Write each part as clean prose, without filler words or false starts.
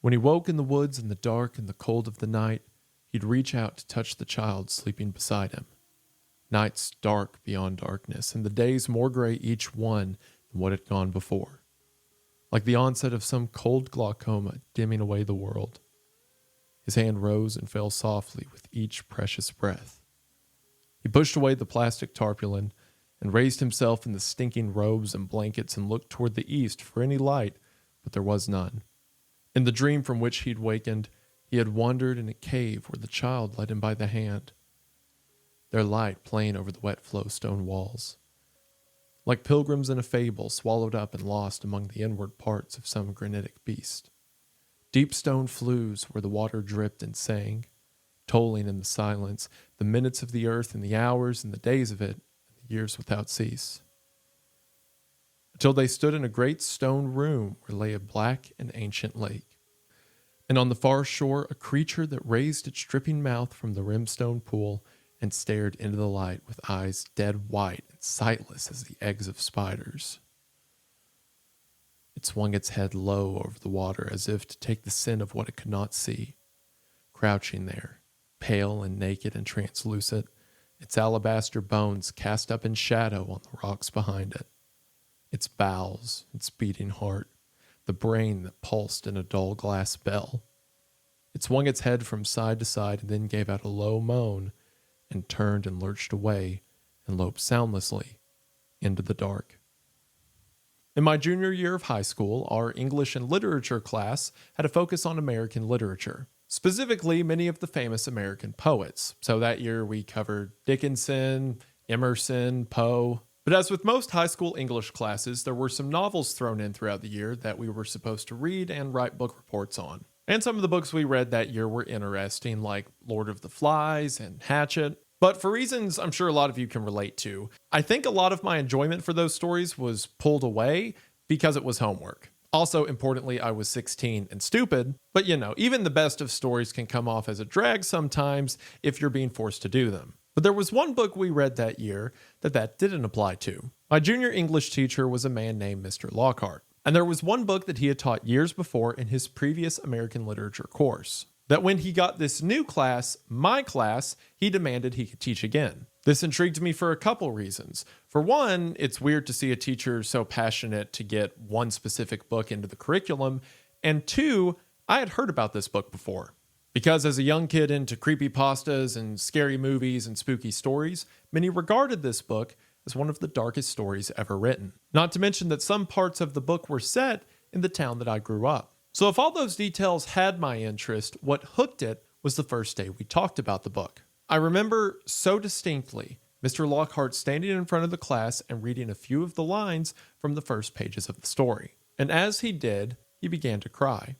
When he woke in the woods in the dark and the cold of the night, he'd reach out to touch the child sleeping beside him. Nights dark beyond darkness, and the days more gray each one than what had gone before. Like the onset of some cold glaucoma dimming away the world. His hand rose and fell softly with each precious breath. He pushed away the plastic tarpaulin and raised himself in the stinking robes and blankets and looked toward the east for any light, but there was none. In the dream from which he'd wakened, he had wandered in a cave where the child led him by the hand, their light playing over the wet flowstone walls. Like pilgrims in a fable swallowed up and lost among the inward parts of some granitic beast. Deep stone flues where the water dripped and sang, tolling in the silence, the minutes of the earth and the hours and the days of it, and the years without cease. Until they stood in a great stone room where lay a black and ancient lake. And on the far shore a creature that raised its dripping mouth from the rimstone pool and stared into the light with eyes dead white and sightless as the eggs of spiders. It swung its head low over the water as if to take the sin of what it could not see. Crouching there, pale and naked and translucent, its alabaster bones cast up in shadow on the rocks behind it. Its bowels, its beating heart, the brain that pulsed in a dull glass bell. It swung its head from side to side and then gave out a low moan and turned and lurched away and loped soundlessly into the dark. In my junior year of high school, our English and literature class had a focus on American literature, specifically many of the famous American poets. So that year we covered Dickinson, Emerson, Poe. But as with most high school English classes, there were some novels thrown in throughout the year that we were supposed to read and write book reports on. And some of the books we read that year were interesting, like Lord of the Flies and Hatchet. But for reasons I'm sure a lot of you can relate to, I think a lot of my enjoyment for those stories was pulled away because it was homework. Also, importantly, I was 16 and stupid, but even the best of stories can come off as a drag sometimes if you're being forced to do them. But there was one book we read that year that didn't apply to. My junior English teacher was a man named Mr. Lockhart, and there was one book that he had taught years before in his previous American literature course, that when he got this new class, my class, he demanded he could teach again. This intrigued me for a couple reasons. For one, it's weird to see a teacher so passionate to get one specific book into the curriculum, and two, I had heard about this book before. Because as a young kid into creepypastas and scary movies and spooky stories, many regarded this book as one of the darkest stories ever written. Not to mention that some parts of the book were set in the town that I grew up. So if all those details had my interest, what hooked it was the first day we talked about the book. I remember so distinctly Mr. Lockhart standing in front of the class and reading a few of the lines from the first pages of the story. And as he did, he began to cry,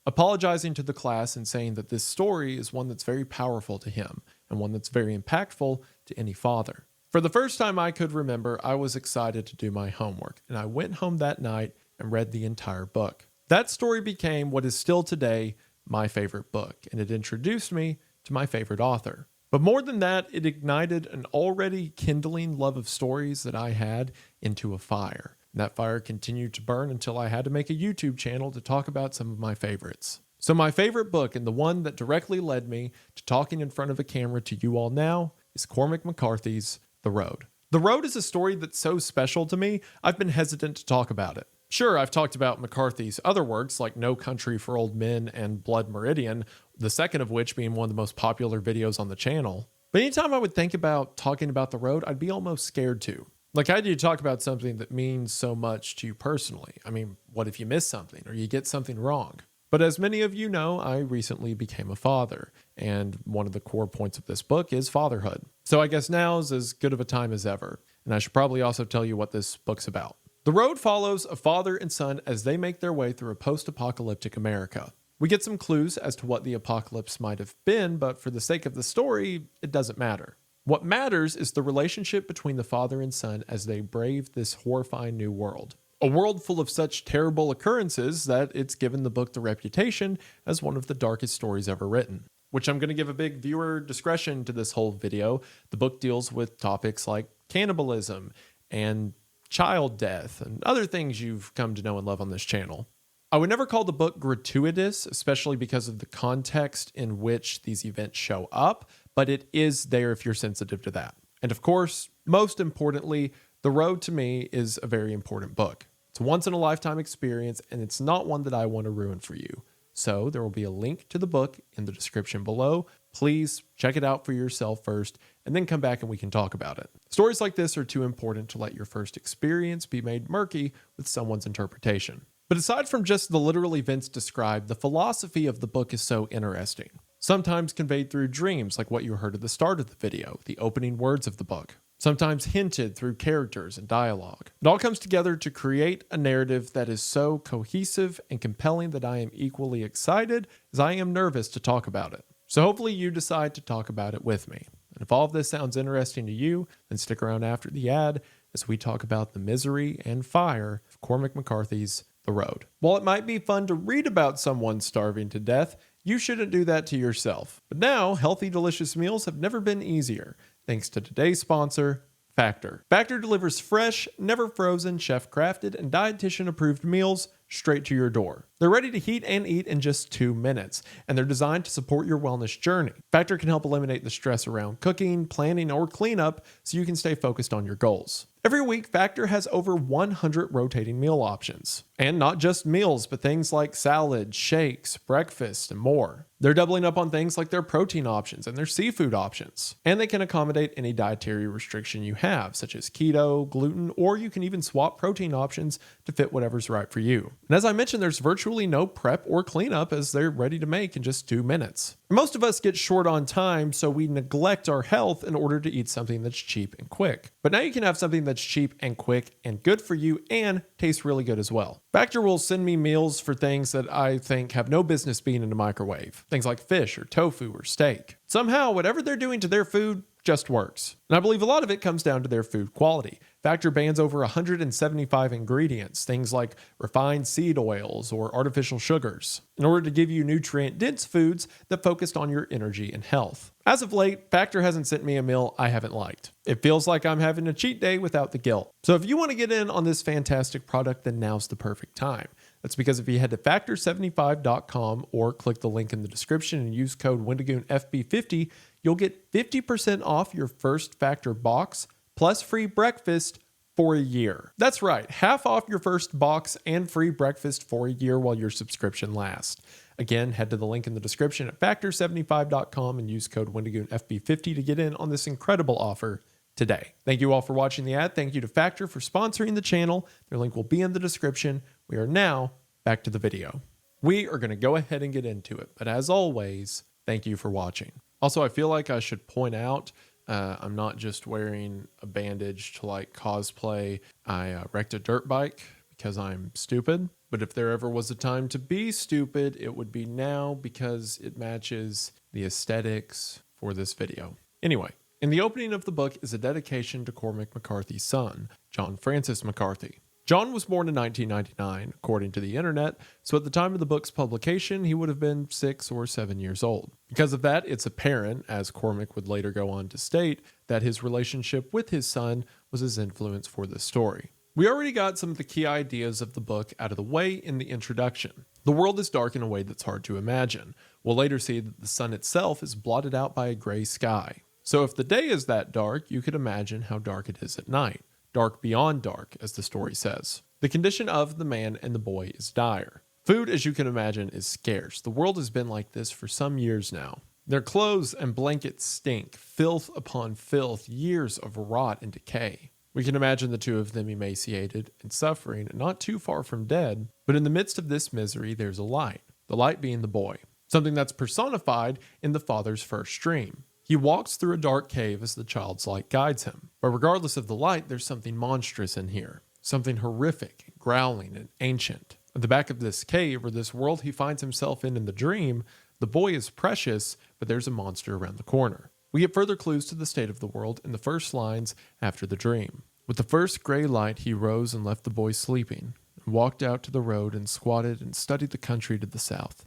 apologizing to the class and saying that this story is one that's very powerful to him and one that's very impactful to any father. For the first time I could remember, I was excited to do my homework, and I went home that night and read the entire book. That story became what is still today my favorite book, and it introduced me to my favorite author. But more than that, it ignited an already kindling love of stories that I had into a fire. And that fire continued to burn until I had to make a YouTube channel to talk about some of my favorites. So my favorite book, and the one that directly led me to talking in front of a camera to you all now, is Cormac McCarthy's The Road. The Road is a story that's so special to me, I've been hesitant to talk about it. Sure, I've talked about McCarthy's other works like No Country for Old Men and Blood Meridian, the second of which being one of the most popular videos on the channel. But anytime I would think about talking about The Road, I'd be almost scared to. Like, how do you talk about something that means so much to you personally? I mean, what if you miss something or you get something wrong? But as many of you know, I recently became a father, and one of the core points of this book is fatherhood. So I guess now's as good of a time as ever, and I should probably also tell you what this book's about. The Road follows a father and son as they make their way through a post-apocalyptic America. We get some clues as to what the apocalypse might have been, but for the sake of the story, it doesn't matter. What matters is the relationship between the father and son as they brave this horrifying new world. A world full of such terrible occurrences that it's given the book the reputation as one of the darkest stories ever written. Which I'm going to give a big viewer discretion to this whole video. The book deals with topics like cannibalism and child death and other things you've come to know and love on this channel. I would never call the book gratuitous, especially because of the context in which these events show up, but it is there if you're sensitive to that. And of course, most importantly, The Road to me is a very important book. It's a once-in-a-lifetime experience, and it's not one that I want to ruin for you. So there will be a link to the book in the description below. Please check it out for yourself first, and then come back and we can talk about it. Stories like this are too important to let your first experience be made murky with someone's interpretation. But aside from just the literal events described, the philosophy of the book is so interesting. Sometimes conveyed through dreams, like what you heard at the start of the video, the opening words of the book. Sometimes hinted through characters and dialogue. It all comes together to create a narrative that is so cohesive and compelling that I am equally excited as I am nervous to talk about it. So hopefully you decide to talk about it with me. And if all of this sounds interesting to you, then stick around after the ad as we talk about the misery and fire of Cormac McCarthy's The Road. While it might be fun to read about someone starving to death, you shouldn't do that to yourself. But now, healthy, delicious meals have never been easier, thanks to today's sponsor, Factor. Factor delivers fresh, never frozen, chef-crafted, and dietitian-approved meals straight to your door. They're ready to heat and eat in just 2 minutes, and they're designed to support your wellness journey. Factor can help eliminate the stress around cooking, planning, or cleanup so you can stay focused on your goals. Every week, Factor has over 100 rotating meal options. And not just meals, but things like salads, shakes, breakfast, and more. They're doubling up on things like their protein options and their seafood options. And they can accommodate any dietary restriction you have, such as keto, gluten, or you can even swap protein options to fit whatever's right for you. And as I mentioned, there's virtually no prep or cleanup as they're ready to make in just 2 minutes. Most of us get short on time, so we neglect our health in order to eat something that's cheap and quick. But now you can have something that's cheap and quick and good for you and tastes really good as well. Factor will send me meals for things that I think have no business being in a microwave. Things like fish or tofu or steak. Somehow, whatever they're doing to their food just works. And I believe a lot of it comes down to their food quality. Factor bans over 175 ingredients, things like refined seed oils or artificial sugars, in order to give you nutrient-dense foods that focus on your energy and health. As of late, Factor hasn't sent me a meal I haven't liked. It feels like I'm having a cheat day without the guilt. So if you want to get in on this fantastic product, then now's the perfect time. That's because if you head to factor75.com or click the link in the description and use code WendigoonFB50, you'll get 50% off your first Factor box plus free breakfast for a year. That's right, half off your first box and free breakfast for a year while your subscription lasts. Again, head to the link in the description at factor75.com and use code WendigoonFB50 to get in on this incredible offer today. Thank you all for watching the ad. Thank you to Factor for sponsoring the channel. Their link will be in the description. We are now back to the video. We are going to go ahead and get into it, but as always, thank you for watching. Also, I feel like I should point out I'm not just wearing a bandage to like cosplay. I wrecked a dirt bike because I'm stupid. But if there ever was a time to be stupid, it would be now because it matches the aesthetics for this video. Anyway, in the opening of the book is a dedication to Cormac McCarthy's son, John Francis McCarthy. John was born in 1999, according to the internet, so at the time of the book's publication, he would have been 6 or 7 years old. Because of that, it's apparent, as Cormac would later go on to state, that his relationship with his son was his influence for this story. We already got some of the key ideas of the book out of the way in the introduction. The world is dark in a way that's hard to imagine. We'll later see that the sun itself is blotted out by a gray sky. So if the day is that dark, you could imagine how dark it is at night. Dark beyond dark, as the story says. The condition of the man and the boy is dire. Food, as you can imagine, is scarce. The world has been like this for some years now. Their clothes and blankets stink, filth upon filth, years of rot and decay. We can imagine the two of them emaciated and suffering and not too far from dead, but in the midst of this misery, there's a light. The light being the boy, something that's personified in the father's first dream. He walks through a dark cave as the child's light guides him. But regardless of the light, there's something monstrous in here. Something horrific, growling, and ancient. At the back of this cave, or this world he finds himself in the dream, the boy is precious, but there's a monster around the corner. We get further clues to the state of the world in the first lines after the dream. With the first gray light, he rose and left the boy sleeping, and walked out to the road and squatted and studied the country to the south.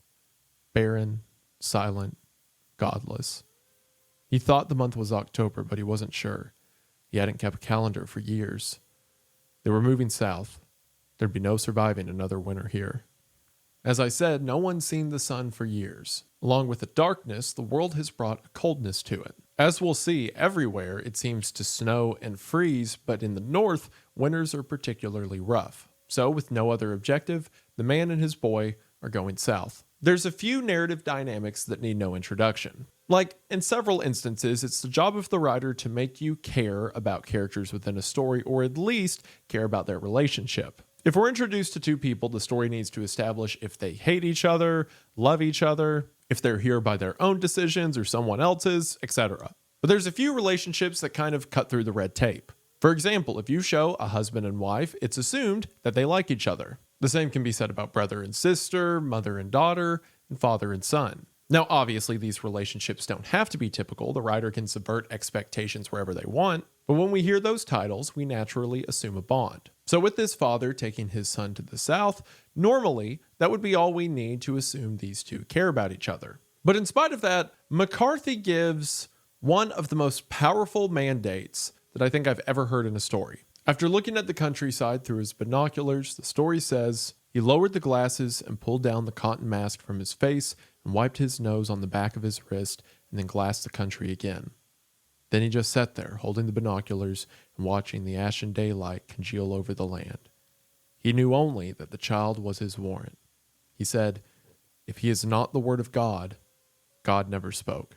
Barren, silent, godless. He thought the month was October, but he wasn't sure. He hadn't kept a calendar for years. They were moving south. There'd be no surviving another winter here. As I said, no one's seen the sun for years. Along with the darkness, the world has brought a coldness to it. As we'll see, everywhere it seems to snow and freeze, but in the north, winters are particularly rough. So, with no other objective, the man and his boy are going south. There's a few narrative dynamics that need no introduction. Like, in several instances, it's the job of the writer to make you care about characters within a story, or at least care about their relationship. If we're introduced to two people, the story needs to establish if they hate each other, love each other, if they're here by their own decisions or someone else's, etc. But there's a few relationships that kind of cut through the red tape. For example, if you show a husband and wife, it's assumed that they like each other. The same can be said about brother and sister, mother and daughter, and father and son. Now, obviously, these relationships don't have to be typical. The writer can subvert expectations wherever they want. But when we hear those titles, we naturally assume a bond. So with this father taking his son to the south, normally that would be all we need to assume these two care about each other. But in spite of that, McCarthy gives one of the most powerful mandates that I think I've ever heard in a story. After looking at the countryside through his binoculars, the story says, he lowered the glasses and pulled down the cotton mask from his face and wiped his nose on the back of his wrist and then glassed the country again. Then he just sat there, holding the binoculars and watching the ashen daylight congeal over the land. He knew only that the child was his warrant. He said, if he is not the word of God, God never spoke.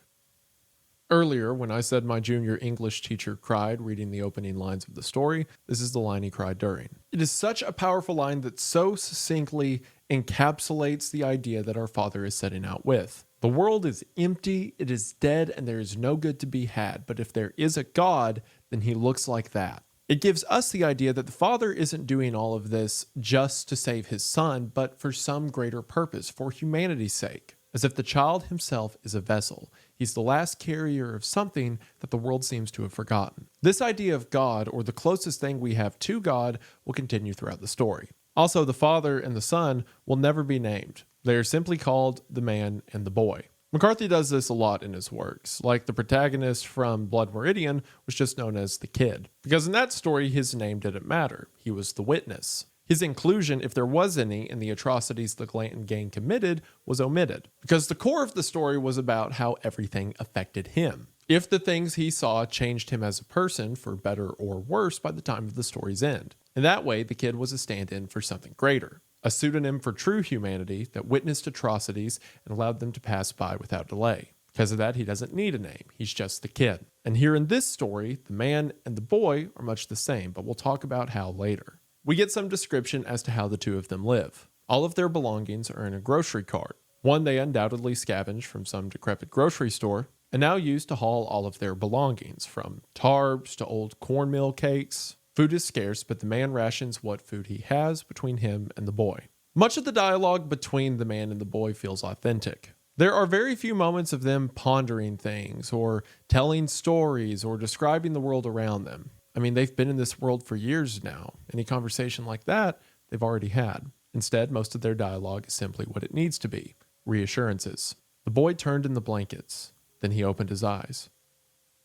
Earlier, when I said my junior English teacher cried reading the opening lines of the story, this is the line he cried during. It is such a powerful line that so succinctly encapsulates the idea that our Father is setting out with. The world is empty, it is dead, and there is no good to be had. But if there is a God, then he looks like that. It gives us the idea that the Father isn't doing all of this just to save his son, but for some greater purpose, for humanity's sake. As if the child himself is a vessel. He's the last carrier of something that the world seems to have forgotten. This idea of God, or the closest thing we have to God, will continue throughout the story. Also, the father and the son will never be named. They are simply called the man and the boy. McCarthy does this a lot in his works. Like the protagonist from Blood Meridian was just known as the kid. Because in that story, his name didn't matter. He was the witness. His inclusion, if there was any, in the atrocities the Glanton gang committed was omitted. Because the core of the story was about how everything affected him. If the things he saw changed him as a person for better or worse by the time of the story's end. In that way, the kid was a stand-in for something greater. A pseudonym for true humanity that witnessed atrocities and allowed them to pass by without delay. Because of that, he doesn't need a name. He's just the kid. And here in this story, the man and the boy are much the same, but we'll talk about how later. We get some description as to how the two of them live. All of their belongings are in a grocery cart. One they undoubtedly scavenged from some decrepit grocery store, and now used to haul all of their belongings, from tarps to old cornmeal cakes. Food is scarce, but the man rations what food he has between him and the boy. Much of the dialogue between the man and the boy feels authentic. There are very few moments of them pondering things, or telling stories, or describing the world around them. I mean, they've been in this world for years now. Any conversation like that, they've already had. Instead, most of their dialogue is simply what it needs to be, reassurances. The boy turned in the blankets. Then he opened his eyes.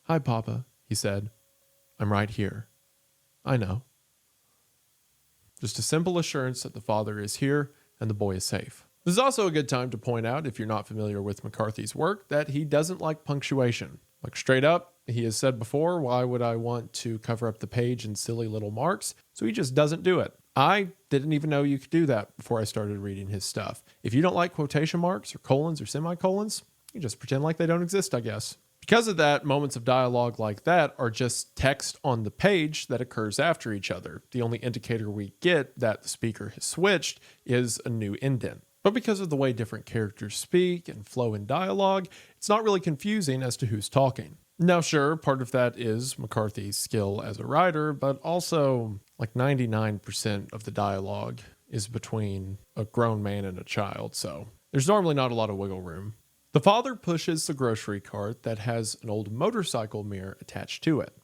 "Hi, Papa," he said. "I'm right here." "I know." Just a simple assurance that the father is here and the boy is safe. This is also a good time to point out, if you're not familiar with McCarthy's work, that he doesn't like punctuation. Like straight up, he has said before, why would I want to cover up the page in silly little marks? So he just doesn't do it. I didn't even know you could do that before I started reading his stuff. If you don't like quotation marks or colons or semicolons, you just pretend like they don't exist, I guess. Because of that, moments of dialogue like that are just text on the page that occurs after each other. The only indicator we get that the speaker has switched is a new indent. But because of the way different characters speak and flow in dialogue, it's not really confusing as to who's talking. Now, sure, part of that is McCarthy's skill as a writer, but also like 99% of the dialogue is between a grown man and a child, so there's normally not a lot of wiggle room. The father pushes the grocery cart that has an old motorcycle mirror attached to it.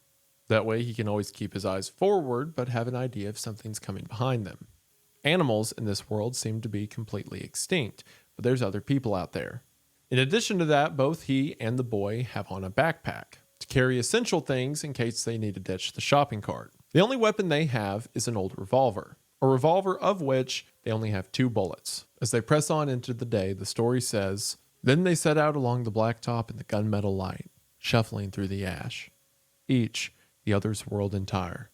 That way he can always keep his eyes forward, but have an idea if something's coming behind them. Animals in this world seem to be completely extinct, but there's other people out there. In addition to that, both he and the boy have on a backpack to carry essential things in case they need to ditch the shopping cart. The only weapon they have is an old revolver, a revolver of which they only have 2 bullets. As they press on into the day, the story says, "Then they set out along the blacktop in the gunmetal light, shuffling through the ash. Each, the other's world entire."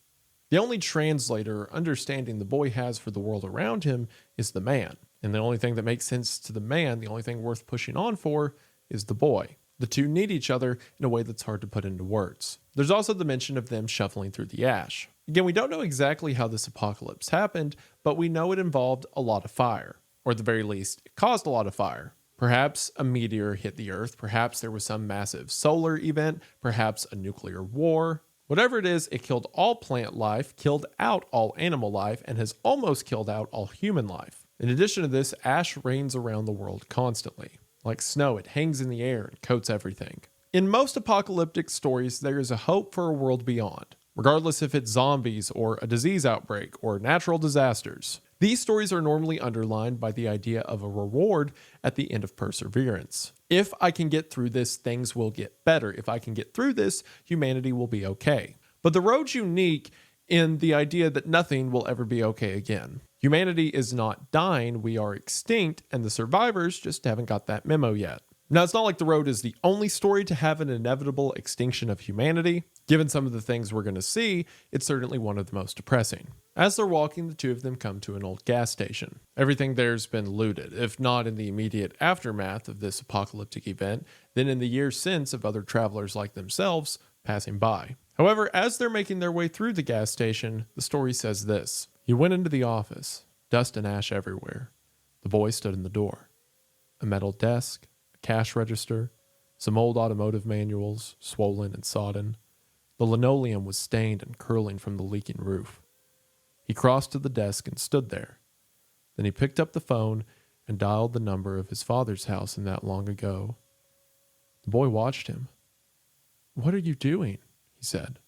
The only translator or understanding the boy has for the world around him is the man. And the only thing that makes sense to the man, the only thing worth pushing on for, is the boy. The two need each other in a way that's hard to put into words. There's also the mention of them shuffling through the ash. Again, we don't know exactly how this apocalypse happened, but we know it involved a lot of fire. Or at the very least, it caused a lot of fire. Perhaps a meteor hit the Earth, perhaps there was some massive solar event, perhaps a nuclear war. Whatever it is, it killed all plant life, killed out all animal life, and has almost killed out all human life. In addition to this, ash rains around the world constantly. Like snow, it hangs in the air and coats everything. In most apocalyptic stories, there is a hope for a world beyond, regardless if it's zombies or a disease outbreak or natural disasters. These stories are normally underlined by the idea of a reward at the end of perseverance. If I can get through this, things will get better. If I can get through this, humanity will be okay. But the road's unique in the idea that nothing will ever be okay again. Humanity is not dying, we are extinct, and the survivors just haven't got that memo yet. Now, it's not like the road is the only story to have an inevitable extinction of humanity. Given some of the things we're going to see, it's certainly one of the most depressing. As they're walking, the two of them come to an old gas station. Everything there's been looted, if not in the immediate aftermath of this apocalyptic event, then in the years since of other travelers like themselves passing by. However, as they're making their way through the gas station, the story says this. He went into the office, dust and ash everywhere. The boy stood in the door. A metal desk, a cash register, some old automotive manuals, swollen and sodden. The linoleum was stained and curling from the leaking roof. He crossed to the desk and stood there. Then he picked up the phone and dialed the number of his father's house in that long ago. The boy watched him. "What are you doing?" he said.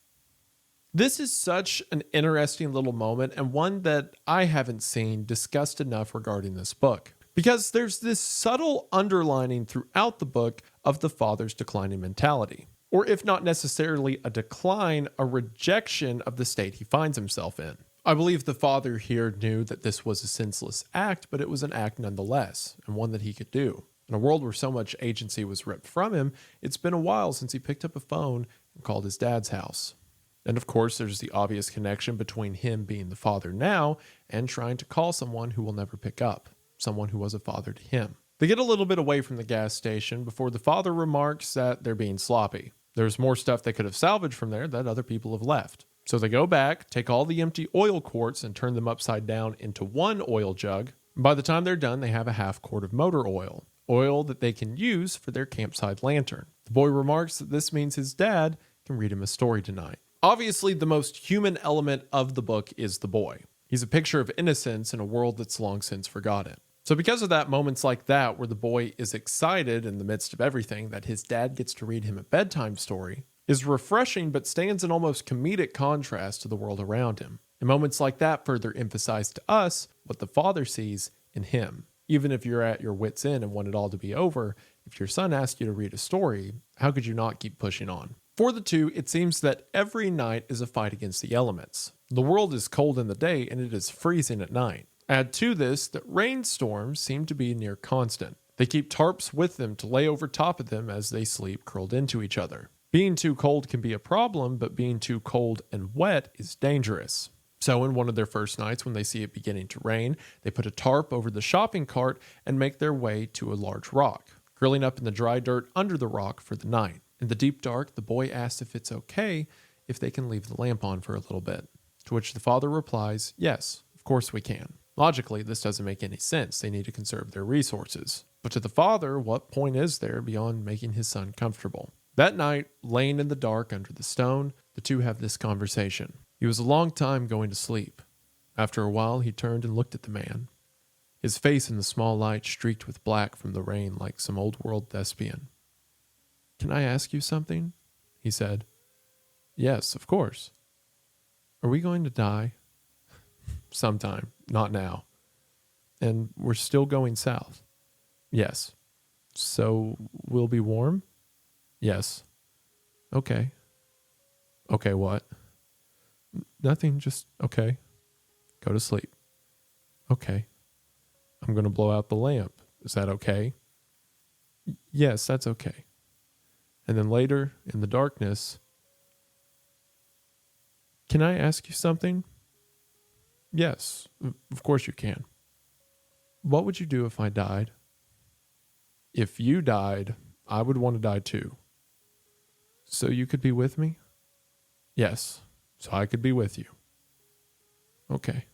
This is such an interesting little moment and one that I haven't seen discussed enough regarding this book. Because there's this subtle underlining throughout the book of the father's declining mentality. Or if not necessarily a decline, a rejection of the state he finds himself in. I believe the father here knew that this was a senseless act, but it was an act nonetheless, and one that he could do. In a world where so much agency was ripped from him, it's been a while since he picked up a phone and called his dad's house. And of course, there's the obvious connection between him being the father now and trying to call someone who will never pick up, someone who was a father to him. They get a little bit away from the gas station before the father remarks that they're being sloppy. There's more stuff they could have salvaged from there that other people have left. So they go back, take all the empty oil quarts and turn them upside down into one oil jug. By the time they're done, they have a half quart of motor oil that they can use for their campsite lantern. The boy remarks that this means his dad can read him a story tonight. Obviously, the most human element of the book is the boy. He's a picture of innocence in a world that's long since forgotten. So because of that, moments like that where the boy is excited in the midst of everything that his dad gets to read him a bedtime story is refreshing but stands in almost comedic contrast to the world around him. And moments like that further emphasize to us what the father sees in him. Even if you're at your wit's end and want it all to be over, if your son asks you to read a story, how could you not keep pushing on? For the two, it seems that every night is a fight against the elements. The world is cold in the day and it is freezing at night. Add to this that rainstorms seem to be near constant. They keep tarps with them to lay over top of them as they sleep curled into each other. Being too cold can be a problem, but being too cold and wet is dangerous. So in one of their first nights when they see it beginning to rain, they put a tarp over the shopping cart and make their way to a large rock, curling up in the dry dirt under the rock for the night. In the deep dark, the boy asks if it's okay if they can leave the lamp on for a little bit, to which the father replies, "Yes, of course we can." Logically, this doesn't make any sense. They need to conserve their resources. But to the father, what point is there beyond making his son comfortable? That night, laying in the dark under the stone, the two have this conversation. He was a long time going to sleep. After a while, he turned and looked at the man. His face in the small light streaked with black from the rain like some old-world thespian. "Can I ask you something?" he said. "Yes, of course." "Are we going to die?" "Sometime, not now." "And we're still going south?" "Yes." "So we'll be warm?" "Yes." "Okay." "Okay, what?" "Nothing, just okay." "Go to sleep." "Okay." I'm going to blow out the lamp. Is that okay? Yes, that's okay. And then later, in the darkness, can I ask you something? Yes, of course you can. What would you do if I died? If you died, I would want to die too. So you could be with me? Yes, so I could be with you. Okay.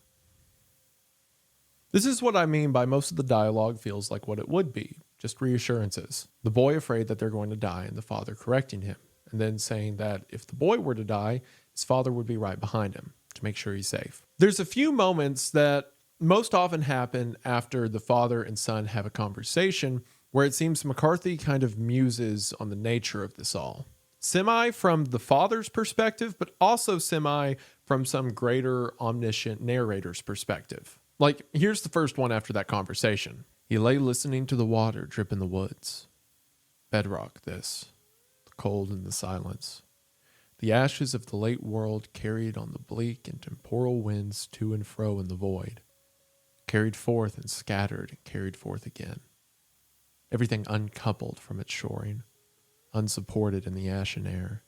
This is what I mean by most of the dialogue feels like what it would be, just reassurances. The boy afraid that they're going to die and the father correcting him, and then saying that if the boy were to die, his father would be right behind him to make sure he's safe. There's a few moments that most often happen after the father and son have a conversation where it seems McCarthy kind of muses on the nature of this all. Semi from the father's perspective, but also semi from some greater omniscient narrator's perspective. Like, here's the first one after that conversation. He lay listening to the water drip in the woods. Bedrock, this. The cold and the silence. The ashes of the late world carried on the bleak and temporal winds to and fro in the void. Carried forth and scattered and carried forth again. Everything uncoupled from its shoring, unsupported in the ashen air,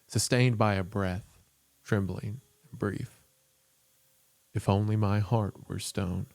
sustained by a breath, trembling and brief. If only my heart were stone.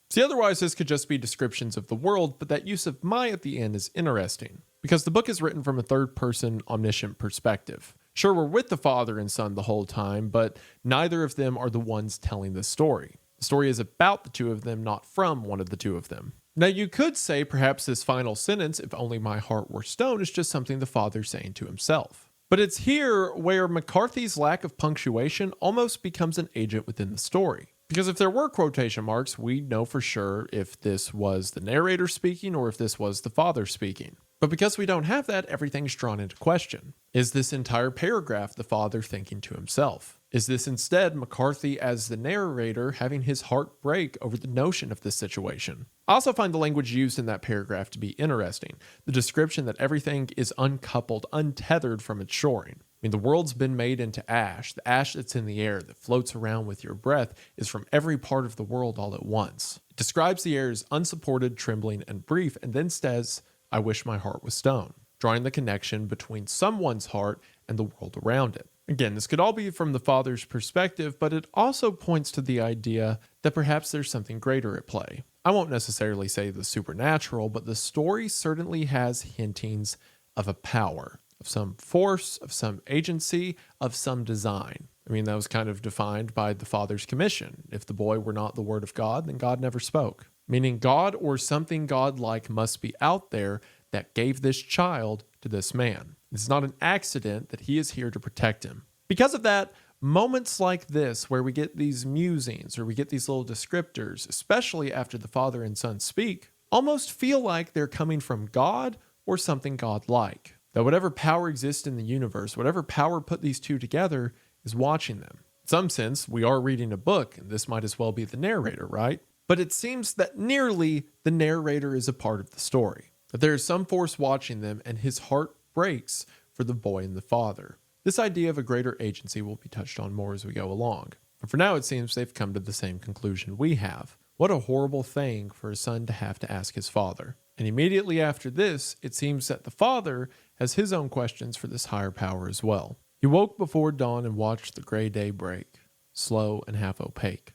See, otherwise this could just be descriptions of the world, but that use of my at the end is interesting, because the book is written from a third-person omniscient perspective. Sure, we're with the father and son the whole time, but neither of them are the ones telling the story. The story is about the two of them, not from one of the two of them. Now, you could say perhaps this final sentence, if only my heart were stone, is just something the father's saying to himself. But it's here where McCarthy's lack of punctuation almost becomes an agent within the story. Because if there were quotation marks, we'd know for sure if this was the narrator speaking or if this was the father speaking. But because we don't have that, everything's drawn into question. Is this entire paragraph the father thinking to himself? Is this instead McCarthy as the narrator having his heart break over the notion of this situation? I also find the language used in that paragraph to be interesting. The description that everything is uncoupled, untethered from its shoring. I mean, the world's been made into ash. The ash that's in the air that floats around with your breath is from every part of the world all at once. It describes the air as unsupported, trembling, and brief, and then says, I wish my heart was stone, drawing the connection between someone's heart and the world around it. Again, this could all be from the father's perspective, but it also points to the idea that perhaps there's something greater at play. I won't necessarily say the supernatural, but the story certainly has hintings of a power, of some force, of some agency, of some design. I mean, that was kind of defined by the father's commission. If the boy were not the word of God, then God never spoke. Meaning God or something godlike must be out there that gave this child to this man. It's not an accident that he is here to protect him. Because of that, moments like this, where we get these musings or we get these little descriptors, especially after the father and son speak, almost feel like they're coming from God or something godlike. That whatever power exists in the universe, whatever power put these two together, is watching them. In some sense, we are reading a book, and this might as well be the narrator, right? But it seems that nearly the narrator is a part of the story. That there is some force watching them, and his heart breaks for the boy and the father. This idea of a greater agency will be touched on more as we go along. But for now, it seems they've come to the same conclusion we have. What a horrible thing for a son to have to ask his father. And immediately after this, it seems that the father has his own questions for this higher power as well. He woke before dawn and watched the gray day break, slow and half opaque.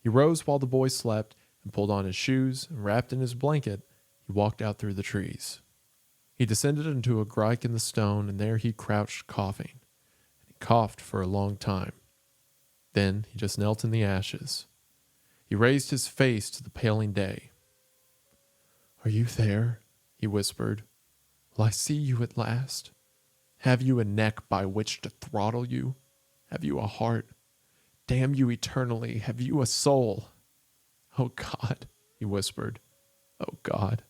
He rose while the boy slept and pulled on his shoes, and wrapped in his blanket, he walked out through the trees. He descended into a grike in the stone, and there he crouched coughing. And he coughed for a long time. Then he just knelt in the ashes. He raised his face to the paling day. Are you there? He whispered. Will I see you at last? Have you a neck by which to throttle you? Have you a heart? Damn you eternally, have you a soul? Oh God, he whispered. Oh God.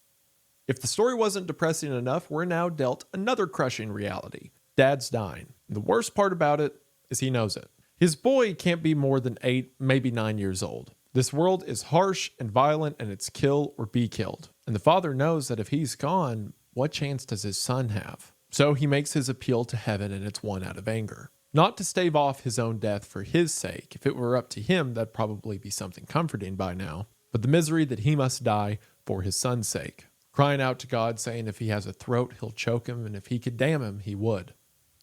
If the story wasn't depressing enough, we're now dealt another crushing reality. Dad's dying. And the worst part about it is he knows it. His boy can't be more than 8, maybe 9 years old. This world is harsh and violent, and it's kill or be killed. And the father knows that if he's gone, what chance does his son have? So he makes his appeal to heaven, and it's one out of anger. Not to stave off his own death for his sake. If it were up to him, that'd probably be something comforting by now. but the misery that he must die for his son's sake, crying out to God, saying if he has a throat, he'll choke him, and if he could damn him, he would.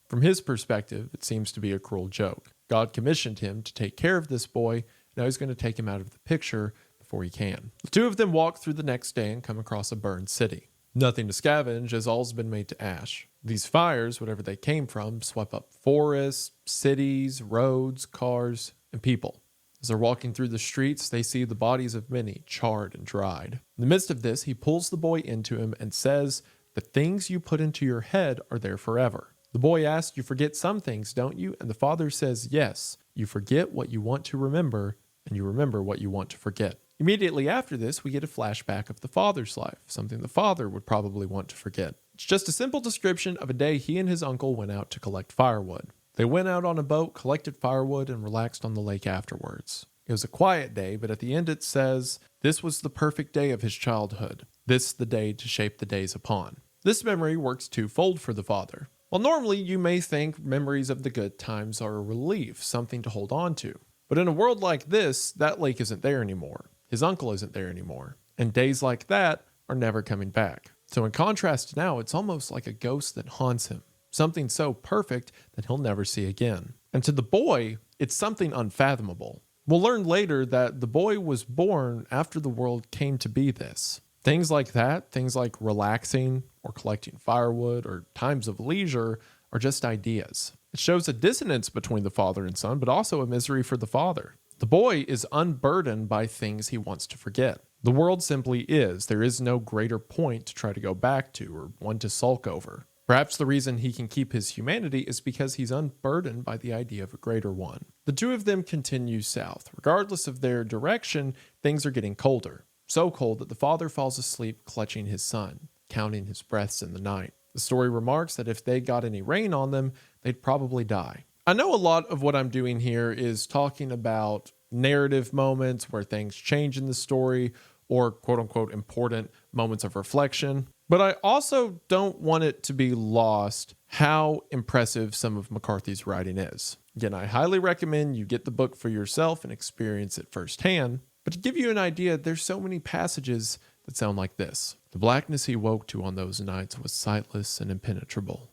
From his perspective, it seems to be a cruel joke. God commissioned him to take care of this boy. Now he's going to take him out of the picture before he can. The two of them walk through the next day and come across a burned city. Nothing to scavenge, as all's been made to ash. These fires, whatever they came from, swept up forests, cities, roads, cars, and people. As they're walking through the streets, they see the bodies of many, charred and dried. In the midst of this, he pulls the boy into him and says, "The things you put into your head are there forever." The boy asks, "You forget some things, don't you?" And the father says, "Yes, you forget what you want to remember, and you remember what you want to forget." Immediately after this, we get a flashback of the father's life, something the father would probably want to forget. It's just a simple description of a day he and his uncle went out to collect firewood. They went out on a boat, collected firewood, and relaxed on the lake afterwards. It was a quiet day, but at the end it says, "This was the perfect day of his childhood. This the day to shape the days upon." This memory works twofold for the father. While normally you may think memories of the good times are a relief, something to hold on to. But in a world like this, that lake isn't there anymore. His uncle isn't there anymore. And days like that are never coming back. So in contrast to now, it's almost like a ghost that haunts him. Something so perfect that he'll never see again. And to the boy, it's something unfathomable. We'll learn later that the boy was born after the world came to be this. Things like that, things like relaxing or collecting firewood or times of leisure are just ideas. It shows a dissonance between the father and son, but also a misery for the father. The boy is unburdened by things he wants to forget. The world simply is. There is no greater point to try to go back to or one to sulk over. Perhaps the reason he can keep his humanity is because he's unburdened by the idea of a greater one. The two of them continue south. Regardless of their direction, things are getting colder. So cold that the father falls asleep clutching his son, counting his breaths in the night. The story remarks that if they got any rain on them, they'd probably die. I know a lot of what I'm doing here is talking about narrative moments where things change in the story or quote-unquote important moments of reflection, but I also don't want it to be lost how impressive some of McCarthy's writing is. Again, I highly recommend you get the book for yourself and experience it firsthand, but to give you an idea, there's so many passages that sound like this. The blackness he woke to on those nights was sightless and impenetrable,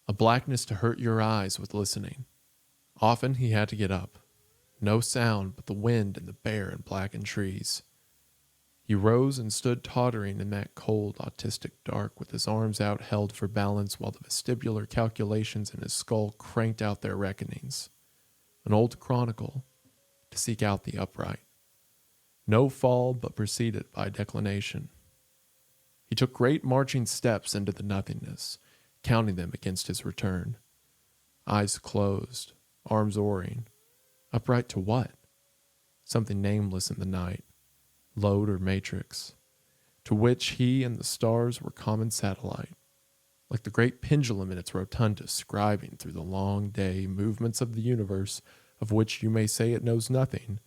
a blackness to hurt your eyes with listening. Often he had to get up. No sound but the wind and the bare and blackened trees. He rose and stood tottering in that cold, autistic dark with his arms out held for balance while the vestibular calculations in his skull cranked out their reckonings. An old chronicle to seek out the upright. No fall but preceded by declination. He took great marching steps into the nothingness, counting them against his return. Eyes closed, arms oaring. Upright to what? Something nameless in the night, lode or matrix, to which he and the stars were common satellite, like the great pendulum in its rotunda scribing through the long day movements of the universe, of which you may say it knows nothing,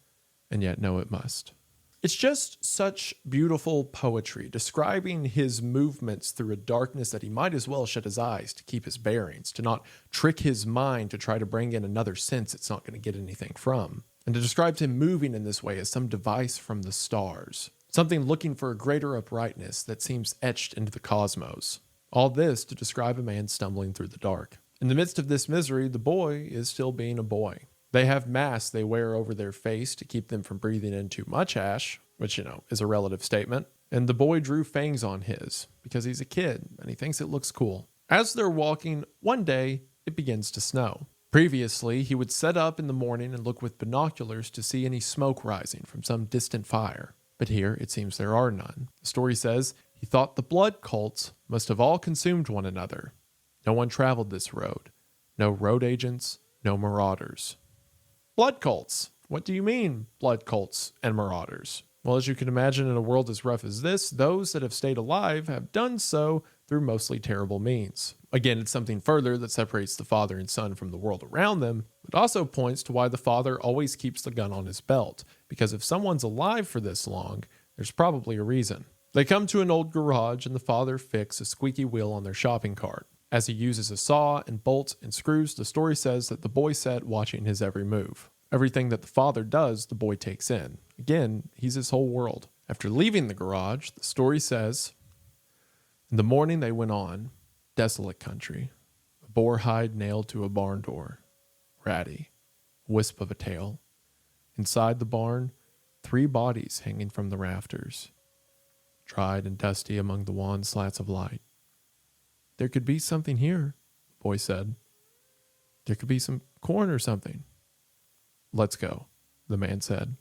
and yet know it must. It's just such beautiful poetry, describing his movements through a darkness that he might as well shut his eyes to keep his bearings, to not trick his mind to try to bring in another sense it's not going to get anything from, and to describe him moving in this way as some device from the stars, something looking for a greater uprightness that seems etched into the cosmos. All this to describe a man stumbling through the dark. In the midst of this misery, the boy is still being a boy. They have masks they wear over their face to keep them from breathing in too much ash, which, is a relative statement. And the boy drew fangs on his because he's a kid and he thinks it looks cool. As they're walking, one day it begins to snow. Previously, he would set up in the morning and look with binoculars to see any smoke rising from some distant fire. But here, it seems there are none. The story says he thought the blood cults must have all consumed one another. No one traveled this road. No road agents, no marauders. Blood cults. What do you mean, blood cults and marauders? Well, as you can imagine, in a world as rough as this, those that have stayed alive have done so through mostly terrible means. Again, it's something further that separates the father and son from the world around them, but also points to why the father always keeps the gun on his belt, because if someone's alive for this long, there's probably a reason. They come to an old garage and the father fixes a squeaky wheel on their shopping cart. As he uses a saw and bolts and screws, the story says that the boy sat watching his every move. Everything that the father does, the boy takes in. Again, he's his whole world. After leaving the garage, the story says, in the morning they went on, desolate country, a boar hide nailed to a barn door, ratty, wisp of a tail. Inside the barn, 3 bodies hanging from the rafters, dried and dusty among the wan slats of light. There could be something here, the boy said. There could be some corn or something. Let's go, the man said.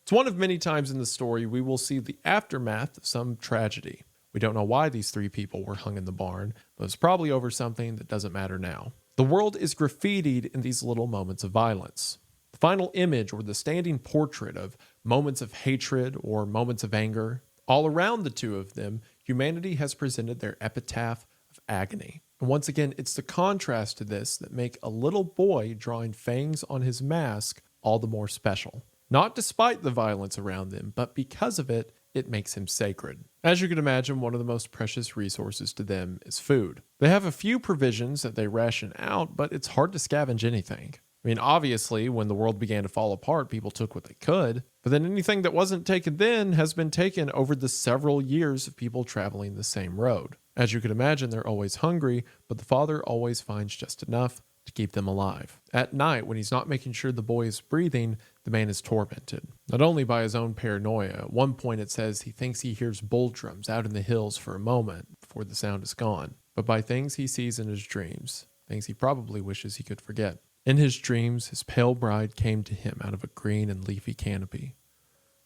It's one of many times in the story we will see the aftermath of some tragedy. We don't know why these 3 people were hung in the barn, but it's probably over something that doesn't matter now. The world is graffitied in these little moments of violence. The final image or the standing portrait of moments of hatred or moments of anger, all around the 2 of them, humanity has presented their epitaph of agony. And once again, it's the contrast to this that make a little boy drawing fangs on his mask all the more special. Not despite the violence around them, but because of it, it makes him sacred. As you can imagine, one of the most precious resources to them is food. They have a few provisions that they ration out, but it's hard to scavenge anything. I mean, obviously, when the world began to fall apart, people took what they could, but then anything that wasn't taken then has been taken over the several years of people traveling the same road. As you can imagine, they're always hungry, but the father always finds just enough to keep them alive. At night, when he's not making sure the boy is breathing, the man is tormented. Not only by his own paranoia, at one point it says he thinks he hears bull drums out in the hills for a moment before the sound is gone, but by things he sees in his dreams, things he probably wishes he could forget. In his dreams, his pale bride came to him out of a green and leafy canopy,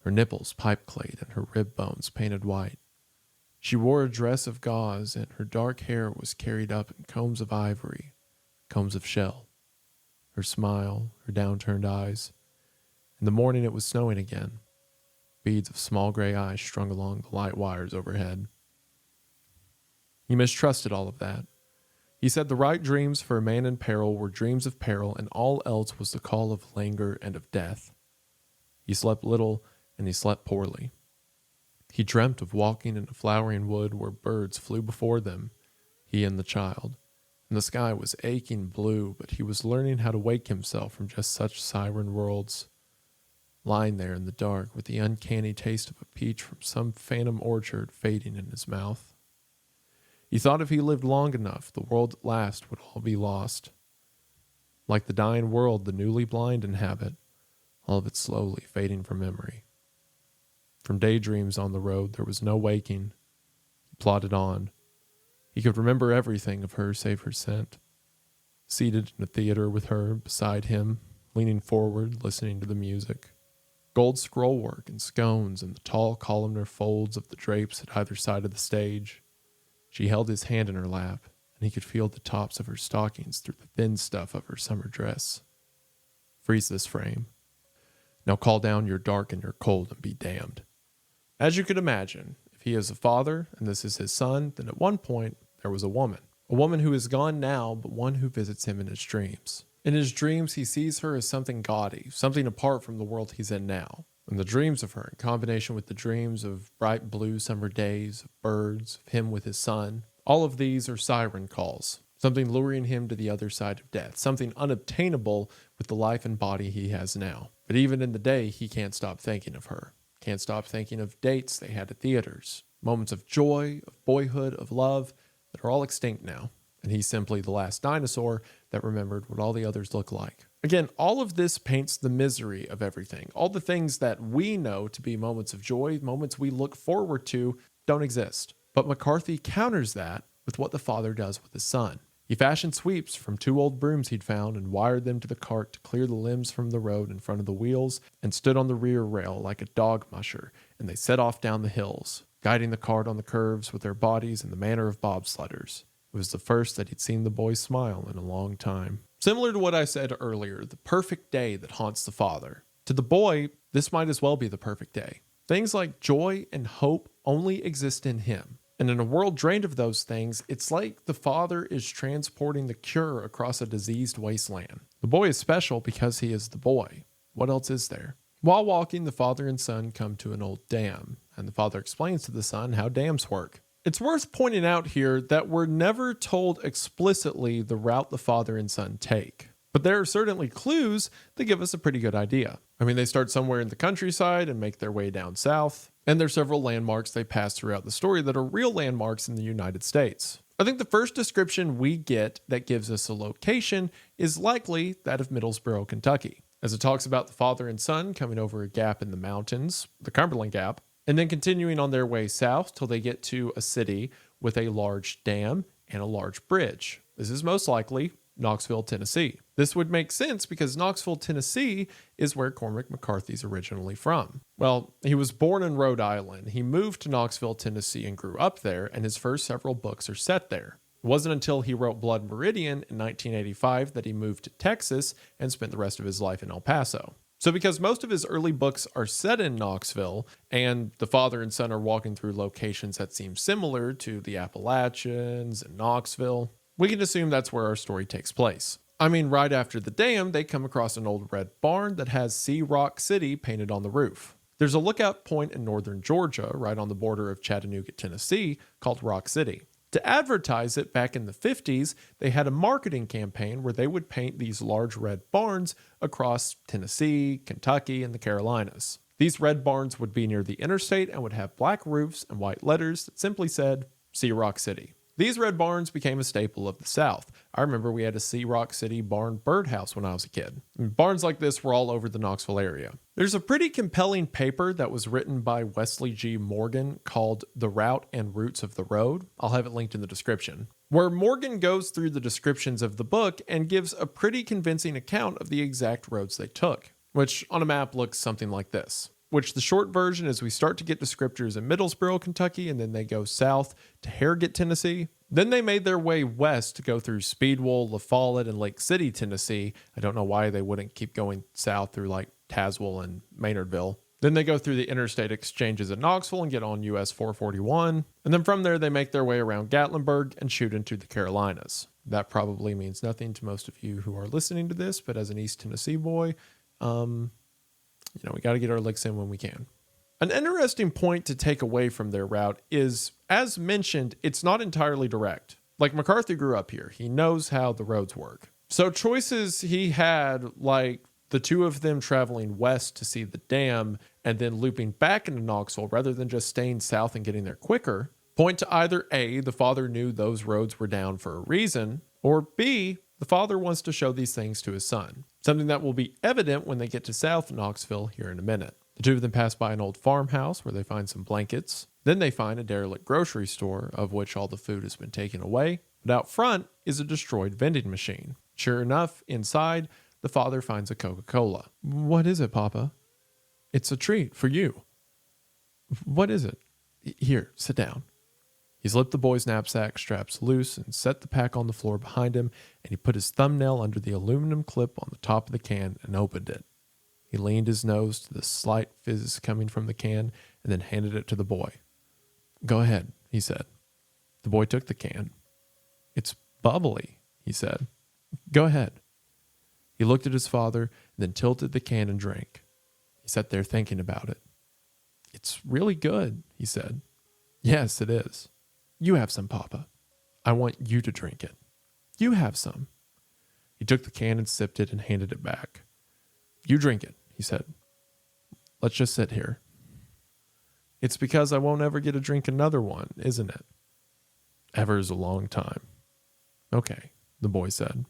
her nipples pipe-clayed and her rib bones painted white. She wore a dress of gauze, and her dark hair was carried up in combs of ivory, combs of shell. Her smile, her downturned eyes. In the morning it was snowing again, beads of small gray eyes strung along the light wires overhead. He mistrusted all of that. He said the right dreams for a man in peril were dreams of peril, and all else was the call of languor and of death. He slept little, and he slept poorly. He dreamt of walking in a flowering wood where birds flew before them, he and the child, and the sky was aching blue, but he was learning how to wake himself from just such siren worlds, lying there in the dark with the uncanny taste of a peach from some phantom orchard fading in his mouth. He thought if he lived long enough, the world at last would all be lost. Like the dying world the newly blind inhabit, all of it slowly fading from memory. From daydreams on the road, there was no waking. He plodded on. He could remember everything of her save her scent. Seated in a theater with her beside him, leaning forward, listening to the music. Gold scrollwork and scones and the tall columnar folds of the drapes at either side of the stage. She held his hand in her lap, and he could feel the tops of her stockings through the thin stuff of her summer dress. Freeze this frame. Now call down your dark and your cold and be damned. As you could imagine, if he is a father and this is his son, then at one point there was a woman. A woman who is gone now, but one who visits him in his dreams. In his dreams, he sees her as something gaudy, something apart from the world he's in now. And the dreams of her, in combination with the dreams of bright blue summer days, of birds, of him with his son, all of these are siren calls, something luring him to the other side of death, something unobtainable with the life and body he has now. But even in the day, he can't stop thinking of her. Can't stop thinking of dates they had at theaters, moments of joy, of boyhood, of love that are all extinct now. And he's simply the last dinosaur that remembered what all the others look like. Again, all of this paints the misery of everything. All the things that we know to be moments of joy, moments we look forward to, don't exist. But McCarthy counters that with what the father does with his son. He fashioned sweeps from 2 old brooms he'd found and wired them to the cart to clear the limbs from the road in front of the wheels, and stood on the rear rail like a dog musher, and they set off down the hills, guiding the cart on the curves with their bodies in the manner of bobsledders. It was the first that he'd seen the boy smile in a long time. Similar to what I said earlier, the perfect day that haunts the father. To the boy, this might as well be the perfect day. Things like joy and hope only exist in him. And in a world drained of those things, it's like the father is transporting the cure across a diseased wasteland. The boy is special because he is the boy. What else is there? While walking, the father and son come to an old dam, and the father explains to the son how dams work. It's worth pointing out here that we're never told explicitly the route the father and son take. But there are certainly clues that give us a pretty good idea. I mean, they start somewhere in the countryside and make their way down south, and there's several landmarks they pass throughout the story that are real landmarks in the United States. I think the first description we get that gives us a location is likely that of Middlesboro, Kentucky, as it talks about the father and son coming over a gap in the mountains, the Cumberland Gap, and then continuing on their way south till they get to a city with a large dam and a large bridge. This is most likely Knoxville, Tennessee. This would make sense because Knoxville, Tennessee is where Cormac McCarthy's originally from. Well, he was born in Rhode Island. He moved to Knoxville, Tennessee and grew up there, and his first several books are set there. It wasn't until he wrote Blood Meridian in 1985 that he moved to Texas and spent the rest of his life in El Paso. So because most of his early books are set in Knoxville, and the father and son are walking through locations that seem similar to the Appalachians and Knoxville, we can assume that's where our story takes place. I mean, right after the dam, they come across an old red barn that has Sea Rock City painted on the roof. There's a lookout point in northern Georgia, right on the border of Chattanooga, Tennessee, called Rock City. To advertise it back in the 50s, they had a marketing campaign where they would paint these large red barns across Tennessee, Kentucky, and the Carolinas. These red barns would be near the interstate and would have black roofs and white letters that simply said, Sea Rock City. These red barns became a staple of the South. I remember we had a Sea Rock City barn birdhouse when I was a kid. And barns like this were all over the Knoxville area. There's a pretty compelling paper that was written by Wesley G. Morgan called The Route and Roots of the Road. I'll have it linked in the description, where Morgan goes through the descriptions of the book and gives a pretty convincing account of the exact roads they took, which on a map looks something like this. Which the short version is we start to get descriptors in Middlesboro, Kentucky, and then they go south to Harrogate, Tennessee. Then they made their way west to go through Speedwell, La Follette, and Lake City, Tennessee. I don't know why they wouldn't keep going south through like Tazewell and Maynardville. Then they go through the interstate exchanges at Knoxville and get on US 441. And then from there, they make their way around Gatlinburg and shoot into the Carolinas. That probably means nothing to most of you who are listening to this, but as an East Tennessee boy, we got to get our licks in when we can. An interesting point to take away from their route is, as mentioned, it's not entirely direct. Like McCarthy grew up here. He knows how the roads work. So choices he had, like the two of them traveling west to see the dam and then looping back into Knoxville rather than just staying south and getting there quicker, point to either A, the father knew those roads were down for a reason, or B, the father wants to show these things to his son, something that will be evident when they get to South Knoxville here in a minute. The two of them pass by an old farmhouse where they find some blankets. Then they find a derelict grocery store of which all the food has been taken away. But out front is a destroyed vending machine. Sure enough, inside, the father finds a Coca-Cola. What is it, Papa? It's a treat for you. What is it? Here, sit down. He slipped the boy's knapsack straps loose and set the pack on the floor behind him, and he put his thumbnail under the aluminum clip on the top of the can and opened it. He leaned his nose to the slight fizz coming from the can and then handed it to the boy. Go ahead, he said. The boy took the can. It's bubbly, he said. Go ahead. He looked at his father and then tilted the can and drank. He sat there thinking about it. It's really good, he said. Yes, it is. You have some, Papa. I want you to drink it. You have some. He took the can and sipped it and handed it back. You drink it, he said. Let's just sit here. It's because I won't ever get to drink another one, isn't it? Ever is a long time. Okay, the boy said.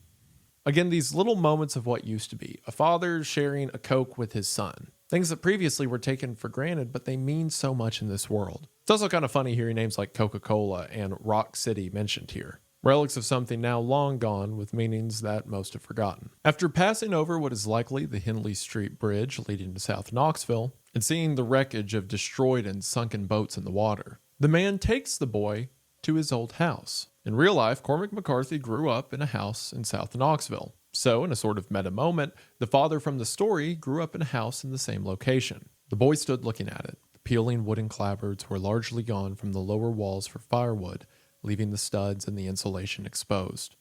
Again, these little moments of what used to be. A father sharing a Coke with his son. Things that previously were taken for granted, but they mean so much in this world. It's also kind of funny hearing names like Coca-Cola and Rock City mentioned here. Relics of something now long gone with meanings that most have forgotten. After passing over what is likely the Henley Street Bridge leading to South Knoxville, and seeing the wreckage of destroyed and sunken boats in the water, the man takes the boy to his old house. In real life, Cormac McCarthy grew up in a house in South Knoxville. So, in a sort of meta moment, the father from the story grew up in a house in the same location. The boy stood looking at it. The peeling wooden clapboards were largely gone from the lower walls for firewood, leaving the studs and the insulation exposed.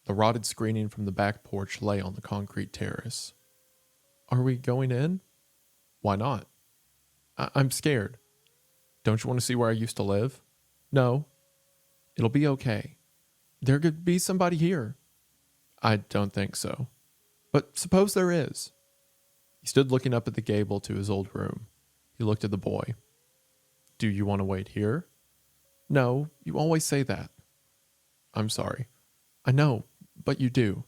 The rotted screening from the back porch lay on the concrete terrace. Are we going in? Why not? I'm scared. Don't you want to see where I used to live? No. It'll be okay. There could be somebody here. I don't think so. But suppose there is. He stood looking up at the gable to his old room. He looked at the boy. Do you want to wait here? No, you always say that. I'm sorry. I know, but you do.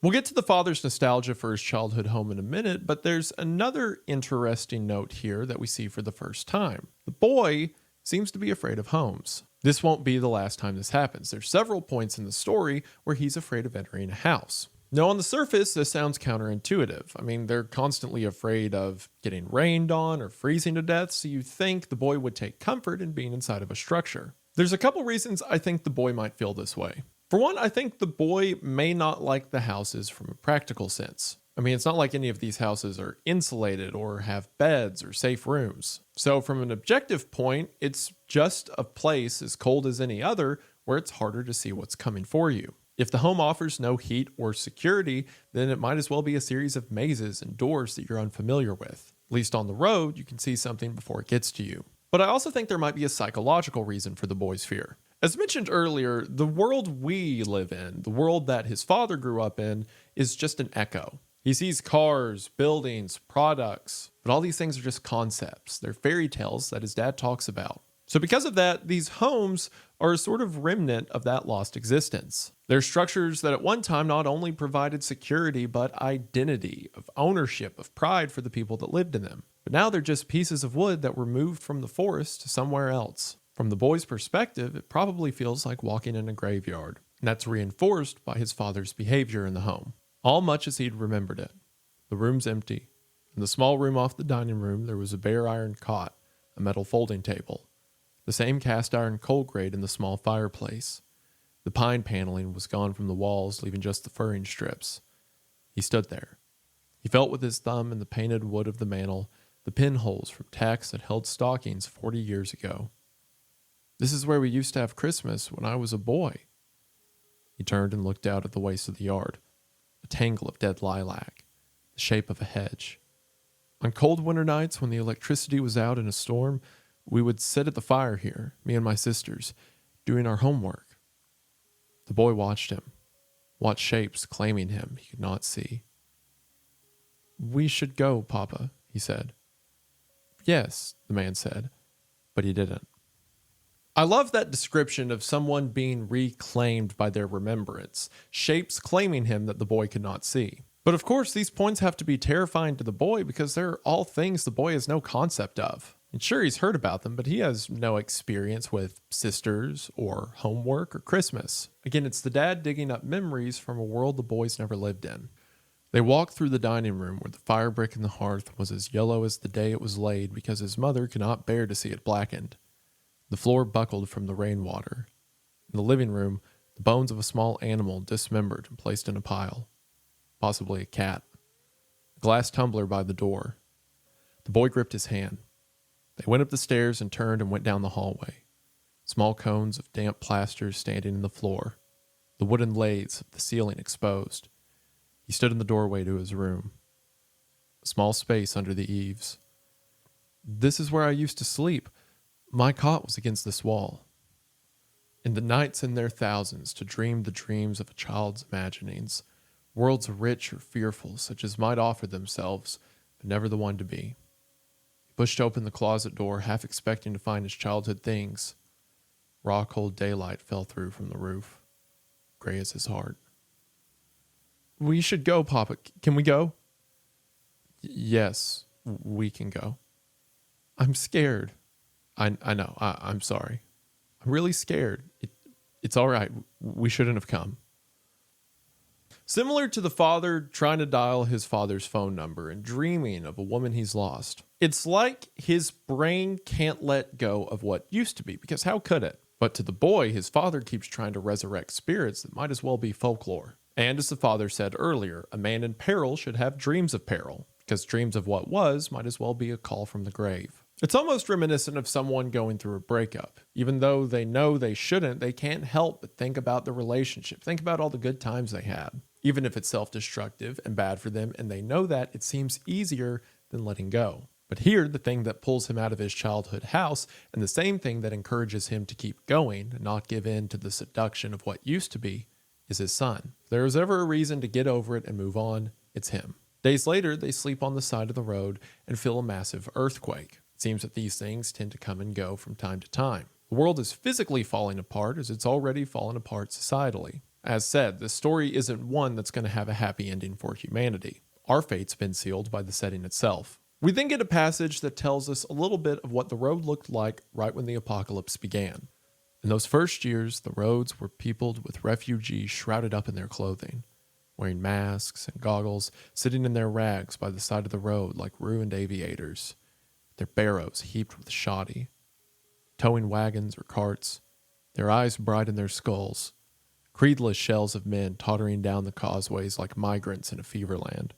We'll get to the father's nostalgia for his childhood home in a minute, but there's another interesting note here that we see for the first time. The boy seems to be afraid of homes. This won't be the last time this happens. There's several points in the story where he's afraid of entering a house. Now, on the surface, this sounds counterintuitive. I mean, they're constantly afraid of getting rained on or freezing to death, so you'd think the boy would take comfort in being inside of a structure. There's a couple reasons I think the boy might feel this way. For one, I think the boy may not like the houses from a practical sense. I mean, it's not like any of these houses are insulated or have beds or safe rooms. So from an objective point, it's just a place as cold as any other where it's harder to see what's coming for you. If the home offers no heat or security, then it might as well be a series of mazes and doors that you're unfamiliar with. At least on the road, you can see something before it gets to you. But I also think there might be a psychological reason for the boy's fear. As mentioned earlier, the world we live in, the world that his father grew up in, is just an echo. He sees cars, buildings, products, but all these things are just concepts. They're fairy tales that his dad talks about. So because of that, these homes are a sort of remnant of that lost existence. They're structures that at one time not only provided security, but identity, of ownership, of pride for the people that lived in them. But now they're just pieces of wood that were moved from the forest to somewhere else. From the boy's perspective, it probably feels like walking in a graveyard. And that's reinforced by his father's behavior in the home. All much as he'd remembered it. The room's empty. In the small room off the dining room, there was a bare iron cot, a metal folding table, the same cast iron coal grate in the small fireplace. The pine paneling was gone from the walls, leaving just the furring strips. He stood there. He felt with his thumb in the painted wood of the mantel the pinholes from tacks that held stockings 40 years ago. This is where we used to have Christmas when I was a boy. He turned and looked out at the waste of the yard, a tangle of dead lilac, the shape of a hedge. On cold winter nights when the electricity was out in a storm, we would sit at the fire here, me and my sisters, doing our homework. The boy watched him, watched shapes claiming him he could not see. We should go, Papa, he said. Yes, the man said, but he didn't. I love that description of someone being reclaimed by their remembrance, shapes claiming him that the boy could not see. But of course, these points have to be terrifying to the boy because they're all things the boy has no concept of. And sure, he's heard about them, but he has no experience with sisters or homework or Christmas. Again, it's the dad digging up memories from a world the boy's never lived in. They walked through the dining room where the fire brick in the hearth was as yellow as the day it was laid because his mother could not bear to see it blackened. The floor buckled from the rainwater. In the living room, the bones of a small animal dismembered and placed in a pile. Possibly a cat. A glass tumbler by the door. The boy gripped his hand. They went up the stairs and turned and went down the hallway. Small cones of damp plaster standing in the floor. The wooden lathes of the ceiling exposed. He stood in the doorway to his room. A small space under the eaves. This is where I used to sleep. My cot was against this wall. In the nights in their thousands to dream the dreams of a child's imaginings, worlds rich or fearful such as might offer themselves, but never the one to be. He pushed open the closet door, half expecting to find his childhood things. Raw cold daylight fell through from the roof, gray as his heart. We should go, Papa. Can we go? Yes, we can go. I'm scared. I know. I'm sorry. I'm really scared. It's all right. We shouldn't have come. Similar to the father trying to dial his father's phone number and dreaming of a woman he's lost. It's like his brain can't let go of what used to be, because how could it? But to the boy, his father keeps trying to resurrect spirits that might as well be folklore. And as the father said earlier, a man in peril should have dreams of peril, because dreams of what was might as well be a call from the grave. It's almost reminiscent of someone going through a breakup. Even though they know they shouldn't, they can't help but think about the relationship, think about all the good times they had. Even if it's self-destructive and bad for them, and they know that, it seems easier than letting go. But here, the thing that pulls him out of his childhood house, and the same thing that encourages him to keep going and not give in to the seduction of what used to be, is his son. If there is ever a reason to get over it and move on, it's him. Days later, they sleep on the side of the road and feel a massive earthquake. It seems that these things tend to come and go from time to time. The world is physically falling apart as it's already fallen apart societally. As said, this story isn't one that's going to have a happy ending for humanity. Our fate's been sealed by the setting itself. We then get a passage that tells us a little bit of what the road looked like right when the apocalypse began. In those first years, the roads were peopled with refugees shrouded up in their clothing, wearing masks and goggles, sitting in their rags by the side of the road like ruined aviators, their barrows heaped with shoddy, towing wagons or carts, their eyes bright in their skulls, creedless shells of men tottering down the causeways like migrants in a feverland.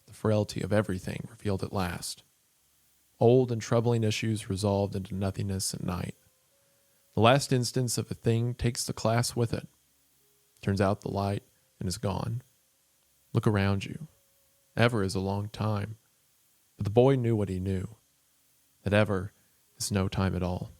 The frailty of everything revealed at last. Old and troubling issues resolved into nothingness and night. The last instance of a thing takes the class with it. Turns out the light and is gone. Look around you. Ever is a long time. But the boy knew what he knew. That ever is no time at all.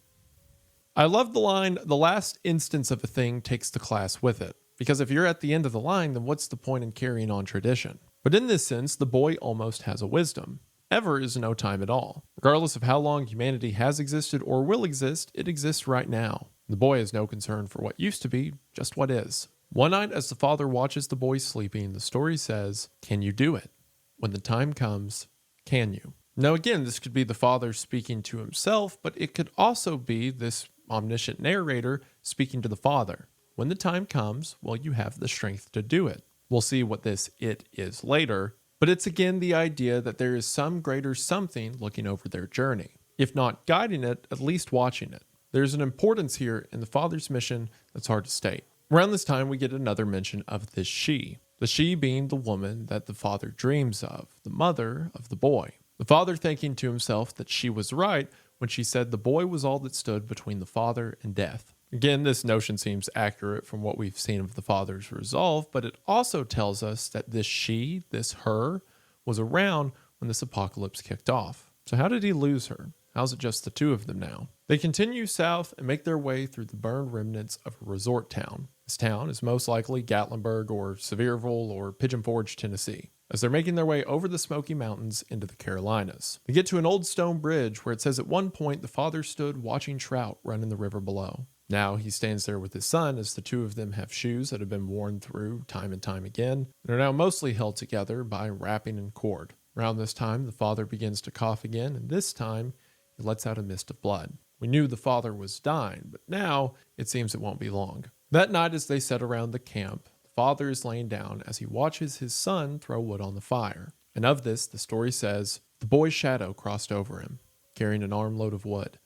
I love the line, the last instance of a thing takes the class with it. Because if you're at the end of the line, then what's the point in carrying on tradition? But in this sense, the boy almost has a wisdom. Ever is no time at all. Regardless of how long humanity has existed or will exist, it exists right now. The boy has no concern for what used to be, just what is. One night as the father watches the boy sleeping, the story says, "Can you do it? When the time comes, can you?" Now again, this could be the father speaking to himself, but it could also be this omniscient narrator speaking to the father. When the time comes, well, you have the strength to do it. We'll see what this "it" is later, but it's again the idea that there is some greater something looking over their journey. If not guiding it, at least watching it. There's an importance here in the father's mission that's hard to state. Around this time, we get another mention of this she. The she being the woman that the father dreams of, the mother of the boy. The father thinking to himself that she was right when she said the boy was all that stood between the father and death. Again, this notion seems accurate from what we've seen of the father's resolve, but it also tells us that this she, this her, was around when this apocalypse kicked off. So how did he lose her? How's it just the two of them now? They continue south and make their way through the burned remnants of a resort town. This town is most likely Gatlinburg or Sevierville or Pigeon Forge, Tennessee, as they're making their way over the Smoky Mountains into the Carolinas. They get to an old stone bridge where it says at one point the father stood watching trout run in the river below. Now he stands there with his son as the two of them have shoes that have been worn through time and time again and are now mostly held together by wrapping and cord. Around this time, the father begins to cough again, and this time he lets out a mist of blood. We knew the father was dying, but now it seems it won't be long. That night as they sit around the camp, the father is laying down as he watches his son throw wood on the fire. And of this, the story says, the boy's shadow crossed over him, carrying an armload of wood.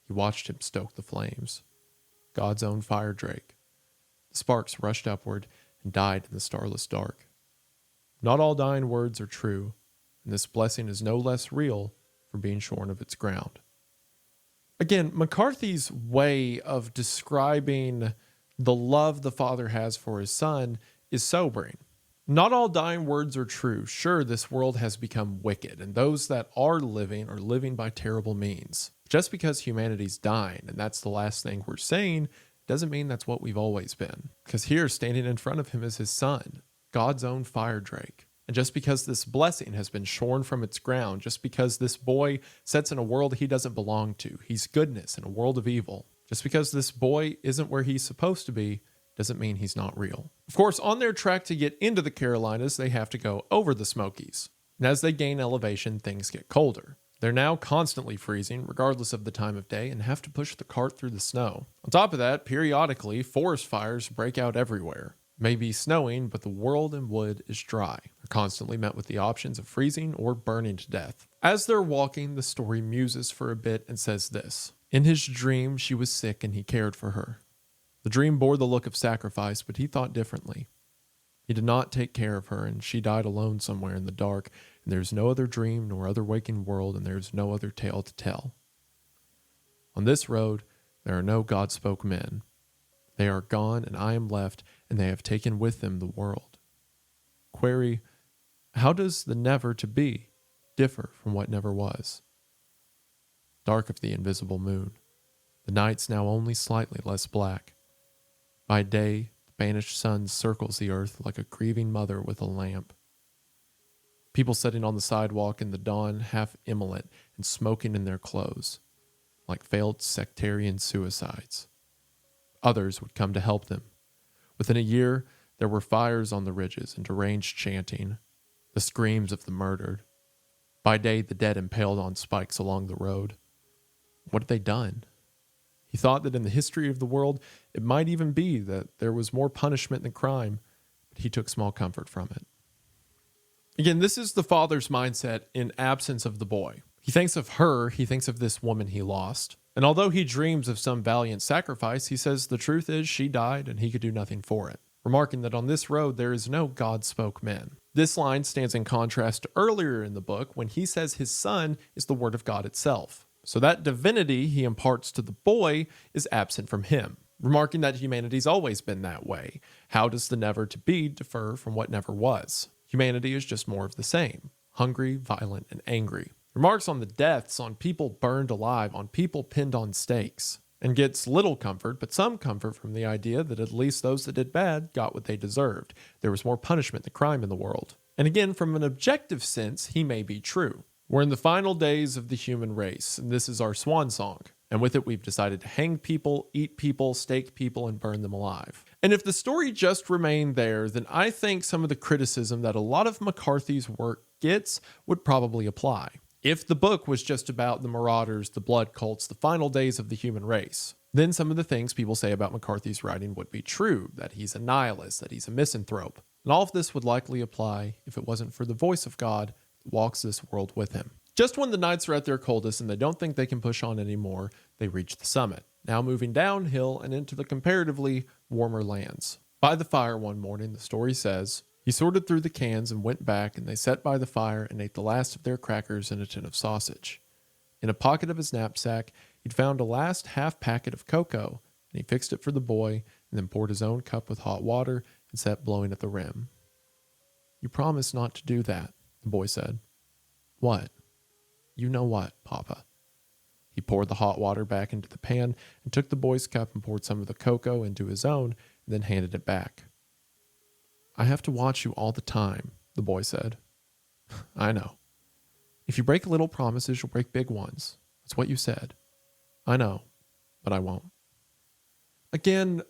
He watched him stoke the flames. God's own fire drake. The sparks rushed upward and died in the starless dark. Not all dying words are true, and this blessing is no less real for being shorn of its ground. Again, McCarthy's way of describing the love the father has for his son is sobering. Not all dying words are true. Sure, this world has become wicked, and those that are living by terrible means. Just because humanity's dying, and that's the last thing we're saying, doesn't mean that's what we've always been. Because here, standing in front of him is his son, God's own fire drake. And just because this blessing has been shorn from its ground, just because this boy sits in a world he doesn't belong to, he's goodness in a world of evil, just because this boy isn't where he's supposed to be, doesn't mean he's not real. Of course, on their track to get into the Carolinas, they have to go over the Smokies. And as they gain elevation, things get colder. They're now constantly freezing, regardless of the time of day, and have to push the cart through the snow. On top of that, periodically, forest fires break out everywhere. It may be snowing, but the world and wood is dry. They're constantly met with the options of freezing or burning to death. As they're walking, the story muses for a bit and says this. In his dream, she was sick and he cared for her. The dream bore the look of sacrifice, but he thought differently. He did not take care of her, and she died alone somewhere in the dark, and there is no other dream nor other waking world, and there is no other tale to tell. On this road, there are no God-spoke men. They are gone, and I am left, and they have taken with them the world. Query, how does the never to be differ from what never was? Dark of the invisible moon, the night's now only slightly less black. By day, the banished sun circles the earth like a grieving mother with a lamp. People sitting on the sidewalk in the dawn, half immolate and smoking in their clothes, like failed sectarian suicides. Others would come to help them. Within a year, there were fires on the ridges and deranged chanting, the screams of the murdered. By day, the dead impaled on spikes along the road. What had they done? He thought that in the history of the world, it might even be that there was more punishment than crime, but he took small comfort from it. Again, this is the father's mindset in absence of the boy. He thinks of her, he thinks of this woman he lost. And although he dreams of some valiant sacrifice, he says the truth is she died and he could do nothing for it, remarking that on this road there is no God spoke men. This line stands in contrast to earlier in the book when he says his son is the word of God itself. So that divinity he imparts to the boy is absent from him, remarking that humanity's always been that way. How does the never to be differ from what never was? Humanity is just more of the same, hungry, violent, and angry. Remarks on the deaths, on people burned alive, on people pinned on stakes, and gets little comfort, but some comfort from the idea that at least those that did bad got what they deserved. There was more punishment than crime in the world. And again, from an objective sense, he may be true. We're in the final days of the human race, and this is our swan song. And with it, we've decided to hang people, eat people, stake people, and burn them alive. And if the story just remained there, then I think some of the criticism that a lot of McCarthy's work gets would probably apply. If the book was just about the marauders, the blood cults, the final days of the human race, then some of the things people say about McCarthy's writing would be true, that he's a nihilist, that he's a misanthrope. And all of this would likely apply if it wasn't for the voice of God that walks this world with him. Just when the nights are at their coldest and they don't think they can push on anymore, they reach the summit, now moving downhill and into the comparatively warmer lands. By the fire one morning, the story says, he sorted through the cans and went back, and they sat by the fire and ate the last of their crackers and a tin of sausage. In a pocket of his knapsack, he'd found a last half packet of cocoa, and he fixed it for the boy and then poured his own cup with hot water and sat blowing at the rim. You promised not to do that, the boy said. What? You know what, Papa? He poured the hot water back into the pan and took the boy's cup and poured some of the cocoa into his own and then handed it back. I have to watch you all the time, the boy said. I know. If you break little promises, you'll break big ones. That's what you said. I know, but I won't. Again,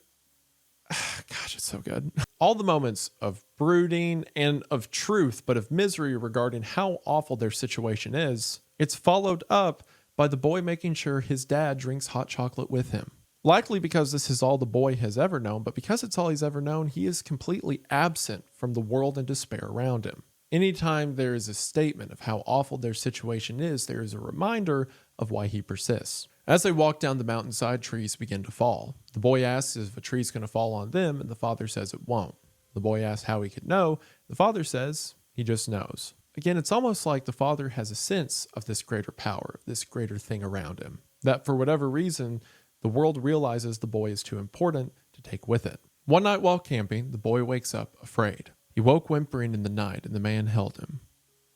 gosh, it's so good. All the moments of brooding and of truth, but of misery regarding how awful their situation is, it's followed up by the boy making sure his dad drinks hot chocolate with him. Likely because this is all the boy has ever known, but because it's all he's ever known, he is completely absent from the world and despair around him. Anytime there is a statement of how awful their situation is, there is a reminder of why he persists. As they walk down the mountainside, trees begin to fall. The boy asks if a tree's going to fall on them, and the father says it won't. The boy asks how he could know. The father says he just knows. Again, it's almost like the father has a sense of this greater power, this greater thing around him, that for whatever reason, the world realizes the boy is too important to take with it. One night while camping, the boy wakes up afraid. He woke whimpering in the night, and the man held him.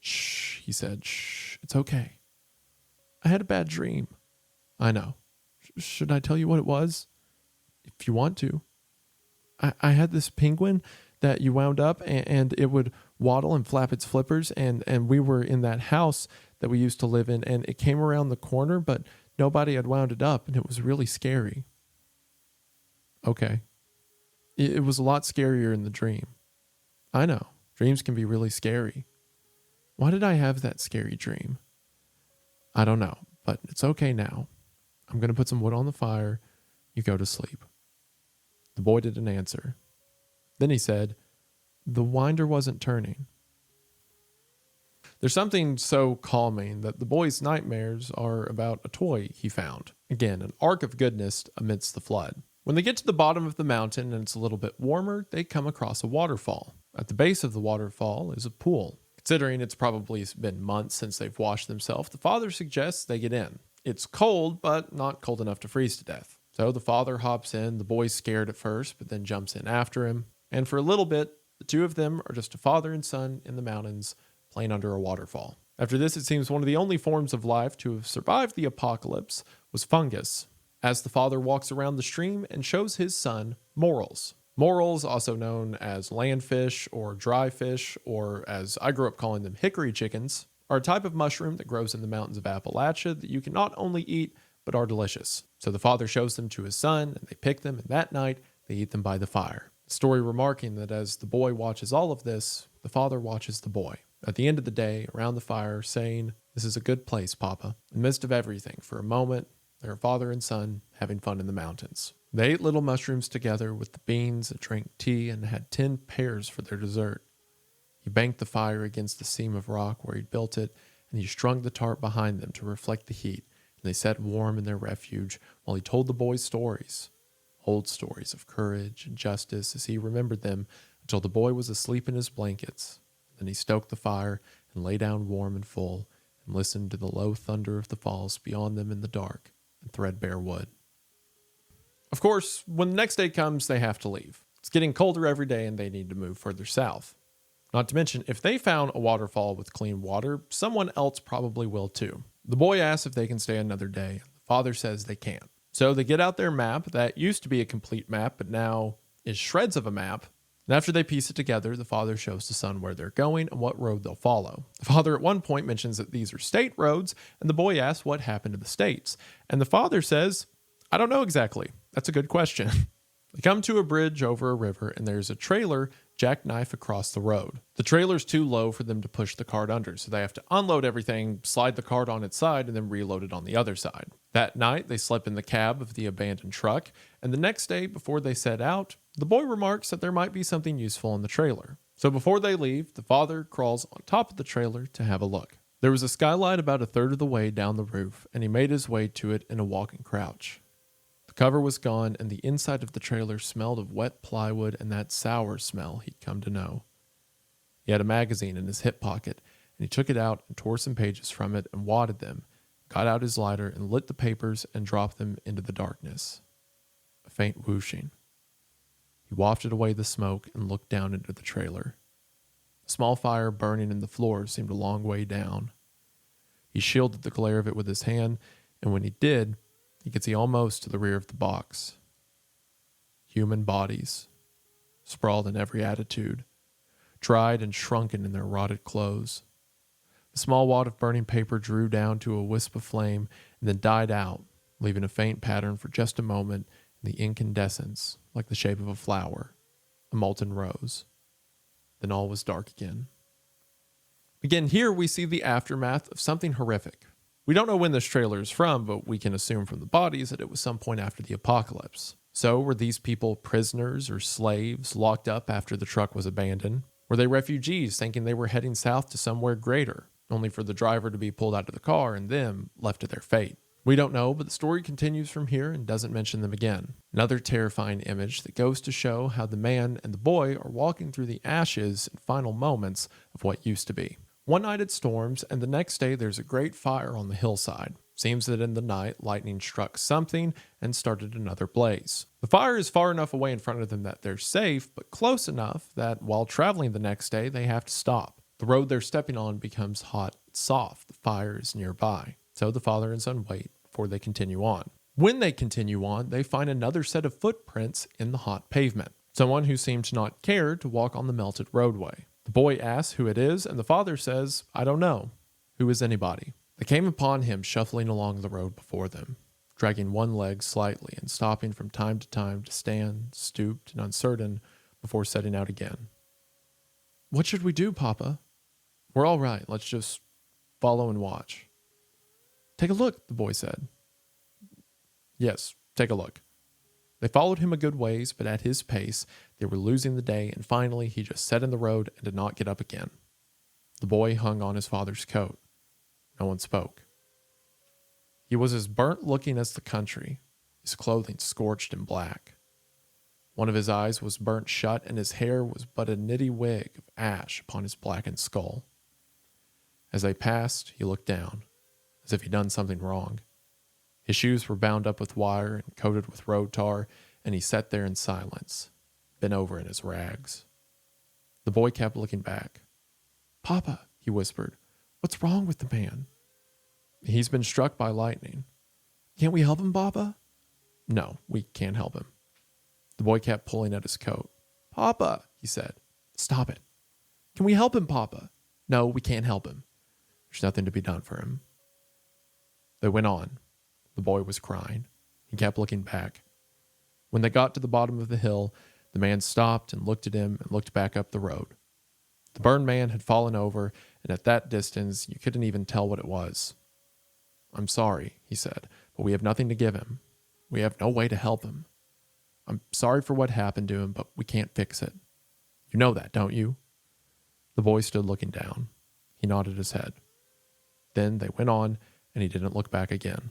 Shh, he said, shh, it's okay. I had a bad dream. I know. Should I tell you what it was? If you want to. I had this penguin that you wound up, and it would waddle and flap its flippers, and we were in that house that we used to live in, and it came around the corner, but nobody had wound it up, and it was really scary. Okay. It was a lot scarier in the dream. I know. Dreams can be really scary. Why did I have that scary dream? I don't know, but it's okay now. I'm going to put some wood on the fire. You go to sleep. The boy didn't answer. Then he said, the winder wasn't turning. There's something so calming that the boy's nightmares are about a toy he found. Again, an ark of goodness amidst the flood. When they get to the bottom of the mountain and it's a little bit warmer, they come across a waterfall. At the base of the waterfall is a pool. Considering it's probably been months since they've washed themselves, the father suggests they get in. It's cold, but not cold enough to freeze to death. So the father hops in. The boy's scared at first, but then jumps in after him. And for a little bit, the two of them are just a father and son in the mountains playing under a waterfall. After this, it seems one of the only forms of life to have survived the apocalypse was fungus. As the father walks around the stream and shows his son morals. Morels, also known as landfish or dry fish, or as I grew up calling them hickory chickens, are a type of mushroom that grows in the mountains of Appalachia that you can not only eat, but are delicious. So the father shows them to his son, and they pick them, and that night they eat them by the fire. The story remarking that as the boy watches all of this, the father watches the boy. At the end of the day, around the fire, saying, "This is a good place, Papa." In the midst of everything, for a moment, they're a father and son having fun in the mountains. They ate little mushrooms together with the beans and drank tea and had 10 pears for their dessert. He banked the fire against the seam of rock where he'd built it, and he strung the tarp behind them to reflect the heat, and they sat warm in their refuge while he told the boys stories. Old stories of courage and justice as he remembered them until the boy was asleep in his blankets. Then he stoked the fire and lay down warm and full and listened to the low thunder of the falls beyond them in the dark and threadbare wood. Of course, when the next day comes, they have to leave. It's getting colder every day and they need to move further south. Not to mention, if they found a waterfall with clean water, someone else probably will too. The boy asks if they can stay another day. The father says they can't. So they get out their map that used to be a complete map, but now is shreds of a map. And after they piece it together, the father shows the son where they're going and what road they'll follow. The father at one point mentions that these are state roads, and the boy asks what happened to the states. And the father says, "I don't know exactly. That's a good question." They come to a bridge over a river, and there's a trailer jackknife across the road. The trailer's too low for them to push the cart under, so they have to unload everything, slide the cart on its side, and then reload it on the other side. That night, they slept in the cab of the abandoned truck, and the next day, before they set out, the boy remarks that there might be something useful in the trailer. So before they leave, the father crawls on top of the trailer to have a look. There was a skylight about a third of the way down the roof, and he made his way to it in a walking crouch. The cover was gone, and the inside of the trailer smelled of wet plywood and that sour smell he'd come to know. He had a magazine in his hip pocket, and he took it out and tore some pages from it and wadded them, got out his lighter and lit the papers and dropped them into the darkness. A faint whooshing. He wafted away the smoke and looked down into the trailer. A small fire burning in the floor seemed a long way down. He shielded the glare of it with his hand, and when he did, he could see almost to the rear of the box. Human bodies, sprawled in every attitude, dried and shrunken in their rotted clothes. The small wad of burning paper drew down to a wisp of flame and then died out, leaving a faint pattern for just a moment in the incandescence, like the shape of a flower, a molten rose. Then all was dark again. Again, here we see the aftermath of something horrific. We don't know when this trailer is from, but we can assume from the bodies that it was some point after the apocalypse. So were these people prisoners or slaves locked up after the truck was abandoned? Were they refugees thinking they were heading south to somewhere greater, only for the driver to be pulled out of the car and them left to their fate? We don't know, but the story continues from here and doesn't mention them again. Another terrifying image that goes to show how the man and the boy are walking through the ashes and final moments of what used to be. One night it storms, and the next day there's a great fire on the hillside. Seems that in the night, lightning struck something and started another blaze. The fire is far enough away in front of them that they're safe, but close enough that while traveling the next day, they have to stop. The road they're stepping on becomes hot and soft. The fire is nearby. So the father and son wait before they continue on. When they continue on, they find another set of footprints in the hot pavement. Someone who seemed to not care to walk on the melted roadway. The boy asks who it is, and the father says, "I don't know. Who is anybody?" They came upon him shuffling along the road before them, dragging one leg slightly and stopping from time to time to stand, stooped and uncertain, before setting out again. "What should we do, Papa?" "We're all right. Let's just follow and watch." "Take a look," the boy said. "Yes, take a look." They followed him a good ways, but at his pace, they were losing the day, and finally he just sat in the road and did not get up again. The boy hung on his father's coat. No one spoke. He was as burnt-looking as the country, his clothing scorched and black. One of his eyes was burnt shut, and his hair was but a nitty wig of ash upon his blackened skull. As they passed, he looked down, as if he'd done something wrong. His shoes were bound up with wire and coated with road tar, and he sat there in silence, bent over in his rags. The boy kept looking back. "Papa," he whispered, "what's wrong with the man?" "He's been struck by lightning." "Can't we help him, Papa?" "No, we can't help him." The The boy kept pulling at his coat. Papa, he said. Stop it. Can we help him, Papa? No, we can't help him. There's nothing to be done for him. They went on. The boy was crying. He kept looking back. When they got to the bottom of the hill, the man stopped and looked at him and looked back up the road. The burned man had fallen over, and at that distance, you couldn't even tell what it was. I'm sorry, he said, but we have nothing to give him. We have no way to help him. I'm sorry for what happened to him, but we can't fix it. You know that, don't you? The boy stood looking down. He nodded his head. Then they went on, and he didn't look back again.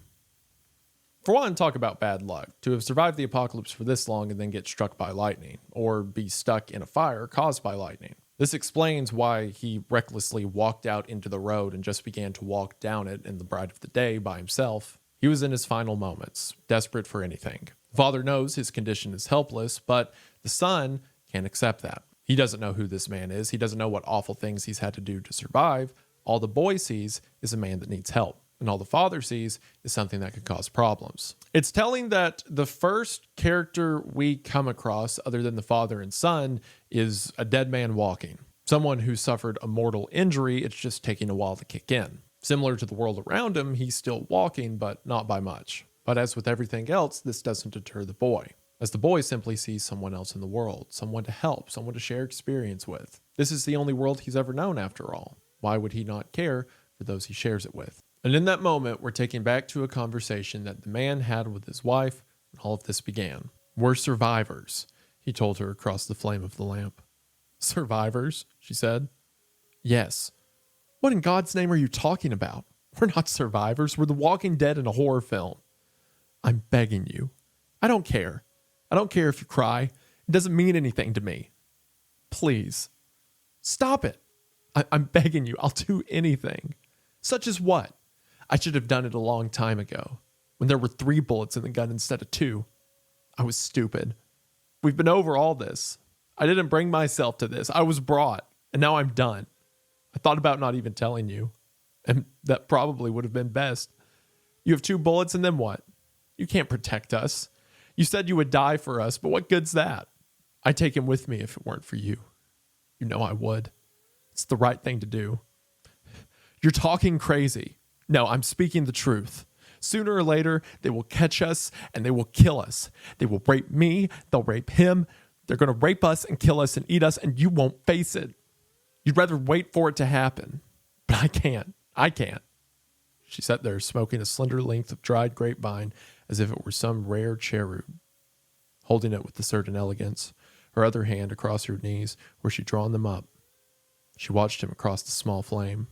For one, talk about bad luck. To have survived the apocalypse for this long and then get struck by lightning, or be stuck in a fire caused by lightning. This explains why he recklessly walked out into the road and just began to walk down it in the bright of the day by himself. He was in his final moments, desperate for anything. The father knows his condition is helpless, but the son can't accept that. He doesn't know who this man is. He doesn't know what awful things he's had to do to survive. All the boy sees is a man that needs help. And all the father sees is something that could cause problems. It's telling that the first character we come across, other than the father and son, is a dead man walking. Someone who suffered a mortal injury, it's just taking a while to kick in. Similar to the world around him, he's still walking, but not by much. But as with everything else, this doesn't deter the boy, as the boy simply sees someone else in the world, someone to help, someone to share experience with. This is the only world he's ever known, after all. Why would he not care for those he shares it with? And in that moment, we're taken back to a conversation that the man had with his wife when all of this began. We're survivors, he told her across the flame of the lamp. Survivors, she said. Yes. What in God's name are you talking about? We're not survivors. We're the walking dead in a horror film. I'm begging you. I don't care. I don't care if you cry. It doesn't mean anything to me. Please. Stop it. I'm begging you. I'll do anything. Such as what? I should have done it a long time ago, when there were 3 bullets in the gun instead of 2. I was stupid. We've been over all this. I didn't bring myself to this. I was brought, and now I'm done. I thought about not even telling you, and that probably would have been best. You have 2 bullets, and then what? You can't protect us. You said you would die for us, but what good's that? I'd take him with me if it weren't for you. You know I would. It's the right thing to do. You're talking crazy. No, I'm speaking the truth. Sooner or later, they will catch us and they will kill us. They will rape me. They'll rape him. They're going to rape us and kill us and eat us, and you won't face it. You'd rather wait for it to happen. But I can't. I can't. She sat there smoking a slender length of dried grapevine as if it were some rare cherub, holding it with a certain elegance, her other hand across her knees where she'd drawn them up. She watched him across the small flame.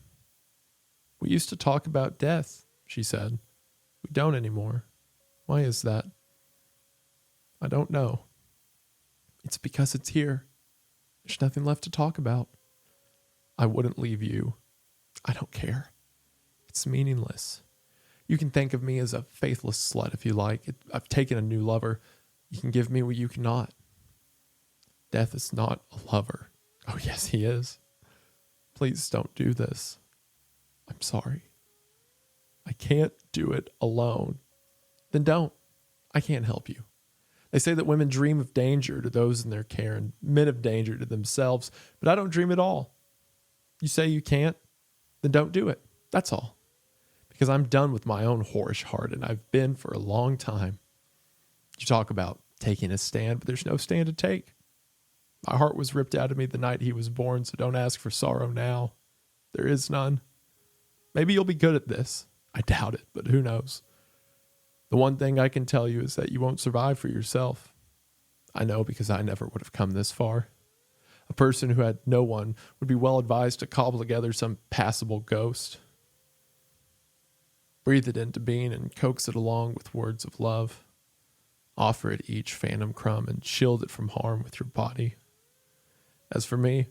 We used to talk about death, she said. We don't anymore. Why is that? I don't know. It's because it's here. There's nothing left to talk about. I wouldn't leave you. I don't care. It's meaningless. You can think of me as a faithless slut if you like. I've taken a new lover. You can give me what you cannot. Death is not a lover. Oh, yes, he is. Please don't do this. I'm sorry. I can't do it alone. Then don't. I can't help you. They say that women dream of danger to those in their care and men of danger to themselves, but I don't dream at all. You say you can't? Then don't do it. That's all. Because I'm done with my own whorish heart, and I've been for a long time. You talk about taking a stand, but there's no stand to take. My heart was ripped out of me the night he was born, so don't ask for sorrow now. There is none. Maybe you'll be good at this. I doubt it, but who knows? The one thing I can tell you is that you won't survive for yourself. I know because I never would have come this far. A person who had no one would be well advised to cobble together some passable ghost. Breathe it into being and coax it along with words of love. Offer it each phantom crumb and shield it from harm with your body. As for me,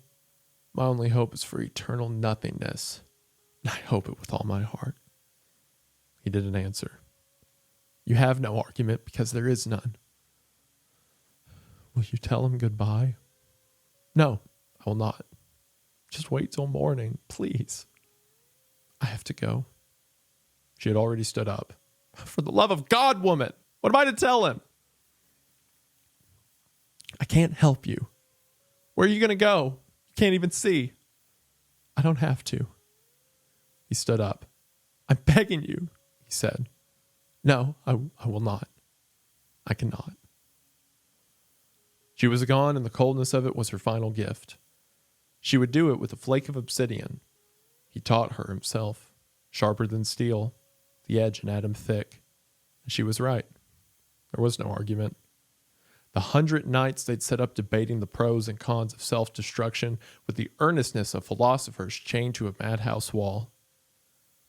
my only hope is for eternal nothingness. And I hope it with all my heart. He didn't answer. You have no argument because there is none. Will you tell him goodbye? No, I will not. Just wait till morning, please. I have to go. She had already stood up. For the love of God, woman, what am I to tell him? can't help you. Where are you going to go? You can't even see. I don't have to. He stood up. I'm begging you, he said. No, I will not. I cannot. She was gone, and the coldness of it was her final gift. She would do it with a flake of obsidian. He taught her himself, sharper than steel, the edge an atom thick. And she was right. There was no argument. The 100 nights they'd set up debating the pros and cons of self-destruction with the earnestness of philosophers chained to a madhouse wall.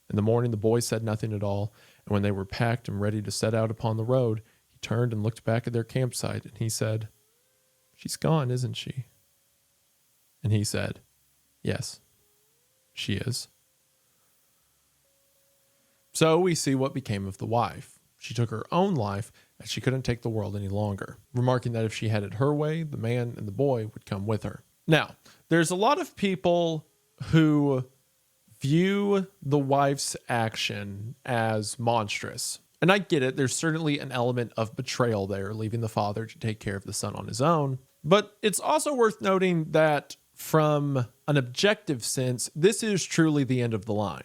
In the morning, the boy said nothing at all, and when they were packed and ready to set out upon the road, he turned and looked back at their campsite, and he said, She's gone, isn't she? And he said, Yes, she is. So we see what became of the wife. She took her own life as she couldn't take the world any longer, remarking that if she had it her way, the man and the boy would come with her. Now, there's a lot of people who view the wife's action as monstrous. And I get it, there's certainly an element of betrayal there, leaving the father to take care of the son on his own. But it's also worth noting that from an objective sense, this is truly the end of the line.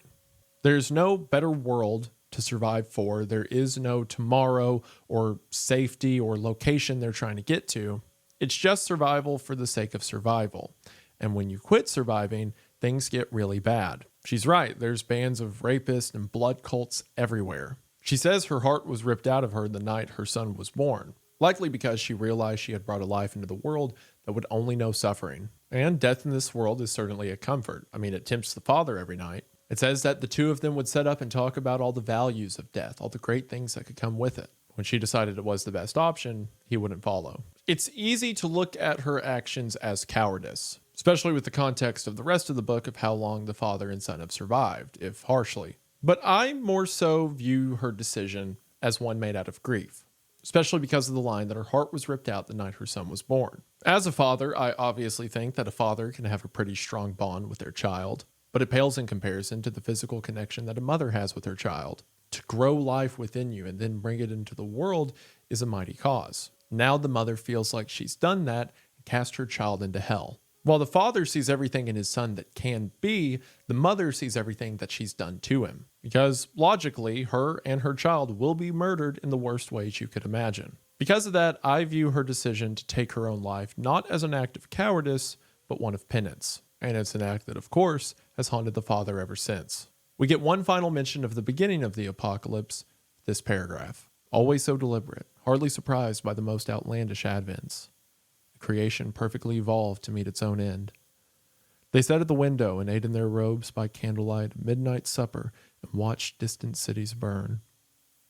There's no better world to survive for. There is no tomorrow or safety or location they're trying to get to. It's just survival for the sake of survival. And when you quit surviving, things get really bad. She's right. There's bands of rapists and blood cults everywhere. She says her heart was ripped out of her the night her son was born, likely because she realized she had brought a life into the world that would only know suffering. And death in this world is certainly a comfort. I mean, it tempts the father every night. It says that the two of them would set up and talk about all the values of death, all the great things that could come with it. When she decided it was the best option, he wouldn't follow. It's easy to look at her actions as cowardice, especially with the context of the rest of the book of how long the father and son have survived, if harshly. But I more so view her decision as one made out of grief, especially because of the line that her heart was ripped out the night her son was born. As a father, I obviously think that a father can have a pretty strong bond with their child, but it pales in comparison to the physical connection that a mother has with her child. To grow life within you and then bring it into the world is a mighty cause. Now the mother feels like she's done that and cast her child into hell. While the father sees everything in his son that can be, the mother sees everything that she's done to him. Because logically, her and her child will be murdered in the worst ways you could imagine. Because of that, I view her decision to take her own life not as an act of cowardice, but one of penance. And it's an act that, of course, has haunted the father ever since. We get one final mention of the beginning of the apocalypse, this paragraph. Always so deliberate, hardly surprised by the most outlandish advents. The creation perfectly evolved to meet its own end. They sat at the window and ate in their robes by candlelight a midnight supper and watched distant cities burn.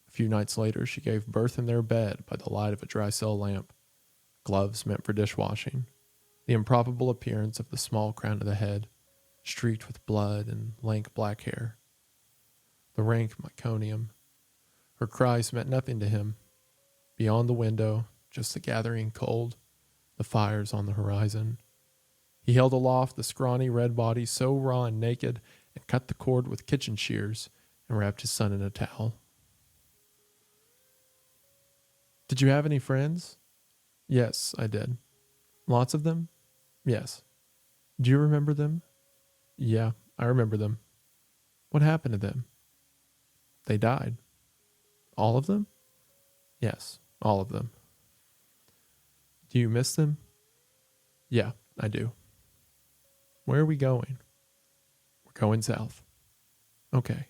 A few nights later, she gave birth in their bed by the light of a dry cell lamp, gloves meant for dishwashing. The improbable appearance of the small crown of the head, streaked with blood and lank black hair. The rank meconium. Her cries meant nothing to him. Beyond the window, just the gathering cold, the fires on the horizon. He held aloft the scrawny red body so raw and naked and cut the cord with kitchen shears and wrapped his son in a towel. Did you have any friends? Yes, I did. Lots of them? Yes. Do you remember them? Yeah, I remember them. What happened to them? They died. All of them? Yes, all of them. Do you miss them? Yeah, I do. Where are we going? We're going south. Okay.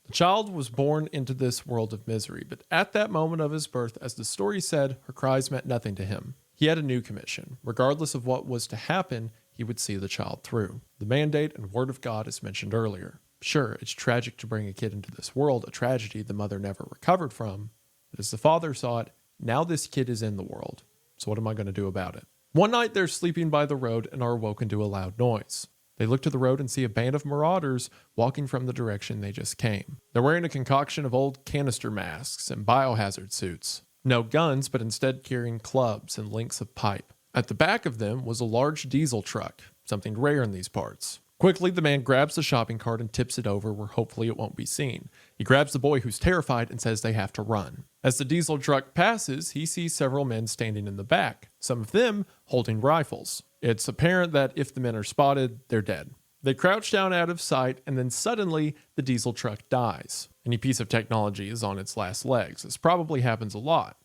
The child was born into this world of misery, but at that moment of his birth, as the story said, her cries meant nothing to him. He had a new commission. Regardless of what was to happen, he would see the child through. The mandate and word of God is mentioned earlier. Sure, it's tragic to bring a kid into this world, a tragedy the mother never recovered from. But as the father saw it, now this kid is in the world. So what am I going to do about it? One night they're sleeping by the road and are awoken to a loud noise. They look to the road and see a band of marauders walking from the direction they just came. They're wearing a concoction of old canister masks and biohazard suits. No guns, but instead carrying clubs and lengths of pipe. At the back of them was a large diesel truck, something rare in these parts. Quickly, the man grabs the shopping cart and tips it over where hopefully it won't be seen. He grabs the boy, who's terrified, and says they have to run. As the diesel truck passes, he sees several men standing in the back, some of them holding rifles. It's apparent that if the men are spotted, they're dead. They crouch down out of sight, and then suddenly the diesel truck dies. Any piece of technology is on its last legs. This probably happens a lot.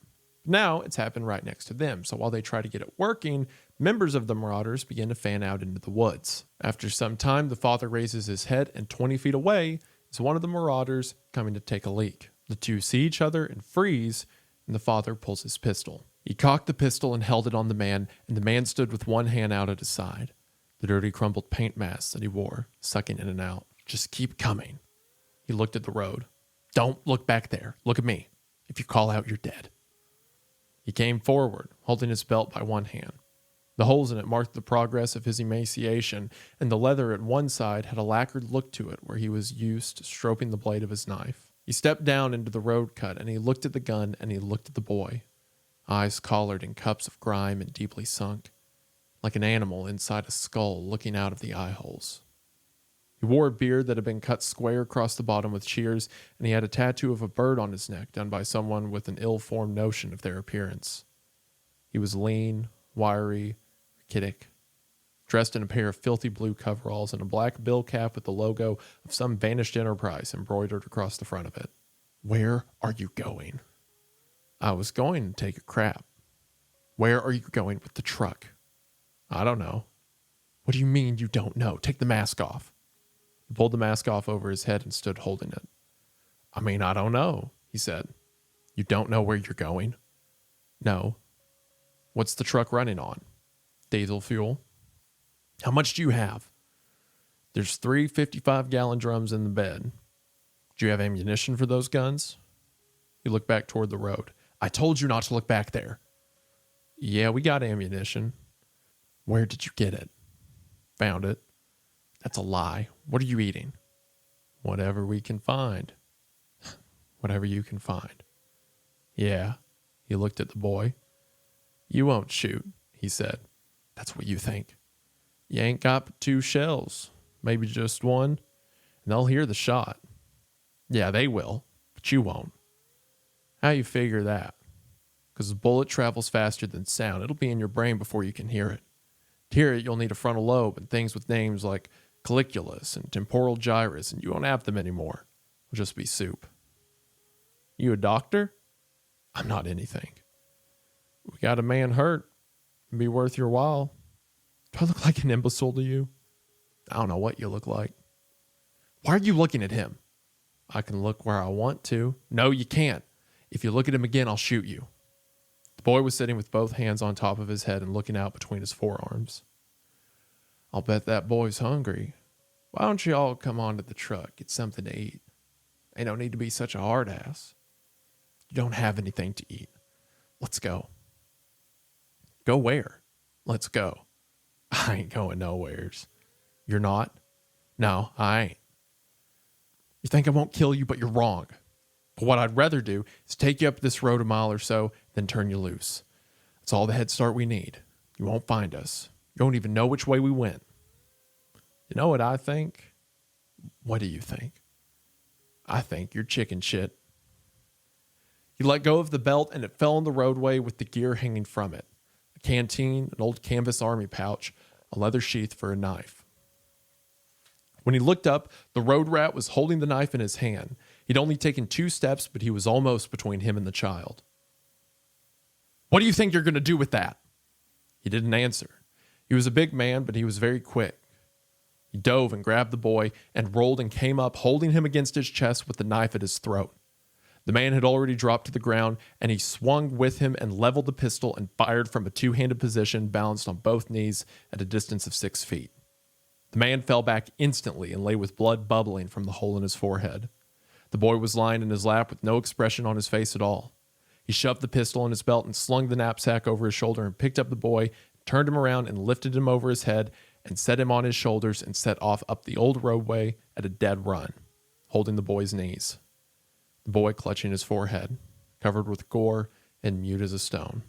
Now it's happened right next to them, so while they try to get it working, members of the Marauders begin to fan out into the woods. After some time, the father raises his head, and 20 feet away is one of the Marauders coming to take a leak. The two see each other and freeze, and the father pulls his pistol. He cocked the pistol and held it on the man, and the man stood with one hand out at his side. The dirty, crumpled paint mask that he wore, sucking in and out. Just keep coming. He looked at the road. Don't look back there. Look at me. If you call out, you're dead. He came forward, holding his belt by one hand. The holes in it marked the progress of his emaciation, and the leather at one side had a lacquered look to it where he was used to stroking the blade of his knife. He stepped down into the road cut, and he looked at the gun, and he looked at the boy. Eyes collared in cups of grime and deeply sunk, like an animal inside a skull looking out of the eye holes. He wore a beard that had been cut square across the bottom with shears, and he had a tattoo of a bird on his neck done by someone with an ill-formed notion of their appearance. He was lean, wiry, rachitic, dressed in a pair of filthy blue coveralls and a black bill cap with the logo of some vanished enterprise embroidered across the front of it. Where are you going? I was going to take a crap. Where are you going with the truck? I don't know. What do you mean you don't know? Take the mask off. He pulled the mask off over his head and stood holding it. I mean, I don't know, he said. You don't know where you're going? No. What's the truck running on? Diesel fuel. How much do you have? There's 3 55-gallon drums in the bed. Do you have ammunition for those guns? He looked back toward the road. I told you not to look back there. Yeah, we got ammunition. Where did you get it? Found it. That's a lie. What are you eating? Whatever we can find. Whatever you can find. Yeah. He looked at the boy. You won't shoot, he said. That's what you think. You ain't got but 2 shells. Maybe just one. And they'll hear the shot. Yeah, they will. But you won't. How you figure that? Because the bullet travels faster than sound. It'll be in your brain before you can hear it. To hear it, you'll need a frontal lobe and things with names like colliculus and temporal gyrus, and you won't have them anymore. It'll just be soup. You a doctor? I'm not anything. We got a man hurt. It'd be worth your while. Do I look like an imbecile to you? I don't know what you look like. Why are you looking at him? I can look where I want to. No, you can't. If you look at him again, I'll shoot you. The boy was sitting with both hands on top of his head and looking out between his forearms. I'll bet that boy's hungry. Why don't you all come onto the truck, get something to eat? Ain't no need to be such a hard ass. You don't have anything to eat. Let's go. Go where? Let's go. I ain't going nowheres. You're not? No, I ain't. You think I won't kill you, but you're wrong. But what I'd rather do is take you up this road a mile or so, then turn you loose. That's all the head start we need. You won't find us. You don't even know which way we went. You know what I think? What do you think? I think you're chicken shit. He let go of the belt and it fell on the roadway with the gear hanging from it. A canteen, an old canvas army pouch, a leather sheath for a knife. When he looked up, the road rat was holding the knife in his hand. He'd only taken 2 steps, but he was almost between him and the child. What do you think you're going to do with that? He didn't answer. He was a big man, but he was very quick. He dove and grabbed the boy and rolled and came up, holding him against his chest with the knife at his throat. The man had already dropped to the ground, and he swung with him and leveled the pistol and fired from a 2-handed position balanced on both knees at a distance of 6 feet. The man fell back instantly and lay with blood bubbling from the hole in his forehead. The boy was lying in his lap with no expression on his face at all. He shoved the pistol in his belt and slung the knapsack over his shoulder and picked up the boy, turned him around and lifted him over his head and set him on his shoulders and set off up the old roadway at a dead run, holding the boy's knees. The boy clutching his forehead, covered with gore and mute as a stone.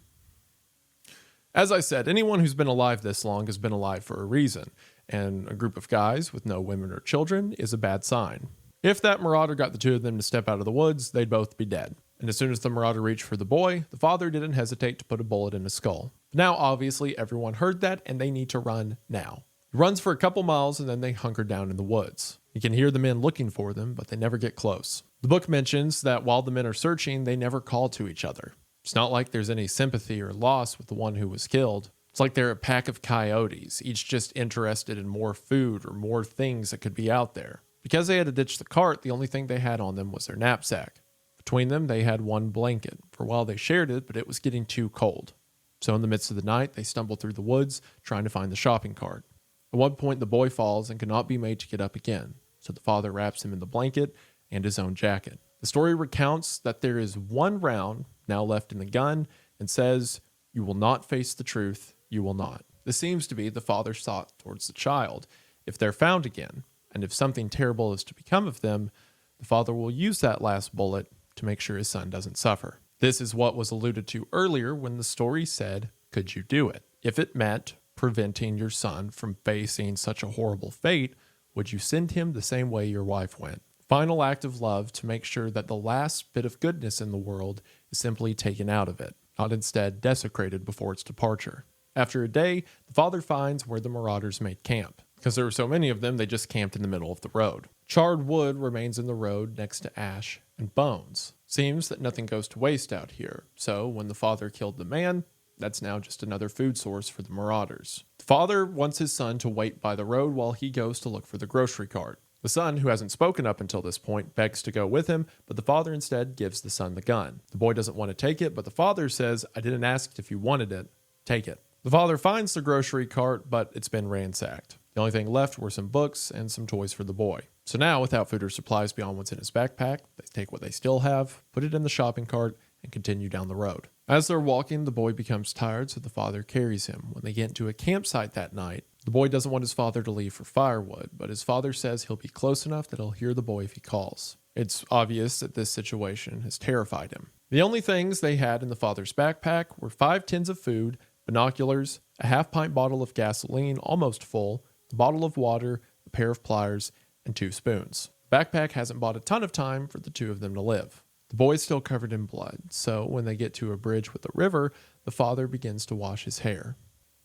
As I said, anyone who's been alive this long has been alive for a reason, and a group of guys with no women or children is a bad sign. If that marauder got the two of them to step out of the woods, they'd both be dead. And as soon as the marauder reached for the boy, the father didn't hesitate to put a bullet in his skull. But now, obviously, everyone heard that and they need to run now. He runs for a couple miles and then they hunker down in the woods. He can hear the men looking for them, but they never get close. The book mentions that while the men are searching, they never call to each other. It's not like there's any sympathy or loss with the one who was killed. It's like they're a pack of coyotes, each just interested in more food or more things that could be out there. Because they had to ditch the cart, the only thing they had on them was their knapsack. Between them, they had one blanket. For a while they shared it, but it was getting too cold. So in the midst of the night, they stumble through the woods, trying to find the shopping cart. At one point, the boy falls and cannot be made to get up again. So the father wraps him in the blanket and his own jacket. The story recounts that there is one round now left in the gun and says, "You will not face the truth, you will not." This seems to be the father's thought towards the child. If they're found again, and if something terrible is to become of them, the father will use that last bullet to make sure his son doesn't suffer. This is what was alluded to earlier when the story said, "Could you do it?" If it meant preventing your son from facing such a horrible fate, would you send him the same way your wife went? Final act of love to make sure that the last bit of goodness in the world is simply taken out of it, not instead desecrated before its departure. After a day, the father finds where the marauders made camp. Because there were so many of them, they just camped in the middle of the road. Charred wood remains in the road next to ash and bones. Seems that nothing goes to waste out here. So when the father killed the man, that's now just another food source for the marauders. The father wants his son to wait by the road while he goes to look for the grocery cart. The son, who hasn't spoken up until this point, begs to go with him, but the father instead gives the son the gun. The boy doesn't want to take it, but the father says, "I didn't ask if you wanted it. Take it." The father finds the grocery cart, but it's been ransacked. The only thing left were some books and some toys for the boy. So now, without food or supplies beyond what's in his backpack, they take what they still have, put it in the shopping cart, and continue down the road. As they're walking, the boy becomes tired, so the father carries him. When they get into a campsite that night, the boy doesn't want his father to leave for firewood, but his father says he'll be close enough that he'll hear the boy if he calls. It's obvious that this situation has terrified him. The only things they had in the father's backpack were 5 tins of food, binoculars, a half-pint bottle of gasoline, almost full, a bottle of water, a pair of pliers, and 2 spoons. The backpack hasn't bought a ton of time for the two of them to live. The boy's still covered in blood, so when they get to a bridge with a river, the father begins to wash his hair.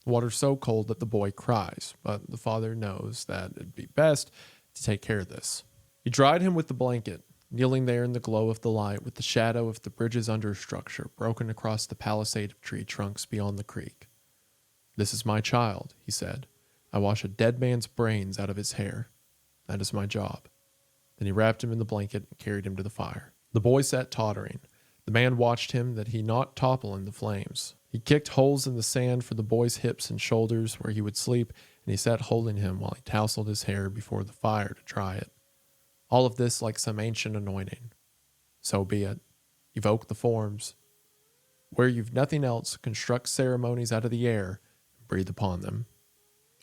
The water's so cold that the boy cries, but the father knows that it'd be best to take care of this. He dried him with the blanket, kneeling there in the glow of the light with the shadow of the bridge's understructure broken across the palisade of tree trunks beyond the creek. "This is my child," he said. "I wash a dead man's brains out of his hair. That is my job." Then he wrapped him in the blanket and carried him to the fire. The boy sat tottering. The man watched him that he not topple in the flames. He kicked holes in the sand for the boy's hips and shoulders where he would sleep, and he sat holding him while he tousled his hair before the fire to dry it. All of this like some ancient anointing. So be it. Evoke the forms. Where you've nothing else, construct ceremonies out of the air and breathe upon them.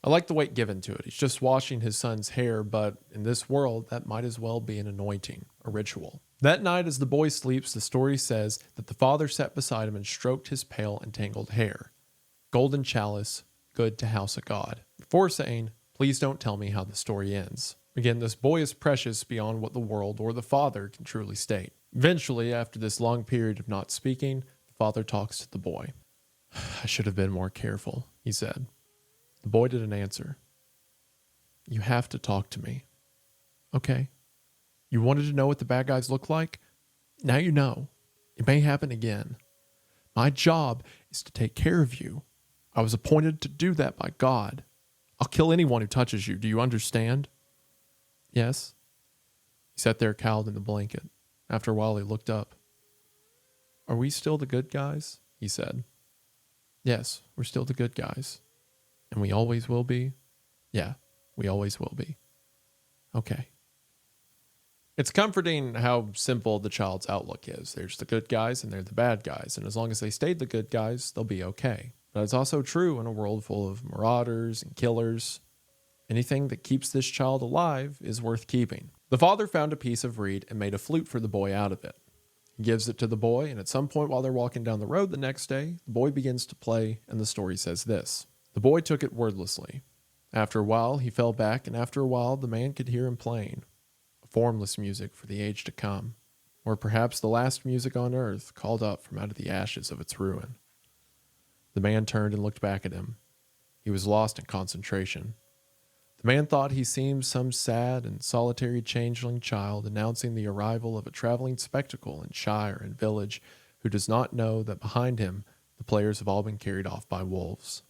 I like the weight given to it. He's just washing his son's hair, but in this world, that might as well be an anointing, a ritual. That night, as the boy sleeps, the story says that the father sat beside him and stroked his pale and tangled hair. Golden chalice, good to house a god. Before saying, "Please don't tell me how the story ends." Again, this boy is precious beyond what the world or the father can truly state. Eventually, after this long period of not speaking, the father talks to the boy. "I should have been more careful," he said. The boy didn't answer. "You have to talk to me." "Okay. You wanted to know what the bad guys look like? Now you know. It may happen again. My job is to take care of you. I was appointed to do that by God. I'll kill anyone who touches you. Do you understand?" "Yes." He sat there cowled in the blanket. After a while, he looked up. "Are we still the good guys?" he said. "Yes, we're still the good guys. And we always will be?" "Yeah, we always will be." "Okay." It's comforting how simple the child's outlook is. There's the good guys and they're the bad guys, and as long as they stayed the good guys, they'll be okay. But it's also true in a world full of marauders and killers. Anything that keeps this child alive is worth keeping. The father found a piece of reed and made a flute for the boy out of it. He gives it to the boy, and at some point while they're walking down the road the next day, the boy begins to play, and the story says this. The boy took it wordlessly. After a while, he fell back, and after a while, the man could hear him playing. A formless music for the age to come, or perhaps the last music on earth called up from out of the ashes of its ruin. The man turned and looked back at him. He was lost in concentration. The man thought he seemed some sad and solitary changeling child announcing the arrival of a traveling spectacle in shire and village who does not know that behind him the players have all been carried off by wolves.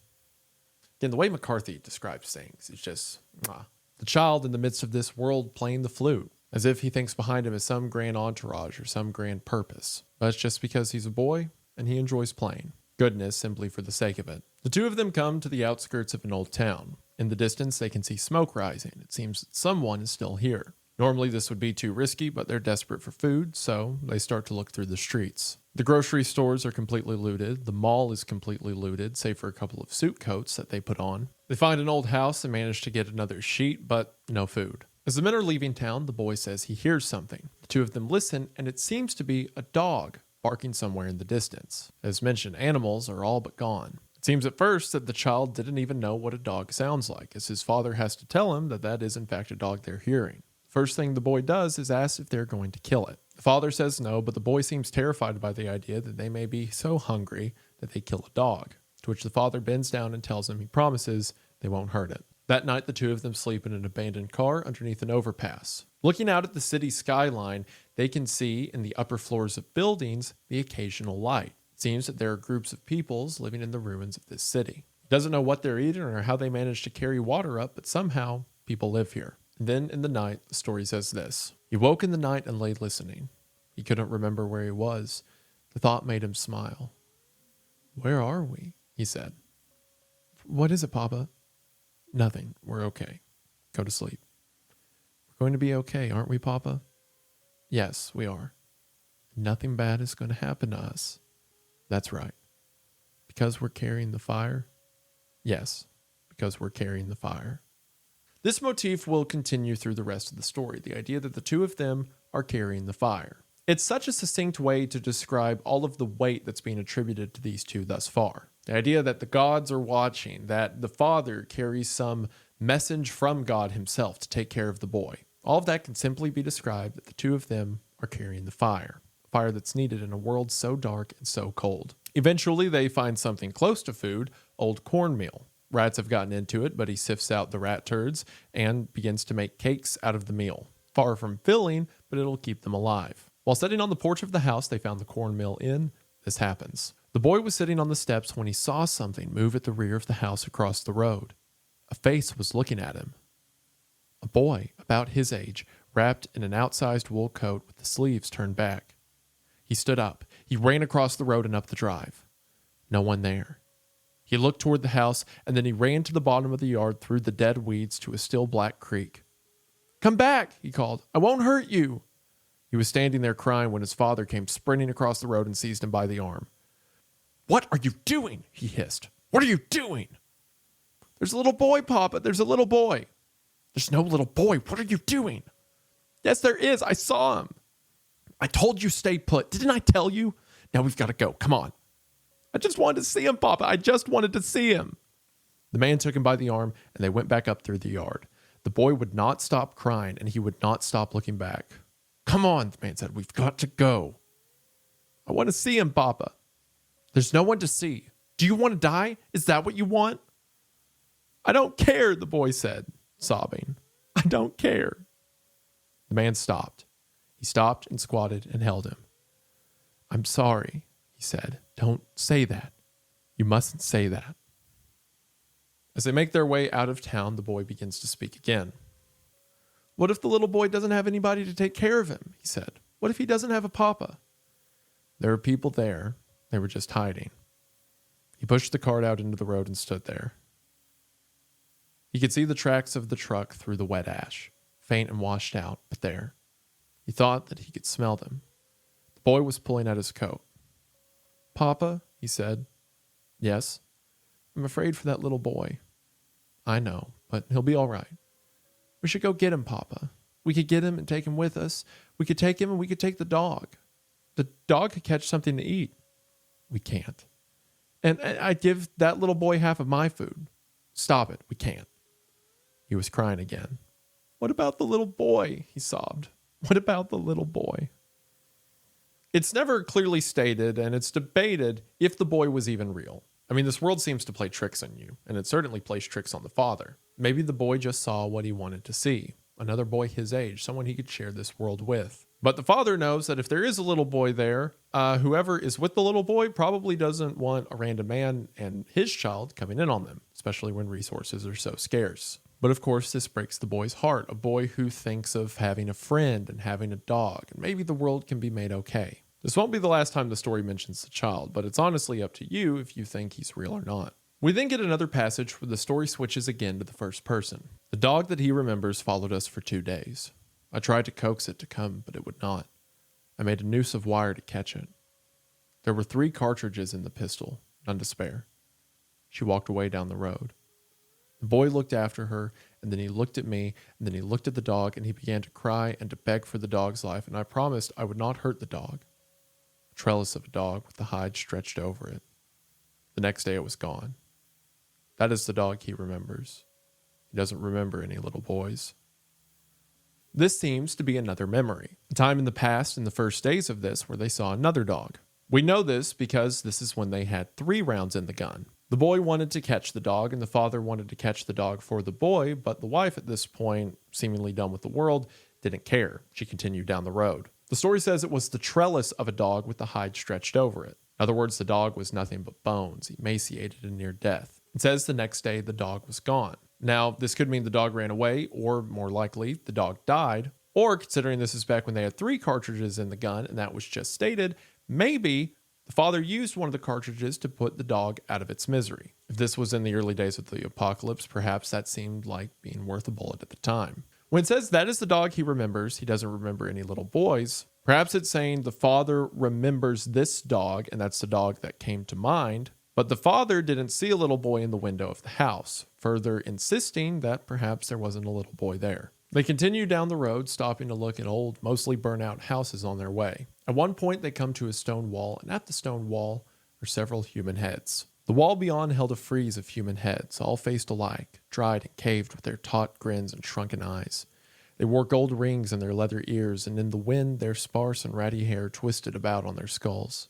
Again, the way McCarthy describes things is just, the child in the midst of this world playing the flute, as if he thinks behind him is some grand entourage or some grand purpose. But it's just because he's a boy and he enjoys playing. Goodness simply for the sake of it. The two of them come to the outskirts of an old town. In the distance, they can see smoke rising. It seems that someone is still here. Normally, this would be too risky, but they're desperate for food, so they start to look through the streets. The grocery stores are completely looted. The mall is completely looted, save for a couple of suit coats that they put on. They find an old house and manage to get another sheet, but no food. As the men are leaving town, the boy says he hears something. The two of them listen, and it seems to be a dog barking somewhere in the distance. As mentioned, animals are all but gone. It seems at first that the child didn't even know what a dog sounds like, as his father has to tell him that that is in fact a dog they're hearing. First thing the boy does is ask if they're going to kill it. The father says no, but the boy seems terrified by the idea that they may be so hungry that they kill a dog, to which the father bends down and tells him he promises they won't hurt it. That night, the two of them sleep in an abandoned car underneath an overpass. Looking out at the city skyline, they can see in the upper floors of buildings the occasional light. It seems that there are groups of peoples living in the ruins of this city. He doesn't know what they're eating or how they manage to carry water up, but somehow people live here. And then in the night, the story says this. He woke in the night and lay listening. He couldn't remember where he was. The thought made him smile. "Where are we?" he said. "What is it, Papa?" "Nothing. We're okay. Go to sleep." "We're going to be okay, aren't we, Papa?" "Yes, we are. Nothing bad is going to happen to us." "That's right." "Because we're carrying the fire?" "Yes, because we're carrying the fire." This motif will continue through the rest of the story, the idea that the two of them are carrying the fire. It's such a succinct way to describe all of the weight that's being attributed to these two thus far. The idea that the gods are watching, that the father carries some message from God himself to take care of the boy. All of that can simply be described that the two of them are carrying the fire that's needed in a world so dark and so cold. Eventually, they find something close to food, old cornmeal. Rats have gotten into it, but he sifts out the rat turds and begins to make cakes out of the meal. Far from filling, but it'll keep them alive. While sitting on the porch of the house they found the cornmeal in, this happens. The boy was sitting on the steps when he saw something move at the rear of the house across the road. A face was looking at him. A boy, about his age, wrapped in an outsized wool coat with the sleeves turned back. He stood up. He ran across the road and up the drive. No one there. He looked toward the house, and then he ran to the bottom of the yard through the dead weeds to a still black creek. "Come back," he called. "I won't hurt you." He was standing there crying when his father came sprinting across the road and seized him by the arm. "What are you doing?" he hissed. "What are you doing?" "There's a little boy, Papa. There's a little boy." "There's no little boy. What are you doing?" "Yes, there is. I saw him." "I told you stay put. Didn't I tell you? Now we've got to go. Come on." "I just wanted to see him, Papa. I just wanted to see him." The man took him by the arm, and they went back up through the yard. The boy would not stop crying, and he would not stop looking back. "Come on," the man said. "We've got to go." "I want to see him, Papa." "There's no one to see. Do you want to die? Is that what you want?" "I don't care," the boy said, sobbing. "I don't care." The man stopped. He stopped and squatted and held him. "I'm sorry," he said. "Don't say that. You mustn't say that." As they make their way out of town, the boy begins to speak again. "What if the little boy doesn't have anybody to take care of him?" he said. "What if he doesn't have a papa?" There were people there. They were just hiding. He pushed the cart out into the road and stood there. He could see the tracks of the truck through the wet ash, faint and washed out, but there. He thought that he could smell them. The boy was pulling at his coat. "Papa," he said. "Yes?" "I'm afraid for that little boy." "I know, but he'll be all right." "We should go get him, Papa. We could get him and take him with us. We could take him and we could take the dog. The dog could catch something to eat." "We can't." And I'd give that little boy half of my food." "Stop it. We can't." He was crying again. What about the little boy? He sobbed. What about the little boy? It's never clearly stated, and it's debated if the boy was even real. I mean, this world seems to play tricks on you, and it certainly plays tricks on the father. Maybe the boy just saw what he wanted to see. Another boy his age, someone he could share this world with. But the father knows that if there is a little boy there, whoever is with the little boy probably doesn't want a random man and his child coming in on them, especially when resources are so scarce. But of course, this breaks the boy's heart, a boy who thinks of having a friend and having a dog, and maybe the world can be made okay. This won't be the last time the story mentions the child, but it's honestly up to you if you think he's real or not. We then get another passage where the story switches again to the first person. The dog that he remembers followed us for 2 days. I tried to coax it to come, but it would not. I made a noose of wire to catch it. There were 3 cartridges in the pistol, none to spare. She walked away down the road. The boy looked after her, and then he looked at me, and then he looked at the dog, and he began to cry and to beg for the dog's life, and I promised I would not hurt the dog. A trellis of a dog with the hide stretched over it. The next day it was gone. That is the dog he remembers. He doesn't remember any little boys. This seems to be another memory, a time in the past in the first days of this where they saw another dog. We know this because this is when they had 3 rounds in the gun. The boy wanted to catch the dog and the father wanted to catch the dog for the boy, but the wife at this point, seemingly done with the world, didn't care. She continued down the road. The story says it was the trellis of a dog with the hide stretched over it. In other words, the dog was nothing but bones, emaciated and near death. It says the next day the dog was gone. Now, this could mean the dog ran away, or more likely, the dog died. Or, considering this is back when they had 3 cartridges in the gun, and that was just stated, maybe the father used one of the cartridges to put the dog out of its misery. If this was in the early days of the apocalypse, perhaps that seemed like being worth a bullet at the time. When it says that is the dog he remembers, he doesn't remember any little boys. Perhaps it's saying the father remembers this dog, and that's the dog that came to mind. But the father didn't see a little boy in the window of the house, further insisting that perhaps there wasn't a little boy there. They continue down the road, stopping to look at old, mostly burnt-out houses on their way. At one point, they come to a stone wall, and at the stone wall are several human heads. The wall beyond held a frieze of human heads, all faced alike, dried and caved with their taut grins and shrunken eyes. They wore gold rings in their leather ears, and in the wind their sparse and ratty hair twisted about on their skulls.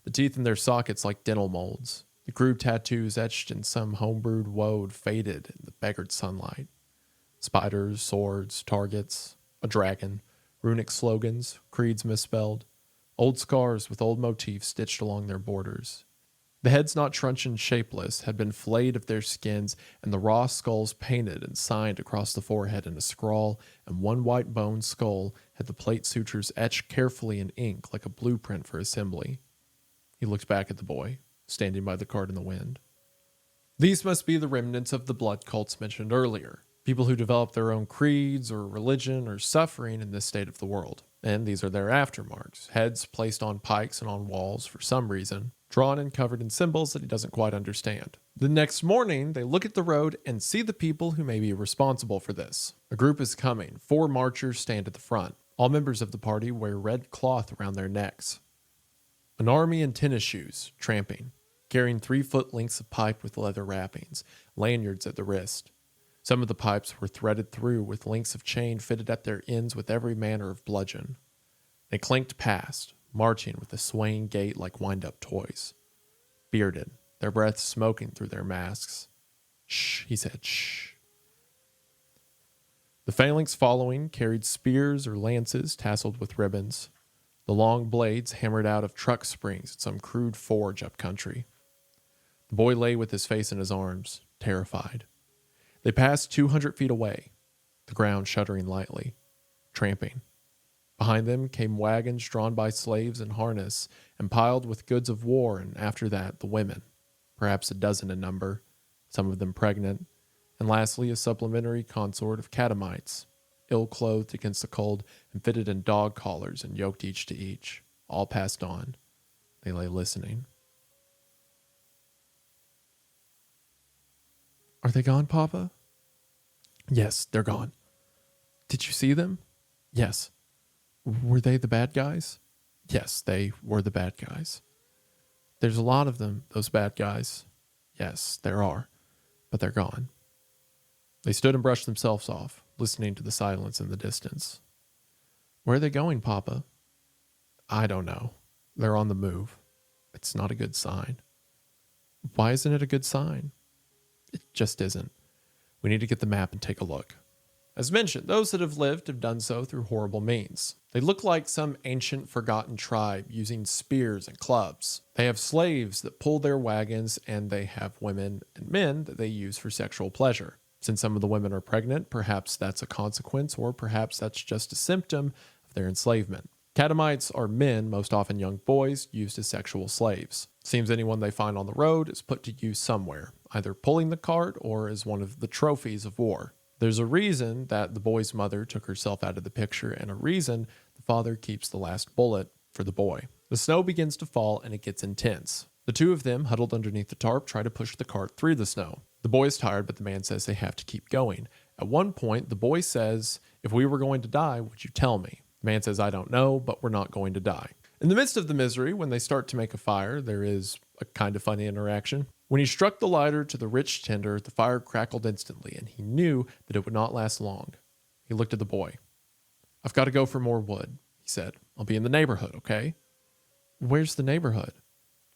The teeth in their sockets like dental molds. The crude tattoos etched in some homebrewed woad faded in the beggared sunlight. Spiders, swords, targets, a dragon, runic slogans, creeds misspelled, old scars with old motifs stitched along their borders. The heads not truncheon shapeless had been flayed of their skins, and the raw skulls painted and signed across the forehead in a scrawl, and one white bone skull had the plate sutures etched carefully in ink like a blueprint for assembly. He looked back at the boy, standing by the cart in the wind. These must be the remnants of the blood cults mentioned earlier, people who developed their own creeds or religion or suffering in this state of the world. And these are their aftermarks, heads placed on pikes and on walls for some reason, drawn and covered in symbols that he doesn't quite understand. The next morning, they look at the road and see the people who may be responsible for this. A group is coming. 4 marchers stand at the front. All members of the party wear red cloth around their necks. An army in tennis shoes, tramping, carrying 3-foot lengths of pipe with leather wrappings, lanyards at the wrist. Some of the pipes were threaded through with links of chain fitted at their ends with every manner of bludgeon. They clanked past, marching with a swaying gait like wind-up toys. Bearded, their breath smoking through their masks. Shh, he said, shh. The phalanx following carried spears or lances tasseled with ribbons. The long blades hammered out of truck springs at some crude forge up country. The boy lay with his face in his arms, terrified. They passed 200 feet away, the ground shuddering lightly, tramping. Behind them came wagons drawn by slaves in harness and piled with goods of war, and after that the women, perhaps a dozen in number, some of them pregnant, and lastly a supplementary consort of catamites, ill-clothed against the cold and fitted in dog collars and yoked each to each, all passed on. They lay listening. Are they gone, Papa? Yes, they're gone. Did you see them? Yes. Were they the bad guys? Yes, they were the bad guys. There's a lot of them, those bad guys. Yes, there are, but they're gone. They stood and brushed themselves off. listening to the silence in the distance. Where are they going, Papa? I don't know. They're on the move. It's not a good sign. Why isn't it a good sign? It just isn't. We need to get the map and take a look. As mentioned, those that have lived have done so through horrible means. They look like some ancient forgotten tribe using spears and clubs. They have slaves that pull their wagons, and they have women and men that they use for sexual pleasure. Since some of the women are pregnant, perhaps that's a consequence, or perhaps that's just a symptom of their enslavement. Catamites are men, most often young boys, used as sexual slaves. Seems anyone they find on the road is put to use somewhere, either pulling the cart or as one of the trophies of war. There's a reason that the boy's mother took herself out of the picture, and a reason the father keeps the last bullet for the boy. The snow begins to fall and it gets intense. The two of them, huddled underneath the tarp, try to push the cart through the snow. The boy is tired, but the man says they have to keep going. At one point, the boy says, "If we were going to die, would you tell me?" The man says, "I don't know, but we're not going to die." In the midst of the misery, when they start to make a fire, there is a kind of funny interaction. When he struck the lighter to the rich tinder, the fire crackled instantly, and he knew that it would not last long. He looked at the boy. "I've got to go for more wood," he said. "I'll be in the neighborhood, okay?" "Where's the neighborhood?"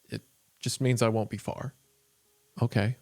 "It just means I won't be far." "Okay."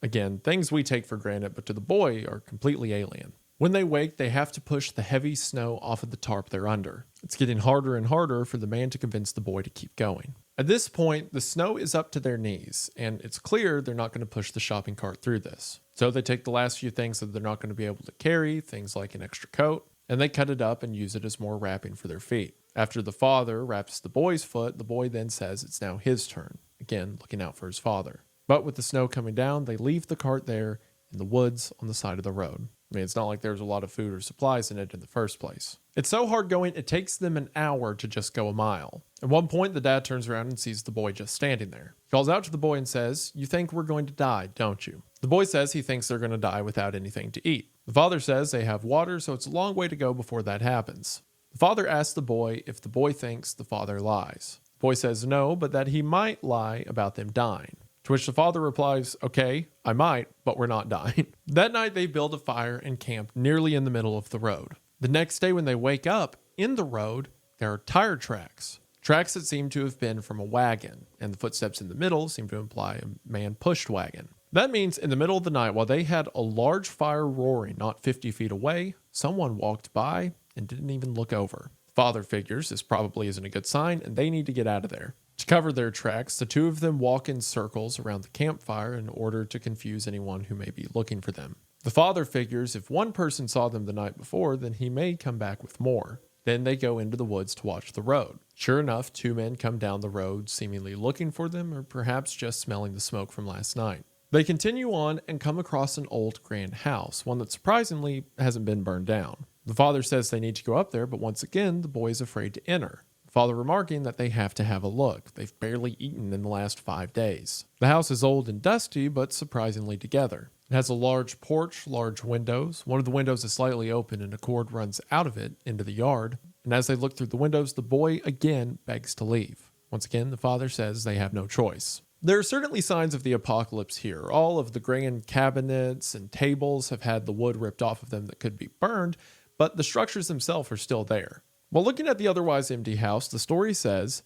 Again, things we take for granted, but to the boy are completely alien. When they wake, they have to push the heavy snow off of the tarp they're under. It's getting harder and harder for the man to convince the boy to keep going. At this point, the snow is up to their knees, and it's clear they're not going to push the shopping cart through this. So they take the last few things that they're not going to be able to carry, things like an extra coat, and they cut it up and use it as more wrapping for their feet. After the father wraps the boy's foot, the boy then says it's now his turn, again looking out for his father. But with the snow coming down, they leave the cart there in the woods on the side of the road. I mean, it's not like there's a lot of food or supplies in it in the first place. It's so hard going, it takes them an hour to just go a mile. At one point, the dad turns around and sees the boy just standing there. He calls out to the boy and says, "You think we're going to die, don't you?" The boy says he thinks they're going to die without anything to eat. The father says they have water, so it's a long way to go before that happens. The father asks the boy if the boy thinks the father lies. The boy says no, but that he might lie about them dying. To which the father replies, "Okay, I might, but we're not dying." That night they build a fire and camp nearly in the middle of the road. The next day when they wake up, in the road, there are tire tracks. Tracks that seem to have been from a wagon, and the footsteps in the middle seem to imply a man-pushed wagon. That means in the middle of the night, while they had a large fire roaring not 50 feet away, someone walked by and didn't even look over. The father figures this probably isn't a good sign, and they need to get out of there. To cover their tracks, the two of them walk in circles around the campfire in order to confuse anyone who may be looking for them. The father figures if one person saw them the night before, then he may come back with more. Then they go into the woods to watch the road. Sure enough, two men come down the road, seemingly looking for them, or perhaps just smelling the smoke from last night. They continue on and come across an old grand house, one that surprisingly hasn't been burned down. The father says they need to go up there, but once again, the boy is afraid to enter. Father remarking that they have to have a look. They've barely eaten in the last 5 days. The house is old and dusty, but surprisingly together. It has a large porch, large windows. One of the windows is slightly open and a cord runs out of it into the yard. And as they look through the windows, the boy again begs to leave. Once again, the father says they have no choice. There are certainly signs of the apocalypse here. All of the grand cabinets and tables have had the wood ripped off of them that could be burned, but the structures themselves are still there. While looking at the otherwise empty house, the story says,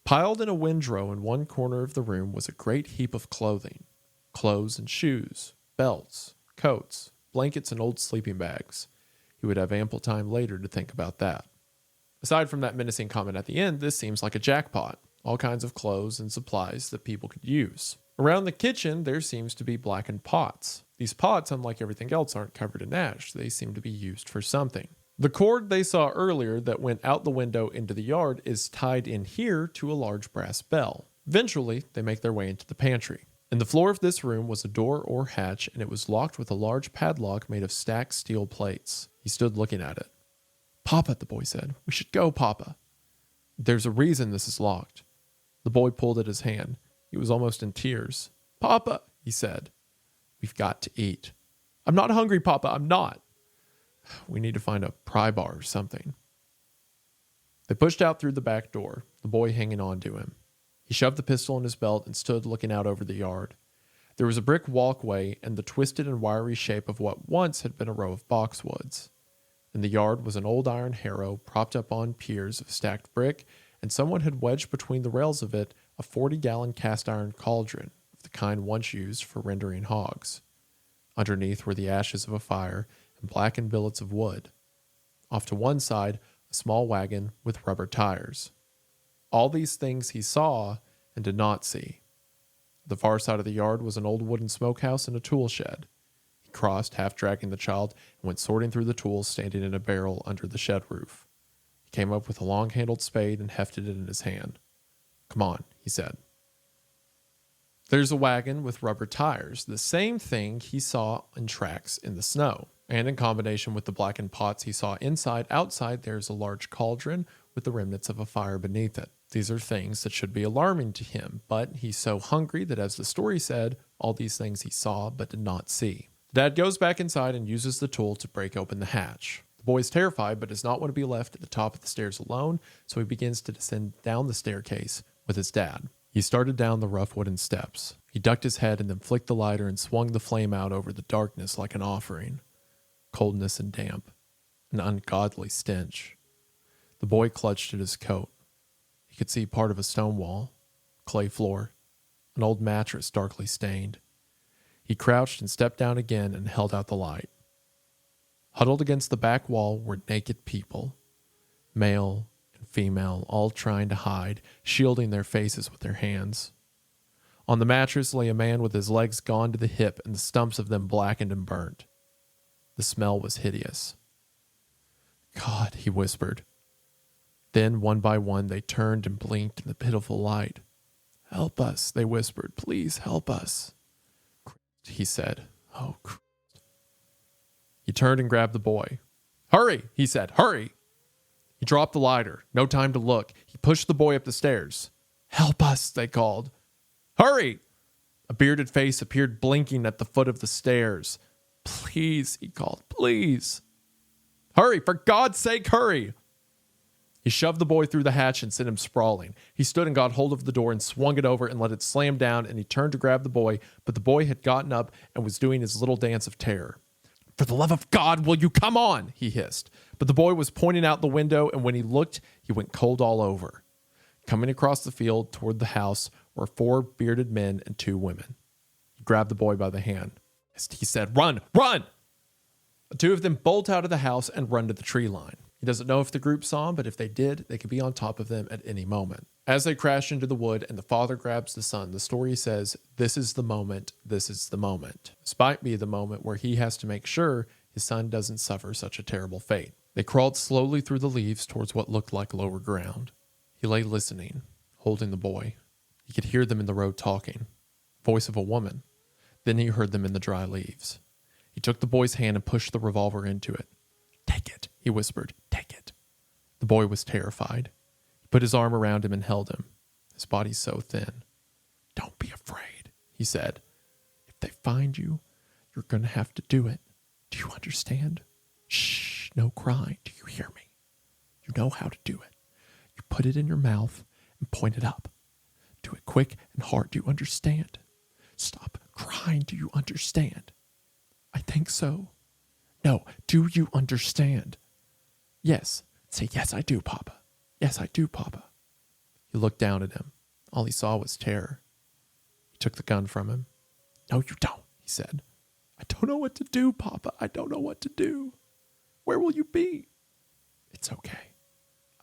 piled in a windrow in one corner of the room was a great heap of clothing. Clothes and shoes, belts, coats, blankets, and old sleeping bags. He would have ample time later to think about that. Aside from that menacing comment at the end, this seems like a jackpot. All kinds of clothes and supplies that people could use. Around the kitchen, there seems to be blackened pots. These pots, unlike everything else, aren't covered in ash. They seem to be used for something. The cord they saw earlier that went out the window into the yard is tied in here to a large brass bell. Eventually, they make their way into the pantry. In the floor of this room was a door or hatch, and it was locked with a large padlock made of stacked steel plates. He stood looking at it. "Papa," the boy said. "We should go, Papa." "There's a reason this is locked." The boy pulled at his hand. He was almost in tears. "Papa," he said, "we've got to eat." "I'm not hungry, Papa, I'm not." "We need to find a pry bar or something." They pushed out through the back door, the boy hanging on to him. He shoved the pistol in his belt and stood looking out over the yard. There was a brick walkway and the twisted and wiry shape of what once had been a row of boxwoods. In the yard was an old iron harrow propped up on piers of stacked brick, and someone had wedged between the rails of it a 40-gallon cast-iron cauldron of the kind once used for rendering hogs. Underneath were the ashes of a fire and blackened billets of wood. Off to one side, a small wagon with rubber tires. All these things he saw and did not see. The far side of the yard was an old wooden smokehouse and a tool shed. He crossed, half dragging the child, and went sorting through the tools standing in a barrel under the shed roof. He came up with a long-handled spade and hefted it in his hand. "Come on," he said. There's a wagon with rubber tires, the same thing he saw in tracks in the snow. And in combination with the blackened pots he saw outside there's a large cauldron with the remnants of a fire beneath it. These are things that should be alarming to him, but he's so hungry that, as the story said, all these things he saw but did not see. Dad goes back inside and uses the tool to break open the hatch. The boy is terrified but does not want to be left at the top of the stairs alone, so he begins to descend down the staircase with his dad. He started down the rough wooden steps. He ducked his head and then flicked the lighter and swung the flame out over the darkness like an offering. Coldness and damp, an ungodly stench. The boy clutched at his coat. He could see part of a stone wall, clay floor, an old mattress darkly stained. He crouched and stepped down again and held out the light. Huddled against the back wall were naked people, male and female, all trying to hide, shielding their faces with their hands. On the mattress lay a man with his legs gone to the hip and the stumps of them blackened and burnt. The smell was hideous. "God," he whispered. Then, one by one, they turned and blinked in the pitiful light. "Help us," they whispered. "Please help us." "Christ," he said. "Oh, Christ." He turned and grabbed the boy. "Hurry," he said. "Hurry." He dropped the lighter. No time to look. He pushed the boy up the stairs. "Help us," they called. "Hurry!" A bearded face appeared blinking at the foot of the stairs. "Please," he called. "Please." "Hurry, for God's sake, hurry!" He shoved the boy through the hatch and sent him sprawling. He stood and got hold of the door and swung it over and let it slam down, and he turned to grab the boy, but the boy had gotten up and was doing his little dance of terror. "For the love of God, will you come on?" he hissed. But the boy was pointing out the window, and when he looked, he went cold all over. Coming across the field toward the house were 4 bearded men and 2 women. He grabbed the boy by the hand. He said, "Run, run!" The 2 of them bolt out of the house and run to the tree line. He doesn't know if the group saw him, but if they did, they could be on top of them at any moment. As they crash into the wood and the father grabs the son, the story says, this is the moment, this is the moment. This might be the moment where he has to make sure his son doesn't suffer such a terrible fate. They crawled slowly through the leaves towards what looked like lower ground. He lay listening, holding the boy. He could hear them in the road talking. Voice of a woman. Then he heard them in the dry leaves. He took the boy's hand and pushed the revolver into it. "Take it," he whispered. "Take it." The boy was terrified. He put his arm around him and held him. His body so thin. "Don't be afraid," he said. "If they find you, you're going to have to do it. Do you understand? Shh, no crying. Do you hear me? You know how to do it. You put it in your mouth and point it up. Do it quick and hard. Do you understand? Stop crying. Do you understand?" "I think so." "No, do you understand?" "Yes." "Say, yes, I do, Papa. Yes, I do, Papa." He looked down at him. All he saw was terror. He took the gun from him. "No, you don't," he said. "I don't know what to do, Papa. I don't know what to do." "Where will you be?" "It's okay.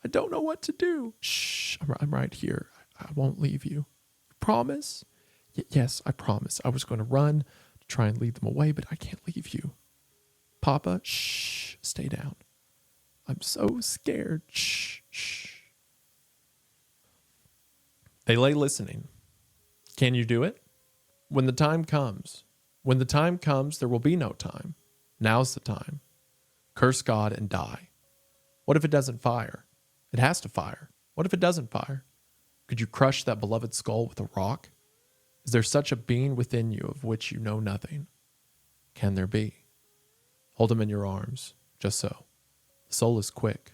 I don't know what to do." "Shh, I'm right here. I won't leave you." "You promise?" Yes, I promise. I was going to run to try and lead them away, but I can't leave you." "Papa, shh, stay down. I'm so scared. Shh, shh." They lay listening. Can you do it? When the time comes. When the time comes, there will be no time. Now's the time. Curse God and die. What if it doesn't fire? It has to fire. What if it doesn't fire? Could you crush that beloved skull with a rock? Is there such a being within you of which you know nothing? Can there be? Hold him in your arms, just so. The soul is quick.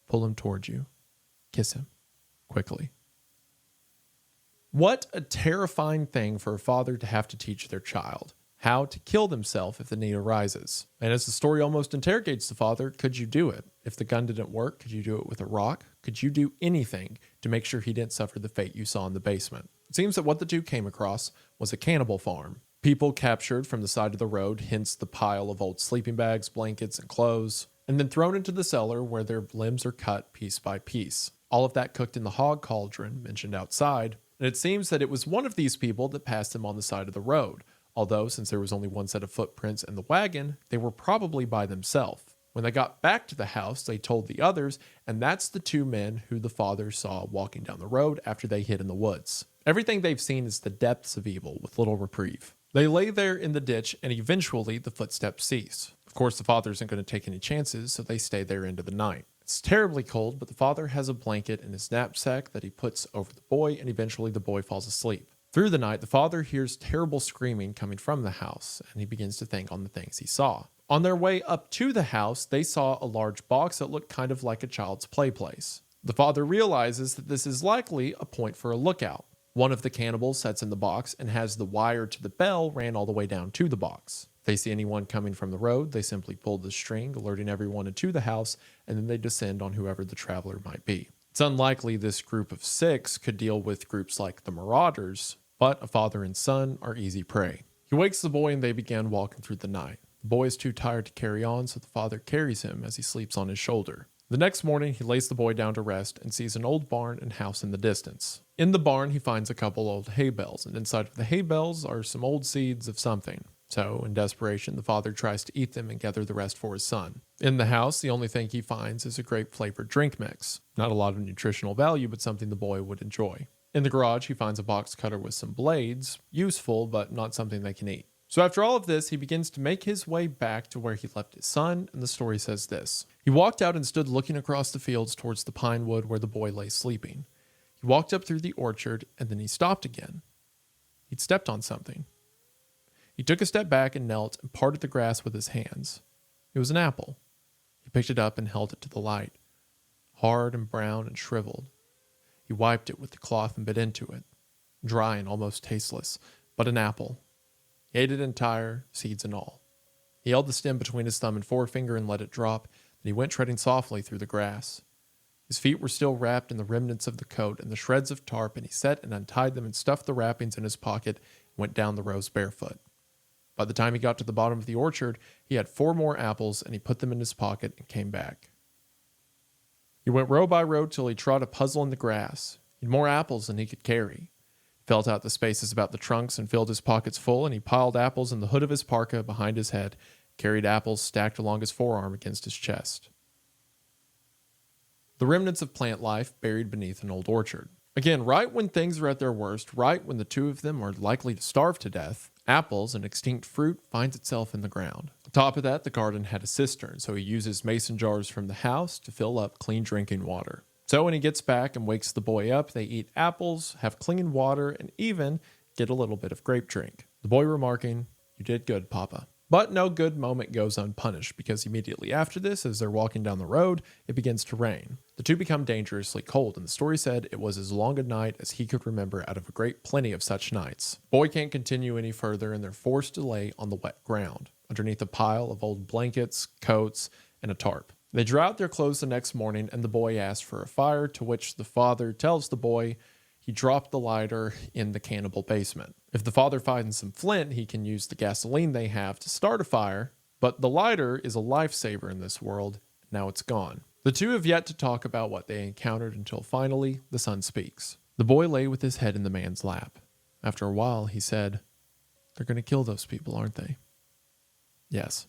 Pull him towards you. Kiss him, quickly. What a terrifying thing for a father to have to teach their child. How to kill themselves if the need arises. And as the story almost interrogates the father, could you do it? If the gun didn't work, could you do it with a rock? Could you do anything to make sure he didn't suffer the fate you saw in the basement? It seems that what the two came across was a cannibal farm. People captured from the side of the road, hence the pile of old sleeping bags, blankets, and clothes, and then thrown into the cellar where their limbs are cut piece by piece. All of that cooked in the hog cauldron mentioned outside, and it seems that it was one of these people that passed them on the side of the road. Although, since there was only one set of footprints in the wagon, they were probably by themselves. When they got back to the house, they told the others, and that's the two men who the father saw walking down the road after they hid in the woods. Everything they've seen is the depths of evil with little reprieve. They lay there in the ditch, and eventually the footsteps cease. Of course, the father isn't going to take any chances, so they stay there into the night. It's terribly cold, but the father has a blanket in his knapsack that he puts over the boy, and eventually the boy falls asleep. Through the night, the father hears terrible screaming coming from the house, and he begins to think on the things he saw. On their way up to the house, they saw a large box that looked kind of like a child's play place. The father realizes that this is likely a point for a lookout. One of the cannibals sits in the box and has the wire to the bell ran all the way down to the box. If they see anyone coming from the road, they simply pull the string, alerting everyone into the house, and then they descend on whoever the traveler might be. It's unlikely this group of 6 could deal with groups like the Marauders, but a father and son are easy prey. He wakes the boy and they begin walking through the night. The boy is too tired to carry on, so the father carries him as he sleeps on his shoulder. The next morning, he lays the boy down to rest and sees an old barn and house in the distance. In the barn, he finds a couple old hay bales, and inside of the hay bales are some old seeds of something. So, in desperation, the father tries to eat them and gather the rest for his son. In the house, the only thing he finds is a grape-flavored drink mix. Not a lot of nutritional value, but something the boy would enjoy. In the garage, he finds a box cutter with some blades, useful, but not something they can eat. So after all of this, he begins to make his way back to where he left his son, and the story says this. He walked out and stood looking across the fields towards the pine wood where the boy lay sleeping. He walked up through the orchard, and then he stopped again. He'd stepped on something. He took a step back and knelt and parted the grass with his hands. It was an apple. He picked it up and held it to the light, hard and brown and shriveled. He wiped it with the cloth and bit into it, dry and almost tasteless, but an apple. He ate it entire, seeds and all. He held the stem between his thumb and forefinger and let it drop, then he went treading softly through the grass. His feet were still wrapped in the remnants of the coat and the shreds of tarp, and he set and untied them and stuffed the wrappings in his pocket and went down the rows barefoot. By the time he got to the bottom of the orchard, he had 4 more apples, and he put them in his pocket and came back. He went row by row till he trod a puzzle in the grass. He had more apples than he could carry. He felt out the spaces about the trunks and filled his pockets full, and he piled apples in the hood of his parka behind his head, carried apples stacked along his forearm against his chest. The remnants of plant life buried beneath an old orchard. Again, right when things are at their worst, right when the two of them are likely to starve to death, apples, an extinct fruit, finds itself in the ground. On top of that, the garden had a cistern, so he uses mason jars from the house to fill up clean drinking water. So when he gets back and wakes the boy up, they eat apples, have clean water, and even get a little bit of grape drink. The boy remarking, "You did good, Papa." But no good moment goes unpunished, because immediately after this, as they're walking down the road, it begins to rain. The two become dangerously cold, and the story said it was as long a night as he could remember out of a great plenty of such nights. Boy can't continue any further, and they're forced to lay on the wet ground, underneath a pile of old blankets, coats, and a tarp. They draw out their clothes the next morning, and the boy asks for a fire, to which the father tells the boy he dropped the lighter in the cannibal basement. If the father finds some flint, he can use the gasoline they have to start a fire, but the lighter is a lifesaver in this world, and now it's gone. The two have yet to talk about what they encountered until finally the son speaks. The boy lay with his head in the man's lap. After a while, he said, "They're going to kill those people, aren't they?" "Yes."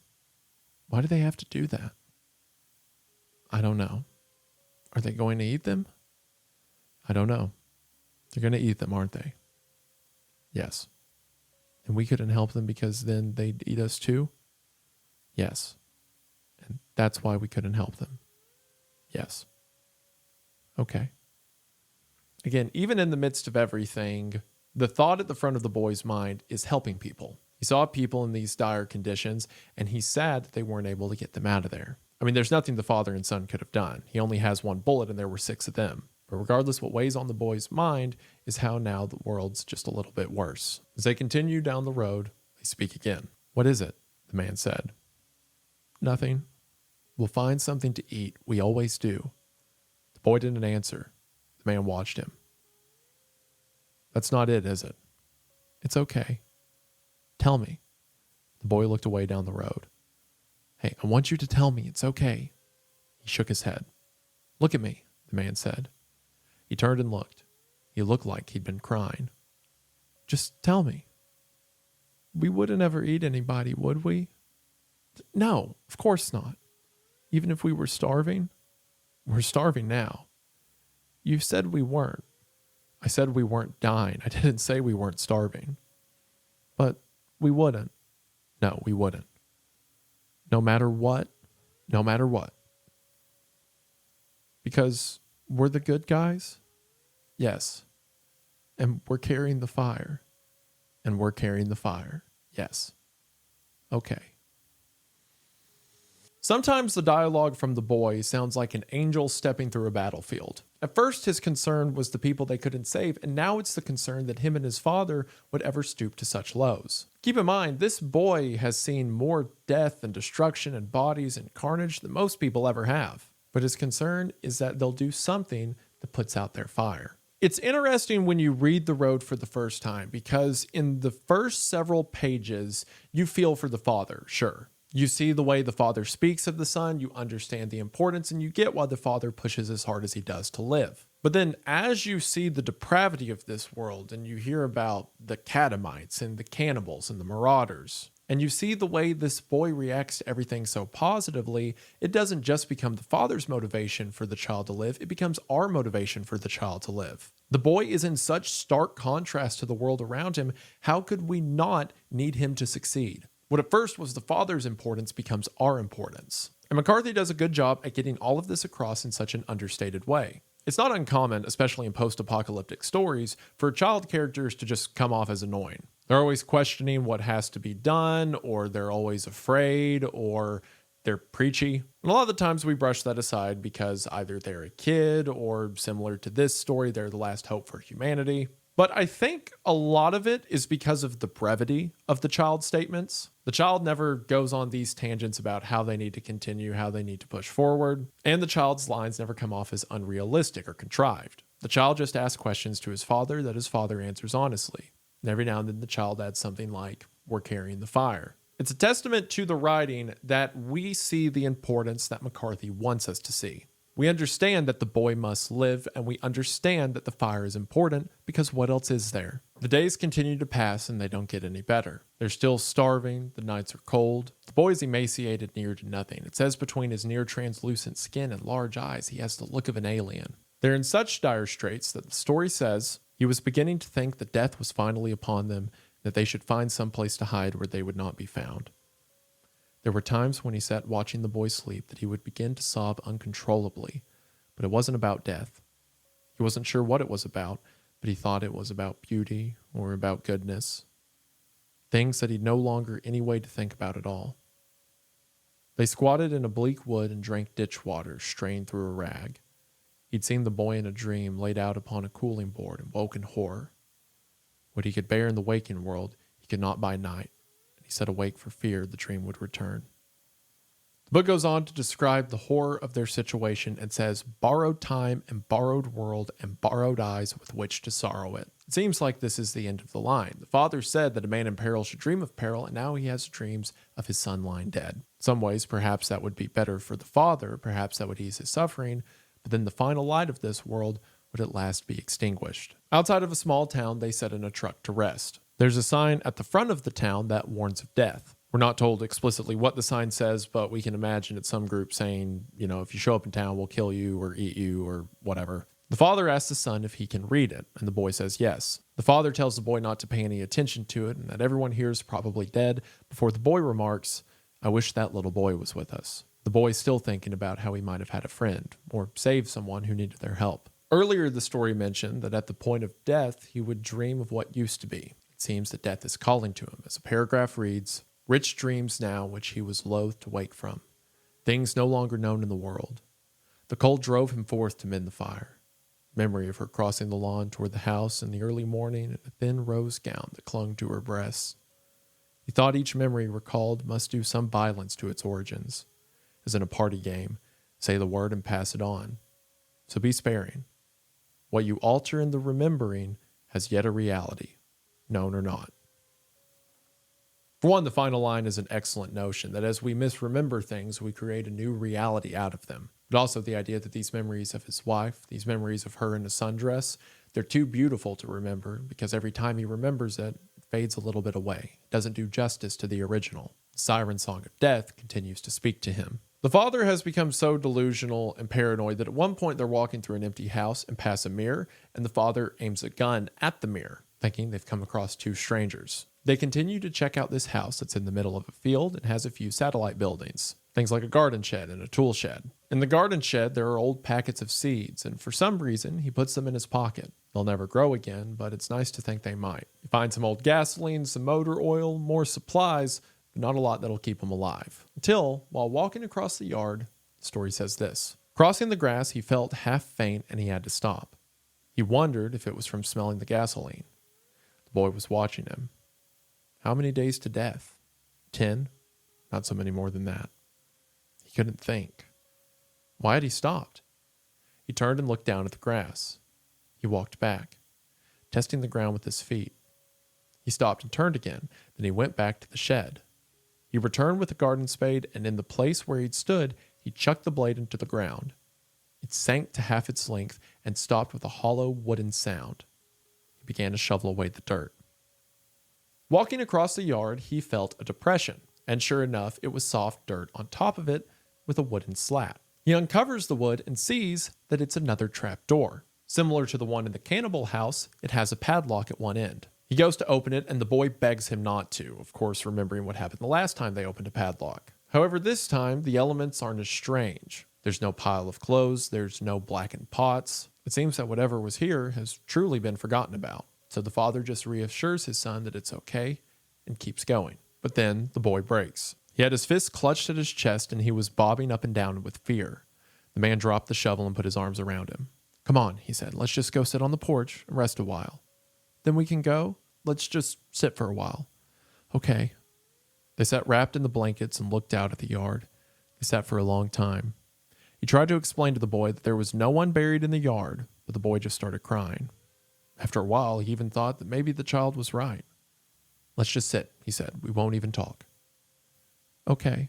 "Why do they have to do that?" "I don't know." "Are they going to eat them?" "I don't know." "They're going to eat them, aren't they?" "Yes." "And we couldn't help them because then they'd eat us too?" "Yes." "And that's why we couldn't help them?" "Yes." "Okay." Again, even in the midst of everything, the thought at the front of the boy's mind is helping people. He saw people in these dire conditions, and he's sad that they weren't able to get them out of there. I mean, there's nothing the father and son could have done. He only has 1 bullet, and there were 6 of them. But regardless, what weighs on the boy's mind is how now the world's just a little bit worse. As they continue down the road, they speak again. "What is it?" the man said. "Nothing. We'll find something to eat. We always do." The boy didn't answer. The man watched him. "That's not it, is it?" "It's okay. Tell me." The boy looked away down the road. "Hey, I want you to tell me it's okay." He shook his head. "Look at me," the man said. He turned and looked. He looked like he'd been crying. "Just tell me. We wouldn't ever eat anybody, would we?" "No, of course not. Even if we were starving? We're starving now." "You said we weren't." "I said we weren't dying. I didn't say we weren't starving." "But we wouldn't." "No, we wouldn't." "No matter what?" "No matter what." "Because we're the good guys?" "Yes." "And we're carrying the fire?" "And we're carrying the fire. Yes." "Okay." Sometimes the dialogue from the boy sounds like an angel stepping through a battlefield. At first, his concern was the people they couldn't save, and now it's the concern that him and his father would ever stoop to such lows. Keep in mind, this boy has seen more death and destruction and bodies and carnage than most people ever have. But his concern is that they'll do something that puts out their fire. It's interesting when you read The Road for the first time, because in the first several pages, you feel for the father, sure. You see the way the father speaks of the son, you understand the importance, and you get why the father pushes as hard as he does to live. But then as you see the depravity of this world, and you hear about the catamites and the cannibals and the marauders, and you see the way this boy reacts to everything so positively, it doesn't just become the father's motivation for the child to live, it becomes our motivation for the child to live. The boy is in such stark contrast to the world around him, how could we not need him to succeed? What at first was the father's importance becomes our importance. And McCarthy does a good job at getting all of this across in such an understated way. It's not uncommon, especially in post-apocalyptic stories, for child characters to just come off as annoying. They're always questioning what has to be done, or they're always afraid, or they're preachy. And a lot of the times we brush that aside because either they're a kid, or similar to this story, they're the last hope for humanity. But I think a lot of it is because of the brevity of the child statements. The child never goes on these tangents about how they need to continue, how they need to push forward, and the child's lines never come off as unrealistic or contrived. The child just asks questions to his father that his father answers honestly. And every now and then the child adds something like, "We're carrying the fire." It's a testament to the writing that we see the importance that McCarthy wants us to see. We understand that the boy must live, and we understand that the fire is important, because what else is there? The days continue to pass and they don't get any better. They're still starving, the nights are cold. The boy is emaciated near to nothing. It says between his near translucent skin and large eyes, he has the look of an alien. They're in such dire straits that the story says he was beginning to think that death was finally upon them, that they should find some place to hide where they would not be found. There were times when he sat watching the boy sleep that he would begin to sob uncontrollably, but it wasn't about death. He wasn't sure what it was about, but he thought it was about beauty or about goodness. Things that he'd no longer any way to think about at all. They squatted in a bleak wood and drank ditch water strained through a rag. He'd seen the boy in a dream laid out upon a cooling board and woke in horror. What he could bear in the waking world, he could not by night. He sat awake for fear the dream would return. The book goes on to describe the horror of their situation and says, borrowed time and borrowed world and borrowed eyes with which to sorrow it. It seems like this is the end of the line. The father said that a man in peril should dream of peril, and now he has dreams of his son lying dead. In some ways, perhaps that would be better for the father, perhaps that would ease his suffering, but then the final light of this world would at last be extinguished. Outside of a small town, they set in a truck to rest. There's a sign at the front of the town that warns of death. We're not told explicitly what the sign says, but we can imagine it's some group saying, if you show up in town, we'll kill you or eat you or whatever. The father asks the son if he can read it, and the boy says yes. The father tells the boy not to pay any attention to it and that everyone here is probably dead before the boy remarks, "I wish that little boy was with us." The boy is still thinking about how he might have had a friend or saved someone who needed their help. Earlier, the story mentioned that at the point of death, he would dream of what used to be. It seems that death is calling to him, as a paragraph reads, "Rich dreams now which he was loath to wake from, things no longer known in the world. The cold drove him forth to mend the fire. Memory of her crossing the lawn toward the house in the early morning in a thin rose gown that clung to her breasts. He thought each memory recalled must do some violence to its origins. As in a party game, say the word and pass it on. So be sparing. What you alter in the remembering has yet a reality, known or not. For one, the final line is an excellent notion that as we misremember things, we create a new reality out of them. But also the idea that these memories of his wife, these memories of her in a sundress, they're too beautiful to remember because every time he remembers it, it fades a little bit away. It doesn't do justice to the original. The siren song of death continues to speak to him. The father has become so delusional and paranoid that at one point they're walking through an empty house and pass a mirror, and the father aims a gun at the mirror, thinking they've come across two strangers. They continue to check out this house that's in the middle of a field and has a few satellite buildings, things like a garden shed and a tool shed. In the garden shed, there are old packets of seeds, and for some reason, he puts them in his pocket. They'll never grow again, but it's nice to think they might. He finds some old gasoline, some motor oil, more supplies, but not a lot that'll keep him alive. Until, while walking across the yard, the story says this. Crossing the grass, he felt half faint and he had to stop. He wondered if it was from smelling the gasoline. The boy was watching him. How many days to death? 10? Not so many more than that. He couldn't think. Why had he stopped? He turned and looked down at the grass. He walked back, testing the ground with his feet. He stopped and turned again. Then he went back to the shed. He returned with a garden spade, and in the place where he'd stood, he chucked the blade into the ground. It sank to half its length and stopped with a hollow wooden sound. He began to shovel away the dirt. Walking across the yard, he felt a depression, and sure enough, it was soft dirt on top of it with a wooden slat. He uncovers the wood and sees that it's another trap door. Similar to the one in the cannibal house, it has a padlock at one end. He goes to open it, and the boy begs him not to, of course remembering what happened the last time they opened a padlock. However, this time, the elements aren't as strange. There's no pile of clothes, there's no blackened pots. It seems that whatever was here has truly been forgotten about. So the father just reassures his son that it's okay and keeps going. But then the boy breaks. He had his fist clutched at his chest and he was bobbing up and down with fear. The man dropped the shovel and put his arms around him. Come on, he said, let's just go sit on the porch and rest a while. Then we can go? Let's just sit for a while. Okay. They sat wrapped in the blankets and looked out at the yard. They sat for a long time. He tried to explain to the boy that there was no one buried in the yard, but the boy just started crying. After a while, he even thought that maybe the child was right. Let's just sit, he said. We won't even talk. Okay.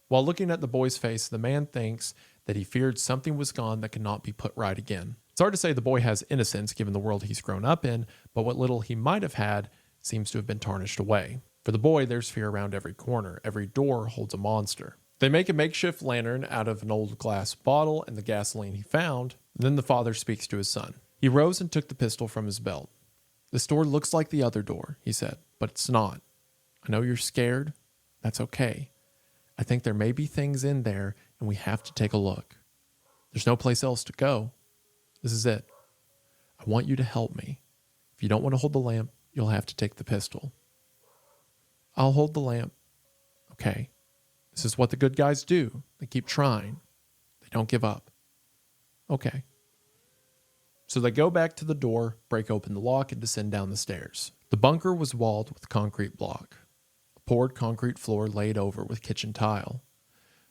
While looking at the boy's face, the man thinks that he feared something was gone that could not be put right again. It's hard to say the boy has innocence given the world he's grown up in, but what little he might have had seems to have been tarnished away. For the boy, there's fear around every corner. Every door holds a monster. They make a makeshift lantern out of an old glass bottle and the gasoline he found. Then the father speaks to his son. He rose and took the pistol from his belt. This door looks like the other door, he said, but it's not. I know you're scared. That's okay. I think there may be things in there, and we have to take a look. There's no place else to go. This is it. I want you to help me. If you don't want to hold the lamp, you'll have to take the pistol. I'll hold the lamp. Okay. This is what the good guys do. They keep trying. They don't give up. Okay. So they go back to the door, break open the lock, and descend down the stairs. The bunker was walled with concrete block. A poured concrete floor laid over with kitchen tile.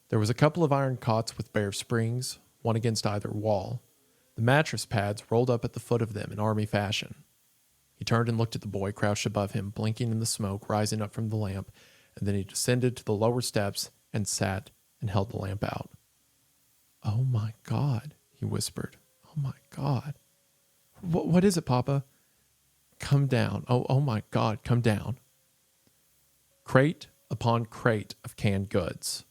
There was a couple of iron cots with bare springs, one against either wall. The mattress pads rolled up at the foot of them in army fashion. He turned and looked at the boy crouched above him, blinking in the smoke rising up from the lamp, and then he descended to the lower steps and sat and held the lamp out. Oh my God, he whispered. Oh my God. What is it, Papa? Come down. Oh my God, come down. Crate upon crate of canned goods.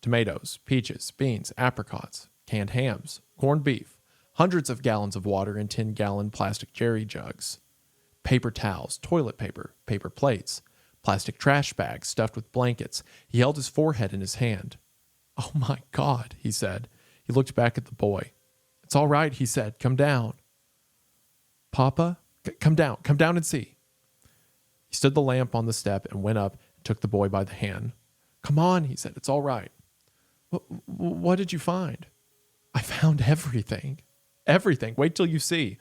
Tomatoes, peaches, beans, apricots, canned hams, corned beef, hundreds of gallons of water in 10-gallon plastic jerry jugs, paper towels, toilet paper, paper plates, plastic trash bags stuffed with blankets. He held his forehead in his hand. Oh my God, he said. He looked back at the boy. It's all right, he said. Come down. Papa, come down and see. He stood the lamp on the step and went up and took the boy by the hand. Come on, he said. It's all right. What did you find? I found everything. Everything. Wait till you see.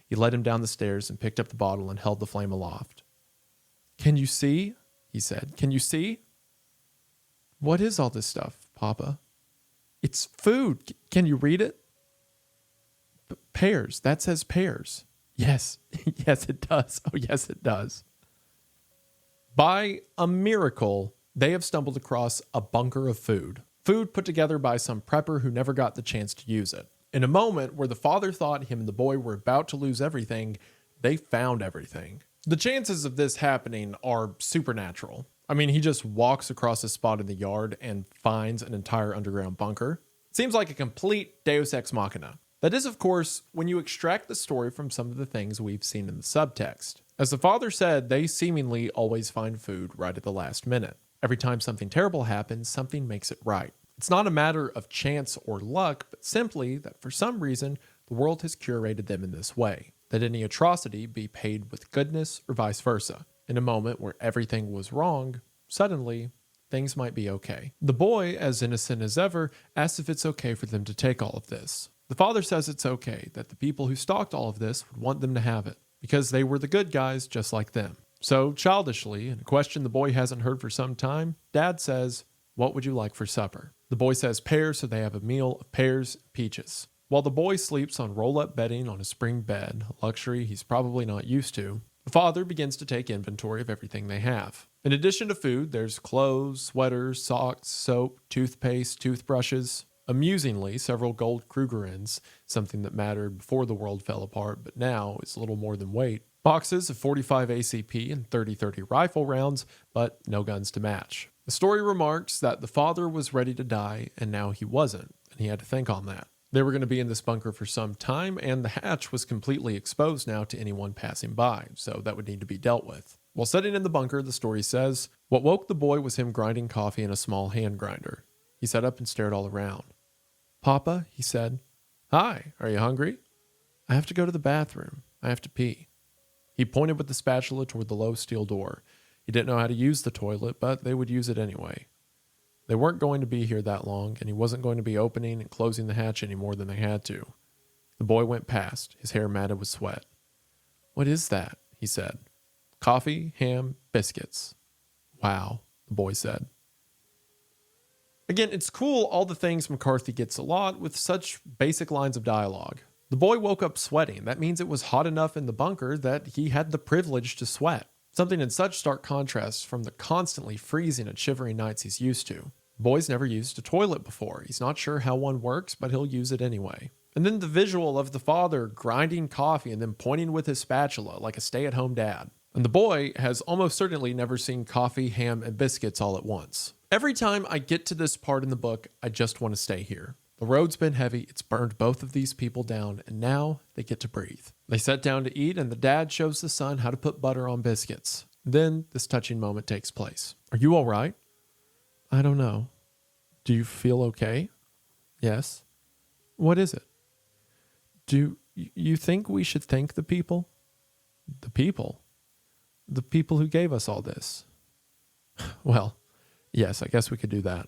He led him down the stairs and picked up the bottle and held the flame aloft. Can you see? He said. Can you see? What is all this stuff, Papa? It's food. Can you read it? Pears. That says pears. Yes. Yes, it does. Oh, yes, it does. By a miracle, they have stumbled across a bunker of food. Food put together by some prepper who never got the chance to use it. In a moment where the father thought him and the boy were about to lose everything, they found everything. The chances of this happening are supernatural. I mean, he just walks across a spot in the yard and finds an entire underground bunker. It seems like a complete Deus Ex Machina. That is, of course, when you extract the story from some of the things we've seen in the subtext. As the father said, they seemingly always find food right at the last minute. Every time something terrible happens, something makes it right. It's not a matter of chance or luck, but simply that for some reason, the world has curated them in this way, that any atrocity be paid with goodness or vice versa. In a moment where everything was wrong, suddenly, things might be okay. The boy, as innocent as ever, asks if it's okay for them to take all of this. The father says it's okay, that the people who stalked all of this would want them to have it, because they were the good guys just like them. So, childishly, in a question the boy hasn't heard for some time, Dad says, "What would you like for supper?" The boy says pears, so they have a meal of pears and peaches. While the boy sleeps on roll-up bedding on a spring bed, a luxury he's probably not used to, the father begins to take inventory of everything they have. In addition to food, there's clothes, sweaters, socks, soap, toothpaste, toothbrushes. Amusingly, several gold Krugerrands, something that mattered before the world fell apart, but now is little more than weight. Boxes of 45 ACP and 30-30 rifle rounds, but no guns to match. The story remarks that the father was ready to die, and now he wasn't, and he had to think on that. They were going to be in this bunker for some time, and the hatch was completely exposed now to anyone passing by, so that would need to be dealt with. While sitting in the bunker, the story says, what woke the boy was him grinding coffee in a small hand grinder. He sat up and stared all around. "Papa," he said. "Hi, are you hungry?" "I have to go to the bathroom. I have to pee." He pointed with the spatula toward the low steel door. He didn't know how to use the toilet, but they would use it anyway. They weren't going to be here that long, and he wasn't going to be opening and closing the hatch any more than they had to. The boy went past, his hair matted with sweat. "What is that?" he said. "Coffee, ham, biscuits." "Wow," the boy said. Again, it's cool all the things McCarthy gets a lot with such basic lines of dialogue. The boy woke up sweating. That means it was hot enough in the bunker that he had the privilege to sweat. Something in such stark contrast from the constantly freezing and shivering nights he's used to. The boy's never used a toilet before. He's not sure how one works, but he'll use it anyway. And then the visual of the father grinding coffee and then pointing with his spatula like a stay-at-home dad. And the boy has almost certainly never seen coffee, ham, and biscuits all at once. Every time I get to this part in the book, I just want to stay here. The road's been heavy, it's burned both of these people down, and now they get to breathe. They sit down to eat, and the dad shows the son how to put butter on biscuits. Then this touching moment takes place. "Are you all right?" "I don't know." "Do you feel okay?" "Yes." "What is it?" "Do you think we should thank the people?" "The people?" "The people who gave us all this." "Well, yes, I guess we could do that."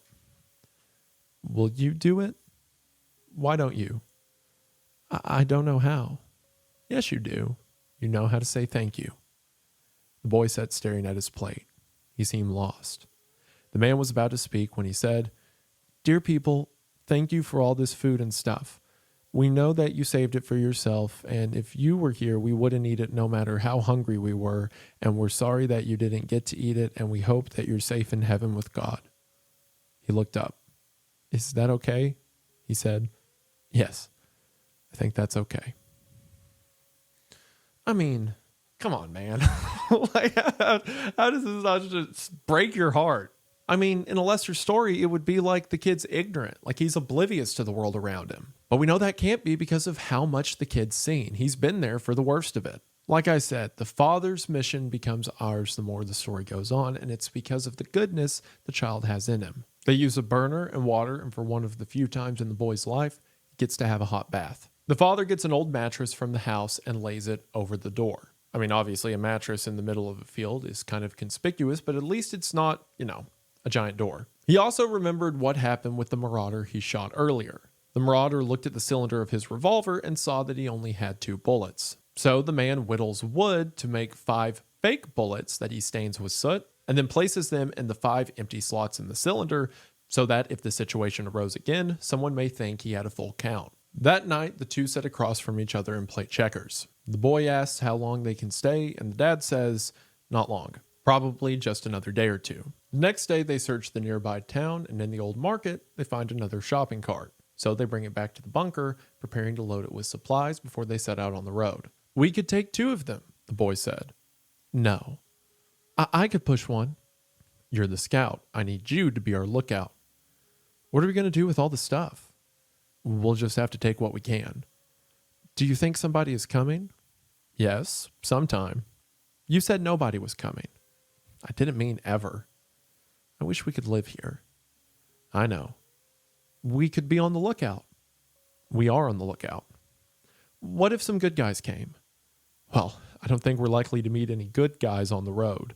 "Will you do it?" "Why don't you?" I don't know how." "Yes, you do. You know how to say thank you." The boy sat staring at his plate. He seemed lost. The man was about to speak when he said, "Dear people, thank you for all this food and stuff. We know that you saved it for yourself, and if you were here, we wouldn't eat it no matter how hungry we were, and we're sorry that you didn't get to eat it, and we hope that you're safe in heaven with God." He looked up. "Is that okay?" he said. "Yes, I think that's okay." I mean, come on, man. Like, how does this not just break your heart? I mean, in a lesser story, it would be like the kid's ignorant, like he's oblivious to the world around him. But we know that can't be because of how much the kid's seen. He's been there for the worst of it. Like I said, the father's mission becomes ours the more the story goes on, and it's because of the goodness the child has in him. They use a burner and water, and for one of the few times in the boy's life, he gets to have a hot bath. The father gets an old mattress from the house and lays it over the door. I mean, obviously a mattress in the middle of a field is kind of conspicuous, but at least it's not, a giant door. He also remembered what happened with the marauder he shot earlier. The marauder looked at the cylinder of his revolver and saw that he only had 2 bullets. So the man whittles wood to make 5 fake bullets that he stains with soot, and then places them in the 5 empty slots in the cylinder so that if the situation arose again, someone may think he had a full count. That night, the two sit across from each other and play checkers. The boy asks how long they can stay, and the dad says, not long. Probably just another day or 2. The next day, they search the nearby town, and in the old market, they find another shopping cart. So they bring it back to the bunker, preparing to load it with supplies before they set out on the road. We could take 2 of them, the boy said. No. I could push one. You're the scout. I need you to be our lookout. What are we going to do with all the stuff? We'll just have to take what we can. Do you think somebody is coming? Yes, sometime. You said nobody was coming. I didn't mean ever. I wish we could live here. I know. We could be on the lookout. We are on the lookout. What if some good guys came? Well, I don't think we're likely to meet any good guys on the road.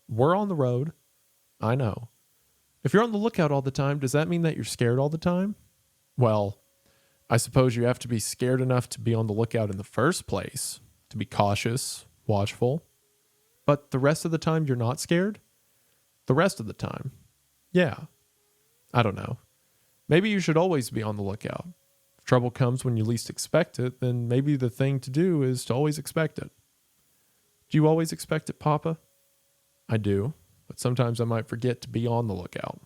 We're on the road. I know. If you're on the lookout all the time, does that mean that you're scared all the time? Well, I suppose you have to be scared enough to be on the lookout in the first place, to be cautious, watchful. But the rest of the time you're not scared? The rest of the time? Yeah. I don't know. Maybe you should always be on the lookout. If trouble comes when you least expect it, then maybe the thing to do is to always expect it. Do you always expect it, Papa? I do, but sometimes I might forget to be on the lookout.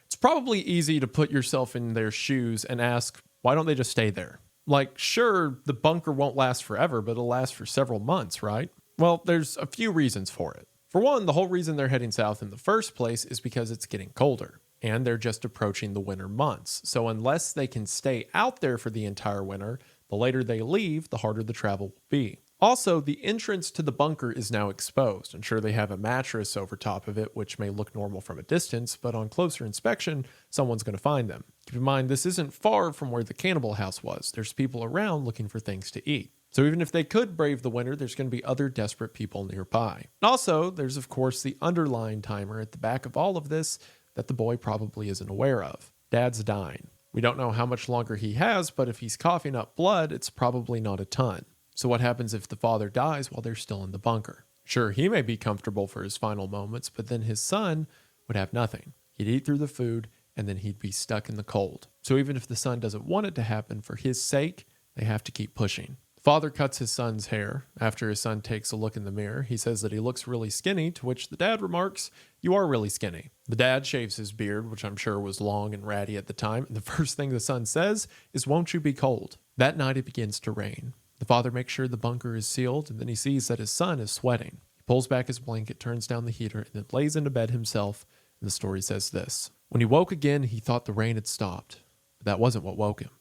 It's probably easy to put yourself in their shoes and ask, why don't they just stay there? Like, sure, the bunker won't last forever, but it'll last for several months, right? Well, there's a few reasons for it. For one, the whole reason they're heading south in the first place is because it's getting colder, and they're just approaching the winter months. So unless they can stay out there for the entire winter, the later they leave, the harder the travel will be. Also, the entrance to the bunker is now exposed, and sure, they have a mattress over top of it, which may look normal from a distance, but on closer inspection, someone's going to find them. Keep in mind, this isn't far from where the cannibal house was. There's people around looking for things to eat. So even if they could brave the winter, there's going to be other desperate people nearby. And also, there's of course the underlying timer at the back of all of this that the boy probably isn't aware of. Dad's dying. We don't know how much longer he has, but if he's coughing up blood, it's probably not a ton. So what happens if the father dies while they're still in the bunker? Sure, he may be comfortable for his final moments, but then his son would have nothing. He'd eat through the food, and then he'd be stuck in the cold. So even if the son doesn't want it to happen, for his sake, they have to keep pushing. The father cuts his son's hair. After his son takes a look in the mirror, he says that he looks really skinny, to which the dad remarks, "You are really skinny." The dad shaves his beard, which I'm sure was long and ratty at the time, and the first thing the son says is, "Won't you be cold?" That night it begins to rain. The father makes sure the bunker is sealed, and then he sees that his son is sweating. He pulls back his blanket, turns down the heater, and then lays into bed himself, and the story says this. When he woke again, he thought the rain had stopped, but that wasn't what woke him.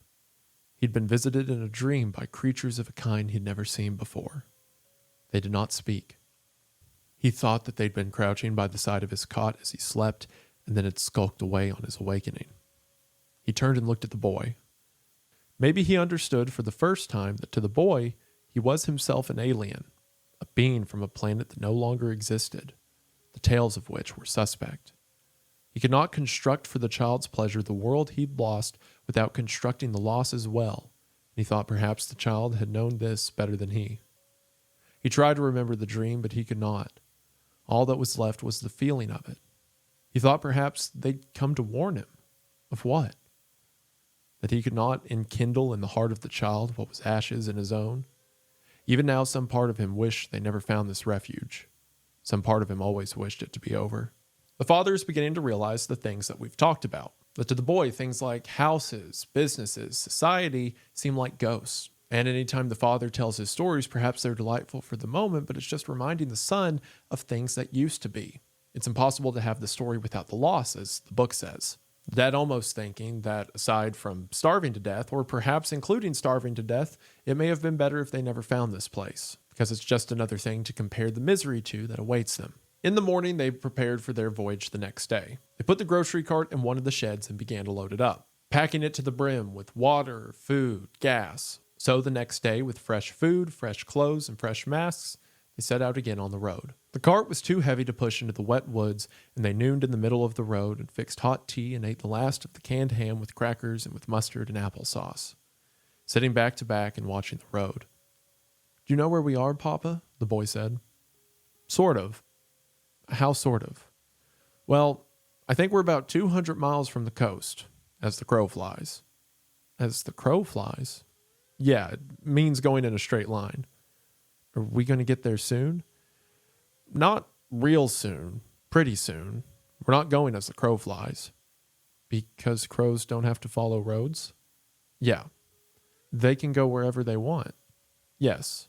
He'd been visited in a dream by creatures of a kind he'd never seen before. They did not speak. He thought that they'd been crouching by the side of his cot as he slept, and then had skulked away on his awakening. He turned and looked at the boy. Maybe he understood for the first time that to the boy, he was himself an alien, a being from a planet that no longer existed, the tales of which were suspect. He could not construct for the child's pleasure the world he'd lost without constructing the loss as well, and he thought perhaps the child had known this better than he. He tried to remember the dream, but he could not. All that was left was the feeling of it. He thought perhaps they'd come to warn him. Of what? That he could not enkindle in the heart of the child what was ashes in his own? Even now, some part of him wished they never found this refuge. Some part of him always wished it to be over. The father is beginning to realize the things that we've talked about. That to the boy, things like houses, businesses, society seem like ghosts. And anytime the father tells his stories, perhaps they're delightful for the moment, but it's just reminding the son of things that used to be. It's impossible to have the story without the loss, as the book says. Dad almost thinking that aside from starving to death, or perhaps including starving to death, it may have been better if they never found this place, because it's just another thing to compare the misery to that awaits them. In the morning, they prepared for their voyage the next day. They put the grocery cart in one of the sheds and began to load it up, packing it to the brim with water, food, gas. So the next day, with fresh food, fresh clothes, and fresh masks, They set out again on the road. The cart was too heavy to push into the wet woods, and they nooned in the middle of the road and fixed hot tea and ate the last of the canned ham with crackers and with mustard and applesauce, sitting back to back and watching the road. "Do you know where we are, Papa?" the boy said. "Sort of." "How sort of?" "Well, I think we're about 200 miles from the coast, as the crow flies." "As the crow flies?" "Yeah, it means going in a straight line." "Are we going to get there soon?" "Not real soon. Pretty soon. We're not going as the crow flies." "Because crows don't have to follow roads?" "Yeah. They can go wherever they want." "Yes.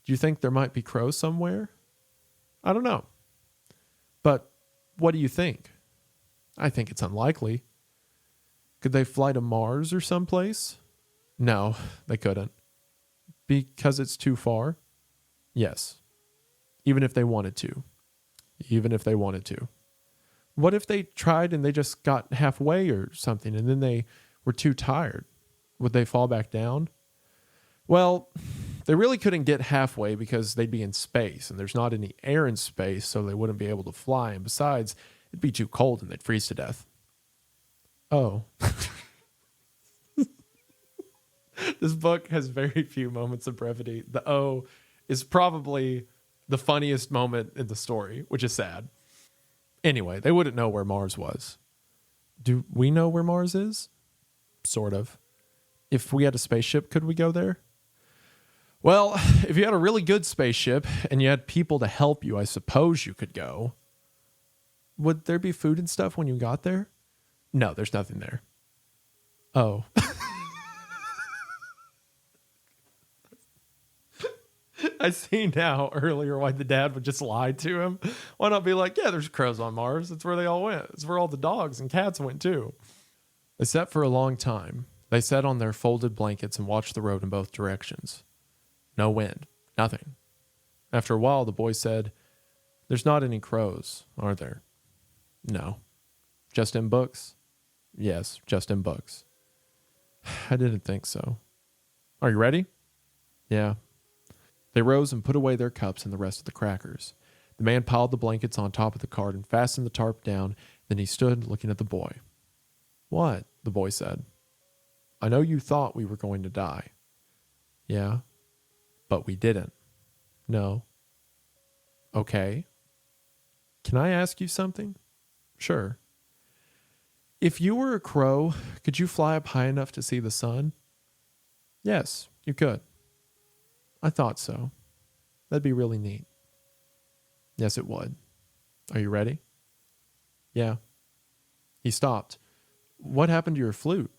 Do you think there might be crows somewhere?" "I don't know." "But what do you think?" "I think it's unlikely." "Could they fly to Mars or someplace?" "No, they couldn't." "Because it's too far?" "Yes. Even if they wanted to." "Even if they wanted to." "What if they tried and they just got halfway or something and then they were too tired? Would they fall back down?" "Well, they really couldn't get halfway because they'd be in space, and there's not any air in space, so they wouldn't be able to fly. And besides, it'd be too cold and they'd freeze to death." "Oh." This book has very few moments of brevity. The "oh" is probably the funniest moment in the story, which is sad. Anyway, they wouldn't know where Mars was. "Do we know where Mars is?" "Sort of." "If we had a spaceship, could we go there?" "Well, if you had a really good spaceship and you had people to help you, I suppose you could go." "Would there be food and stuff when you got there?" "No, there's nothing there." "Oh." I see now earlier why the dad would just lie to him. Why not be like, "Yeah, there's crows on Mars. That's where they all went. It's where all the dogs and cats went too." They sat for a long time. They sat on their folded blankets and watched the road in both directions. No wind. Nothing. After a while, the boy said, "There's not any crows, are there?" "No." "Just in books?" "Yes, just in books." "I didn't think so." "Are you ready?" "Yeah." They rose and put away their cups and the rest of the crackers. The man piled the blankets on top of the cart and fastened the tarp down. Then he stood looking at the boy. "What?" the boy said. "I know you thought we were going to die." "Yeah." "But we didn't." "No." "Okay. Can I ask you something?" "Sure." "If you were a crow, could you fly up high enough to see the sun?" "Yes, you could." "I thought so. That'd be really neat." "Yes, it would. Are you ready?" "Yeah." He stopped. "What happened to your flute?"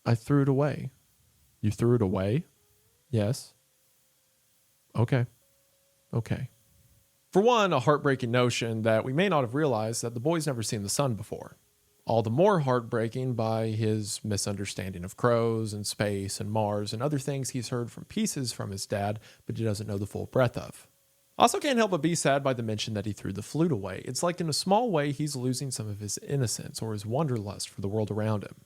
"I threw it away." "You threw it away?" "Yes." "Okay. Okay." For one, a heartbreaking notion that we may not have realized that the boy's never seen the sun before. All the more heartbreaking by his misunderstanding of crows and space and Mars and other things he's heard from pieces from his dad, but he doesn't know the full breadth of. Also can't help but be sad by the mention that he threw the flute away. It's like in a small way he's losing some of his innocence or his wanderlust for the world around him.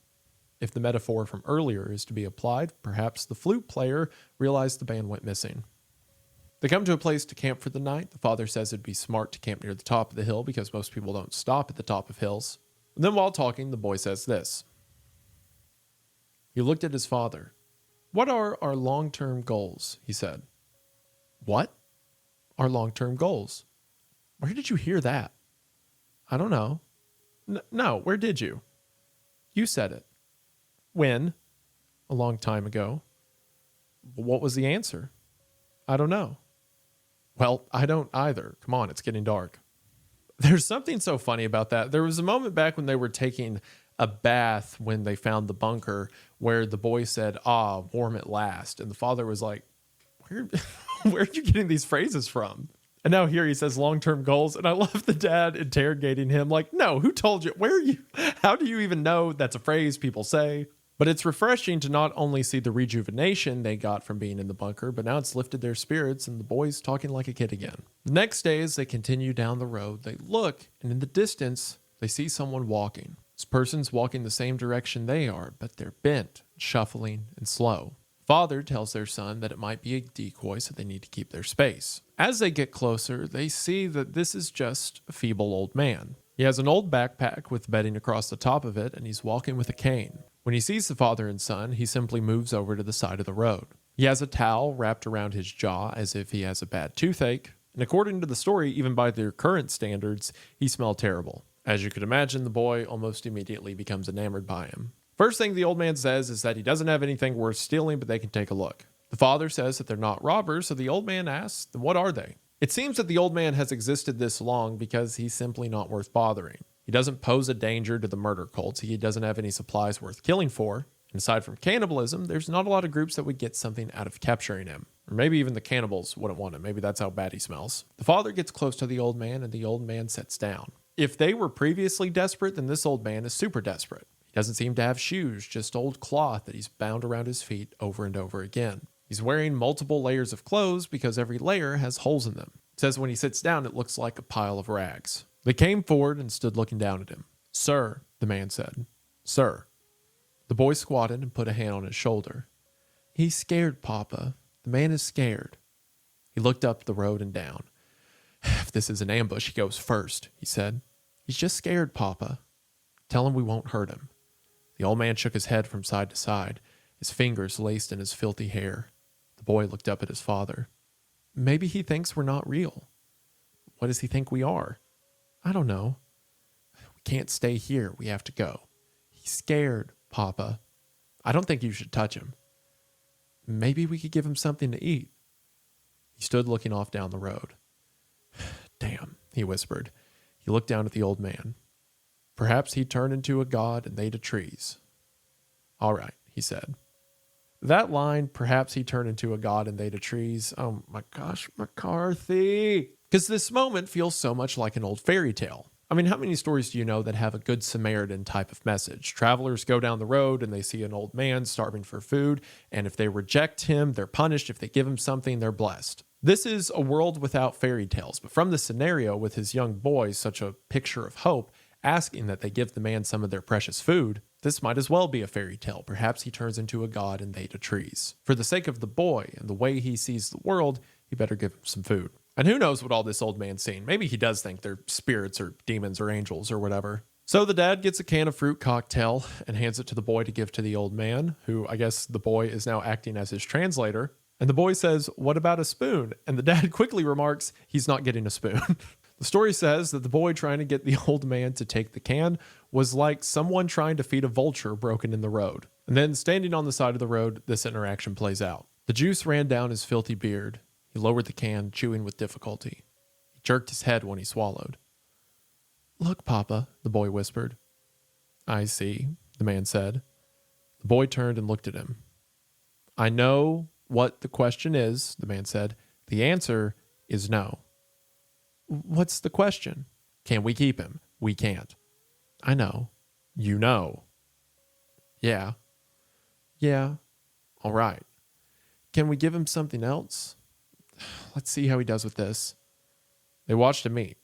If the metaphor from earlier is to be applied, perhaps the flute player realized the band went missing. They come to a place to camp for the night. The father says it'd be smart to camp near the top of the hill because most people don't stop at the top of hills. And then while talking, the boy says this. He looked at his father. "What are our long-term goals?" he said. "What?" "Our long-term goals." "Where did you hear that?" "I don't know." No, where did you?" "You said it." "When?" "A long time ago." "What was the answer?" "I don't know." "Well, I don't either. Come on, it's getting dark." There's something so funny about that. There was a moment back when they were taking a bath when they found the bunker where the boy said, warm at last. And the father was like, where are you getting these phrases from? And now here he says long-term goals. And I love the dad interrogating him like, no, who told you? How do you even know that's a phrase people say? But it's refreshing to not only see the rejuvenation they got from being in the bunker, but now it's lifted their spirits and the boy's talking like a kid again. The next day, as they continue down the road, they look and in the distance, they see someone walking. This person's walking the same direction they are, but they're bent, shuffling, and slow. Father tells their son that it might be a decoy, so they need to keep their space. As they get closer, they see that this is just a feeble old man. He has an old backpack with bedding across the top of it, and he's walking with a cane. When he sees the father and son, he simply moves over to the side of the road. He has a towel wrapped around his jaw as if he has a bad toothache, and according to the story, even by their current standards, he smelled terrible. As you could imagine, the boy almost immediately becomes enamored by him. First thing the old man says is that he doesn't have anything worth stealing, but they can take a look. The father says that they're not robbers, so the old man asks, then what are they? It seems that the old man has existed this long because he's simply not worth bothering. He doesn't pose a danger to the murder cults. He doesn't have any supplies worth killing for. And aside from cannibalism, there's not a lot of groups that would get something out of capturing him. Or maybe even the cannibals wouldn't want him. Maybe that's how bad he smells. The father gets close to the old man, and the old man sits down. If they were previously desperate, then this old man is super desperate. He doesn't seem to have shoes, just old cloth that he's bound around his feet over and over again. He's wearing multiple layers of clothes because every layer has holes in them. It says when he sits down, it looks like a pile of rags. They came forward and stood looking down at him. "Sir," the man said. "Sir." The boy squatted and put a hand on his shoulder. "He's scared, Papa. The man is scared." He looked up the road and down. "If this is an ambush, he goes first," he said. "He's just scared, Papa. Tell him we won't hurt him." The old man shook his head from side to side, his fingers laced in his filthy hair. The boy looked up at his father. "Maybe he thinks we're not real. What does he think we are? I don't know. We can't stay here. We have to go. He's scared, Papa. I don't think you should touch him. Maybe we could give him something to eat." He stood looking off down the road. "Damn," he whispered. He looked down at the old man. Perhaps he'd turn into a god and they'd a trees. "All right," he said. That line, "perhaps he turned into a god and they'd a trees," oh my gosh, McCarthy. Because this moment feels so much like an old fairy tale. I mean, how many stories do you know that have a good Samaritan type of message? Travelers go down the road and they see an old man starving for food, and if they reject him, they're punished. If they give him something, they're blessed. This is a world without fairy tales, but from the scenario with his young boy, such a picture of hope, asking that they give the man some of their precious food, this might as well be a fairy tale. Perhaps he turns into a god and they to trees. For the sake of the boy and the way he sees the world, he better give him some food. And who knows what all this old man's seen. Maybe he does think they're spirits or demons or angels or whatever. So the dad gets a can of fruit cocktail and hands it to the boy to give to the old man, who I guess the boy is now acting as his translator. And the boy says, "What about a spoon?" And the dad quickly remarks, he's not getting a spoon. The story says that the boy trying to get the old man to take the can was like someone trying to feed a vulture broken in the road. And then standing on the side of the road, this interaction plays out. The juice ran down his filthy beard. He lowered the can, chewing with difficulty. He jerked his head when he swallowed. "Look, Papa," the boy whispered. "I see," the man said. The boy turned and looked at him. "I know what the question is," the man said. "The answer is no." "What's the question?" "Can we keep him?" "We can't." "I know." "You know." "Yeah." "Yeah." "All right. Can we give him something else? Let's see how he does with this." They watched him eat.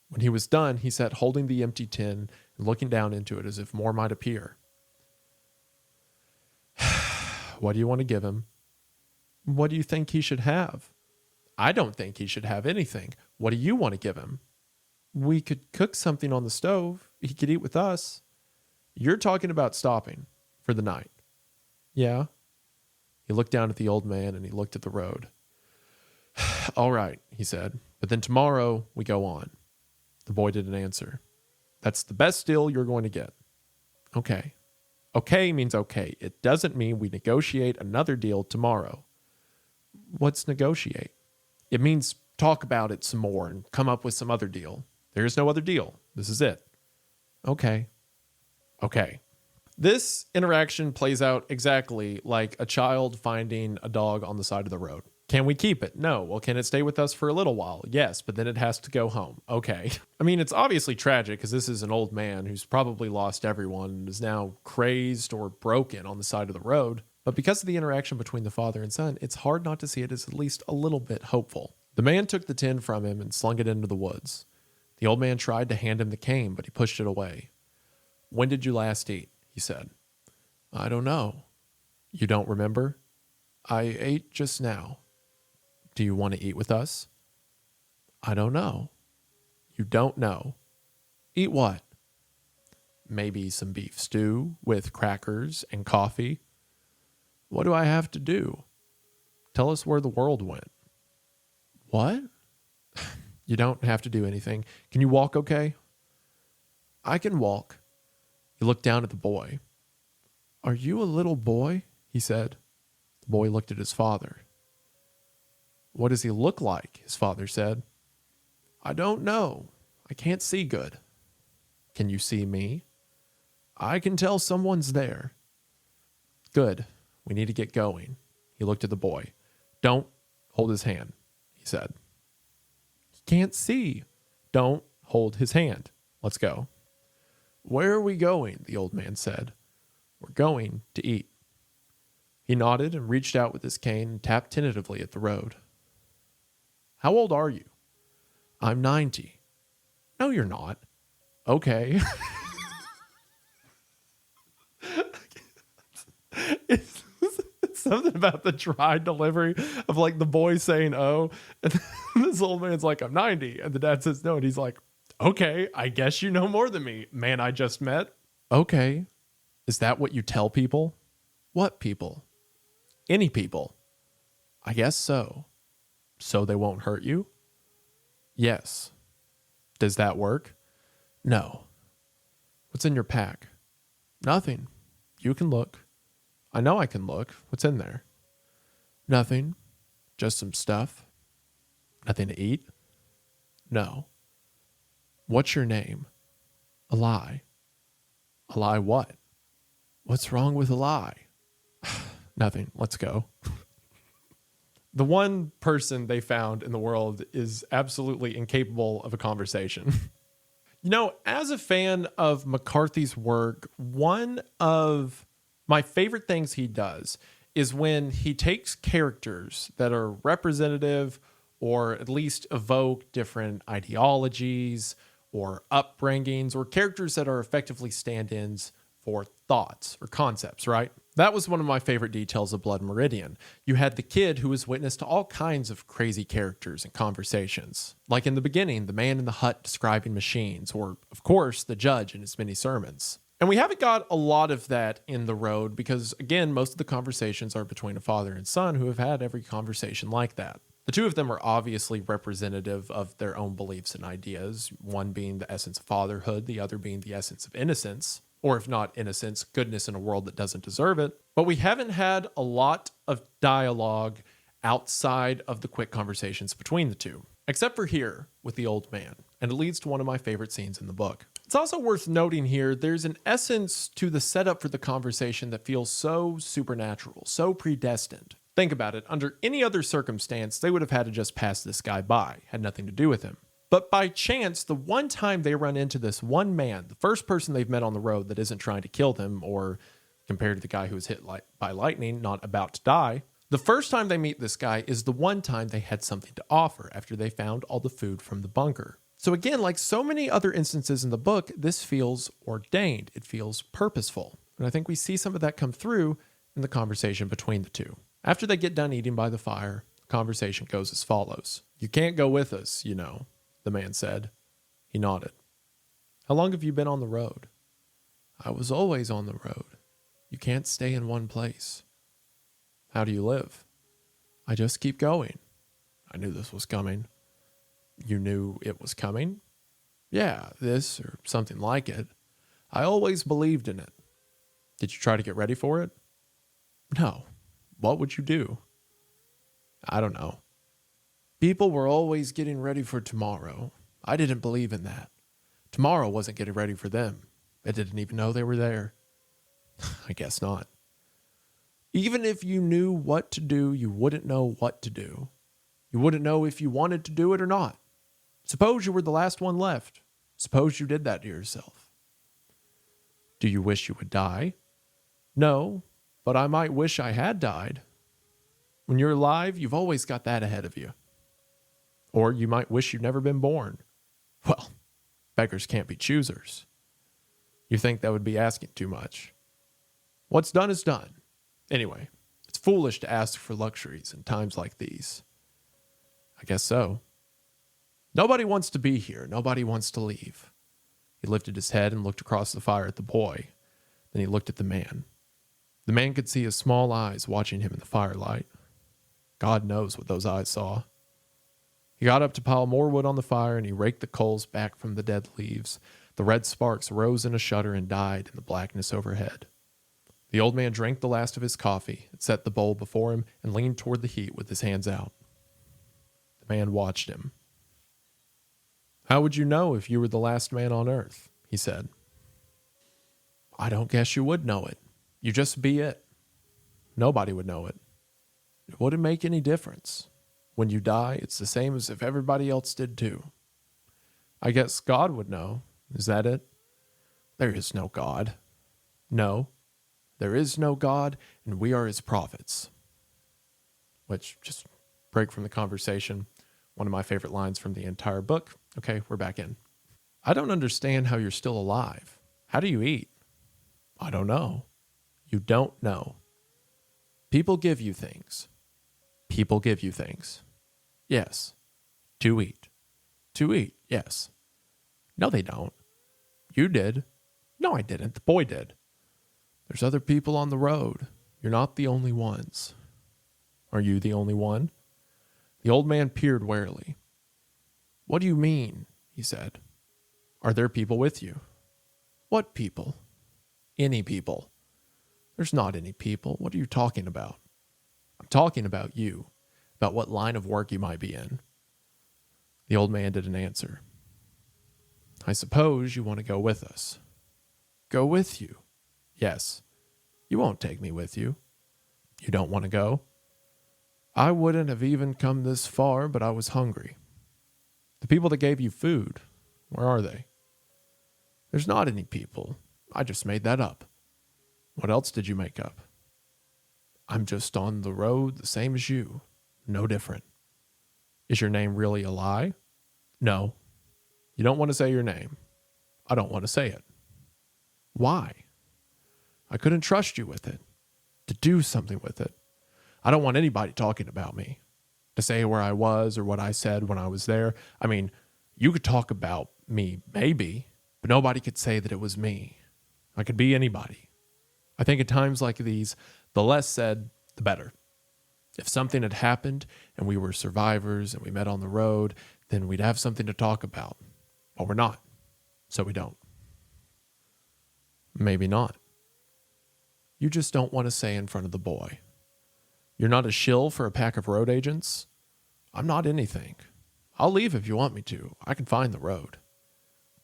When he was done, he sat holding the empty tin and looking down into it as if more might appear. "What do you want to give him?" "What do you think he should have?" "I don't think he should have anything. What do you want to give him?" "We could cook something on the stove. He could eat with us." "You're talking about stopping for the night." "Yeah." He looked down at the old man and he looked at the road. "All right," he said, "but then tomorrow we go on." The boy didn't answer. "That's the best deal you're going to get." "Okay." Okay means okay. It doesn't mean we negotiate another deal tomorrow. "What's negotiate?" "It means talk about it some more and come up with some other deal. There is no other deal. This is it." "Okay." "Okay." This interaction plays out exactly like a child finding a dog on the side of the road. "Can we keep it?" "No." "Well, can it stay with us for a little while?" "Yes, but then it has to go home." "Okay." I mean, it's obviously tragic because this is an old man who's probably lost everyone and is now crazed or broken on the side of the road. But because of the interaction between the father and son, it's hard not to see it as at least a little bit hopeful. The man took the tin from him and slung it into the woods. The old man tried to hand him the cane, but he pushed it away. "When did you last eat?" he said. "I don't know." "You don't remember?" I ate just now. Do you want to eat with us? I don't know. You don't know. Eat what? Maybe some beef stew with crackers and coffee. What do I have to do? Tell us where the world went. What? You don't have to do anything. Can you walk okay? I can walk. He looked down at the boy. Are you a little boy? He said. The boy looked at his father. What does he look like? His father said. I don't know. I can't see good. Can you see me? I can tell someone's there. Good. We need to get going. He looked at the boy. Don't hold his hand, he said. He can't see. Don't hold his hand. Let's go. Where are we going? The old man said. We're going to eat. He nodded and reached out with his cane and tapped tentatively at the road. How old are you? I'm 90. No, you're not. Okay. It's something about the dry delivery of like the boy saying, oh, and this old man's like, I'm 90. And the dad says no. And he's like, okay, I guess you know more than me, man I just met. Okay. Is that what you tell people? What people? Any people. I guess so. So they won't hurt you? Yes. Does that work? No. What's in your pack? Nothing. You can look. I know I can look. What's in there? Nothing. Just some stuff. Nothing to eat? No. What's your name? A lie. A lie what? What's wrong with a lie? Nothing. Let's go. The one person they found in the world is absolutely incapable of a conversation. You know, as a fan of McCarthy's work, one of my favorite things he does is when he takes characters that are representative or at least evoke different ideologies or upbringings or characters that are effectively stand-ins for thoughts or concepts, right? That was one of my favorite details of Blood Meridian. You had the kid who was witness to all kinds of crazy characters and conversations. Like in the beginning, the man in the hut describing machines, or of course, the judge in his many sermons. And we haven't got a lot of that in The Road because, again, most of the conversations are between a father and son who have had every conversation like that. The two of them are obviously representative of their own beliefs and ideas, one being the essence of fatherhood, the other being the essence of innocence. Or if not innocence, goodness in a world that doesn't deserve it. But we haven't had a lot of dialogue outside of the quick conversations between the two, except for here with the old man, and it leads to one of my favorite scenes in the book. It's also worth noting here, there's an essence to the setup for the conversation that feels so supernatural, so predestined. Think about it, under any other circumstance, they would have had to just pass this guy by, had nothing to do with him. But by chance, the one time they run into this one man, the first person they've met on the road that isn't trying to kill them, or compared to the guy who was hit by lightning, not about to die, the first time they meet this guy is the one time they had something to offer after they found all the food from the bunker. So again, like so many other instances in the book, this feels ordained. It feels purposeful. And I think we see some of that come through in the conversation between the two. After they get done eating by the fire, the conversation goes as follows. You can't go with us, you know. The man said. He nodded. How long have you been on the road? I was always on the road. You can't stay in one place. How do you live? I just keep going. I knew this was coming. You knew it was coming? Yeah, this or something like it. I always believed in it. Did you try to get ready for it? No. What would you do? I don't know. People were always getting ready for tomorrow. I didn't believe in that. Tomorrow wasn't getting ready for them. They didn't even know they were there. I guess not. Even if you knew what to do, you wouldn't know what to do. You wouldn't know if you wanted to do it or not. Suppose you were the last one left. Suppose you did that to yourself. Do you wish you would die? No, but I might wish I had died. When you're alive, you've always got that ahead of you. Or you might wish you'd never been born. Well, beggars can't be choosers. You think that would be asking too much. What's done is done. Anyway, it's foolish to ask for luxuries in times like these. I guess so. Nobody wants to be here. Nobody wants to leave. He lifted his head and looked across the fire at the boy. Then he looked at the man. The man could see his small eyes watching him in the firelight. God knows what those eyes saw. He got up to pile more wood on the fire, and he raked the coals back from the dead leaves. The red sparks rose in a shudder and died in the blackness overhead. The old man drank the last of his coffee and set the bowl before him and leaned toward the heat with his hands out. The man watched him. "How would you know if you were the last man on earth?" he said. "I don't guess you would know it. You just be it. Nobody would know it. It wouldn't make any difference. When you die, it's the same as if everybody else did too. I guess God would know. Is that it? There is no God. No, there is no God, and we are his prophets." Which, just break from the conversation, one of my favorite lines from the entire book. Okay, we're back in. "I don't understand how you're still alive. How do you eat?" "I don't know." "You don't know. People give you things. People give you things." "Yes. To eat." "To eat, yes." "No, they don't." "You did." "No, I didn't. The boy did." "There's other people on the road. You're not the only ones." "Are you the only one?" The old man peered warily. "What do you mean?" he said. "Are there people with you?" "What people?" "Any people." "There's not any people. What are you talking about?" "I'm talking about you, about what line of work you might be in." The old man didn't answer. "I suppose you want to go with us." "Go with you?" "Yes." "You won't take me with you." "You don't want to go?" "I wouldn't have even come this far, but I was hungry." "The people that gave you food, where are they?" "There's not any people. I just made that up." "What else did you make up?" "I'm just on the road the same as you. No different." "Is your name really a lie?" "No." "You don't want to say your name?" "I don't want to say it." "Why?" "I couldn't trust you with it. To do something with it. I don't want anybody talking about me. To say where I was or what I said when I was there. I mean, you could talk about me, maybe, but nobody could say that it was me. I could be anybody. I think at times like these, the less said, the better. If something had happened and we were survivors and we met on the road, then we'd have something to talk about. But we're not, so we don't." "Maybe not." "You just don't want to say in front of the boy. You're not a shill for a pack of road agents?" "I'm not anything. I'll leave if you want me to. I can find the road."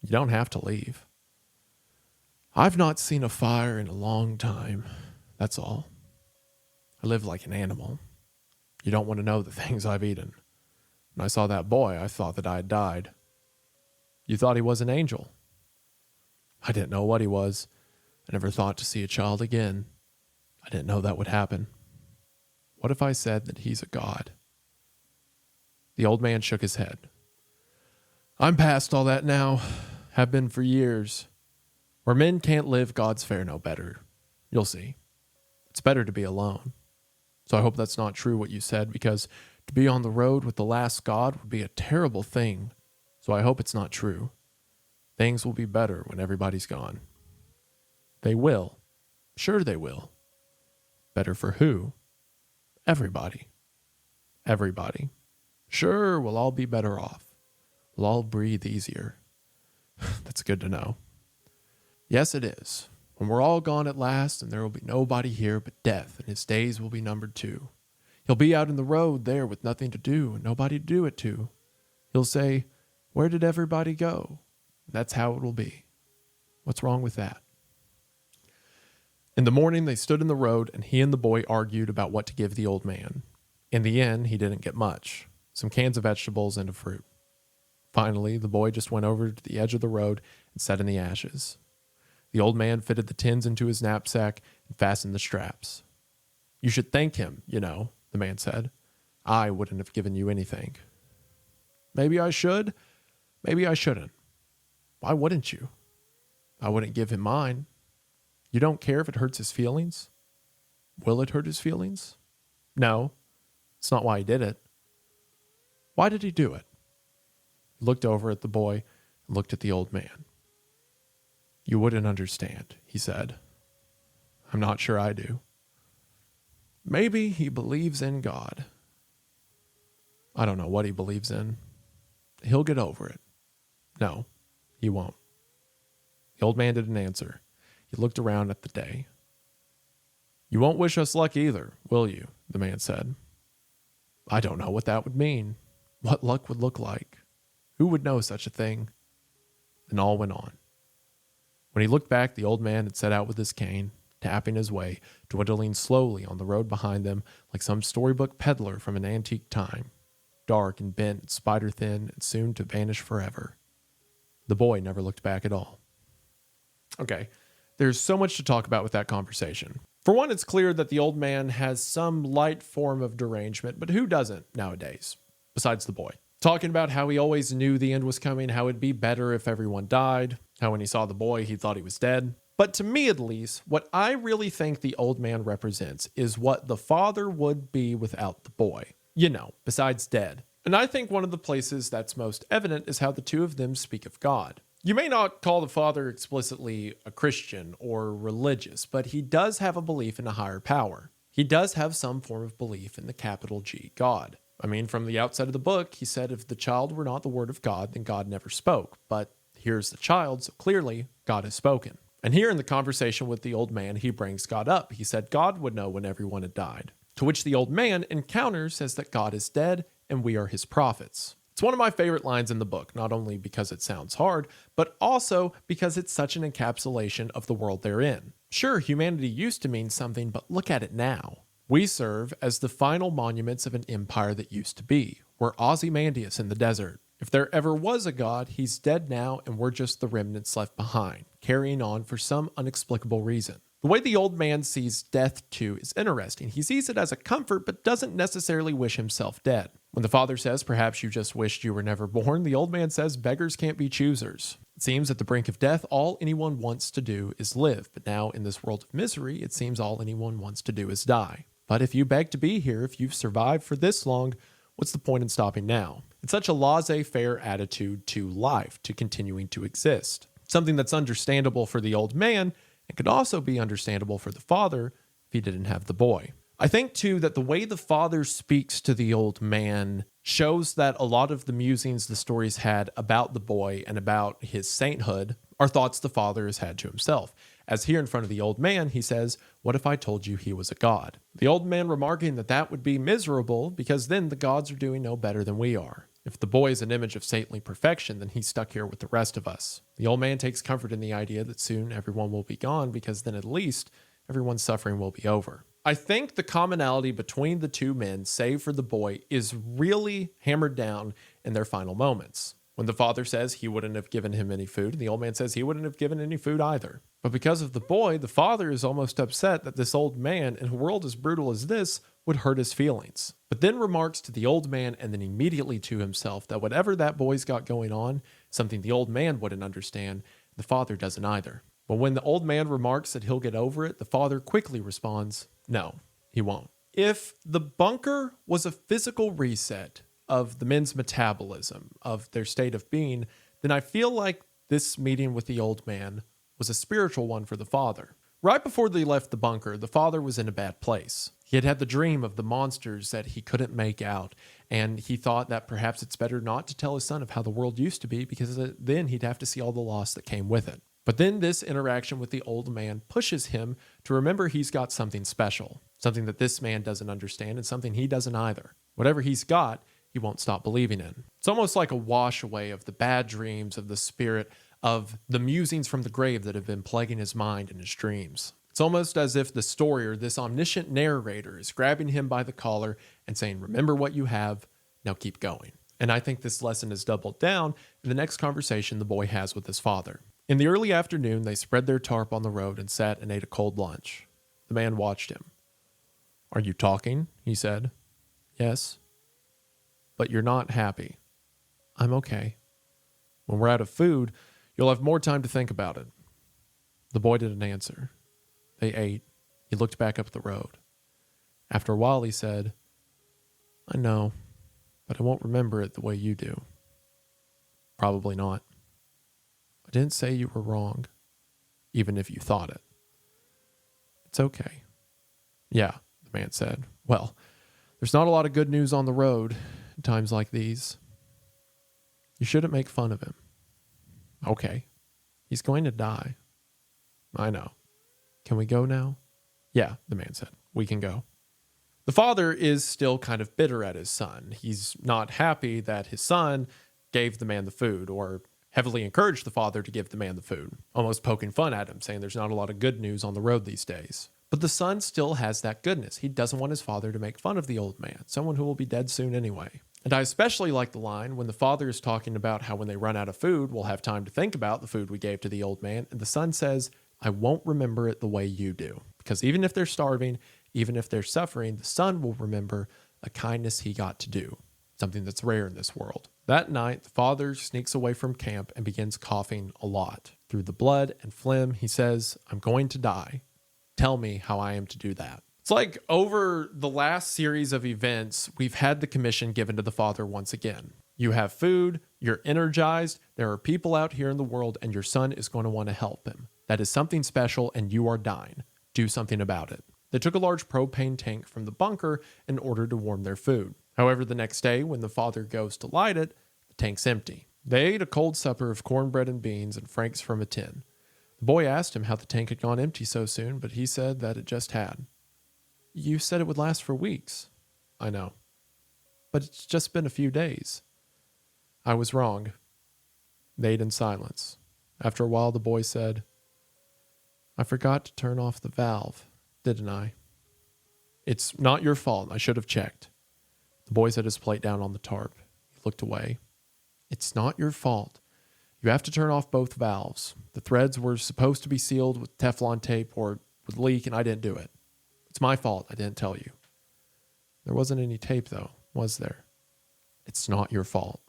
"You don't have to leave." "I've not seen a fire in a long time. That's all. I live like an animal. You don't want to know the things I've eaten. When I saw that boy, I thought that I had died." "You thought he was an angel?" "I didn't know what he was. I never thought to see a child again. I didn't know that would happen. What if I said that he's a god?" The old man shook his head. "I'm past all that now. Have been for years. Where men can't live, gods fare no better. You'll see. It's better to be alone. So I hope that's not true what you said, because to be on the road with the last god would be a terrible thing. So I hope it's not true. Things will be better when everybody's gone." "They will. Sure they will." "Better for who?" "Everybody." "Everybody. Sure, we'll all be better off. We'll all breathe easier." "That's good to know." "Yes, it is. When we're all gone at last, and there will be nobody here but death, and his days will be numbered too. He'll be out in the road there with nothing to do and nobody to do it to. He'll say, 'Where did everybody go?' That's how it will be. What's wrong with that?" In the morning, they stood in the road, and he and the boy argued about what to give the old man. In the end, he didn't get much. Some cans of vegetables and a fruit. Finally, the boy just went over to the edge of the road and sat in the ashes. The old man fitted the tins into his knapsack and fastened the straps. "You should thank him, you know," the man said. "I wouldn't have given you anything." "Maybe I should. Maybe I shouldn't." "Why wouldn't you?" "I wouldn't give him mine." "You don't care if it hurts his feelings?" "Will it hurt his feelings?" No, it's not why he did it. Why did he do it? He looked over at the boy and looked at the old man. You wouldn't understand, he said. I'm not sure I do. Maybe he believes in God. I don't know what he believes in. He'll get over it. No, he won't. The old man didn't answer. He looked around at the day. You won't wish us luck either, will you? The man said. I don't know what that would mean. What luck would look like. Who would know such a thing? And all went on. When he looked back, the old man had set out with his cane, tapping his way, dwindling slowly on the road behind them like some storybook peddler from an antique time, dark and bent, spider-thin, and soon to vanish forever. The boy never looked back at all. Okay, there's so much to talk about with that conversation. For one, it's clear that the old man has some light form of derangement, but who doesn't nowadays, besides the boy? Talking about how he always knew the end was coming, how it'd be better if everyone died, how when he saw the boy, he thought he was dead. But to me, at least, what I really think the old man represents is what the father would be without the boy. You know, besides dead. And I think one of the places that's most evident is how the two of them speak of God. You may not call the father explicitly a Christian or religious, but he does have a belief in a higher power. He does have some form of belief in the capital G, God. I mean, from the outset of the book, he said if the child were not the word of God, then God never spoke. But here's the child, so clearly God has spoken. And here in the conversation with the old man, he brings God up. He said God would know when everyone had died. To which the old man in counter says that God is dead and we are his prophets. It's one of my favorite lines in the book, not only because it sounds hard, but also because it's such an encapsulation of the world they're in. Sure, humanity used to mean something, but look at it now. We serve as the final monuments of an empire that used to be. We're Ozymandias in the desert. If there ever was a god, he's dead now and we're just the remnants left behind, carrying on for some inexplicable reason. The way the old man sees death, too, is interesting. He sees it as a comfort, but doesn't necessarily wish himself dead. When the father says, perhaps you just wished you were never born, the old man says, beggars can't be choosers. It seems at the brink of death, all anyone wants to do is live. But now, in this world of misery, it seems all anyone wants to do is die. But if you beg to be here, if you've survived for this long, what's the point in stopping now? It's such a laissez-faire attitude to life, to continuing to exist. Something that's understandable for the old man, and could also be understandable for the father if he didn't have the boy. I think, too, that the way the father speaks to the old man shows that a lot of the musings the stories had about the boy and about his sainthood are thoughts the father has had to himself. As here in front of the old man, he says, what if I told you he was a god? The old man remarking that that would be miserable because then the gods are doing no better than we are. If the boy is an image of saintly perfection, then he's stuck here with the rest of us. The old man takes comfort in the idea that soon everyone will be gone because then at least everyone's suffering will be over. I think the commonality between the two men, save for the boy, is really hammered down in their final moments. When the father says he wouldn't have given him any food, and the old man says he wouldn't have given any food either. But because of the boy, the father is almost upset that this old man, in a world as brutal as this, would hurt his feelings. But then remarks to the old man and then immediately to himself that whatever that boy's got going on, something the old man wouldn't understand, the father doesn't either. But when the old man remarks that he'll get over it, the father quickly responds, no, he won't. If the bunker was a physical reset of the men's metabolism, of their state of being, then I feel like this meeting with the old man was a spiritual one for the father. Right before they left the bunker, the father was in a bad place. He had had the dream of the monsters that he couldn't make out, and he thought that perhaps it's better not to tell his son of how the world used to be because then he'd have to see all the loss that came with it. But then this interaction with the old man pushes him to remember he's got something special, something that this man doesn't understand and something he doesn't either. Whatever he's got, he won't stop believing in. It's almost like a wash away of the bad dreams of the spirit, of the musings from the grave that have been plaguing his mind and his dreams. It's almost as if the story or this omniscient narrator is grabbing him by the collar and saying, remember what you have, now keep going. And I think this lesson is doubled down in the next conversation the boy has with his father. In the early afternoon, they spread their tarp on the road and sat and ate a cold lunch. The man watched him. Are you talking? He said. Yes. But you're not happy. I'm okay. When we're out of food, you'll have more time to think about it. The boy didn't answer. They ate. He looked back up the road. After a while, he said, I know, but I won't remember it the way you do. Probably not. I didn't say you were wrong, even if you thought it. It's okay. Yeah, the man said. Well, there's not a lot of good news on the road in times like these. You shouldn't make fun of him. Okay. He's going to die. I know. Can we go now? Yeah, the man said. We can go. The father is still kind of bitter at his son. He's not happy that his son gave the man the food, or heavily encouraged the father to give the man the food, almost poking fun at him, saying there's not a lot of good news on the road these days. But the son still has that goodness. He doesn't want his father to make fun of the old man, someone who will be dead soon anyway. And I especially like the line when the father is talking about how when they run out of food, we'll have time to think about the food we gave to the old man. And the son says, I won't remember it the way you do. Because even if they're starving, even if they're suffering, the son will remember a kindness he got to do, something that's rare in this world. That night, the father sneaks away from camp and begins coughing a lot. Through the blood and phlegm, he says, I'm going to die. Tell me how I am to do that. It's like over the last series of events, we've had the commission given to the father once again. You have food, you're energized, there are people out here in the world, and your son is going to want to help him. That is something special, and you are dying. Do something about it. They took a large propane tank from the bunker in order to warm their food. However, the next day, when the father goes to light it, the tank's empty. They ate a cold supper of cornbread and beans and franks from a tin. The boy asked him how the tank had gone empty so soon, but he said that it just had. You said it would last for weeks. I know. But it's just been a few days. I was wrong. They ate in silence. After a while, the boy said, I forgot to turn off the valve, didn't I? It's not your fault. I should have checked. The boy set his plate down on the tarp. He looked away. It's not your fault. You have to turn off both valves. The threads were supposed to be sealed with Teflon tape or would leak, and I didn't do it. It's my fault. I didn't tell you. There wasn't any tape, though, was there? It's not your fault.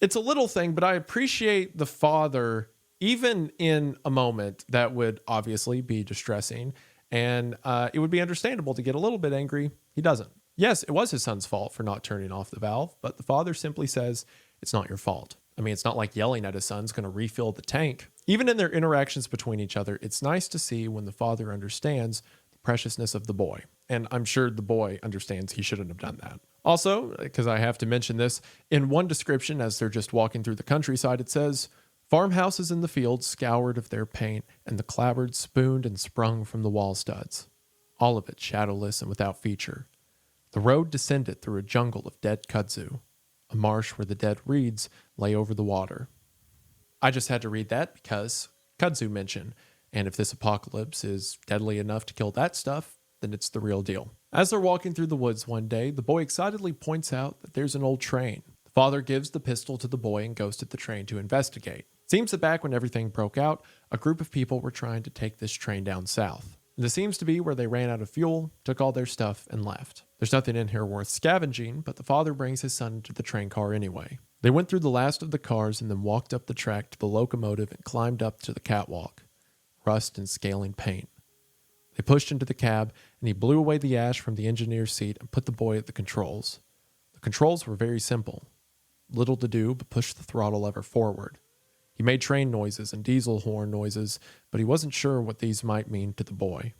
It's a little thing, but I appreciate the father, even in a moment that would obviously be distressing, and it would be understandable to get a little bit angry. He doesn't. Yes, it was his son's fault for not turning off the valve, but the father simply says, it's not your fault. I mean, it's not like yelling at his son's going to refill the tank. Even in their interactions between each other, it's nice to see when the father understands the preciousness of the boy. And I'm sure the boy understands he shouldn't have done that. Also, because I have to mention this, in one description as they're just walking through the countryside, it says, farmhouses in the fields scoured of their paint, and the clapboards spooned and sprung from the wall studs. All of it shadowless and without feature. The road descended through a jungle of dead kudzu, a marsh where the dead reeds lay over the water. I just had to read that because kudzu mention, and if this apocalypse is deadly enough to kill that stuff, then it's the real deal. As they're walking through the woods one day, the boy excitedly points out that there's an old train. The father gives the pistol to the boy and goes to the train to investigate. It seems that back when everything broke out, a group of people were trying to take this train down south. And this seems to be where they ran out of fuel, took all their stuff, and left. There's nothing in here worth scavenging, but the father brings his son into the train car anyway. They went through the last of the cars and then walked up the track to the locomotive and climbed up to the catwalk. Rust and scaling paint. They pushed into the cab, and he blew away the ash from the engineer's seat and put the boy at the controls. The controls were very simple. Little to do but push the throttle lever forward. He made train noises and diesel horn noises, but he wasn't sure what these might mean to the boy.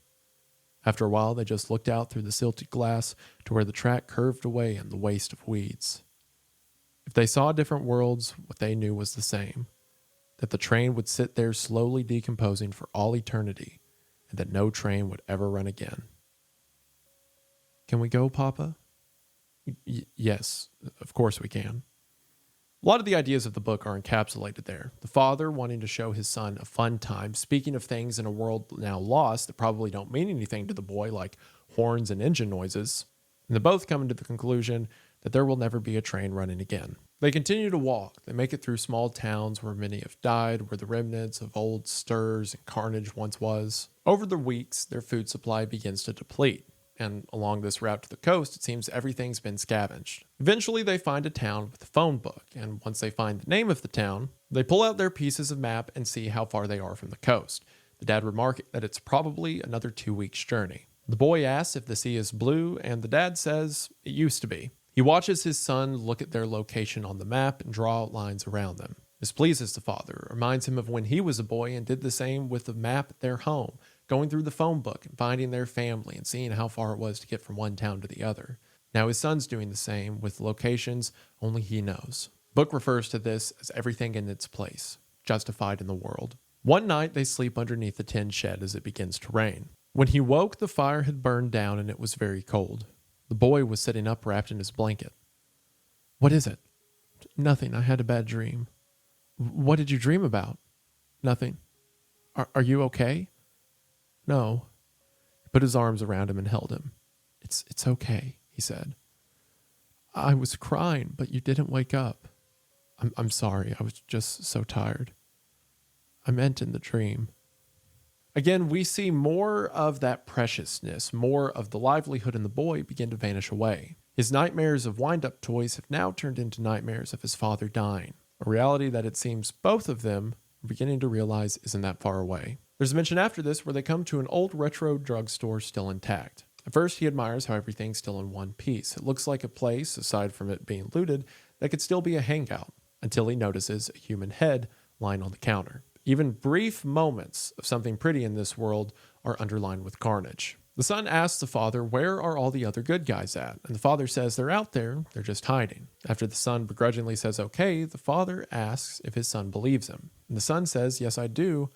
After a while, they just looked out through the silted glass to where the track curved away in the waste of weeds. If they saw different worlds, what they knew was the same. That the train would sit there slowly decomposing for all eternity, and that no train would ever run again. Can we go, Papa? Yes, of course we can. A lot of the ideas of the book are encapsulated there. The father wanting to show his son a fun time, speaking of things in a world now lost that probably don't mean anything to the boy, like horns and engine noises. And they both come to the conclusion that there will never be a train running again. They continue to walk. They make it through small towns where many have died, where the remnants of old stirs and carnage once was. Over the weeks, their food supply begins to deplete. And along this route to the coast, it seems everything's been scavenged. Eventually, they find a town with a phone book, and once they find the name of the town, they pull out their pieces of map and see how far they are from the coast. The dad remarking that it's probably another 2 weeks' journey. The boy asks if the sea is blue, and the dad says it used to be. He watches his son look at their location on the map and draw out lines around them. This pleases the father, reminds him of when he was a boy and did the same with the map at their home, going through the phone book and finding their family and seeing how far it was to get from one town to the other. Now his son's doing the same with locations only he knows. The book refers to this as everything in its place, justified in the world. One night they sleep underneath a tin shed as it begins to rain. When he woke, the fire had burned down and it was very cold. The boy was sitting up wrapped in his blanket. "What is it?" "Nothing. I had a bad dream." "What did you dream about?" "Nothing." Are you okay?" "No." He put his arms around him and held him. It's okay," he said. "I was crying, but you didn't wake up." I'm sorry. I was just so tired. I meant in the dream." Again, we see more of that preciousness, more of the livelihood in the boy begin to vanish away. His nightmares of wind-up toys have now turned into nightmares of his father dying, a reality that it seems both of them are beginning to realize isn't that far away. There's a mention after this where they come to an old retro drugstore still intact. At first, he admires how everything's still in one piece. It looks like a place, aside from it being looted, that could still be a hangout, until he notices a human head lying on the counter. Even brief moments of something pretty in this world are underlined with carnage. The son asks the father, where are all the other good guys at? And the father says they're out there, they're just hiding. After the son begrudgingly says okay, the father asks if his son believes him. And the son says, yes, I do.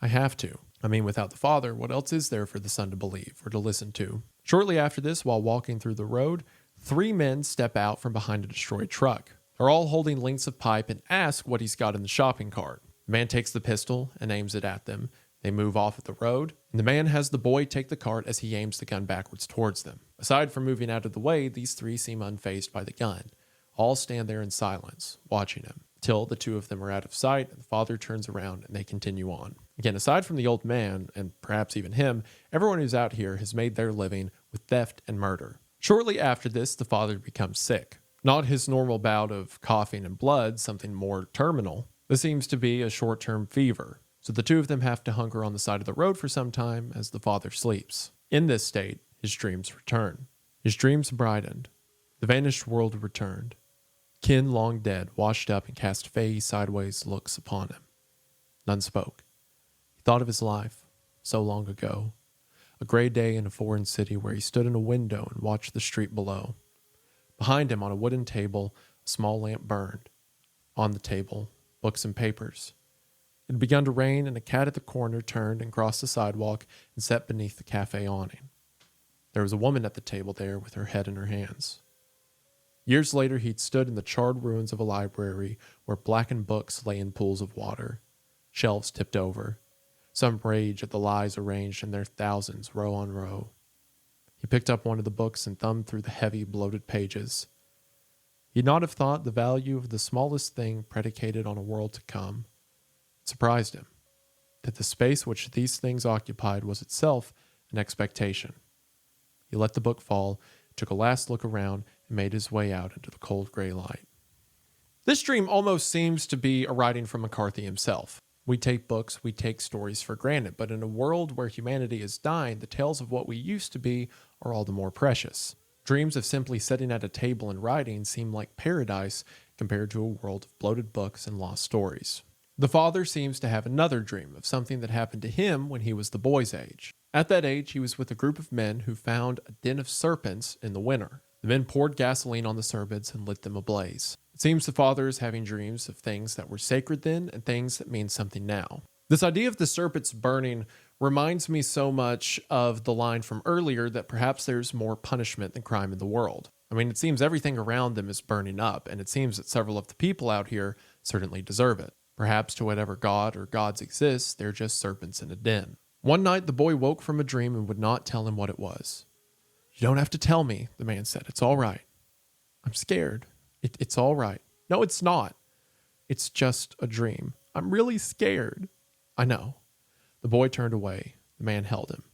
I have to. I mean, without the father, what else is there for the son to believe or to listen to? Shortly after this, while walking through the road, 3 men step out from behind a destroyed truck. They're all holding lengths of pipe and ask what he's got in the shopping cart. The man takes the pistol and aims it at them. They move off at the road, and the man has the boy take the cart as he aims the gun backwards towards them. Aside from moving out of the way, these 3 seem unfazed by the gun. All stand there in silence, watching him, till the 2 of them are out of sight, and the father turns around and they continue on. Again, aside from the old man, and perhaps even him, everyone who's out here has made their living with theft and murder. Shortly after this, the father becomes sick. Not his normal bout of coughing and blood, something more terminal. This seems to be a short-term fever. So the 2 of them have to hunker on the side of the road for some time as the father sleeps. In this state, his dreams return. His dreams brightened. The vanished world returned. Kin long dead washed up and cast fey sideways looks upon him. None spoke. He thought of his life, so long ago. A gray day in a foreign city where he stood in a window and watched the street below. Behind him on a wooden table, a small lamp burned. On the table, books and papers. It had begun to rain, and a cat at the corner turned and crossed the sidewalk and sat beneath the cafe awning. There was a woman at the table there with her head in her hands. Years later, he'd stood in the charred ruins of a library where blackened books lay in pools of water, shelves tipped over, some rage at the lies arranged in their thousands, row on row. He picked up one of the books and thumbed through the heavy, bloated pages. He'd not have thought the value of the smallest thing predicated on a world to come. It surprised him that the space which these things occupied was itself an expectation. He let the book fall, took a last look around, and made his way out into the cold gray light. This dream almost seems to be a writing from McCarthy himself. We take books, we take stories for granted, but in a world where humanity is dying, the tales of what we used to be are all the more precious. Dreams of simply sitting at a table and writing seem like paradise compared to a world of bloated books and lost stories. The father seems to have another dream of something that happened to him when he was the boy's age. At that age, he was with a group of men who found a den of serpents in the winter. The men poured gasoline on the serpents and lit them ablaze. It seems the father is having dreams of things that were sacred then and things that mean something now. This idea of the serpents burning reminds me so much of the line from earlier that perhaps there's more punishment than crime in the world. I mean, it seems everything around them is burning up, and it seems that several of the people out here certainly deserve it. Perhaps to whatever god or gods exists, they're just serpents in a den. One night, the boy woke from a dream and would not tell him what it was. "You don't have to tell me," the man said. "It's all right." "I'm scared." It's all right." "No, it's not. It's just a dream. I'm really scared." "I know." The boy turned away. The man held him.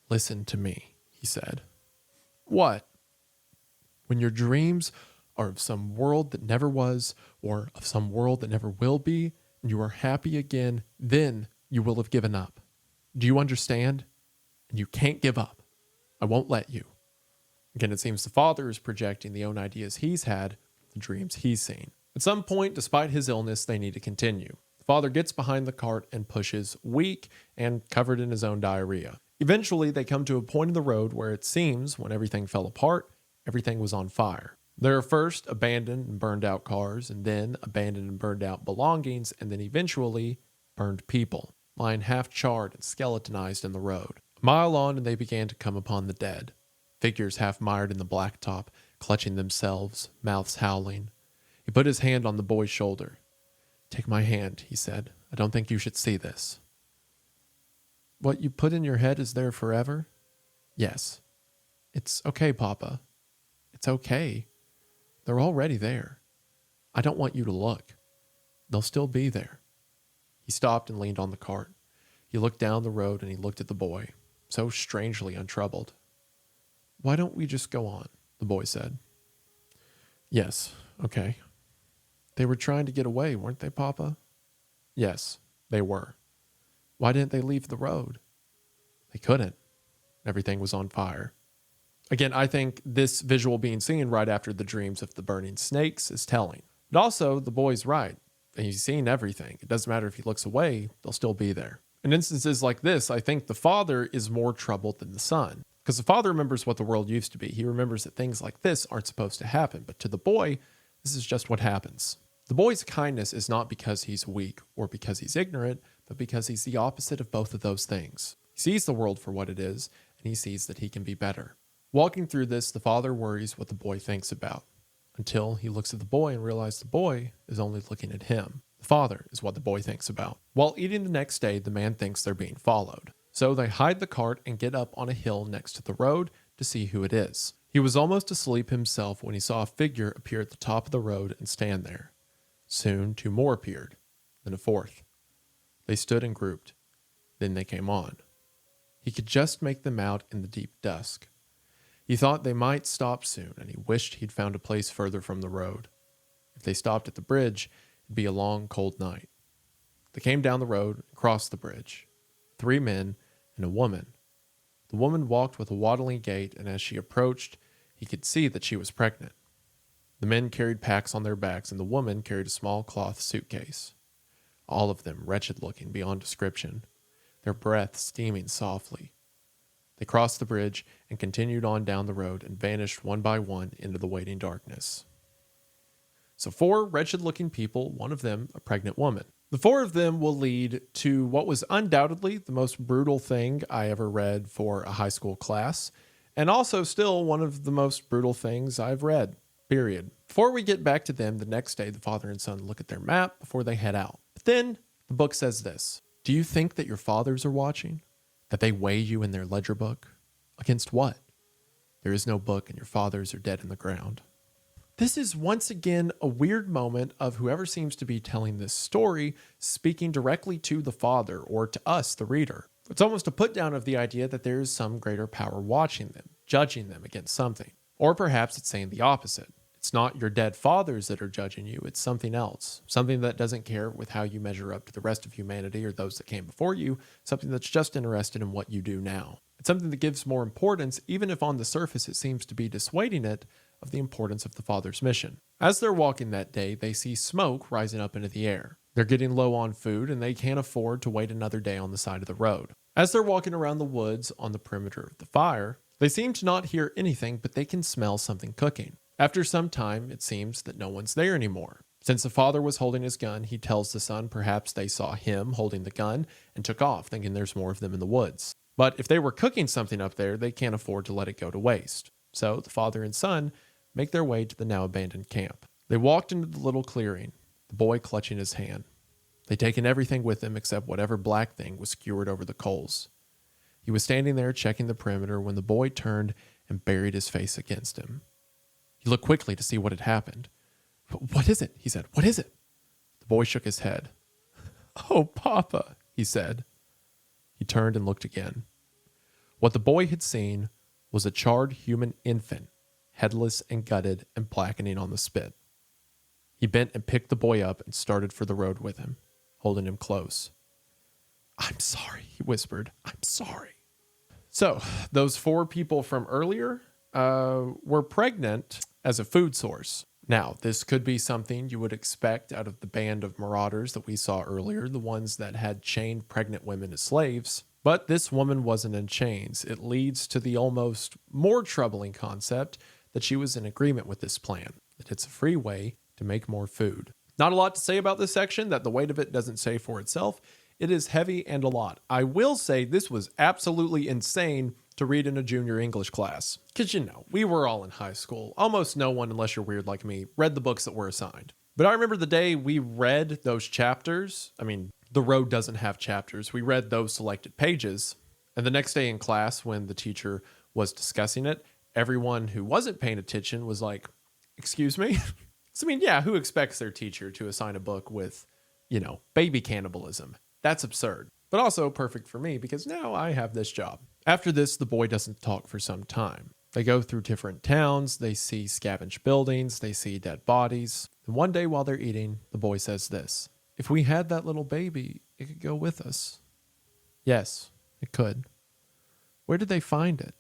"Listen to me," he said. "What?" "When your dreams are of some world that never was, or of some world that never will be, and you are happy again, then you will have given up. Do you understand? And you can't give up." I won't let you. Again, it seems the father is projecting the own ideas he's had, the dreams he's seen. At some point, despite his illness, they need to continue. The father gets behind the cart and pushes, weak and covered in his own diarrhea. Eventually, they come to a point in the road where it seems, when everything fell apart, everything was on fire. There are first abandoned and burned out cars, and then abandoned and burned out belongings, and then eventually burned people, lying half charred and skeletonized in the road. A mile on, and they began to come upon the dead. Figures half mired in the blacktop, clutching themselves, mouths howling. He put his hand on the boy's shoulder. "Take my hand," he said. "I don't think you should see this." "What you put in your head is there forever?" "Yes." "It's okay, Papa. It's okay. They're already there. I don't want you to look. They'll still be there." He stopped and leaned on the cart. He looked down the road and he looked at the boy, so strangely untroubled. "Why don't we just go on?" the boy said. "Yes, okay." "They were trying to get away, weren't they, Papa?" "Yes, they were." "Why didn't they leave the road?" "They couldn't. Everything was on fire." Again, I think this visual being seen right after the dreams of the burning snakes is telling. But also, the boy's right. He's seen everything. It doesn't matter if he looks away, they'll still be there. In instances like this, I think the father is more troubled than the son. Because the father remembers what the world used to be. He remembers that things like this aren't supposed to happen. But to the boy, this is just what happens. The boy's kindness is not because he's weak or because he's ignorant, but because he's the opposite of both of those things. He sees the world for what it is, and he sees that he can be better. Walking through this, the father worries what the boy thinks about, until he looks at the boy and realizes the boy is only looking at him. The father is what the boy thinks about. While eating the next day, the man thinks they're being followed. So they hide the cart and get up on a hill next to the road to see who it is. He was almost asleep himself when he saw a figure appear at the top of the road and stand there. Soon 2 more appeared, then a 4th. They stood and grouped. Then they came on. He could just make them out in the deep dusk. He thought they might stop soon, and he wished he'd found a place further from the road. If they stopped at the bridge, it'd be a long, cold night. They came down the road and crossed the bridge. 3 men and a woman. The woman walked with a waddling gait, and as she approached, he could see that she was pregnant. The men carried packs on their backs, and the woman carried a small cloth suitcase. All of them wretched-looking beyond description, their breath steaming softly. They crossed the bridge and continued on down the road and vanished one by one into the waiting darkness. So 4 wretched-looking people, one of them a pregnant woman. The 4 of them will lead to what was undoubtedly the most brutal thing I ever read for a high school class, and also still one of the most brutal things I've read, period. Before we get back to them, the next day the father and son look at their map before they head out. But then the book says this: "Do you think that your fathers are watching? That they weigh you in their ledger book? Against what? There is no book, and your fathers are dead in the ground." This is once again a weird moment of whoever seems to be telling this story speaking directly to the father or to us, the reader. It's almost a put down of the idea that there is some greater power watching them, judging them against something. Or perhaps it's saying the opposite. It's not your dead fathers that are judging you, it's something else. Something that doesn't care with how you measure up to the rest of humanity or those that came before you, something that's just interested in what you do now. It's something that gives more importance, even if on the surface it seems to be dissuading it, of the importance of the father's mission. As they're walking that day, they see smoke rising up into the air. They're getting low on food, and they can't afford to wait another day on the side of the road. As they're walking around the woods on the perimeter of the fire, they seem to not hear anything, but they can smell something cooking. After some time, it seems that no one's there anymore. Since the father was holding his gun, he tells the son perhaps they saw him holding the gun and took off, thinking there's more of them in the woods. But if they were cooking something up there, they can't afford to let it go to waste. So the father and son make their way to the now abandoned camp. They walked into the little clearing, the boy clutching his hand. They'd taken everything with him except whatever black thing was skewered over the coals. He was standing there checking the perimeter when the boy turned and buried his face against him. He looked quickly to see what had happened. "What is it?" he said. "What is it?" The boy shook his head. "Oh, Papa," he said. He turned and looked again. What the boy had seen was a charred human infant, headless and gutted and blackening on the spit. He bent and picked the boy up and started for the road with him, holding him close. "I'm sorry," he whispered. "I'm sorry." So those 4 people from earlier were pregnant as a food source. Now, this could be something you would expect out of the band of marauders that we saw earlier, the ones that had chained pregnant women as slaves. But this woman wasn't in chains. It leads to the almost more troubling concept that she was in agreement with this plan, that it's a free way to make more food. Not a lot to say about this section, that the weight of it doesn't say for itself. It is heavy and a lot. I will say this was absolutely insane to read in a junior English class. Because, we were all in high school. Almost no one, unless you're weird like me, read the books that were assigned. But I remember the day we read those chapters. I mean, The Road doesn't have chapters. We read those selected pages. And the next day in class, when the teacher was discussing it, everyone who wasn't paying attention was like, excuse me? So, who expects their teacher to assign a book with, baby cannibalism? That's absurd. But also perfect for me because now I have this job. After this, the boy doesn't talk for some time. They go through different towns. They see scavenged buildings. They see dead bodies. And one day while they're eating, the boy says this: "If we had that little baby, it could go with us." Yes, it could. Where did they find it?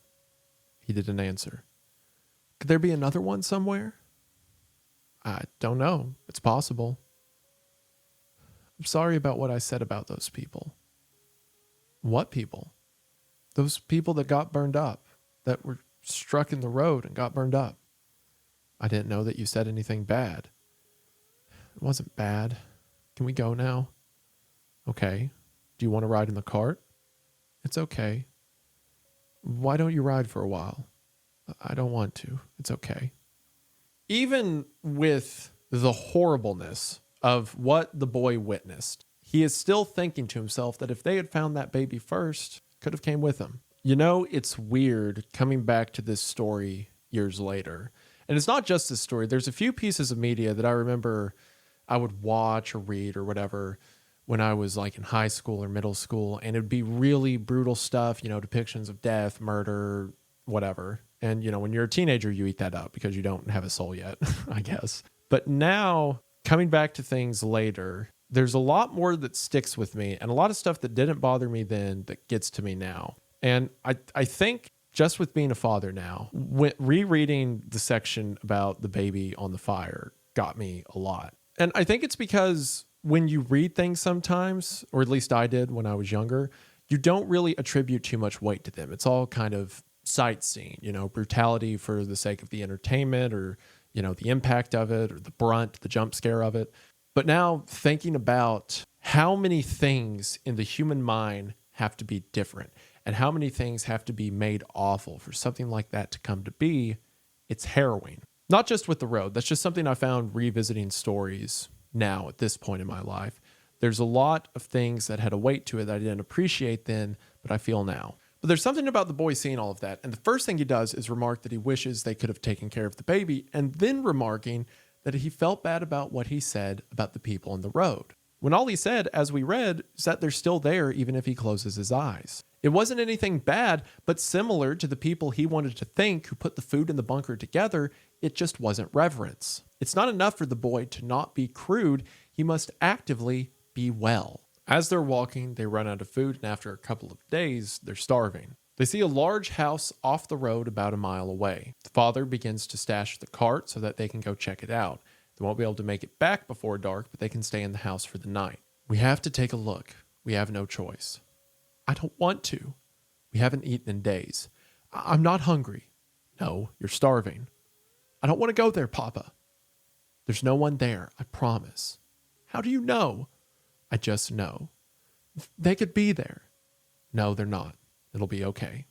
He didn't answer. Could there be another one somewhere? I don't know. It's possible. I'm sorry about what I said about those people. What people? Those people that got burned up, that were struck in the road and got burned up. I didn't know that you said anything bad. It wasn't bad. Can we go now? Okay. Do you want to ride in the cart? It's okay. Why don't you ride for a while? I don't want to. It's okay. Even with the horribleness of what the boy witnessed, he is still thinking to himself that if they had found that baby first, could have came with him. It's weird coming back to this story years later. And it's not just this story. There's a few pieces of media that I remember I would watch or read or whatever when I was like in high school or middle school. And it would be really brutal stuff, depictions of death, murder, whatever. And, when you're a teenager, you eat that up because you don't have a soul yet, I guess. But now, coming back to things later, there's a lot more that sticks with me and a lot of stuff that didn't bother me then that gets to me now. And I think just with being a father now, rereading the section about the baby on the fire got me a lot. And I think it's because when you read things sometimes, or at least I did when I was younger, you don't really attribute too much weight to them. It's all kind of sightseeing, brutality for the sake of the entertainment or, the impact of it or the brunt, the jump scare of it. But now thinking about how many things in the human mind have to be different and how many things have to be made awful for something like that to come to be, it's harrowing. Not just with The Road. That's just something I found revisiting stories now at this point in my life. There's a lot of things that had a weight to it that I didn't appreciate then, but I feel now. But there's something about the boy seeing all of that. And the first thing he does is remark that he wishes they could have taken care of the baby, and then remarking that he felt bad about what he said about the people on the road. When all he said, as we read, is that they're still there even if he closes his eyes. It wasn't anything bad, but similar to the people he wanted to think who put the food in the bunker together, it just wasn't reverence. It's not enough for the boy to not be crude, he must actively be well. As they're walking, they run out of food, and after a couple of days, they're starving. They see a large house off the road about a mile away. The father begins to stash the cart so that they can go check it out. They won't be able to make it back before dark, but they can stay in the house for the night. We have to take a look. We have no choice. I don't want to. We haven't eaten in days. I'm not hungry. No, you're starving. I don't want to go there, Papa. There's no one there, I promise. How do you know? I just know. They could be there. No, they're not. It'll be okay.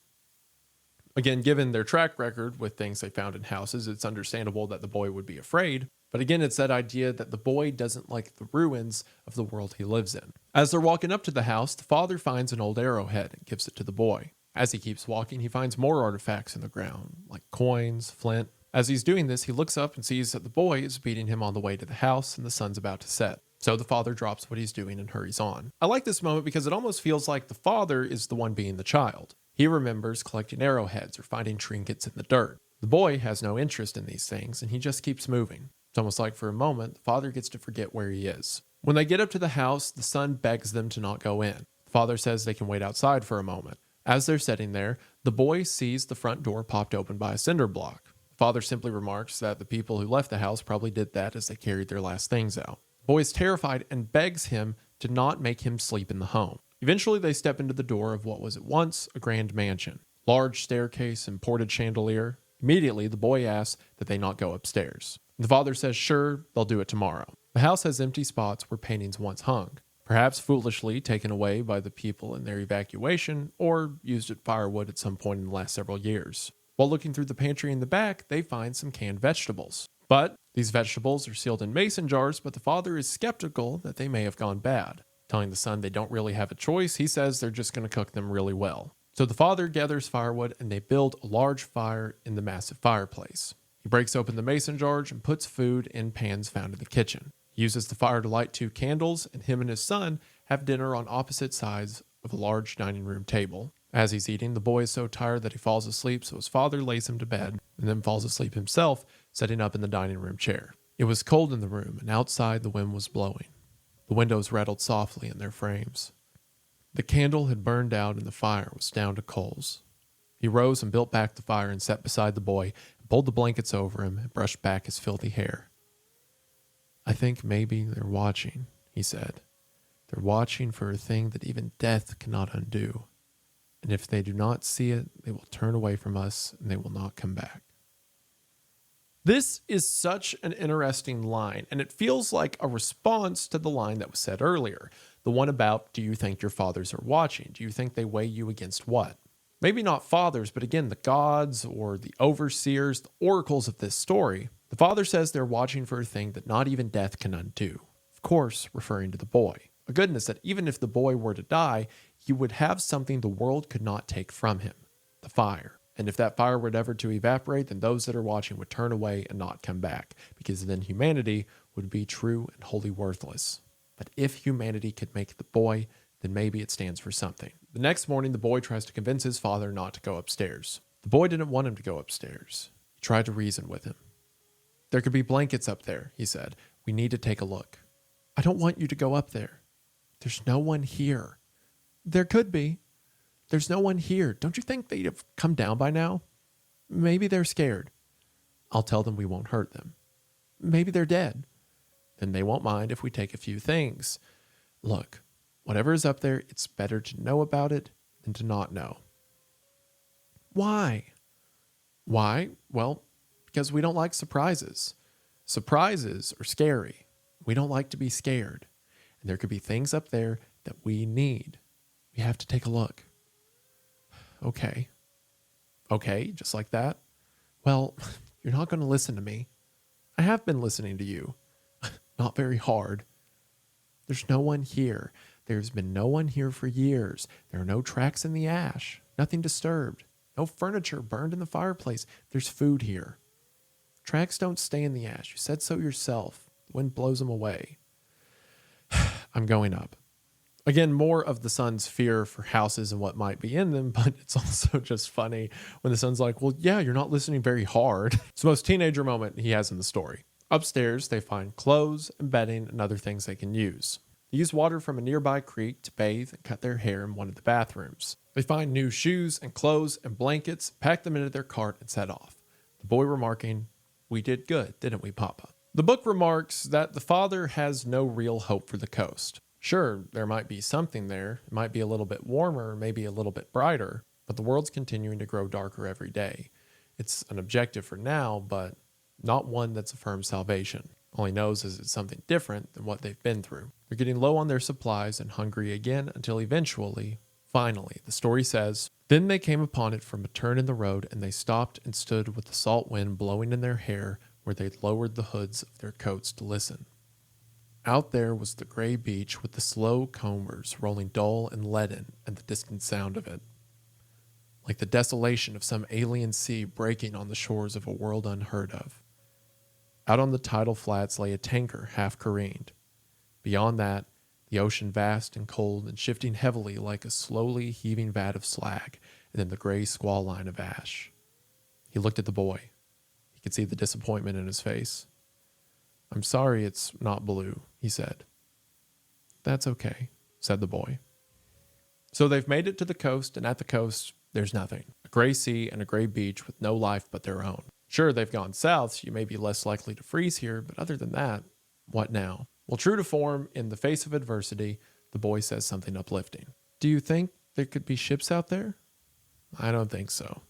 Again, given their track record with things they found in houses, it's understandable that the boy would be afraid. But again, it's that idea that the boy doesn't like the ruins of the world he lives in. As they're walking up to the house, the father finds an old arrowhead and gives it to the boy. As he keeps walking, he finds more artifacts in the ground, like coins, flint. As he's doing this, he looks up and sees that the boy is beating him on the way to the house and the sun's about to set. So the father drops what he's doing and hurries on. I like this moment because it almost feels like the father is the one being the child. He remembers collecting arrowheads or finding trinkets in the dirt. The boy has no interest in these things and he just keeps moving. It's almost like for a moment, the father gets to forget where he is. When they get up to the house, the son begs them to not go in. The father says they can wait outside for a moment. As they're sitting there, the boy sees the front door popped open by a cinder block. The father simply remarks that the people who left the house probably did that as they carried their last things out. The boy is terrified and begs him to not make him sleep in the home. Eventually, they step into the door of what was at once a grand mansion. Large staircase and ported chandelier. Immediately, the boy asks that they not go upstairs. The father says, sure, they'll do it tomorrow. The house has empty spots where paintings once hung, perhaps foolishly taken away by the people in their evacuation or used as firewood at some point in the last several years. While looking through the pantry in the back, they find some canned vegetables. But these vegetables are sealed in mason jars, but the father is skeptical that they may have gone bad. Telling the son they don't really have a choice, he says they're just going to cook them really well. So the father gathers firewood and they build a large fire in the massive fireplace. He breaks open the mason jars and puts food in pans found in the kitchen. He uses the fire to light 2 candles, and him and his son have dinner on opposite sides of a large dining room table. As he's eating, the boy is so tired that he falls asleep, so his father lays him to bed and then falls asleep himself, sitting up in the dining room chair. It was cold in the room, and outside the wind was blowing. The windows rattled softly in their frames. The candle had burned out and the fire was down to coals. He rose and built back the fire and sat beside the boy and pulled the blankets over him and brushed back his filthy hair. I think maybe they're watching, he said. They're watching for a thing that even death cannot undo. And if they do not see it, they will turn away from us and they will not come back. This is such an interesting line, and it feels like a response to the line that was said earlier. The one about, do you think your fathers are watching? Do you think they weigh you against what? Maybe not fathers, but again, the gods or the overseers, the oracles of this story. The father says they're watching for a thing that not even death can undo. Of course, referring to the boy. A goodness that even if the boy were to die, he would have something the world could not take from him, the fire. And if that fire were ever to evaporate, then those that are watching would turn away and not come back, because then humanity would be true and wholly worthless. But if humanity could make the boy, then maybe it stands for something. The next morning, the boy tries to convince his father not to go upstairs. The boy didn't want him to go upstairs. He tried to reason with him. There could be blankets up there, he said. We need to take a look. I don't want you to go up there. There's no one here. There could be. There's no one here. Don't you think they'd have come down by now? Maybe they're scared. I'll tell them we won't hurt them. Maybe they're dead. Then they won't mind if we take a few things. Look, whatever is up there, it's better to know about it than to not know. Why? Why? Well, because we don't like surprises. Surprises are scary. We don't like to be scared. And there could be things up there that we need. We have to take a look. Okay, just like that? Well, you're not going to listen to me. I have been listening to you. Not very hard. There's no one here. There's been no one here for years. There are no tracks in the ash. Nothing disturbed. No furniture burned in the fireplace. There's food here. Tracks don't stay in the ash. You said so yourself. The wind blows them away. I'm going up. Again, more of the son's fear for houses and what might be in them, but it's also just funny when the son's like, well, yeah, you're not listening very hard. It's the most teenager moment he has in the story. Upstairs, they find clothes and bedding and other things they can use. They use water from a nearby creek to bathe and cut their hair in one of the bathrooms. They find new shoes and clothes and blankets, pack them into their cart, and set off. The boy remarking, we did good, didn't we, Papa? The book remarks that the father has no real hope for the coast. Sure, there might be something there. It might be a little bit warmer, maybe a little bit brighter, but the world's continuing to grow darker every day. It's an objective for now, but not one that's a firm salvation. All he knows is it's something different than what they've been through. They're getting low on their supplies and hungry again until eventually, finally, the story says, then they came upon it from a turn in the road, and they stopped and stood with the salt wind blowing in their hair where they'd lowered the hoods of their coats to listen. Out there was the gray beach with the slow combers rolling dull and leaden and the distant sound of it. Like the desolation of some alien sea breaking on the shores of a world unheard of. Out on the tidal flats lay a tanker half careened. Beyond that, the ocean vast and cold and shifting heavily like a slowly heaving vat of slag, and then the gray squall line of ash. He looked at the boy. He could see the disappointment in his face. I'm sorry it's not blue, he said. That's okay, said the boy. So they've made it to the coast, and at the coast, there's nothing. A gray sea and a gray beach with no life but their own. Sure, they've gone south, so you may be less likely to freeze here, but other than that, what now? Well, true to form, in the face of adversity, the boy says something uplifting. Do you think there could be ships out there? I don't think so.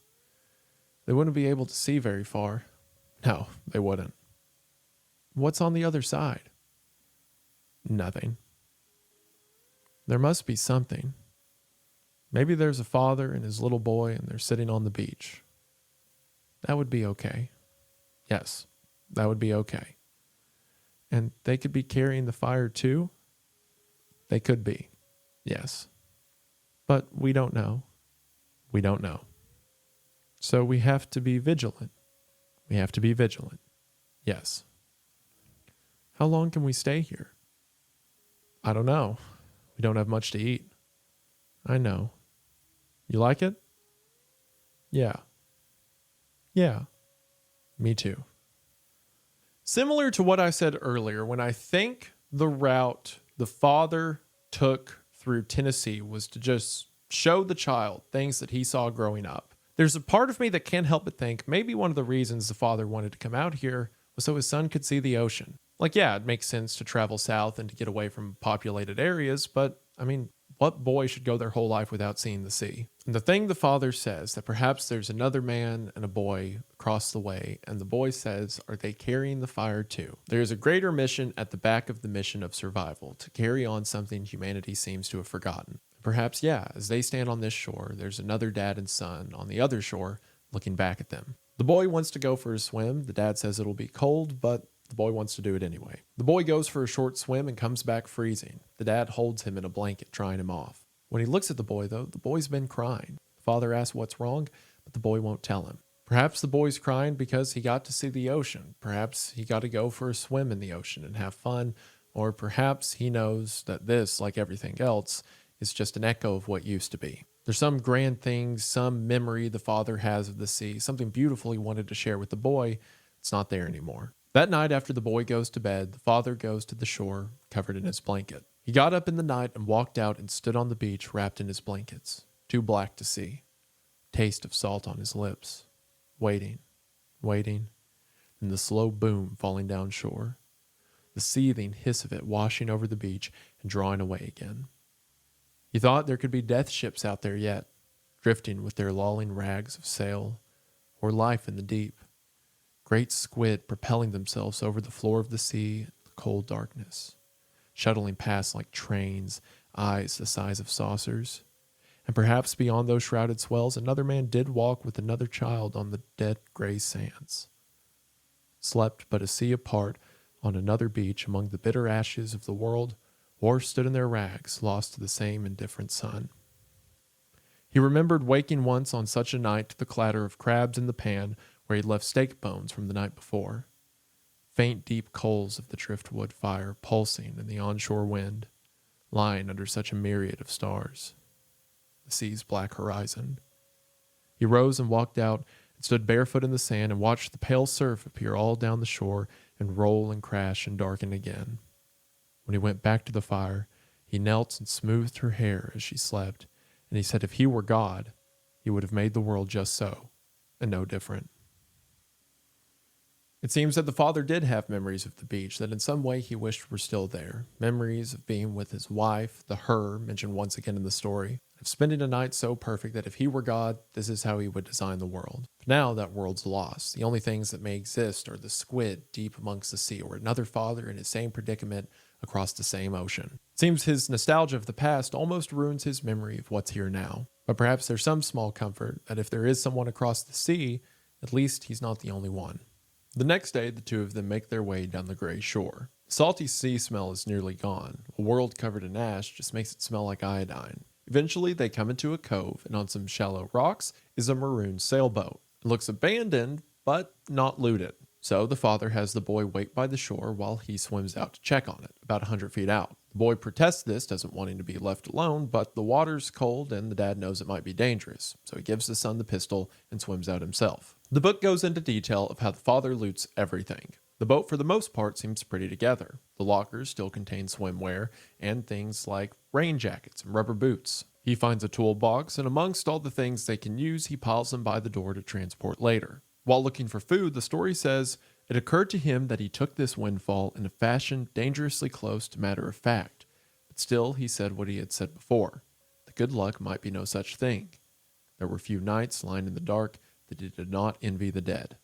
They wouldn't be able to see very far. No, they wouldn't. What's on the other side? Nothing. There must be something. Maybe there's a father and his little boy and they're sitting on the beach. That would be okay. Yes, that would be okay. And they could be carrying the fire too? They could be. Yes. But we don't know. We don't know. So we have to be vigilant. We have to be vigilant. Yes. How long can we stay here? I don't know. We don't have much to eat. I know. You like it? Yeah. Yeah. Me too. Similar to what I said earlier, when I think the route the father took through Tennessee was to just show the child things that he saw growing up, there's a part of me that can't help but think maybe one of the reasons the father wanted to come out here was so his son could see the ocean. Like, yeah, it makes sense to travel south and to get away from populated areas, but, I mean, what boy should go their whole life without seeing the sea? And the thing the father says, that perhaps there's another man and a boy across the way, and the boy says, are they carrying the fire too? There is a greater mission at the back of the mission of survival, to carry on something humanity seems to have forgotten. Perhaps, yeah, as they stand on this shore, there's another dad and son on the other shore looking back at them. The boy wants to go for a swim. The dad says it'll be cold, but the boy wants to do it anyway. The boy goes for a short swim and comes back freezing. The dad holds him in a blanket, drying him off. When he looks at the boy, though, the boy's been crying. The father asks what's wrong, but the boy won't tell him. Perhaps the boy's crying because he got to see the ocean. Perhaps he got to go for a swim in the ocean and have fun. Or perhaps he knows that this, like everything else, is just an echo of what used to be. There's some grand thing, some memory the father has of the sea, something beautiful he wanted to share with the boy. It's not there anymore. That night, after the boy goes to bed, the father goes to the shore, covered in his blanket. He got up in the night and walked out and stood on the beach, wrapped in his blankets, too black to see. Taste of salt on his lips. Waiting, waiting, and the slow boom falling down shore. The seething hiss of it washing over the beach and drawing away again. He thought there could be death ships out there yet, drifting with their lolling rags of sail, or life in the deep. Great squid propelling themselves over the floor of the sea in the cold darkness, shuttling past like trains, eyes the size of saucers. And perhaps beyond those shrouded swells, another man did walk with another child on the dead gray sands. Slept but a sea apart on another beach among the bitter ashes of the world, or stood in their rags, lost to the same indifferent sun. He remembered waking once on such a night to the clatter of crabs in the pan where he'd left steak bones from the night before. Faint, deep coals of the driftwood fire pulsing in the onshore wind, lying under such a myriad of stars. The sea's black horizon. He rose and walked out and stood barefoot in the sand and watched the pale surf appear all down the shore and roll and crash and darken again. When he went back to the fire, he knelt and smoothed her hair as she slept, and he said if he were God, he would have made the world just so, and no different. It seems that the father did have memories of the beach that in some way he wished were still there. Memories of being with his wife, the her, mentioned once again in the story, of spending a night so perfect that if he were God, this is how he would design the world. But now that world's lost. The only things that may exist are the squid deep amongst the sea, or another father in his same predicament across the same ocean. It seems his nostalgia of the past almost ruins his memory of what's here now. But perhaps there's some small comfort that if there is someone across the sea, at least he's not the only one. The next day, the two of them make their way down the gray shore. The salty sea smell is nearly gone. A world covered in ash just makes it smell like iodine. Eventually, they come into a cove, and on some shallow rocks is a maroon sailboat. It looks abandoned, but not looted. So the father has the boy wait by the shore while he swims out to check on it, about 100 feet out. The boy protests this, doesn't wanting to be left alone, but the water's cold and the dad knows it might be dangerous, so he gives the son the pistol and swims out himself. The book goes into detail of how the father loots everything. The boat, for the most part, seems pretty together. The lockers still contain swimwear and things like rain jackets and rubber boots. He finds a toolbox, and amongst all the things they can use, he piles them by the door to transport later. While looking for food, the story says, it occurred to him that he took this windfall in a fashion dangerously close to matter of fact. But still, he said what he had said before. The good luck might be no such thing. There were few nights lying in the dark that he did not envy the dead.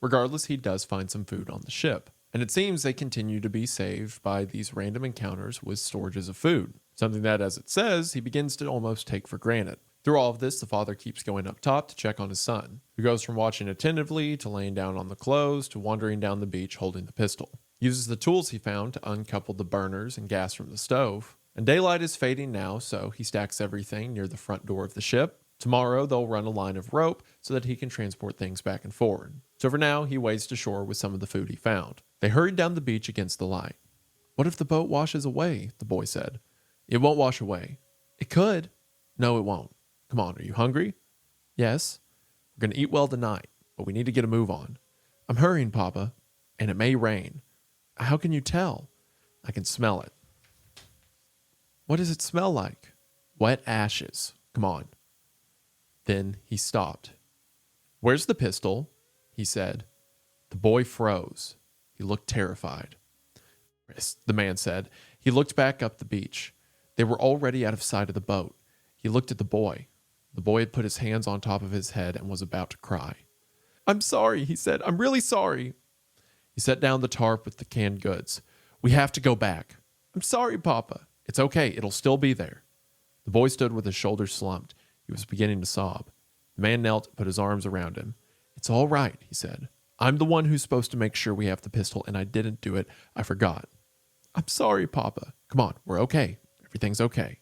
Regardless, he does find some food on the ship. And it seems they continue to be saved by these random encounters with storages of food. Something that, as it says, he begins to almost take for granted. Through all of this, the father keeps going up top to check on his son, who goes from watching attentively to laying down on the clothes to wandering down the beach holding the pistol. He uses the tools he found to uncouple the burners and gas from the stove. And daylight is fading now, so he stacks everything near the front door of the ship. Tomorrow, they'll run a line of rope so that he can transport things back and forward. So for now, he wades to shore with some of the food he found. They hurried down the beach against the light. What if the boat washes away? The boy said. It won't wash away. It could. No, it won't. Come on, are you hungry? Yes. We're going to eat well tonight, but we need to get a move on. I'm hurrying, Papa, and it may rain. How can you tell? I can smell it. What does it smell like? Wet ashes. Come on. Then he stopped. Where's the pistol? He said. The boy froze. He looked terrified. The man said. He looked back up the beach. They were already out of sight of the boat. He looked at the boy. The boy had put his hands on top of his head and was about to cry. I'm sorry, he said. I'm really sorry. He set down the tarp with the canned goods. We have to go back. I'm sorry, Papa. It's okay. It'll still be there. The boy stood with his shoulders slumped. He was beginning to sob. The man knelt and put his arms around him. It's all right, he said. I'm the one who's supposed to make sure we have the pistol, and I didn't do it. I forgot. I'm sorry, Papa. Come on, we're okay. Everything's okay.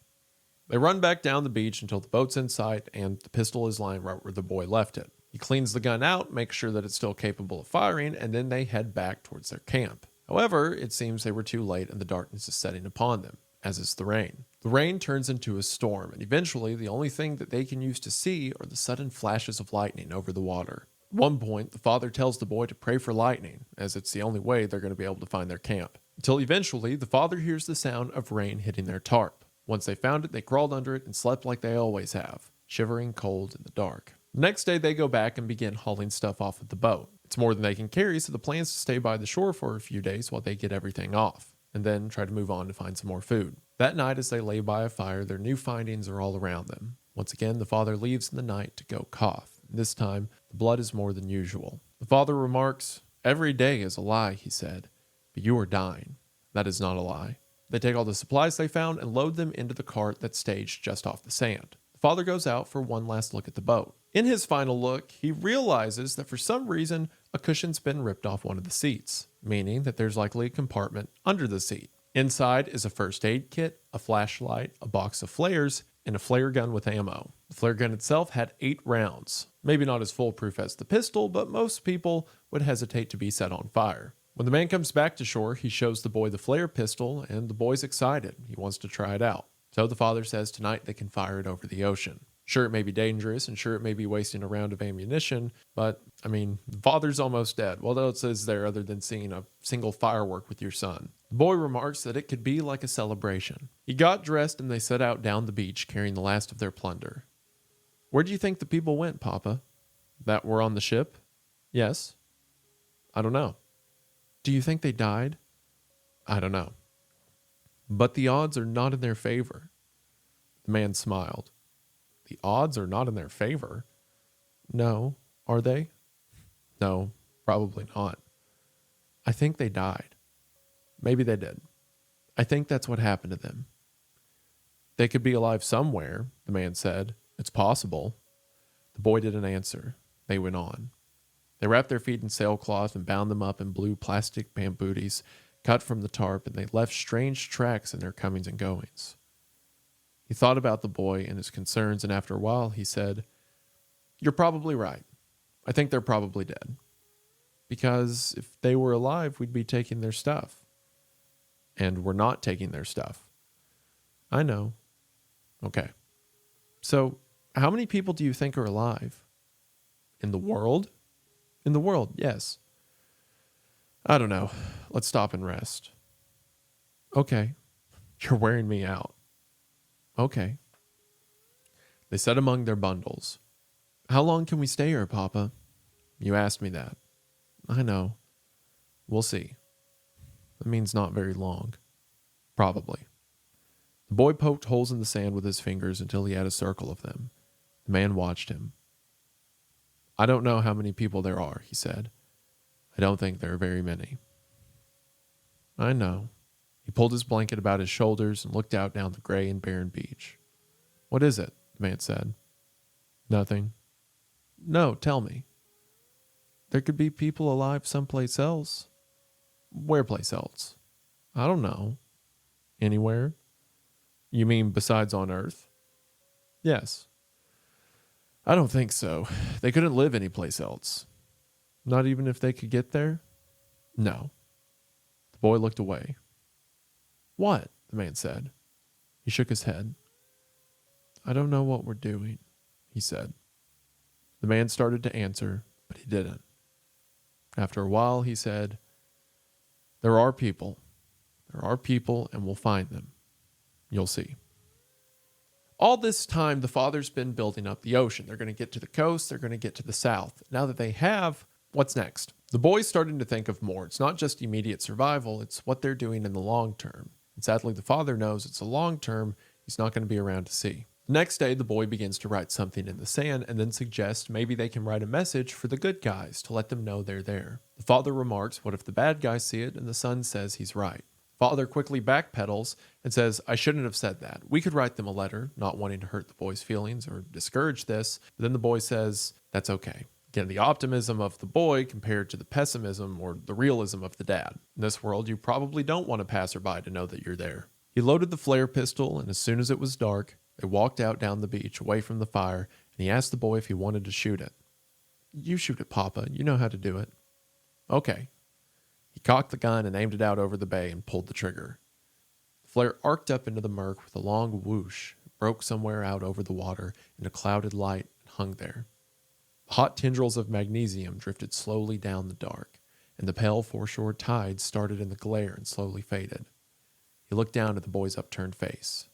They run back down the beach until the boat's in sight and the pistol is lying right where the boy left it. He cleans the gun out, makes sure that it's still capable of firing, and then they head back towards their camp. However, it seems they were too late and the darkness is setting upon them, as is the rain. The rain turns into a storm, and eventually the only thing that they can use to see are the sudden flashes of lightning over the water. At one point, the father tells the boy to pray for lightning, as it's the only way they're going to be able to find their camp. Until eventually, the father hears the sound of rain hitting their tarp. Once they found it, they crawled under it and slept like they always have, shivering cold in the dark. The next day, they go back and begin hauling stuff off of the boat. It's more than they can carry, so the plan is to stay by the shore for a few days while they get everything off, and then try to move on to find some more food. That night, as they lay by a fire, their new findings are all around them. Once again, the father leaves in the night to go cough. This time, the blood is more than usual. The father remarks, every day is a lie, he said, but you are dying. That is not a lie. They take all the supplies they found and load them into the cart that's staged just off the sand. The father goes out for one last look at the boat. In his final look, he realizes that for some reason, a cushion's been ripped off one of the seats, meaning that there's likely a compartment under the seat. Inside is a first aid kit, a flashlight, a box of flares, and a flare gun with ammo. The flare gun itself had 8 rounds. Maybe not as foolproof as the pistol, but most people would hesitate to be set on fire. When the man comes back to shore, he shows the boy the flare pistol, and the boy's excited. He wants to try it out. So the father says tonight they can fire it over the ocean. Sure, it may be dangerous, and sure, it may be wasting a round of ammunition, but, the father's almost dead. What else is there other than seeing a single firework with your son? The boy remarks that it could be like a celebration. He got dressed, and they set out down the beach, carrying the last of their plunder. Where do you think the people went, Papa? That were on the ship? Yes. I don't know. Do you think they died? I don't know. But the odds are not in their favor. The man smiled. The odds are not in their favor? No. Are they? No, probably not. I think they died. Maybe they did. I think that's what happened to them. They could be alive somewhere, the man said. It's possible. The boy didn't answer. They went on. They wrapped their feet in sailcloth and bound them up in blue plastic bambooties cut from the tarp, and they left strange tracks in their comings and goings. He thought about the boy and his concerns, and after a while he said, You're probably right. I think they're probably dead. Because if they were alive, we'd be taking their stuff. And we're not taking their stuff. I know. Okay. So, how many people do you think are alive? In the world? In the world, yes. I don't know. Let's stop and rest. Okay. You're wearing me out. Okay. They said among their bundles, "How long can we stay here, Papa?" "You asked me that." "I know. We'll see." "That means not very long." "Probably." The boy poked holes in the sand with his fingers until he had a circle of them. The man watched him. "I don't know how many people there are," he said. "I don't think there are very many." "I know." He pulled his blanket about his shoulders and looked out down the gray and barren beach. "What is it?" the man said. "Nothing." "No, tell me." "There could be people alive someplace else." "Where place else?" "I don't know." "Anywhere?" "You mean besides on Earth?" "Yes." "I don't think so. They couldn't live anyplace else." "Not even if they could get there?" "No." The boy looked away. "What?" the man said. He shook his head. "I don't know what we're doing," he said. The man started to answer, but he didn't. After a while, he said, "There are people. There are people, and we'll find them. You'll see." All this time, the father's been building up the ocean. They're going to get to the coast. They're going to get to the south. Now that they have, what's next? The boy's starting to think of more. It's not just immediate survival. It's what they're doing in the long term. And sadly, the father knows it's a long term he's not going to be around to see. The next day, the boy begins to write something in the sand and then suggests maybe they can write a message for the good guys to let them know they're there. The father remarks, "What if the bad guys see it?" And the son says he's right. Father quickly backpedals and says, "I shouldn't have said that. We could write them a letter, not wanting to hurt the boy's feelings or discourage this." But then the boy says, "That's okay." Again, the optimism of the boy compared to the pessimism or the realism of the dad. In this world, you probably don't want a passerby to know that you're there. He loaded the flare pistol, and as soon as it was dark, they walked out down the beach away from the fire, and he asked the boy if he wanted to shoot it. "You shoot it, Papa. You know how to do it." "Okay." He cocked the gun and aimed it out over the bay and pulled the trigger. The flare arced up into the murk with a long whoosh. It broke somewhere out over the water in a clouded light and hung there. Hot tendrils of magnesium drifted slowly down the dark, and the pale foreshore tide started in the glare and slowly faded. He looked down at the boy's upturned face.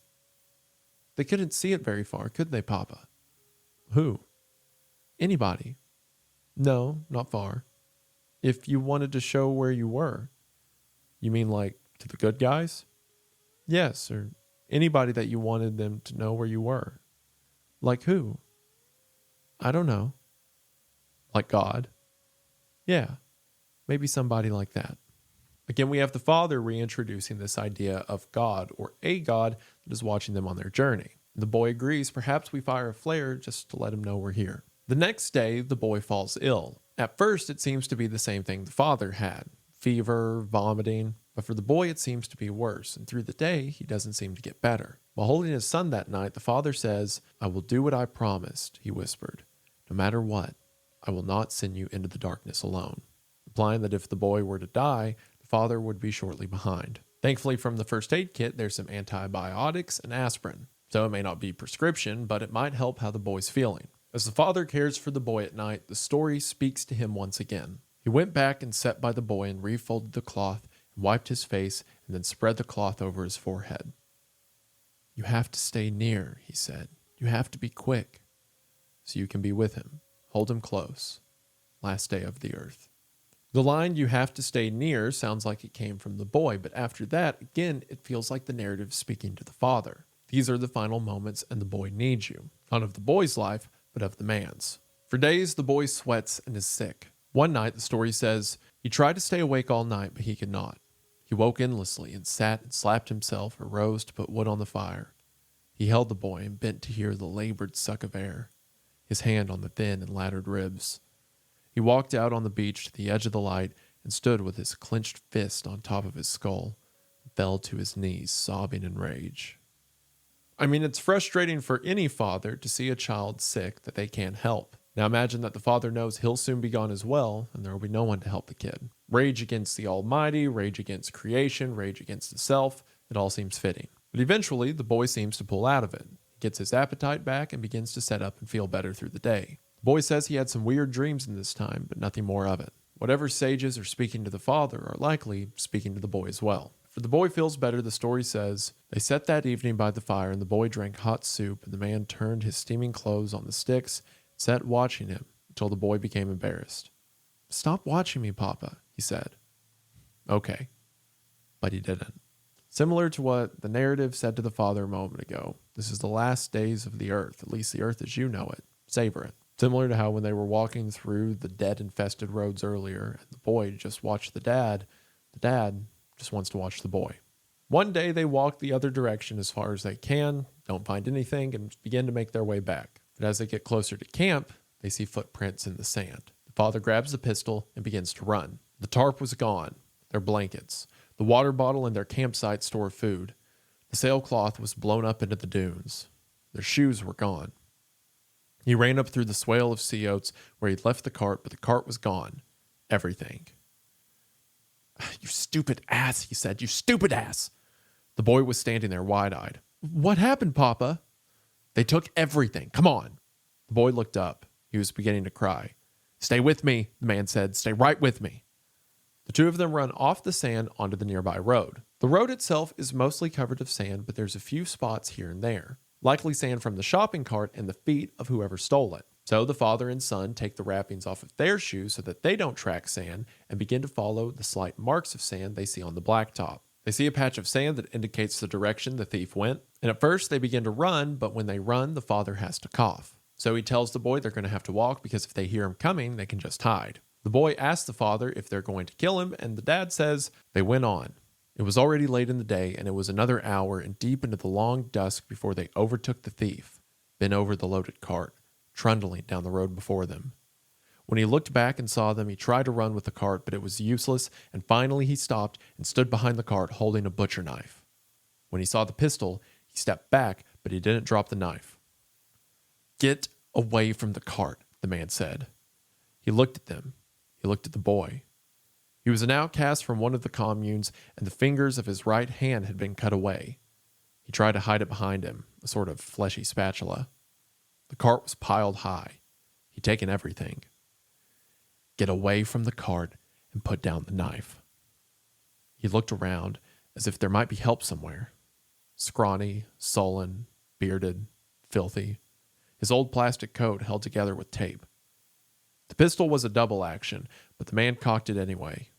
"They couldn't see it very far, could they, Papa?" "Who?" "Anybody." "No, not far." "If you wanted to show where you were." "You mean like to the good guys?" "Yes, or anybody that you wanted them to know where you were." "Like who?" "I don't know." "Like God?" "Yeah, maybe somebody like that." Again, we have the father reintroducing this idea of God or a God that is watching them on their journey. The boy agrees, perhaps we fire a flare just to let him know we're here. The next day, the boy falls ill. At first, it seems to be the same thing the father had. Fever, vomiting. But for the boy, it seems to be worse. And through the day, he doesn't seem to get better. While holding his son that night, the father says, "I will do what I promised," he whispered. "No matter what, I will not send you into the darkness alone." Implying that if the boy were to die, the father would be shortly behind. Thankfully, from the first aid kit, there's some antibiotics and aspirin. So it may not be prescription, but it might help how the boy's feeling. As the father cares for the boy at night, the story speaks to him once again. He went back and sat by the boy and refolded the cloth and wiped his face and then spread the cloth over his forehead. "You have to stay near," he said. "You have to be quick so you can be with him. Hold him close. Last day of the earth." The line, "you have to stay near," sounds like it came from the boy, but after that, again, it feels like the narrative speaking to the father. These are the final moments, and the boy needs you. Not of the boy's life, but of the man's. For days, the boy sweats and is sick. One night, the story says, he tried to stay awake all night, but he could not. He woke endlessly and sat and slapped himself or rose to put wood on the fire. He held the boy and bent to hear the labored suck of air, his hand on the thin and laddered ribs. He walked out on the beach to the edge of the light and stood with his clenched fist on top of his skull and fell to his knees, sobbing in rage. I mean, it's frustrating for any father to see a child sick that they can't help. Now imagine that the father knows he'll soon be gone as well, and there will be no one to help the kid. Rage against the Almighty, rage against creation, rage against the self, it all seems fitting. But eventually, the boy seems to pull out of it. He gets his appetite back and begins to set up and feel better through the day. The boy says he had some weird dreams in this time, but nothing more of it. Whatever sages are speaking to the father are likely speaking to the boy as well. If After the boy feels better, the story says, they sat that evening by the fire, and the boy drank hot soup, and the man turned his steaming clothes on the sticks and sat watching him until the boy became embarrassed. "Stop watching me, Papa," he said. "Okay." But he didn't. Similar to what the narrative said to the father a moment ago, this is the last days of the earth, at least the earth as you know it. Savor it. Similar to how when they were walking through the dead-infested roads earlier, and the boy just watched the dad just wants to watch the boy. One day they walk the other direction as far as they can, don't find anything, and begin to make their way back. But as they get closer to camp, they see footprints in the sand. The father grabs the pistol and begins to run. The tarp was gone, their blankets, the water bottle and their campsite store of food. The sailcloth was blown up into the dunes. Their shoes were gone. He ran up through the swale of sea oats where he'd left the cart, but the cart was gone. Everything. "You stupid ass," he said. "You stupid ass." The boy was standing there wide-eyed. "What happened, Papa?" "They took everything. Come on." The boy looked up. He was beginning to cry. "Stay with me," the man said. "Stay right with me." The two of them run off the sand onto the nearby road. The road itself is mostly covered with sand, but there's a few spots here and there. Likely sand from the shopping cart and the feet of whoever stole it. So the father and son take the wrappings off of their shoes so that they don't track sand and begin to follow the slight marks of sand they see on the blacktop. They see a patch of sand that indicates the direction the thief went, and at first they begin to run, but when they run, the father has to cough. So he tells the boy they're going to have to walk because if they hear him coming, they can just hide. The boy asks the father if they're going to kill him, and the dad says they went on. It was already late in the day, and it was another hour and deep into the long dusk before they overtook the thief, bent over the loaded cart, trundling down the road before them. When he looked back and saw them, he tried to run with the cart, but it was useless, and finally he stopped and stood behind the cart holding a butcher knife. When he saw the pistol, he stepped back, but he didn't drop the knife. "Get away from the cart," the man said. He looked at them. He looked at the boy. He was an outcast from one of the communes, and the fingers of his right hand had been cut away. He tried to hide it behind him, a sort of fleshy spatula. The cart was piled high. He'd taken everything. "Get away from the cart and put down the knife." He looked around as if there might be help somewhere. Scrawny, sullen, bearded, filthy. His old plastic coat held together with tape. The pistol was a double action, but the man cocked it anyway.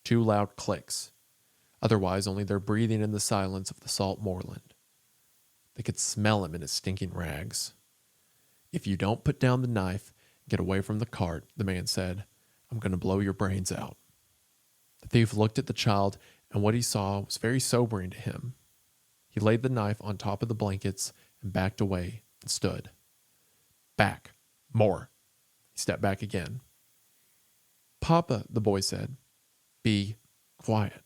2 loud clicks. Otherwise, only their breathing in the silence of the salt moorland. They could smell him in his stinking rags. "If you don't put down the knife and get away from the cart," the man said, "I'm going to blow your brains out." The thief looked at the child, and what he saw was very sobering to him. He laid the knife on top of the blankets and backed away and stood. "Back. More." He stepped back again. "Papa," the boy said, "be quiet."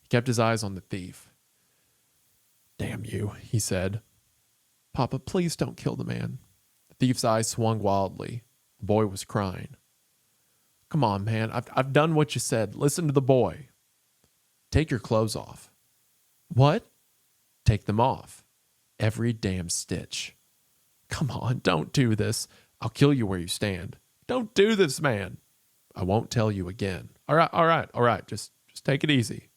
He kept his eyes on the thief. "Damn you," he said. "Papa, please don't kill the man." The thief's eyes swung wildly. The boy was crying. "Come on, man. I've done what you said. Listen to the boy." "Take your clothes off." "What?" "Take them off. Every damn stitch." "Come on, don't do this. I'll kill you where you stand." "Don't do this, man." "I won't tell you again." All right. Just take it easy."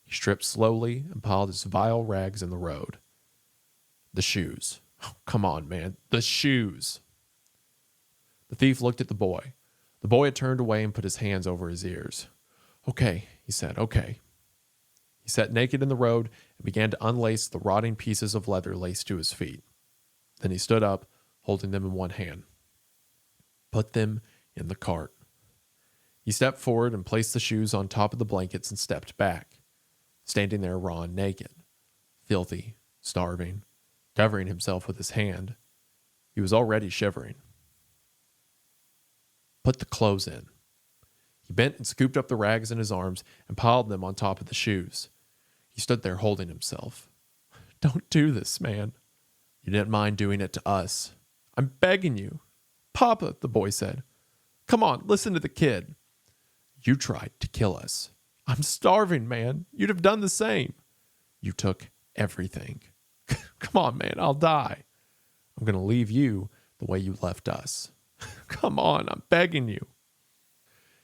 He stripped slowly and piled his vile rags in the road. "The shoes. Oh, come on, man. The shoes." The thief looked at the boy. The boy had turned away and put his hands over his ears. "Okay," he said, "okay." He sat naked in the road and began to unlace the rotting pieces of leather laced to his feet. Then he stood up, holding them in one hand. "Put them in the cart." He stepped forward and placed the shoes on top of the blankets and stepped back, standing there raw and naked, filthy, starving, covering himself with his hand. He was already shivering. "Put the clothes in." He bent and scooped up the rags in his arms and piled them on top of the shoes. He stood there holding himself. "Don't do this, man. You didn't mind doing it to us. I'm begging you." "Papa," the boy said. "Come on, listen to the kid." "You tried to kill us." "I'm starving, man. You'd have done the same." "You took everything." "Come on, man, I'll die." "I'm going to leave you the way you left us." "Come on, I'm begging you."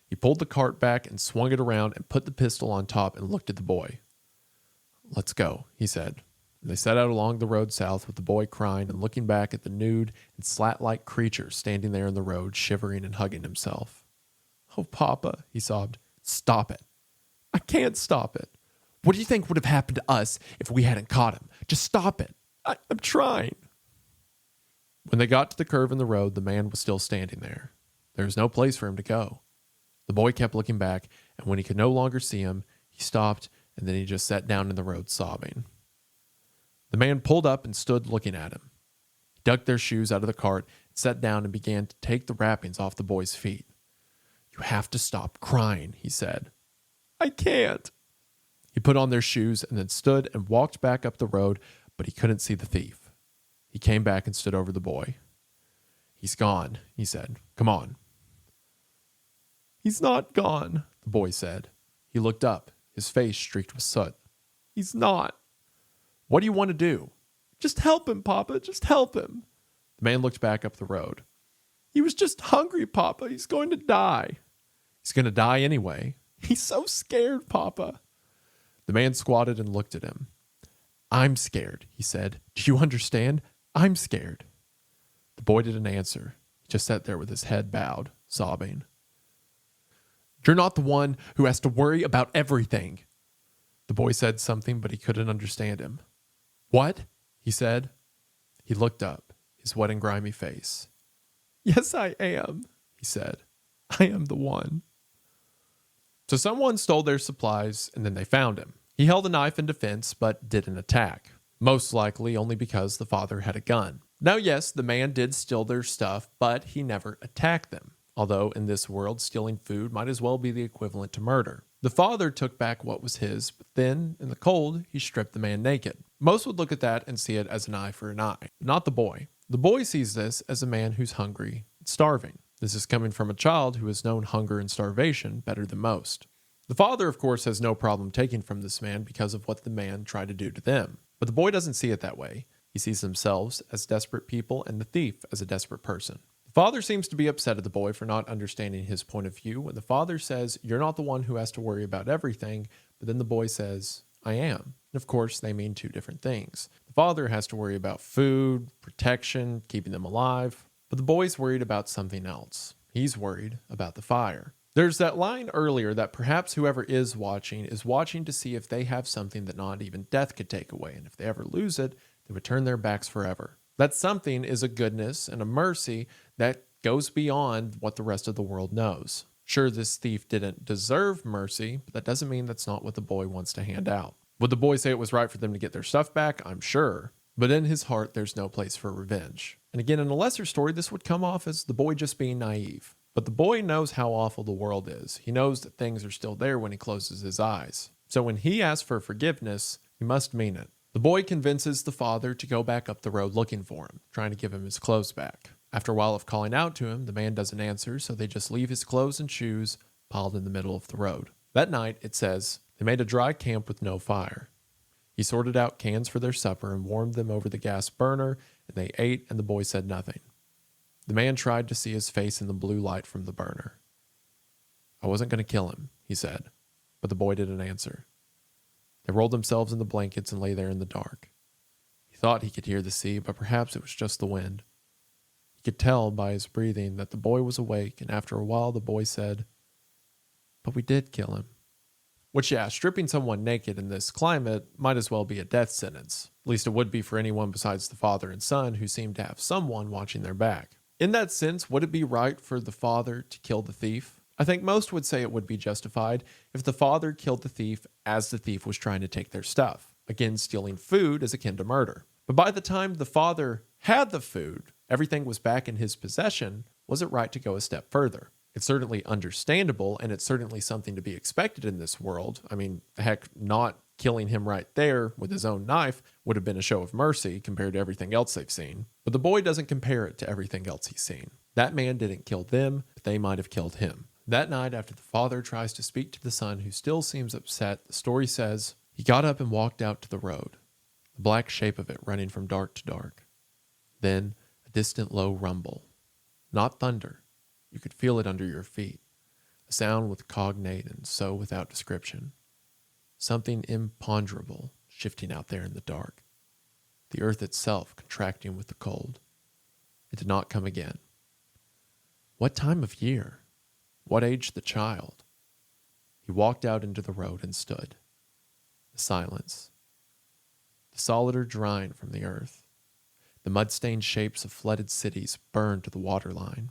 He pulled the cart back and swung it around and put the pistol on top and looked at the boy. "Let's go," he said. And they set out along the road south with the boy crying and looking back at the nude and slat-like creature standing there in the road, shivering and hugging himself. "Oh, Papa," he sobbed. "Stop it. I can't stop it. What do you think would have happened to us if we hadn't caught him? Just stop it. I'm trying." When they got to the curve in the road, the man was still standing there. There was no place for him to go. The boy kept looking back, and when he could no longer see him, he stopped, and then he just sat down in the road sobbing. The man pulled up and stood looking at him. He dug their shoes out of the cart, sat down, and began to take the wrappings off the boy's feet. "You have to stop crying," he said. "I can't." He put on their shoes and then stood and walked back up the road, but he couldn't see the thief. He came back and stood over the boy. "He's gone," he said. "Come on." "He's not gone," the boy said. He looked up, his face streaked with soot. "He's not." "What do you want to do?" "Just help him, Papa. Just help him." The man looked back up the road. "He was just hungry, Papa. He's going to die." "He's going to die anyway." "He's so scared, Papa." The man squatted and looked at him. "I'm scared," he said. "Do you understand? I'm scared." The boy didn't answer. He just sat there with his head bowed, sobbing. "You're not the one who has to worry about everything." The boy said something, but he couldn't understand him. "What?" he said. He looked up, his wet and grimy face. "Yes, I am," he said. "I am the one." So someone stole their supplies, and then they found him. He held a knife in defense, but didn't attack. Most likely only because the father had a gun. Now, yes, the man did steal their stuff, but he never attacked them. Although in this world, stealing food might as well be the equivalent to murder. The father took back what was his, but then, in the cold, he stripped the man naked. Most would look at that and see it as an eye for an eye, but not the boy. The boy sees this as a man who's hungry and starving. This is coming from a child who has known hunger and starvation better than most. The father, of course, has no problem taking from this man because of what the man tried to do to them. But the boy doesn't see it that way. He sees themselves as desperate people and the thief as a desperate person. The father seems to be upset at the boy for not understanding his point of view when the father says, "You're not the one who has to worry about everything," but then the boy says, "I am." And of course, they mean two different things. The father has to worry about food, protection, keeping them alive, but the boy's worried about something else. He's worried about the fire. There's that line earlier that perhaps whoever is watching to see if they have something that not even death could take away, and if they ever lose it, they would turn their backs forever. That something is a goodness and a mercy that goes beyond what the rest of the world knows. Sure, this thief didn't deserve mercy, but that doesn't mean that's not what the boy wants to hand out. Would the boy say it was right for them to get their stuff back? I'm sure. But in his heart, there's no place for revenge. And again, in a lesser story, this would come off as the boy just being naive. But the boy knows how awful the world is. He knows that things are still there when he closes his eyes. So when he asks for forgiveness, he must mean it. The boy convinces the father to go back up the road looking for him, trying to give him his clothes back. After a while of calling out to him, the man doesn't answer, so they just leave his clothes and shoes piled in the middle of the road. That night, it says, they made a dry camp with no fire. He sorted out cans for their supper and warmed them over the gas burner, and they ate, and the boy said nothing. The man tried to see his face in the blue light from the burner. "I wasn't going to kill him," he said, but the boy didn't answer. They rolled themselves in the blankets and lay there in the dark. He thought he could hear the sea, but perhaps it was just the wind. He could tell by his breathing that the boy was awake, and after a while the boy said, "But we did kill him." Which, yeah, stripping someone naked in this climate might as well be a death sentence. At least it would be for anyone besides the father and son who seem to have someone watching their back. In that sense, would it be right for the father to kill the thief? I think most would say it would be justified if the father killed the thief as the thief was trying to take their stuff. Again, stealing food is akin to murder. But by the time the father had the food, everything was back in his possession, was it right to go a step further? It's certainly understandable, and it's certainly something to be expected in this world. I mean, heck, not killing him right there with his own knife would have been a show of mercy compared to everything else they've seen. But the boy doesn't compare it to everything else he's seen. That man didn't kill them, but they might have killed him. That night, after the father tries to speak to the son, who still seems upset, the story says, he got up and walked out to the road, the black shape of it running from dark to dark. Then a distant low rumble. Not thunder. You could feel it under your feet. a sound with cognate and so without description. Something imponderable shifting out there in the dark. The earth itself contracting with the cold. It did not come again. What time of year? What age the child? He walked out into the road and stood. The silence. The solid are drying from the earth. The mud-stained shapes of flooded cities burned to the waterline.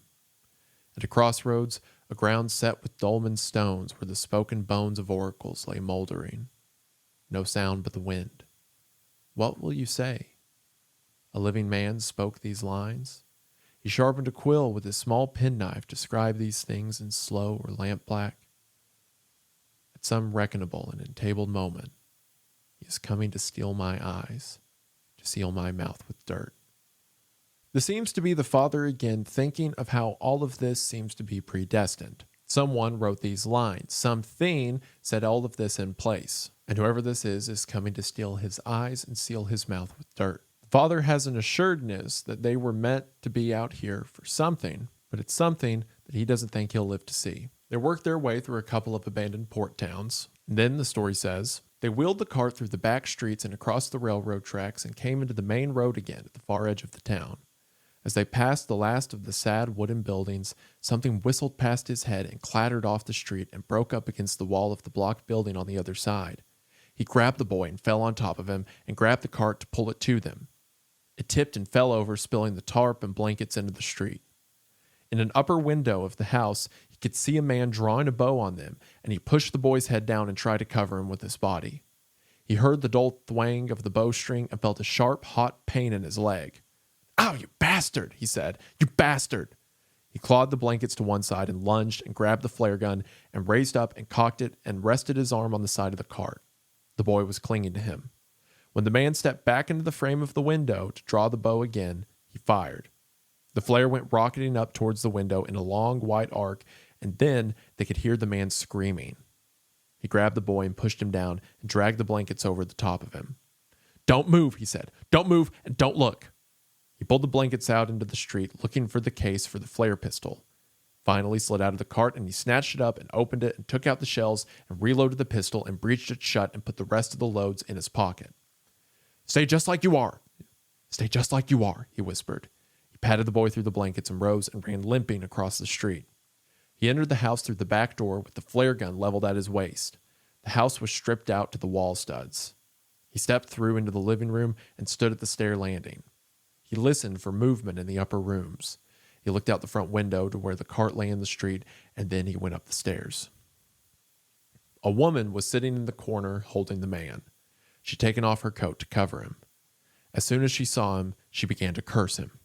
At a crossroads, a ground set with dolmen stones where the spoken bones of oracles lay moldering. No sound but the wind. What will you say? A living man spoke these lines. He sharpened a quill with his small penknife to scribe these things in slow or lamp-black. At some reckonable and entabled moment, he is coming to steal my eyes, to seal my mouth with dirt. This seems to be the father again thinking of how all of this seems to be predestined. Someone wrote these lines. Something set all of this in place. And whoever this is coming to steal his eyes and seal his mouth with dirt. The father has an assuredness that they were meant to be out here for something, but it's something that he doesn't think he'll live to see. They worked their way through a couple of abandoned port towns. Then, the story says, they wheeled the cart through the back streets and across the railroad tracks and came into the main road again at the far edge of the town. As they passed the last of the sad wooden buildings, something whistled past his head and clattered off the street and broke up against the wall of the blocked building on the other side. He grabbed the boy and fell on top of him and grabbed the cart to pull it to them. It tipped and fell over, spilling the tarp and blankets into the street. In an upper window of the house, he could see a man drawing a bow on them, and he pushed the boy's head down and tried to cover him with his body. He heard the dull thwang of the bowstring and felt a sharp, hot pain in his leg. "Ow, you bastard," he said. "You bastard." He clawed the blankets to one side and lunged and grabbed the flare gun and raised up and cocked it and rested his arm on the side of the cart. The boy was clinging to him. When the man stepped back into the frame of the window to draw the bow again, he fired. The flare went rocketing up towards the window in a long white arc, and then they could hear the man screaming. He grabbed the boy and pushed him down and dragged the blankets over the top of him. "Don't move," he said. "Don't move and don't look." He pulled the blankets out into the street, looking for the case for the flare pistol. Finally slid out of the cart, and he snatched it up and opened it and took out the shells and reloaded the pistol and breeched it shut and put the rest of the loads in his pocket. "Stay just like you are. Stay just like you are," he whispered. He patted the boy through the blankets and rose and ran limping across the street. He entered the house through the back door with the flare gun leveled at his waist. The house was stripped out to the wall studs. He stepped through into the living room and stood at the stair landing. He listened for movement in the upper rooms. He looked out the front window to where the cart lay in the street, and then he went up the stairs. A woman was sitting in the corner holding the man. She'd taken off her coat to cover him. As soon as she saw him, she began to curse him.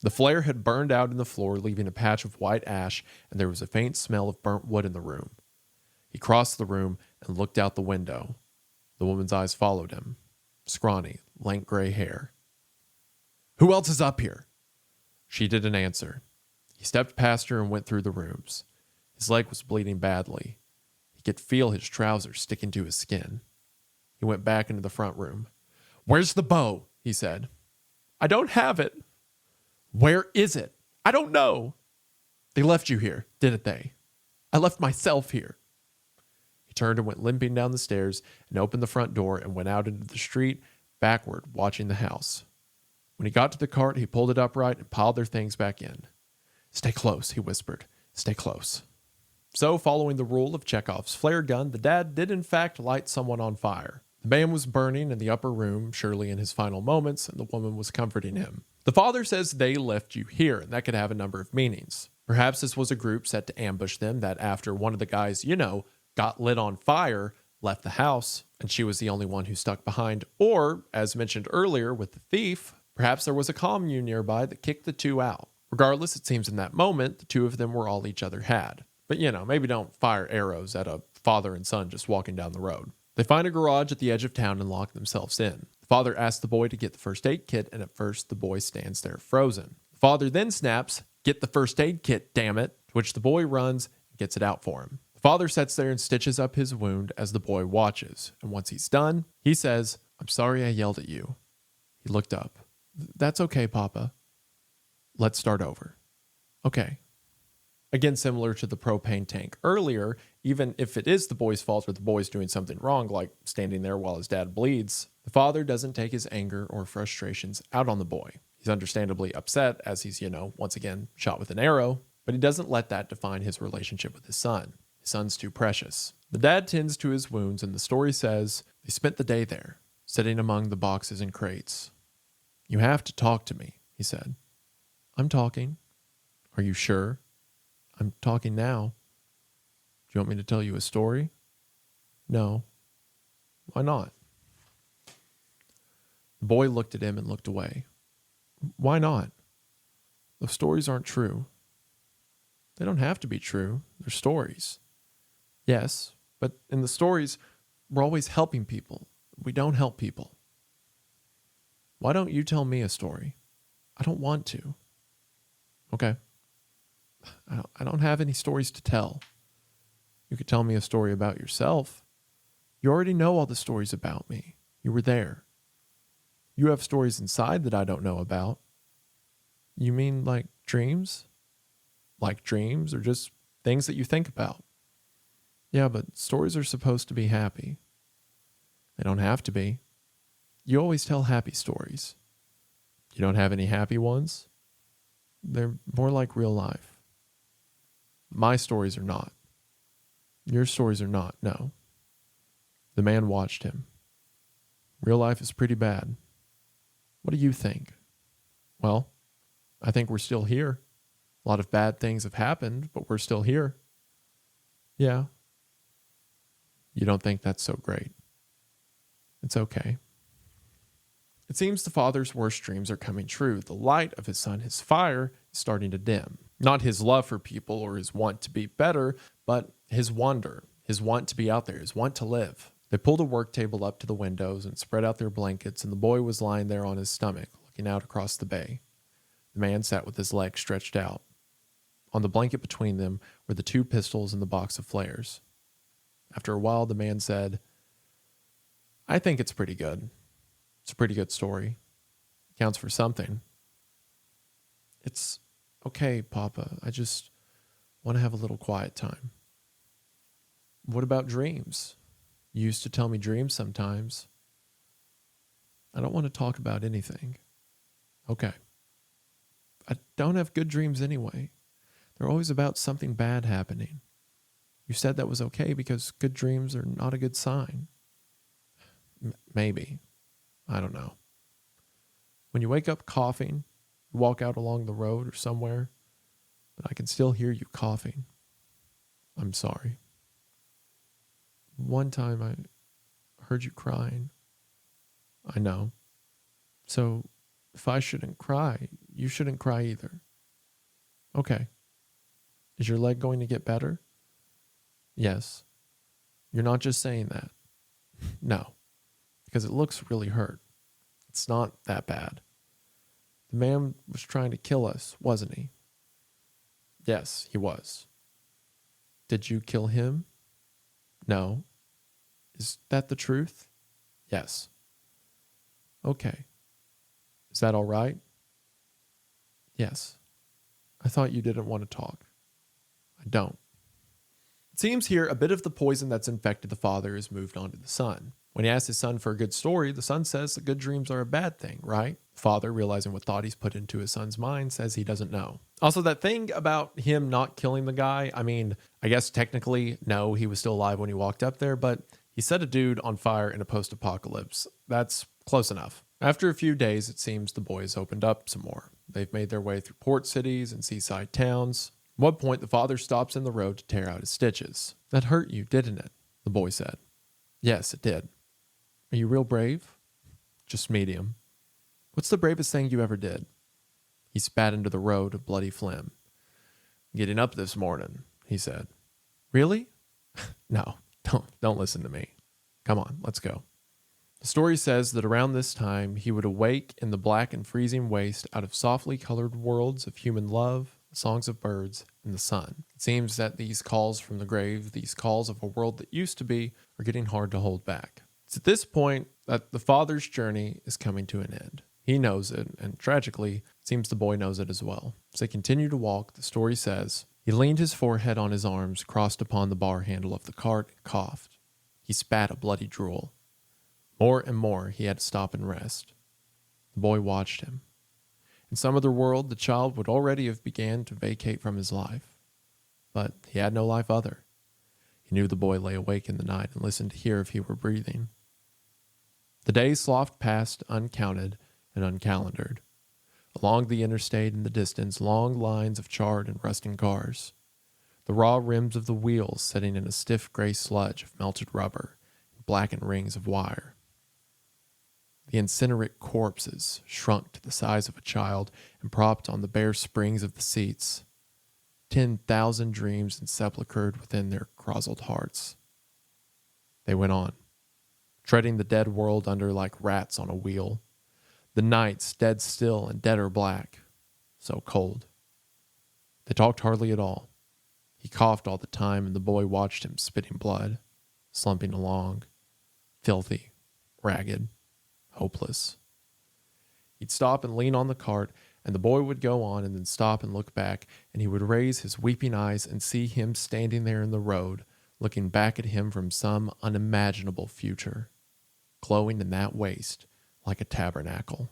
The flare had burned out in the floor, leaving a patch of white ash, and there was a faint smell of burnt wood in the room. He crossed the room and looked out the window. The woman's eyes followed him. Scrawny, lank gray hair. "Who else is up here?" She didn't answer. He stepped past her and went through the rooms. His leg was bleeding badly. He could feel his trousers sticking to his skin. He went back into the front room. "Where's the bow?" he said. "I don't have it." "Where is it?" "I don't know." "They left you here, didn't they?" "I left myself here." He turned and went limping down the stairs and opened the front door and went out into the street, backward, watching the house. When he got to the cart, he pulled it upright and piled their things back in. "Stay close," he whispered. "Stay close." So, following the rule of Chekhov's flare gun, the dad did in fact light someone on fire. The man was burning in the upper room, surely in his final moments, and the woman was comforting him. The father says they left you here, and that could have a number of meanings. Perhaps this was a group set to ambush them that after one of the guys, got lit on fire, left the house, and she was the only one who stuck behind. Or, as mentioned earlier with the thief, perhaps there was a commune nearby that kicked the two out. Regardless, it seems in that moment, the two of them were all each other had. But maybe don't fire arrows at a father and son just walking down the road. They find a garage at the edge of town and lock themselves in. The father asks the boy to get the first aid kit, and at first the boy stands there frozen. The father then snaps, "Get the first aid kit, damn it," to which the boy runs and gets it out for him. The father sits there and stitches up his wound as the boy watches, and once he's done, he says, "I'm sorry I yelled at you." He looked up. "That's okay, Papa. Let's start over." "Okay." Again, similar to the propane tank earlier, even if it is the boy's fault or the boy's doing something wrong, like standing there while his dad bleeds, the father doesn't take his anger or frustrations out on the boy. He's understandably upset as he's, once again, shot with an arrow, but he doesn't let that define his relationship with his son. His son's too precious. The dad tends to his wounds, and the story says they spent the day there, sitting among the boxes and crates. "You have to talk to me," he said. "I'm talking." "Are you sure?" "I'm talking now." "Do you want me to tell you a story?" "No." "Why not?" The boy looked at him and looked away. "Why not? Those stories aren't true." "They don't have to be true. They're stories." "Yes, but in the stories, we're always helping people. We don't help people." "Why don't you tell me a story?" "I don't want to." "Okay. I don't have any stories to tell." "You could tell me a story about yourself." "You already know all the stories about me. You were there." "You have stories inside that I don't know about." "You mean like dreams?" "Like dreams or just things that you think about." "Yeah, but stories are supposed to be happy." "They don't have to be. You always tell happy stories." "You don't have any happy ones?" "They're more like real life." "My stories are not." "Your stories are not, no." The man watched him. "Real life is pretty bad. What do you think?" "Well, I think we're still here. A lot of bad things have happened, but we're still here." "Yeah." "You don't think that's so great?" "It's okay." It seems the father's worst dreams are coming true. The light of his son, his fire, is starting to dim. Not his love for people or his want to be better, but his wonder, his want to be out there, his want to live. They pulled a work table up to the windows and spread out their blankets, and the boy was lying there on his stomach, looking out across the bay. The man sat with his legs stretched out. On the blanket between them were the 2 pistols and the box of flares. After a while, the man said, "I think it's pretty good. It's a pretty good story. It counts for something." "It's okay, Papa. I just want to have a little quiet time." "What about dreams? You used to tell me dreams sometimes." "I don't want to talk about anything." "Okay. I don't have good dreams anyway. They're always about something bad happening. You said that was okay because good dreams are not a good sign." Maybe. I don't know. When you wake up coughing, you walk out along the road or somewhere, but I can still hear you coughing. I'm sorry. One time I heard you crying." "I know. So if I shouldn't cry, you shouldn't cry either." "Okay. Is your leg going to get better?" "Yes." "You're not just saying that." "No, because it looks really hurt. It's not that bad. The man was trying to kill us, wasn't he?" "Yes, he was." "Did you kill him?" "No." "Is that the truth?" "Yes." "Okay. Is that all right?" "Yes." "I thought you didn't want to talk." "I don't." It seems here a bit of the poison that's infected the father is moved on to the son. When he asks his son for a good story, the son says that good dreams are a bad thing, right? The father, realizing what thought he's put into his son's mind, says he doesn't know. Also, that thing about him not killing the guy, I guess technically, no, he was still alive when he walked up there, but he set a dude on fire in a post-apocalypse. That's close enough. After a few days, it seems the boys opened up some more. They've made their way through port cities and seaside towns. At one point, the father stops in the road to tear out his stitches. "That hurt you, didn't it?" the boy said. "Yes, it did." "Are you real brave?" "Just medium." "What's the bravest thing you ever did?" He spat into the road of bloody phlegm. "Getting up this morning," he said. "Really?" "No, don't listen to me. Come on, let's go." The story says that around this time, he would awake in the black and freezing waste out of softly colored worlds of human love, the songs of birds, and the sun. It seems that these calls from the grave, these calls of a world that used to be, are getting hard to hold back. It's at this point that the father's journey is coming to an end. He knows it, and tragically, it seems the boy knows it as well. As they continue to walk, the story says, he He leaned his forehead on his arms, crossed upon the bar handle of the cart, and coughed. He spat a bloody drool. More and more he had to stop and rest. The boy watched him. In some other world, the child would already have began to vacate from his life. But he had no life other. He knew the boy lay awake in the night and listened to hear if he were breathing. The days sloughed past uncounted and uncalendared. Along the interstate in the distance, long lines of charred and rusting cars. The raw rims of the wheels sitting in a stiff gray sludge of melted rubber and blackened rings of wire. The incinerate corpses shrunk to the size of a child and propped on the bare springs of the seats. 10,000 dreams sepulchred within their crozzled hearts. They went on, treading the dead world under like rats on a wheel. The nights dead still and deader black, so cold. They talked hardly at all. He coughed all the time, and the boy watched him spitting blood, slumping along, filthy, ragged, hopeless. He'd stop and lean on the cart, and the boy would go on and then stop and look back, and he would raise his weeping eyes and see him standing there in the road, looking back at him from some unimaginable future, glowing in that waste like a tabernacle.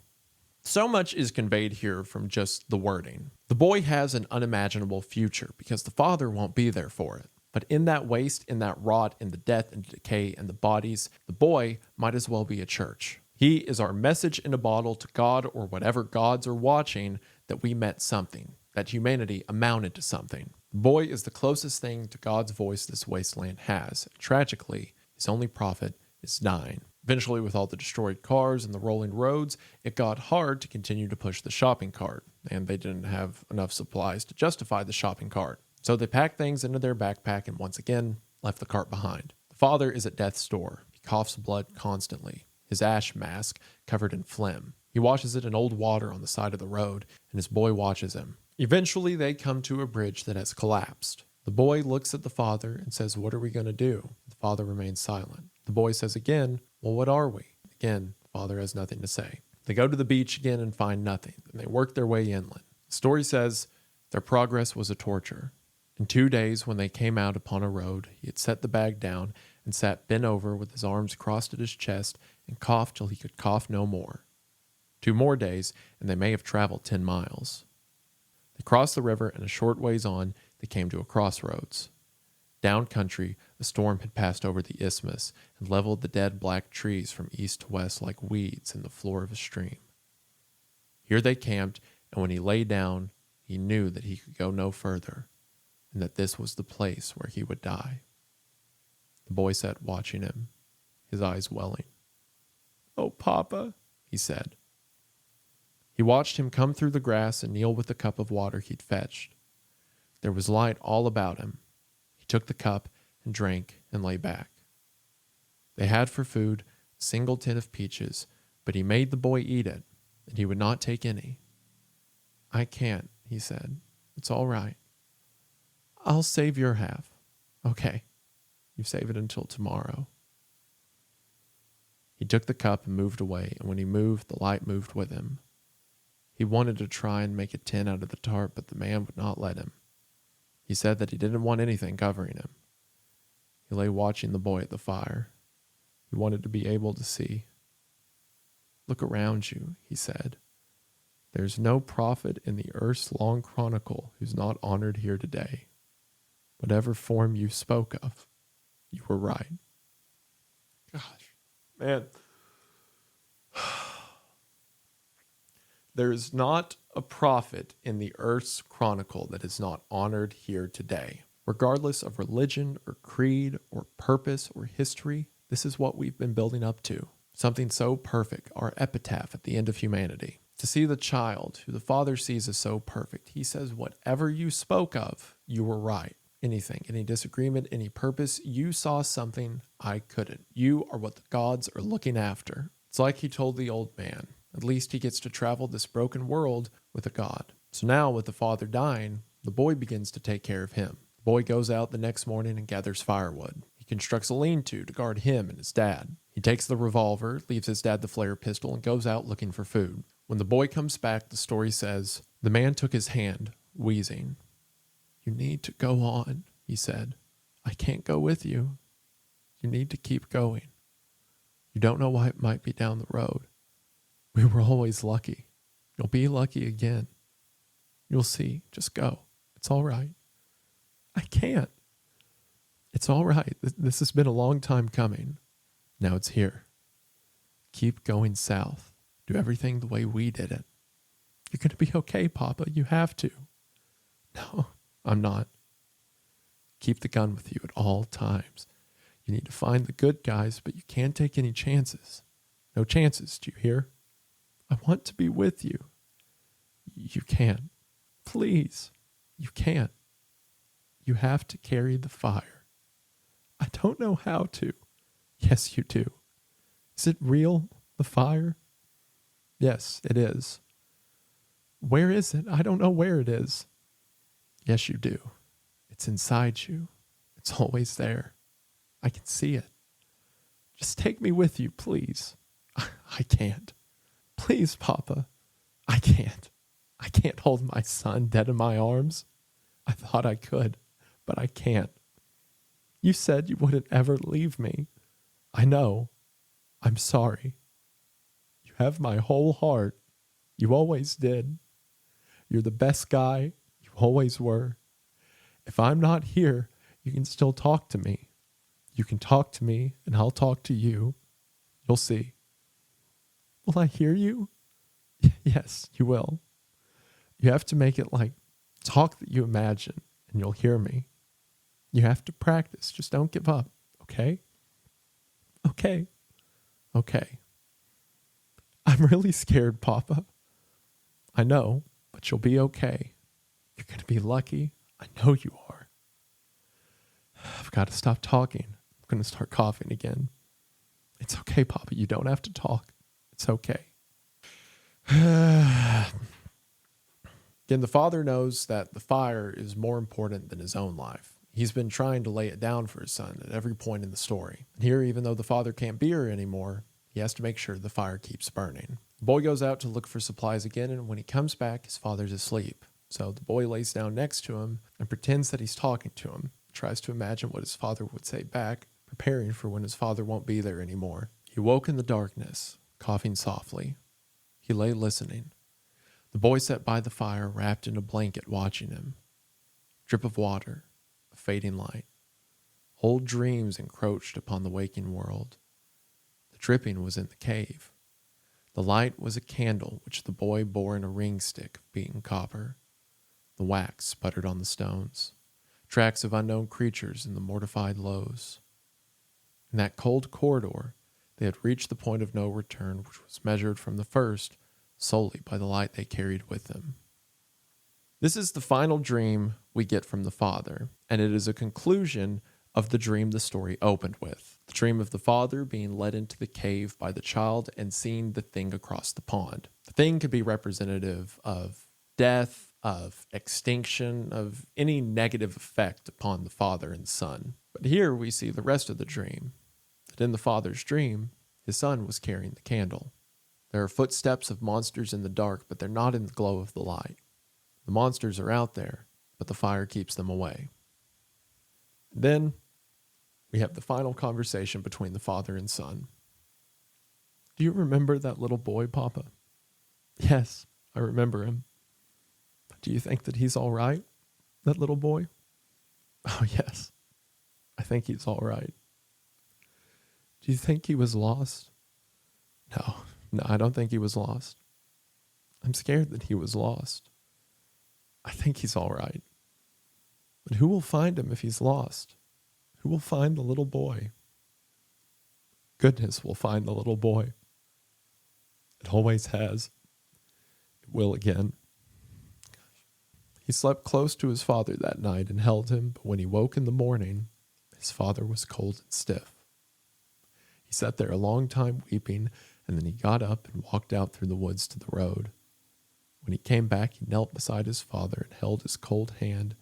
So much is conveyed here from just the wording. The boy has an unimaginable future because the father won't be there for it. But in that waste, in that rot, in the death and decay and the bodies, the boy might as well be a church. He is our message in a bottle to God or whatever gods are watching that we meant something, that humanity amounted to something. The boy is the closest thing to God's voice this wasteland has. Tragically, his only prophet is dying. Eventually, with all the destroyed cars and the rolling roads, it got hard to continue to push the shopping cart, and they didn't have enough supplies to justify the shopping cart. So they packed things into their backpack and once again left the cart behind. The father is at death's door. He coughs blood constantly, his ash mask covered in phlegm. He washes it in old water on the side of the road, and his boy watches him. Eventually, they come to a bridge that has collapsed. The boy looks at the father and says, "What are we going to do?" The father remains silent. The boy says again, "Well, what are we?" Again, the father has nothing to say. They go to the beach again and find nothing, and they work their way inland. The story says their progress was a torture. In 2 days, when they came out upon a road, he had set the bag down and sat bent over with his arms crossed at his chest and coughed till he could cough no more. 2 more days, and they may have traveled 10 miles. They crossed the river, and a short ways on, they came to a crossroads. Down country, a storm had passed over the isthmus and leveled the dead black trees from east to west like weeds in the floor of a stream. Here they camped, and when he lay down, he knew that he could go no further, and that this was the place where he would die. The boy sat watching him, his eyes welling. "Oh, Papa," he said. He watched him come through the grass and kneel with the cup of water he'd fetched. There was light all about him. He took the cup and drank and lay back. They had for food a single tin of peaches, but he made the boy eat it, and he would not take any. "I can't," he said. "It's all right. I'll save your half." "Okay, you save it until tomorrow." He took the cup and moved away, and when he moved, the light moved with him. He wanted to try and make a tin out of the tarp, but the man would not let him. He said that he didn't want anything covering him. He lay watching the boy at the fire. He wanted to be able to see. "Look around you," he said. "There's no prophet in the earth's long chronicle who's not honored here today. Whatever form you spoke of, you were right." Gosh, man. There is not a prophet in the earth's chronicle that is not honored here today. Regardless of religion or creed or purpose or history, this is what we've been building up to. Something so perfect, our epitaph at the end of humanity. To see the child who the father sees as so perfect, he says, "Whatever you spoke of, you were right. Anything, any disagreement, any purpose, you saw something I couldn't. You are what the gods are looking after." It's like he told the old man, at least he gets to travel this broken world with a god. So now, with the father dying, the boy begins to take care of him. The boy goes out the next morning and gathers firewood. He constructs a lean-to guard him and his dad. He takes the revolver, leaves his dad the flare pistol, and goes out looking for food. When the boy comes back, the story says, the man took his hand, wheezing. You need to go on, he said. I can't go with you. You need to keep going. You don't know why it might be down the road. We were always lucky. You'll be lucky again. You'll see. Just go. It's all right. I can't. It's all right. This has been a long time coming. Now it's here. Keep going south. Do everything the way we did it. You're going to be okay, Papa. You have to. No, I'm not. Keep the gun with you at all times. You need to find the good guys, but you can't take any chances. No chances, do you hear? I want to be with you. You can't. Please. You can't. You have to carry the fire. I don't know how to. Yes, you do. Is it real, the fire? Yes, it is. Where is it? I don't know where it is. Yes, you do. It's inside you. It's always there. I can see it. Just take me with you, please. I can't. Please, Papa. I can't. I can't hold my son dead in my arms. I thought I could, but I can't. You said you wouldn't ever leave me. I know. I'm sorry. You have my whole heart. You always did. You're the best guy. You always were. If I'm not here, you can still talk to me. You can talk to me, and I'll talk to you. You'll see. Will I hear you? Yes, you will. You have to make it like talk that you imagine, and you'll hear me. You have to practice. Just don't give up, okay? Okay. Okay. I'm really scared, Papa. I know, but you'll be okay. You're going to be lucky. I know you are. I've got to stop talking. I'm going to start coughing again. It's okay, Papa. You don't have to talk. It's okay. Again, the father knows that the fire is more important than his own life. He's been trying to lay it down for his son at every point in the story. And here, even though the father can't be here anymore, he has to make sure the fire keeps burning. The boy goes out to look for supplies again, and when he comes back, his father's asleep. So the boy lays down next to him and pretends that he's talking to him. He tries to imagine what his father would say back, preparing for when his father won't be there anymore. He woke in the darkness, coughing softly. He lay listening. The boy sat by the fire, wrapped in a blanket, watching him. Drip of water, a fading light. Old dreams encroached upon the waking world. The dripping was in the cave. The light was a candle which the boy bore in a ring stick of beaten copper. The wax sputtered on the stones. Tracks of unknown creatures in the mortified lows. In that cold corridor, they had reached the point of no return, which was measured from the first solely by the light they carried with them. This is the final dream we get from the father, and it is a conclusion of the dream the story opened with. The dream of the father being led into the cave by the child and seeing the thing across the pond. The thing could be representative of death, of extinction, of any negative effect upon the father and son. But here we see the rest of the dream, that in the father's dream, his son was carrying the candle. There are footsteps of monsters in the dark, but they're not in the glow of the light. The monsters are out there, but the fire keeps them away. Then we have the final conversation between the father and son. Do you remember that little boy, Papa? Yes, I remember him. Do you think that he's all right, that little boy? Oh, yes. I think he's all right. Do you think he was lost? No, I don't think he was lost. I'm scared that he was lost. I think he's all right. But who will find him if he's lost? Who will find the little boy? Goodness will find the little boy. It always has. It will again. He slept close to his father that night and held him, but when he woke in the morning, his father was cold and stiff. He sat there a long time weeping, and then he got up and walked out through the woods to the road. When he came back, he knelt beside his father and held his cold hand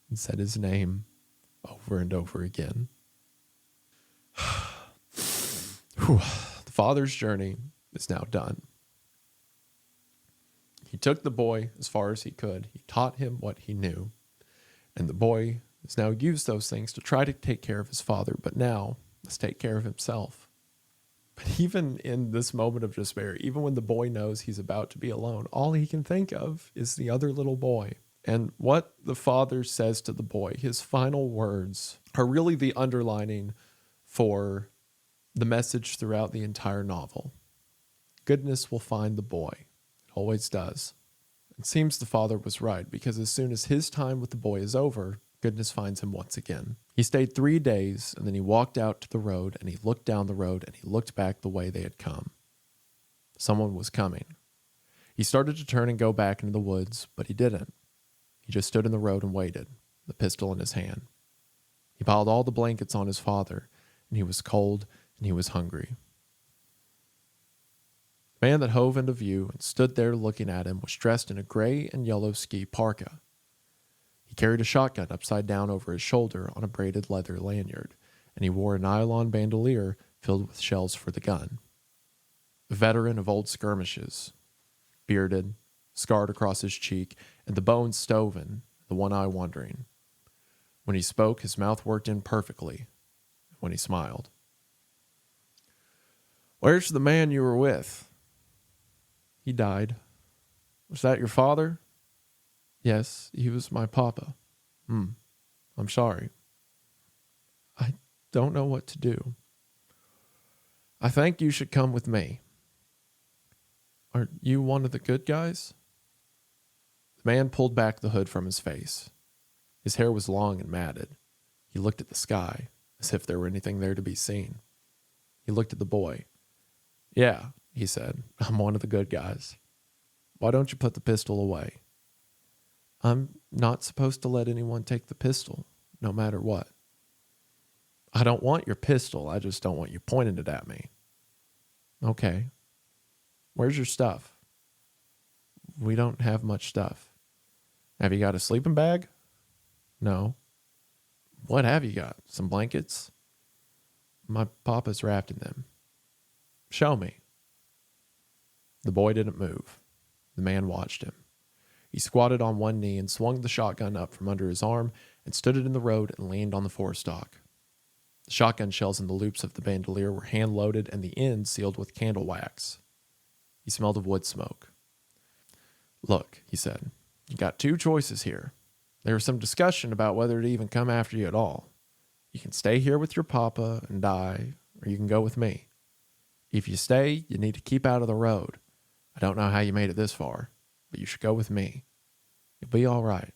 and said his name over and over again. The father's journey is now done. He took the boy as far as he could. He taught him what he knew. And the boy has now used those things to try to take care of his father, but now must take care of himself. But even in this moment of despair, even when the boy knows he's about to be alone, all he can think of is the other little boy. And what the father says to the boy, his final words, are really the underlining for the message throughout the entire novel. Goodness will find the boy. It always does. It seems the father was right, because as soon as his time with the boy is over, goodness finds him once again. He stayed 3 days, and then he walked out to the road, and he looked down the road, and he looked back the way they had come. Someone was coming. He started to turn and go back into the woods, but he didn't. He just stood in the road and waited, the pistol in his hand. He piled all the blankets on his father, and he was cold and he was hungry. The man that hove into view and stood there looking at him was dressed in a gray and yellow ski parka. He carried a shotgun upside down over his shoulder on a braided leather lanyard, and he wore a nylon bandolier filled with shells for the gun. A veteran of old skirmishes, bearded, scarred across his cheek, and the bones stoven, the one eye wandering. When he spoke, his mouth worked in perfectly. When he smiled. "Where's the man you were with?" "He died." "Was that your father?" "Yes, he was my papa." I'm sorry." "I don't know what to do." "I think you should come with me." "Are you one of the good guys?" The man pulled back the hood from his face. His hair was long and matted. He looked at the sky, as if there were anything there to be seen. He looked at the boy. "Yeah," he said, "I'm one of the good guys. Why don't you put the pistol away?" "I'm not supposed to let anyone take the pistol, no matter what." "I don't want your pistol. I just don't want you pointing it at me." "Okay. Where's your stuff?" "We don't have much stuff." "Have you got a sleeping bag?" "No." "What have you got? Some blankets?" "My papa's wrapped in them." "Show me." The boy didn't move. The man watched him. He squatted on one knee and swung the shotgun up from under his arm and stood it in the road and leaned on the forestock. The shotgun shells in the loops of the bandolier were hand-loaded and the ends sealed with candle wax. He smelled of wood smoke. "Look," he said, "you got 2 choices here. There was some discussion about whether to even come after you at all. You can stay here with your papa and die, or you can go with me. If you stay, you need to keep out of the road. I don't know how you made it this far, but you should go with me. You'll be all right."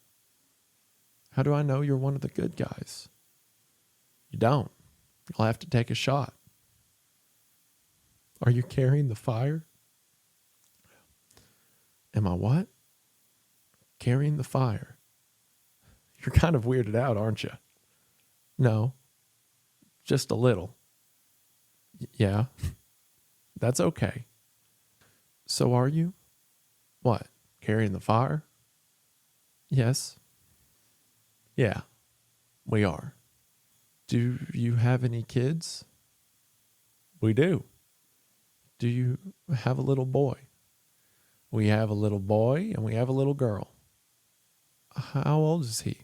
"How do I know you're one of the good guys?" "You don't. You'll have to take a shot." "Are you carrying the fire?" "Am I what?" "Carrying the fire." "You're kind of weirded out, aren't you?" "No, just a little." "Yeah, that's okay." "So are you?" "What, carrying the fire?" "Yes." "Yeah, we are." "Do you have any kids?" "We do." "Do you have a little boy?" "We have a little boy and we have a little girl." "How old is he?"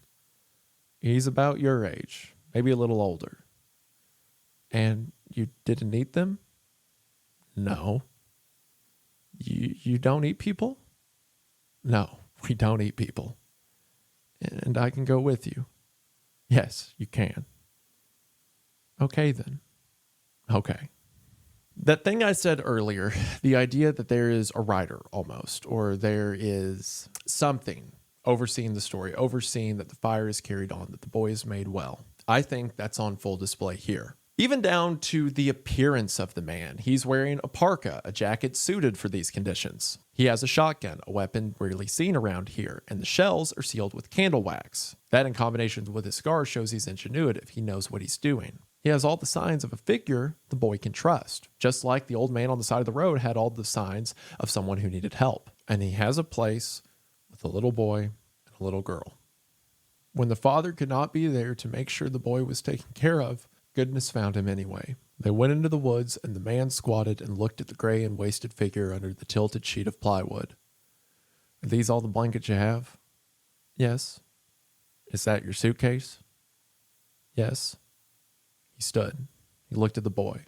"He's about your age, maybe a little older." "And you didn't eat them?" "No." You don't eat people?" "No, we don't eat people." "And I can go with you?" "Yes, you can." "Okay then." "Okay." That thing I said earlier, the idea that there is a writer almost, or there is something overseeing the story, overseeing that the fire is carried on, that the boy is made well, I think that's on full display here. Even down to the appearance of the man. He's wearing a parka, a jacket suited for these conditions. He has a shotgun, a weapon rarely seen around here, and the shells are sealed with candle wax. That in combination with his scar shows he's ingenuitive. He knows what he's doing. He has all the signs of a figure the boy can trust, just like the old man on the side of the road had all the signs of someone who needed help. And he has a place with a little boy and a little girl. When the father could not be there to make sure the boy was taken care of, goodness found him anyway. They went into the woods, and the man squatted and looked at the gray and wasted figure under the tilted sheet of plywood. "Are these all the blankets you have?" "Yes." Is that your suitcase? Yes. He stood. He looked at the boy.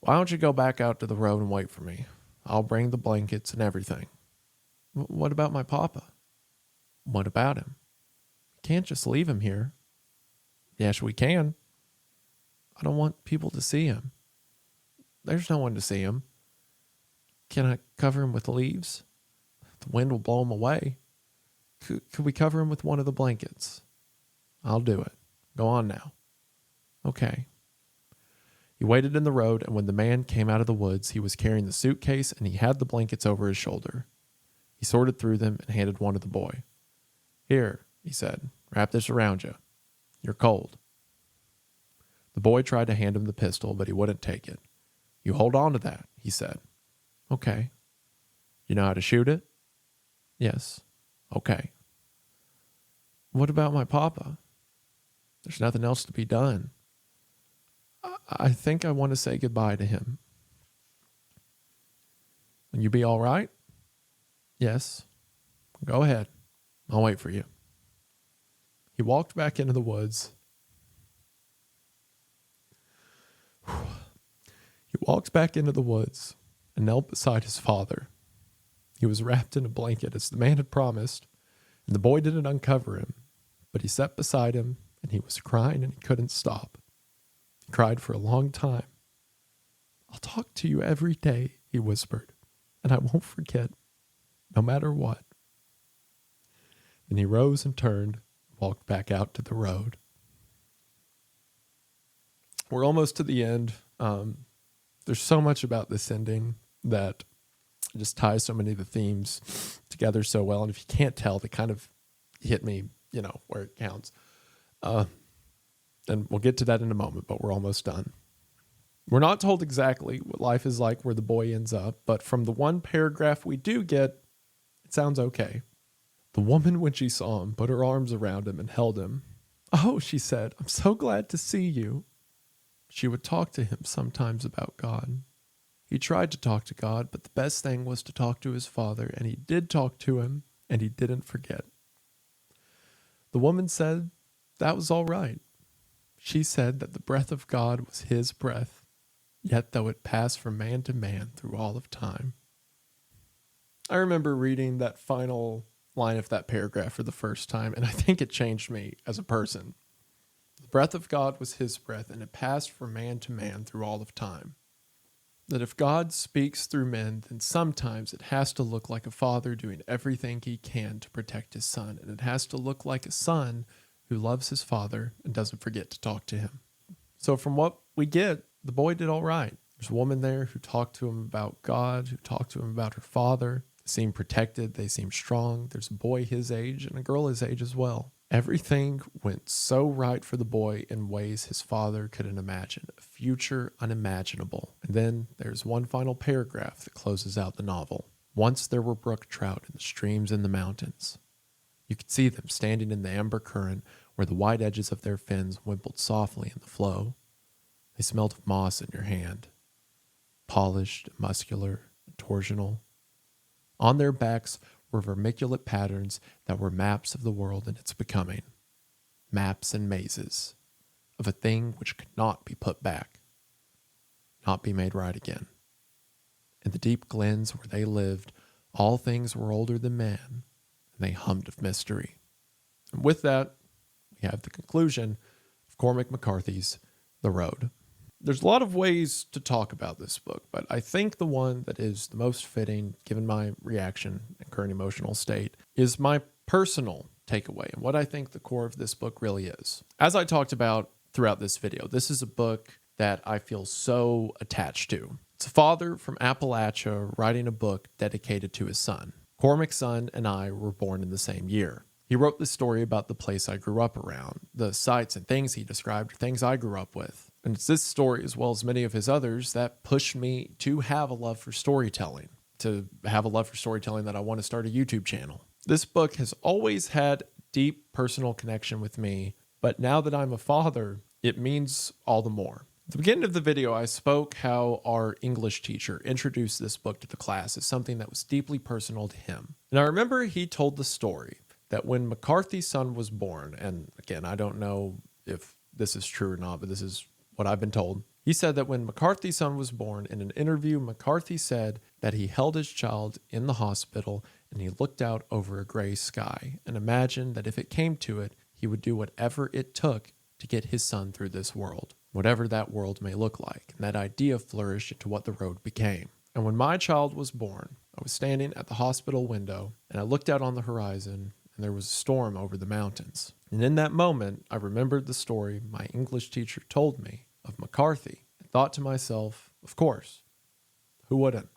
Why don't you go back out to the road and wait for me? I'll bring the blankets and everything. What about my papa? What about him? We can't just leave him here. Yes, we can. I don't want people to see him. There's no one to see him. Can I cover him with leaves? The wind will blow him away. Could we cover him with one of the blankets? I'll do it. Go on now. Okay. He waited in the road, and when the man came out of the woods, he was carrying the suitcase and he had the blankets over his shoulder. He sorted through them and handed one to the boy. Here, he said, wrap this around you. You're cold. The boy tried to hand him the pistol, but he wouldn't take it. You hold on to that, he said. Okay. You know how to shoot it? Yes. Okay. What about my papa? There's nothing else to be done. I think I want to say goodbye to him. Will you be all right? Yes. Go ahead. I'll wait for you. He walked back into the woods. He walked back into the woods and knelt beside his father. He was wrapped in a blanket as the man had promised, and the boy didn't uncover him, but he sat beside him and he was crying and he couldn't stop. He cried for a long time. I'll talk to you every day, he whispered, and I won't forget, no matter what. Then he rose and turned, walked back out to the road. We're almost to the end. There's so much about this ending that just ties so many of the themes together so well. And if you can't tell, they kind of hit me, where it counts. And we'll get to that in a moment, but we're almost done. We're not told exactly what life is like where the boy ends up, but from the one paragraph we do get, it sounds okay. The woman, when she saw him, put her arms around him and held him. Oh, she said, I'm so glad to see you. She would talk to him sometimes about God. He tried to talk to God, but the best thing was to talk to his father, and he did talk to him, and he didn't forget. The woman said that was all right. She said that the breath of God was his breath, yet though it passed from man to man through all of time. I remember reading that final line of that paragraph for the first time, and I think it changed me as a person. The breath of God was his breath, and it passed from man to man through all of time. That if God speaks through men, then sometimes it has to look like a father doing everything he can to protect his son, and it has to look like a son who loves his father and doesn't forget to talk to him. So from what we get, the boy did all right. There's a woman there who talked to him about God, who talked to him about her father. They seem protected. They seem strong. There's a boy his age and a girl his age as well. Everything went so right for the boy in ways his father couldn't imagine, a future unimaginable. And then there's one final paragraph that closes out the novel. Once there were brook trout in the streams in the mountains. You could see them standing in the amber current where the white edges of their fins wimpled softly in the flow. They smelled of moss in your hand, polished, muscular, and torsional. On their backs were vermiculate patterns that were maps of the world and its becoming, maps and mazes of a thing which could not be put back, not be made right again. In the deep glens where they lived, all things were older than man, and they hummed of mystery. And with that, we have the conclusion of Cormac McCarthy's The Road. There's a lot of ways to talk about this book, but I think the one that is the most fitting, given my reaction and current emotional state, is my personal takeaway and what I think the core of this book really is. As I talked about throughout this video, this is a book that I feel so attached to. It's a father from Appalachia writing a book dedicated to his son. Cormac's son and I were born in the same year. He wrote this story about the place I grew up around, the sights and things he described, things I grew up with. And it's this story, as well as many of his others, that pushed me to have a love for storytelling, that I want to start a YouTube channel. This book has always had deep personal connection with me, but now that I'm a father, it means all the more. At the beginning of the video, I spoke how our English teacher introduced this book to the class as something that was deeply personal to him. And I remember he told the story that when McCarthy's son was born, and again, I don't know if this is true or not, but this is what I've been told. He said that when McCarthy's son was born, in an interview, McCarthy said that he held his child in the hospital and he looked out over a gray sky and imagined that if it came to it, he would do whatever it took to get his son through this world, whatever that world may look like. And that idea flourished into what the road became. And when my child was born, I was standing at the hospital window and I looked out on the horizon and there was a storm over the mountains. And in that moment, I remembered the story my English teacher told me of McCarthy and thought to myself, of course, who wouldn't?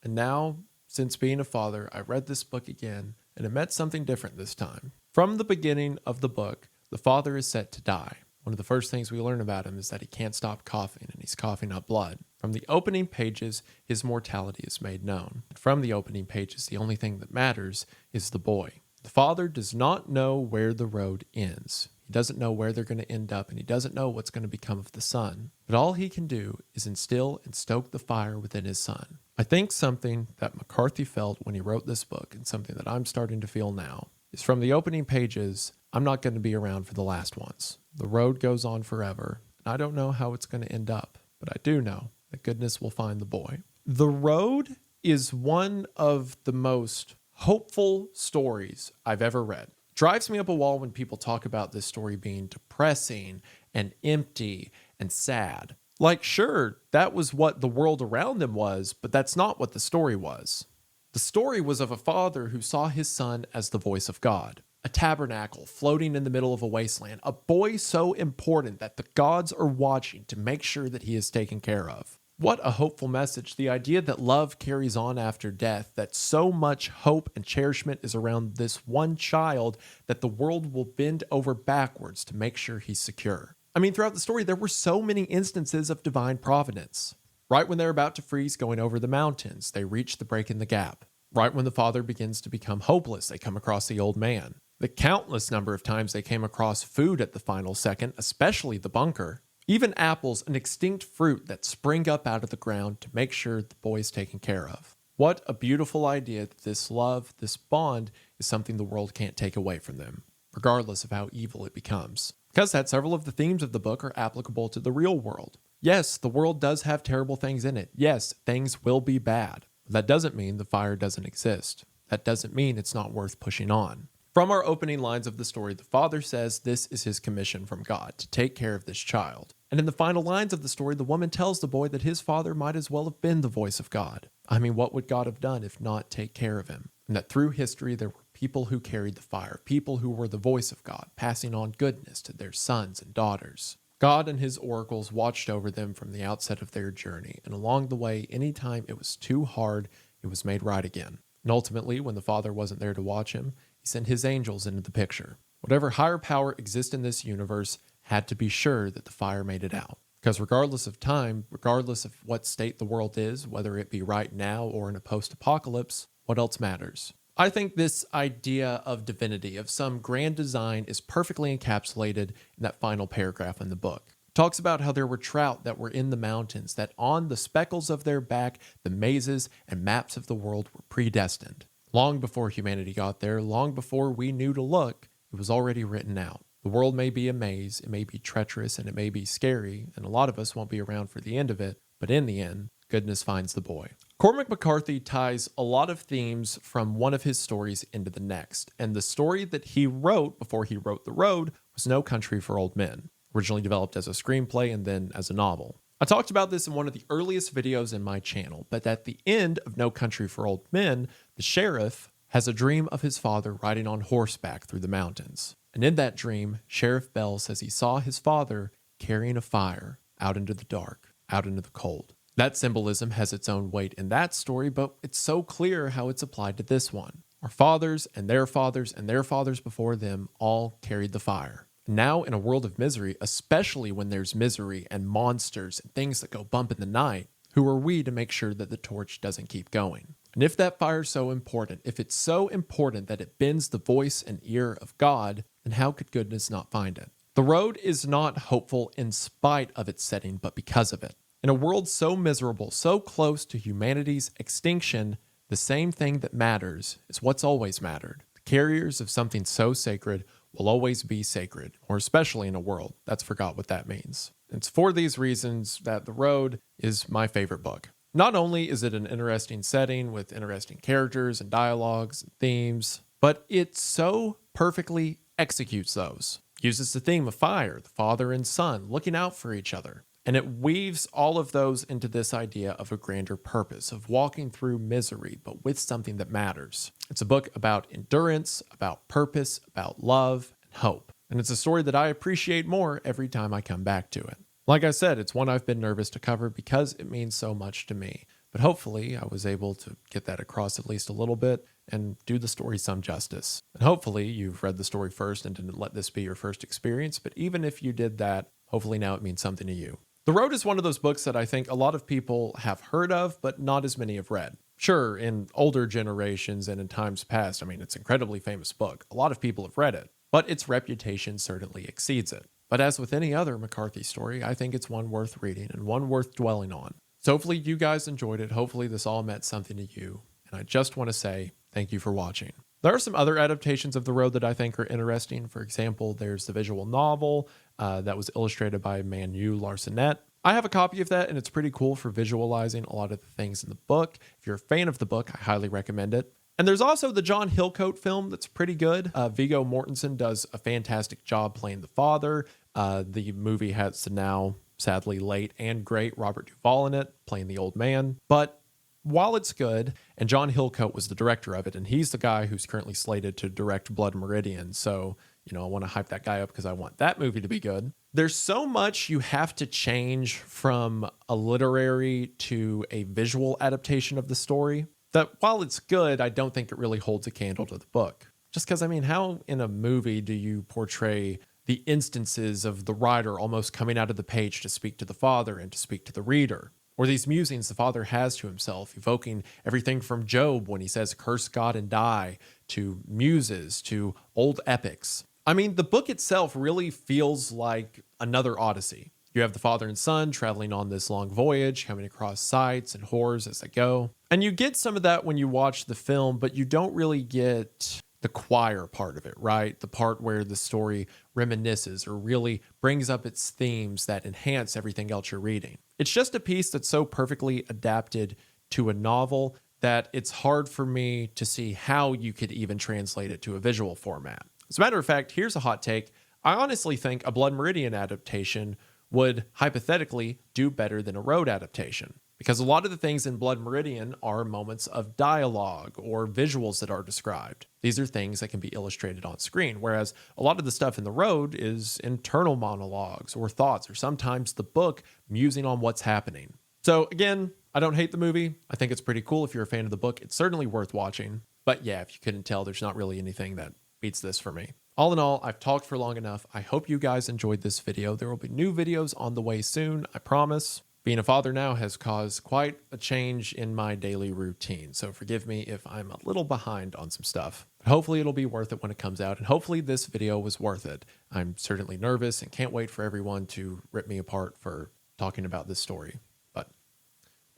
And now, since being a father, I read this book again and it meant something different this time. From the beginning of the book, the father is set to die. One of the first things we learn about him is that he can't stop coughing and he's coughing up blood. From the opening pages, his mortality is made known. And from the opening pages, the only thing that matters is the boy. The father does not know where the road ends. He doesn't know where they're going to end up, and he doesn't know what's going to become of the son. But all he can do is instill and stoke the fire within his son. I think something that McCarthy felt when he wrote this book, and something that I'm starting to feel now, is from the opening pages, I'm not going to be around for the last ones. The road goes on forever, and I don't know how it's going to end up, but I do know that goodness will find the boy. The Road is one of the most hopeful stories I've ever read. It drives me up a wall when people talk about this story being depressing and empty and sad. Like, sure, that was what the world around them was, but that's not what the story was. The story was of a father who saw his son as the voice of God. A tabernacle floating in the middle of a wasteland. A boy so important that the gods are watching to make sure that he is taken care of. What a hopeful message. The idea that love carries on after death, that so much hope and cherishment is around this one child that the world will bend over backwards to make sure he's secure. I mean, throughout the story, there were so many instances of divine providence. Right when they're about to freeze going over the mountains, they reach the break in the gap. Right when the father begins to become hopeless, they come across the old man. The countless number of times they came across food at the final second, especially the bunker. Even apples, an extinct fruit that spring up out of the ground to make sure the boy's taken care of. What a beautiful idea that this love, this bond, is something the world can't take away from them, regardless of how evil it becomes. Because that, several of the themes of the book are applicable to the real world. Yes, the world does have terrible things in it. Yes, things will be bad. But that doesn't mean the fire doesn't exist. That doesn't mean it's not worth pushing on. From our opening lines of the story, the father says this is his commission from God, to take care of this child. And in the final lines of the story, the woman tells the boy that his father might as well have been the voice of God. I mean, what would God have done if not take care of him? And that through history, there were people who carried the fire, people who were the voice of God, passing on goodness to their sons and daughters. God and his oracles watched over them from the outset of their journey, and along the way, anytime it was too hard, it was made right again. And ultimately, when the father wasn't there to watch him, he sent his angels into the picture. Whatever higher power exists in this universe had to be sure that the fire made it out. Because regardless of time, regardless of what state the world is, whether it be right now or in a post-apocalypse, what else matters? I think this idea of divinity, of some grand design, is perfectly encapsulated in that final paragraph in the book. It talks about how there were trout that were in the mountains, that on the speckles of their back, the mazes and maps of the world were predestined. Long before humanity got there, long before we knew to look, it was already written out. The world may be a maze, it may be treacherous, and it may be scary, and a lot of us won't be around for the end of it, but in the end, goodness finds the boy. Cormac McCarthy ties a lot of themes from one of his stories into the next, and the story that he wrote before he wrote The Road was No Country for Old Men, originally developed as a screenplay and then as a novel. I talked about this in one of the earliest videos in my channel, but at the end of No Country for Old Men, the sheriff has a dream of his father riding on horseback through the mountains. And in that dream, Sheriff Bell says he saw his father carrying a fire out into the dark, out into the cold. That symbolism has its own weight in that story, but it's so clear how it's applied to this one. Our fathers and their fathers and their fathers before them all carried the fire. And now in a world of misery, especially when there's misery and monsters and things that go bump in the night, who are we to make sure that the torch doesn't keep going? And if that fire's so important, if it's so important that it bends the voice and ear of God, then how could goodness not find it? The Road is not hopeful in spite of its setting, but because of it. In a world so miserable, so close to humanity's extinction, the same thing that matters is what's always mattered: the Carriers of something so sacred will always be sacred, or especially in a world that's forgot what that means. It's for these reasons that The Road is my favorite book. Not only is it an interesting setting with interesting characters and dialogues and themes, but it so perfectly executes those. Uses the theme of fire, the father and son looking out for each other. And it weaves all of those into this idea of a grander purpose, of walking through misery, but with something that matters. It's a book about endurance, about purpose, about love, and hope. And it's a story that I appreciate more every time I come back to it. Like I said, it's one I've been nervous to cover because it means so much to me. But hopefully I was able to get that across at least a little bit and do the story some justice. And hopefully you've read the story first and didn't let this be your first experience. But even if you did that, hopefully now it means something to you. The Road is one of those books that I think a lot of people have heard of, but not as many have read. Sure, in older generations and in times past, it's an incredibly famous book. A lot of people have read it, but its reputation certainly exceeds it. But as with any other McCarthy story, I think it's one worth reading and one worth dwelling on. So hopefully you guys enjoyed it. Hopefully this all meant something to you. And I just want to say thank you for watching. There are some other adaptations of The Road that I think are interesting. For example, there's the visual novel that was illustrated by Manu Larsenet. I have a copy of that, and it's pretty cool for visualizing a lot of the things in the book. If you're a fan of the book, I highly recommend it. And there's also the John Hillcoat film that's pretty good. Viggo Mortensen does a fantastic job playing the father. The movie has the now sadly late and great Robert Duvall in it, playing the old man. But while it's good, and John Hillcoat was the director of it, and he's the guy who's currently slated to direct Blood Meridian, so, I want to hype that guy up because I want that movie to be good. There's so much you have to change from a literary to a visual adaptation of the story that while it's good, I don't think it really holds a candle to the book. Just because, how in a movie do you portray the instances of the writer almost coming out of the page to speak to the father and to speak to the reader? Or these musings the father has to himself, evoking everything from Job when he says, curse God and die, to muses, to old epics. The book itself really feels like another Odyssey. You have the father and son traveling on this long voyage, coming across sights and horrors as they go. And you get some of that when you watch the film, but you don't really get the choir part of it, right? The part where the story reminisces or really brings up its themes that enhance everything else you're reading. It's just a piece that's so perfectly adapted to a novel that it's hard for me to see how you could even translate it to a visual format. As a matter of fact, here's a hot take. I honestly think a Blood Meridian adaptation would hypothetically do better than a Road adaptation, because a lot of the things in Blood Meridian are moments of dialogue or visuals that are described. These are things that can be illustrated on screen, whereas a lot of the stuff in The Road is internal monologues or thoughts, or sometimes the book musing on what's happening. So again, I don't hate the movie. I think it's pretty cool. If you're a fan of the book, it's certainly worth watching. But yeah, if you couldn't tell, there's not really anything that beats this for me. All in all, I've talked for long enough. I hope you guys enjoyed this video. There will be new videos on the way soon, I promise. Being a father now has caused quite a change in my daily routine, so forgive me if I'm a little behind on some stuff. But hopefully it'll be worth it when it comes out, and hopefully this video was worth it. I'm certainly nervous and can't wait for everyone to rip me apart for talking about this story. But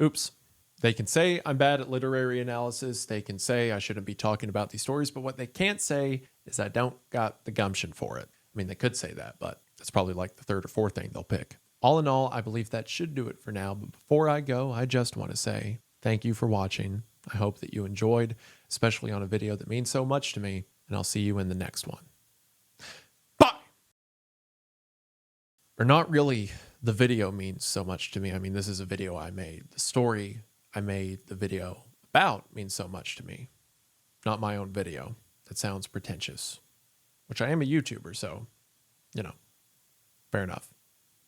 oops. They can say I'm bad at literary analysis. They can say I shouldn't be talking about these stories, but what they can't say is I don't got the gumption for it. They could say that, but that's probably like the third or fourth thing they'll pick. All in all, I believe that should do it for now. But before I go, I just want to say thank you for watching. I hope that you enjoyed, especially on a video that means so much to me, and I'll see you in the next one. Bye! Or not really, the video means so much to me. This is a video I made. The story I made the video about means so much to me. Not my own video. That sounds pretentious. Which I am a YouTuber, so, fair enough.